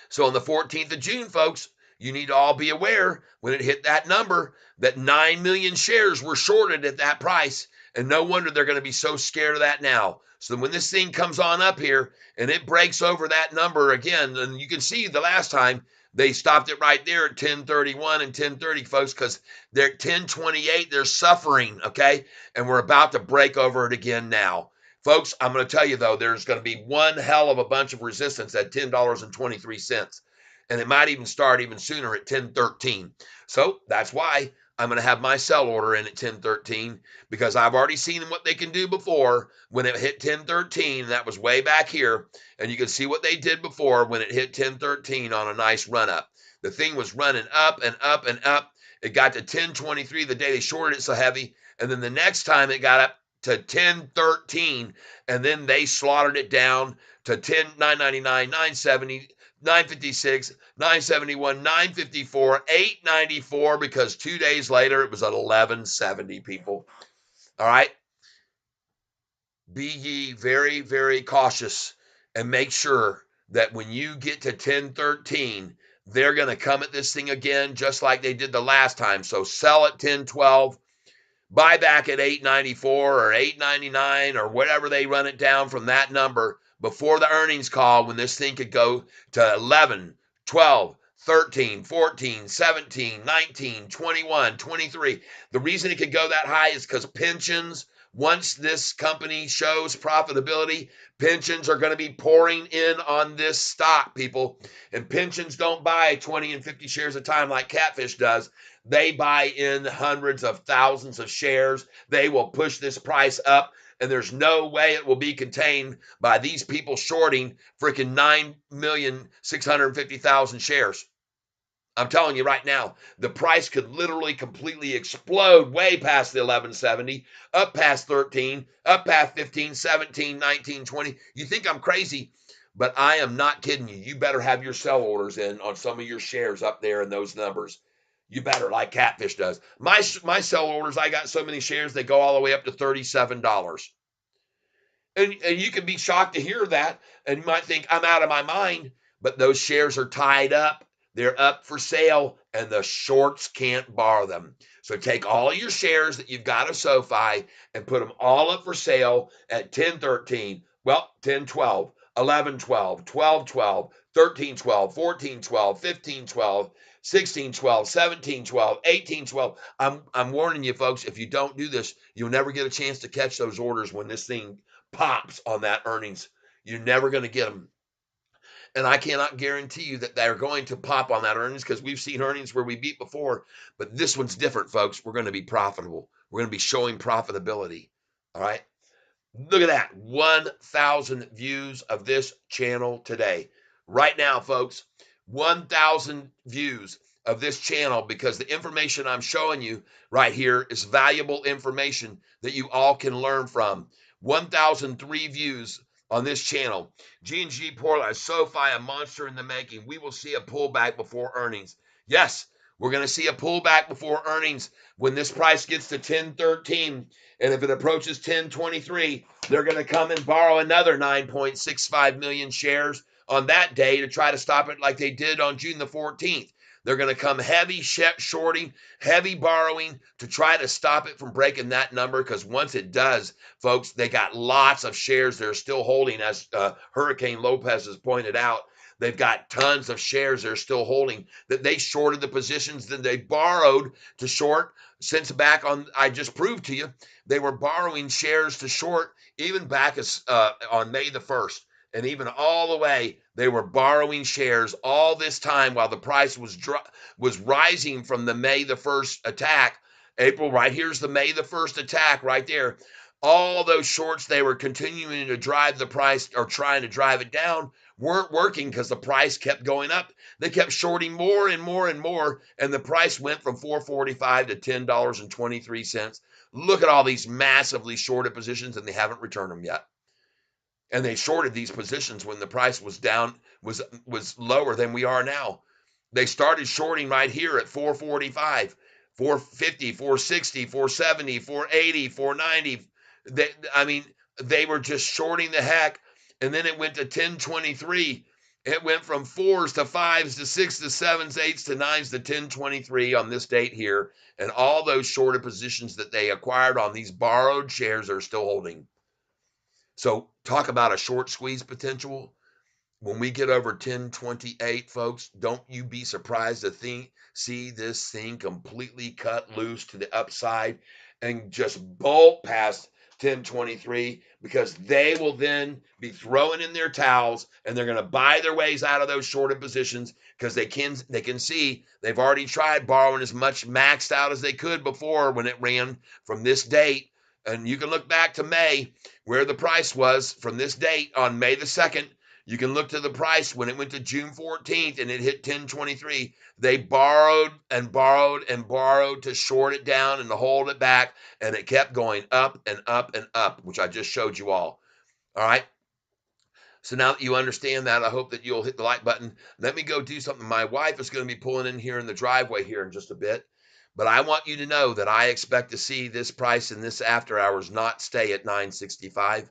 So on the 14th of June, folks, you need to all be aware when it hit that number that 9 million shares were shorted at that price. And no wonder they're going to be so scared of that now. So when this thing comes on up here and it breaks over that number again, and you can see the last time they stopped it right there at 1031 and 1030, folks, because they're at 1028, they're suffering, okay? And we're about to break over it again now. Folks, I'm going to tell you though, there's going to be one hell of a bunch of resistance at $10.23. And it might even start even sooner at 1013. So that's why I'm going to have my sell order in at 1013, because I've already seen what they can do before when it hit 1013. That was way back here. And you can see what they did before when it hit 1013 on a nice run up. The thing was running up and up and up. It got to 1023 the day they shorted it so heavy. And then the next time it got up to 1013, and then they slaughtered it down to 10 999, 970, 956, 971, 954, 894, because 2 days later it was at 1170, people. All right. Be ye very, very cautious and make sure that when you get to 1013, they're going to come at this thing again just like they did the last time. So sell at 1012, buy back at 894 or 899 or whatever they run it down from that number before the earnings call, when this thing could go to 11, 12, 13, 14, 17, 19, 21, 23. The reason it could go that high is because pensions, once this company shows profitability, pensions are going to be pouring in on this stock, people. And pensions don't buy 20 and 50 shares a time like Catfish does. They buy in hundreds of thousands of shares. They will push this price up, and there's no way it will be contained by these people shorting freaking 9,650,000 shares. I'm telling you right now, the price could literally completely explode way past the 1170, up past 13, up past 15, 17, 19, 20. You think I'm crazy, but I am not kidding you. You better have your sell orders in on some of your shares up there in those numbers. You better, like Catfish does. My sell orders, I got so many shares, they go all the way up to $37. And you can be shocked to hear that, and you might think I'm out of my mind, but those shares are tied up. They're up for sale, and the shorts can't borrow them. So take all your shares that you've got of SoFi and put them all up for sale at 1013. Well, 1012, 1112, 1212, 1312, 1412, 1512, 1612, 1712, 1812. I'm warning you folks, if you don't do this, you'll never get a chance to catch those orders when this thing pops on that earnings. You're never going to get them. And I cannot guarantee you that they're going to pop on that earnings, because we've seen earnings where we beat before, but this one's different, folks. We're going to be profitable. We're going to be showing profitability. All right. Look at that. 1,000 views of this channel today. Right now, folks, 1,000 views of this channel, because the information I'm showing you right here is valuable information that you all can learn from. 1,003 views on this channel. G&G Portland, SoFi, a monster in the making. We will see a pullback before earnings. Yes, We're going to see a pullback before earnings when this price gets to 10.13. And if it approaches 10.23, they're going to come and borrow another 9.65 million shares on that day to try to stop it like they did on June the 14th. They're going to come heavy shorting, heavy borrowing to try to stop it from breaking that number, because once it does, folks, they got lots of shares they're still holding, as Hurricane Lopez has pointed out. They've got tons of shares they're still holding that they shorted the positions that they borrowed to short since back on, I just proved to you, they were borrowing shares to short even back as on May the 1st. And even all the way, they were borrowing shares all this time while the price was rising from the May the 1st attack. April, right here's the May the 1st attack right there. All those shorts they were continuing to drive the price or trying to drive it down weren't working because the price kept going up. They kept shorting more and more and more, and the price went from 4.45 to $10.23. Look at all these massively shorted positions, and they haven't returned them yet. And they shorted these positions when the price was down, was lower than we are now. They started shorting right here at 445, 450, 460, 470, 480, 490. I mean, they were just shorting the heck. And then it went to 1023. It went from fours to fives to six to sevens, eights to nines to 1023 on this date here. And all those shorted positions that they acquired on these borrowed shares are still holding. So talk about a short squeeze potential. When we get over 1028, folks, don't you be surprised to see this thing completely cut loose to the upside and just bolt past 1023, because they will then be throwing in their towels and they're going to buy their ways out of those shorted positions, because they can see they've already tried borrowing as much maxed out as they could before when it ran from this date. And you can look back to May where the price was from this date on May the 2nd. You can look to the price when it went to June 14th and it hit 1023. They borrowed and borrowed and borrowed to short it down and to hold it back, and it kept going up and up and up, which I just showed you all. All right. So now that you understand that, I hope that you'll hit the like button. Let me go do something. My wife is going to be pulling in here in the driveway here in just a bit. But I want you to know that I expect to see this price in this after hours not stay at 965.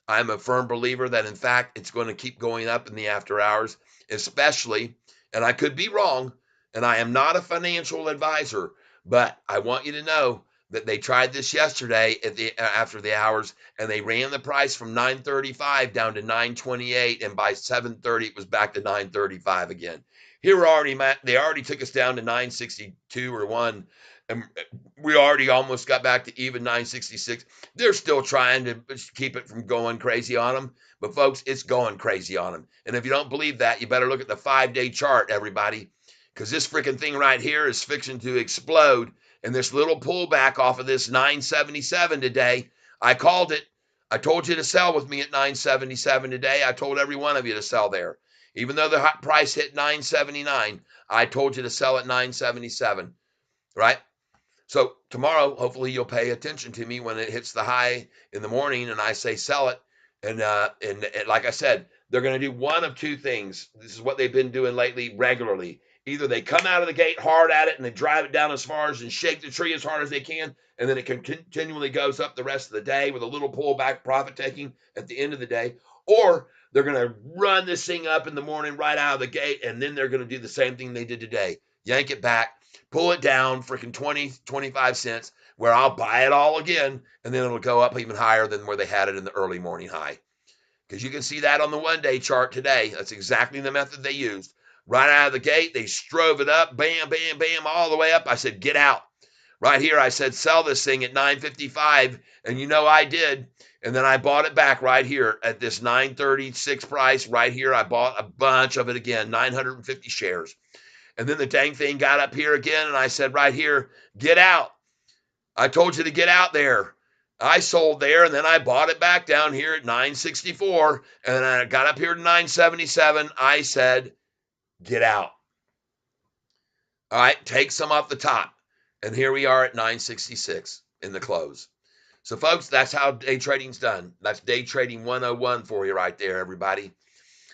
I'm a firm believer that, in fact, it's going to keep going up in the after hours, especially, and I could be wrong, and I am not a financial advisor, but I want you to know that they tried this yesterday after the hours, and they ran the price from 935 down to 928, and by 7:30 it was back to 935 again. Here we're already they already took us down to 962 or one, and we already almost got back to even 966. They're still trying to keep it from going crazy on them. But folks, it's going crazy on them. And if you don't believe that, you better look at the 5-day chart, everybody, because this freaking thing right here is fixing to explode. And this little pullback off of this 977 today, I called it. I told you to sell with me at 977 today. I told every one of you to sell there. Even though the price hit 979, I told you to sell at 977, right? So tomorrow, hopefully, you'll pay attention to me when it hits the high in the morning, and I say sell it. And like I said, they're going to do one of two things. This is what they've been doing lately regularly. Either they come out of the gate hard at it and they drive it down as far as and shake the tree as hard as they can, and then it continually goes up the rest of the day with a little pullback profit taking at the end of the day. Or they're going to run this thing up in the morning right out of the gate, and then they're going to do the same thing they did today. Yank it back, pull it down freaking 20, 25 cents, where I'll buy it all again, and then it'll go up even higher than where they had it in the early morning high. Because you can see that on the 1-day chart today. That's exactly the method they used. Right out of the gate, they strove it up, bam, bam, bam, all the way up. I said, get out. Right here, I said, sell this thing at 955, and you know I did. And then I bought it back right here at this 936 price. Right here, I bought a bunch of it again, 950 shares. And then the dang thing got up here again, and I said, right here, get out. I told you to get out there. I sold there, and then I bought it back down here at 964, and then I got up here to 977. I said, get out. All right, take some off the top. And here we are at 966 in the close. So, folks, that's how day trading's done. That's day trading 101 for you right there, everybody.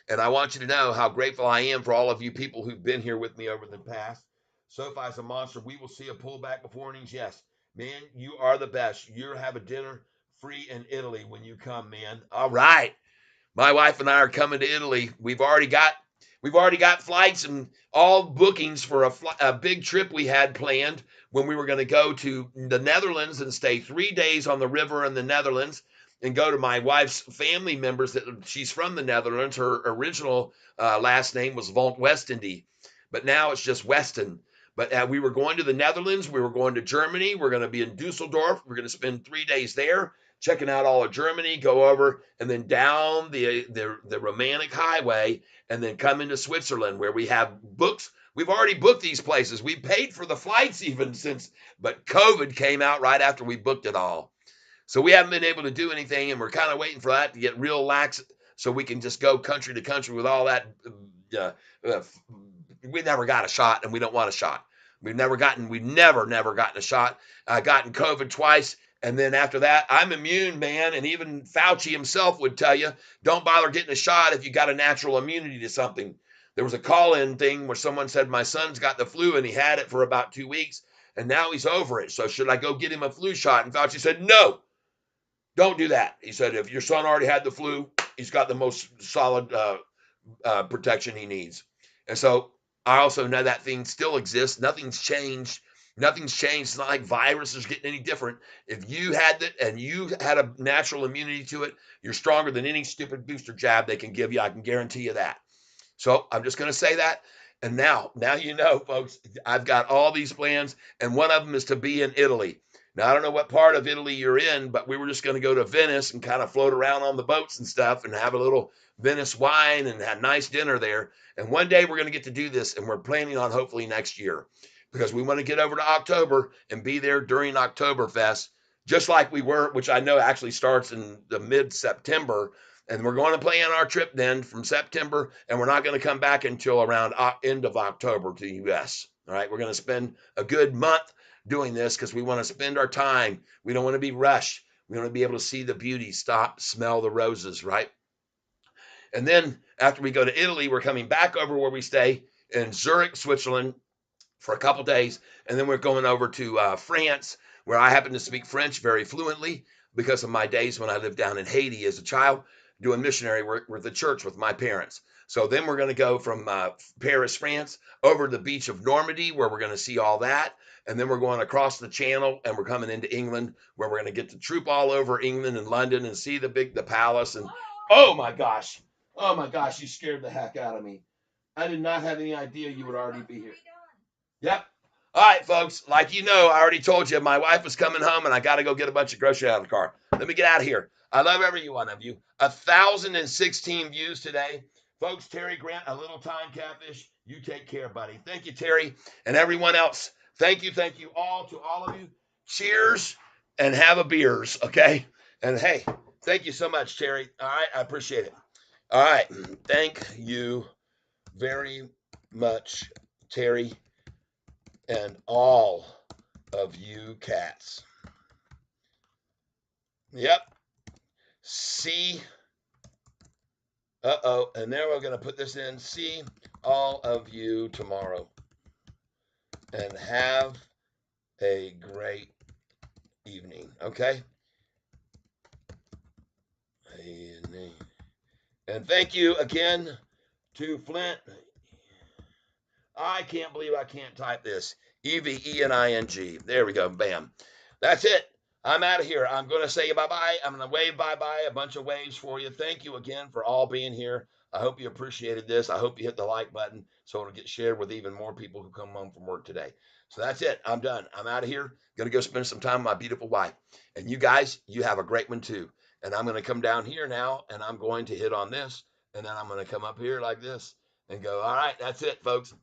And I want you to know how grateful I am for all of you people who've been here with me over the past. SoFi's a monster. We will see a pullback before earnings. Yes, man, you are the best. You have a dinner free in Italy when you come, man. All right, my wife and I are coming to Italy. We've already got flights and all bookings for a big trip we had planned when we were going to go to the Netherlands and stay 3 days on the river in the Netherlands and go to my wife's family members. That she's from the Netherlands. Her original last name was Volt Westendy, but now it's just Weston. But we were going to the Netherlands. We were going to Germany. We're going to be in Dusseldorf. We're going to spend 3 days there checking out all of Germany, go over and then down the romantic highway and then come into Switzerland where we have books. We've already booked these places. We paid for the flights even since, but COVID came out right after we booked it all. So we haven't been able to do anything, and we're kind of waiting for that to get real lax so we can just go country to country with all that. Uh, uh, we never got a shot, and we don't want a shot. We've never gotten a shot. Gotten COVID twice, and then after that, I'm immune, man. And even Fauci himself would tell you, don't bother getting a shot if you got a natural immunity to something. There was a call-in thing where someone said my son's got the flu, and he had it for about 2 weeks, and now he's over it. So should I go get him a flu shot? And Fauci said, no, don't do that. He said, if your son already had the flu, he's got the most solid protection he needs. And so I also know that thing still exists. Nothing's changed. Nothing's changed. It's not like virus is getting any different. If you had it and you had a natural immunity to it, you're stronger than any stupid booster jab they can give you. I can guarantee you that. So I'm just going to say that. And now you know, folks, I've got all these plans, and one of them is to be in Italy. Now, I don't know what part of Italy you're in, but we were just going to go to Venice and kind of float around on the boats and stuff and have a little Venice wine and have nice dinner there. And one day we're going to get to do this, and we're planning on hopefully next year because we want to get over to October and be there during Oktoberfest, just like we were, which I know actually starts in the mid September, and we're going to plan our trip then from September, and we're not going to come back until around end of October to the U.S. All right, we're going to spend a good month doing this because we want to spend our time. We don't want to be rushed. We want to be able to see the beauty, stop, smell the roses, right? And then after we go to Italy, we're coming back over where we stay in Zurich, Switzerland, for a couple days, and then we're going over to France, where I happen to speak French very fluently because of my days when I lived down in Haiti as a child doing missionary work with the church with my parents. So then we're going to go from Paris, France, over to the beach of Normandy, where we're going to see all that. And then we're going across the channel and we're coming into England, where we're going to get to troop all over England and London and see the palace. And oh my gosh, oh my gosh, you scared the heck out of me. I did not have any idea you would already be here. Yep. All right, folks. Like you know, I already told you my wife was coming home and I got to go get a bunch of groceries out of the car. Let me get out of here. I love every one of you. 1,016 views today. Folks, Terry Grant, a little time catfish. You take care, buddy. Thank you, Terry, and everyone else. Thank you all to all of you. Cheers and have a beers, okay? And hey, thank you so much, Terry. All right, I appreciate it. All right, thank you very much, Terry, and all of you cats. Yep. See. Uh-oh. And then we're going to put this in. See all of you tomorrow. And have a great evening. Okay? And thank you again to Flint. I can't believe I can't type this. Evening. There we go. Bam. That's it. I'm out of here. I'm going to say bye-bye. I'm going to wave bye-bye, a bunch of waves for you. Thank you again for all being here. I hope you appreciated this. I hope you hit the like button so it'll get shared with even more people who come home from work today. So that's it. I'm done. I'm out of here. Going to go spend some time with my beautiful wife. And you guys, you have a great one too. And I'm going to come down here now and I'm going to hit on this. And then I'm going to come up here like this and go, all right, that's it, folks.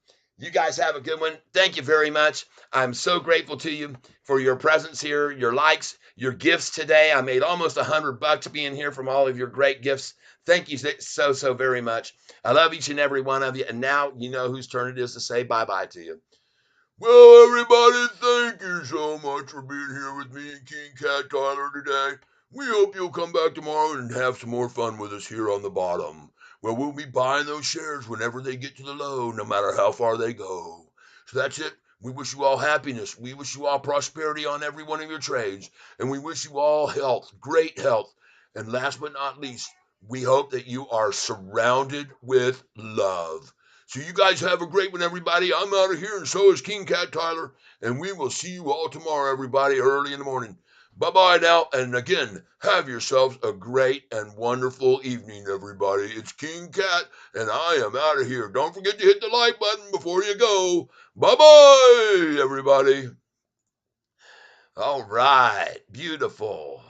You guys have a good one. Thank you very much. I'm so grateful to you for your presence here, your likes, your gifts today. I made almost $100 being here from all of your great gifts. Thank you so very much. I love each and every one of you. And now you know whose turn it is to say bye-bye to you. Well, everybody, thank you so much for being here with me and King Cat Tyler today. We hope you'll come back tomorrow and have some more fun with us here on the bottom, where we'll be buying those shares whenever they get to the low, no matter how far they go. So that's it. We wish you all happiness. We wish you all prosperity on every one of your trades. And we wish you all health, great health. And last but not least, we hope that you are surrounded with love. So you guys have a great one, everybody. I'm out of here, and so is King Cat Tyler. And we will see you all tomorrow, everybody, early in the morning. Bye bye now. And again, have yourselves a great and wonderful evening, everybody. It's King Cat, and I am out of here. Don't forget to hit the like button before you go. Bye bye, everybody. All right. Beautiful.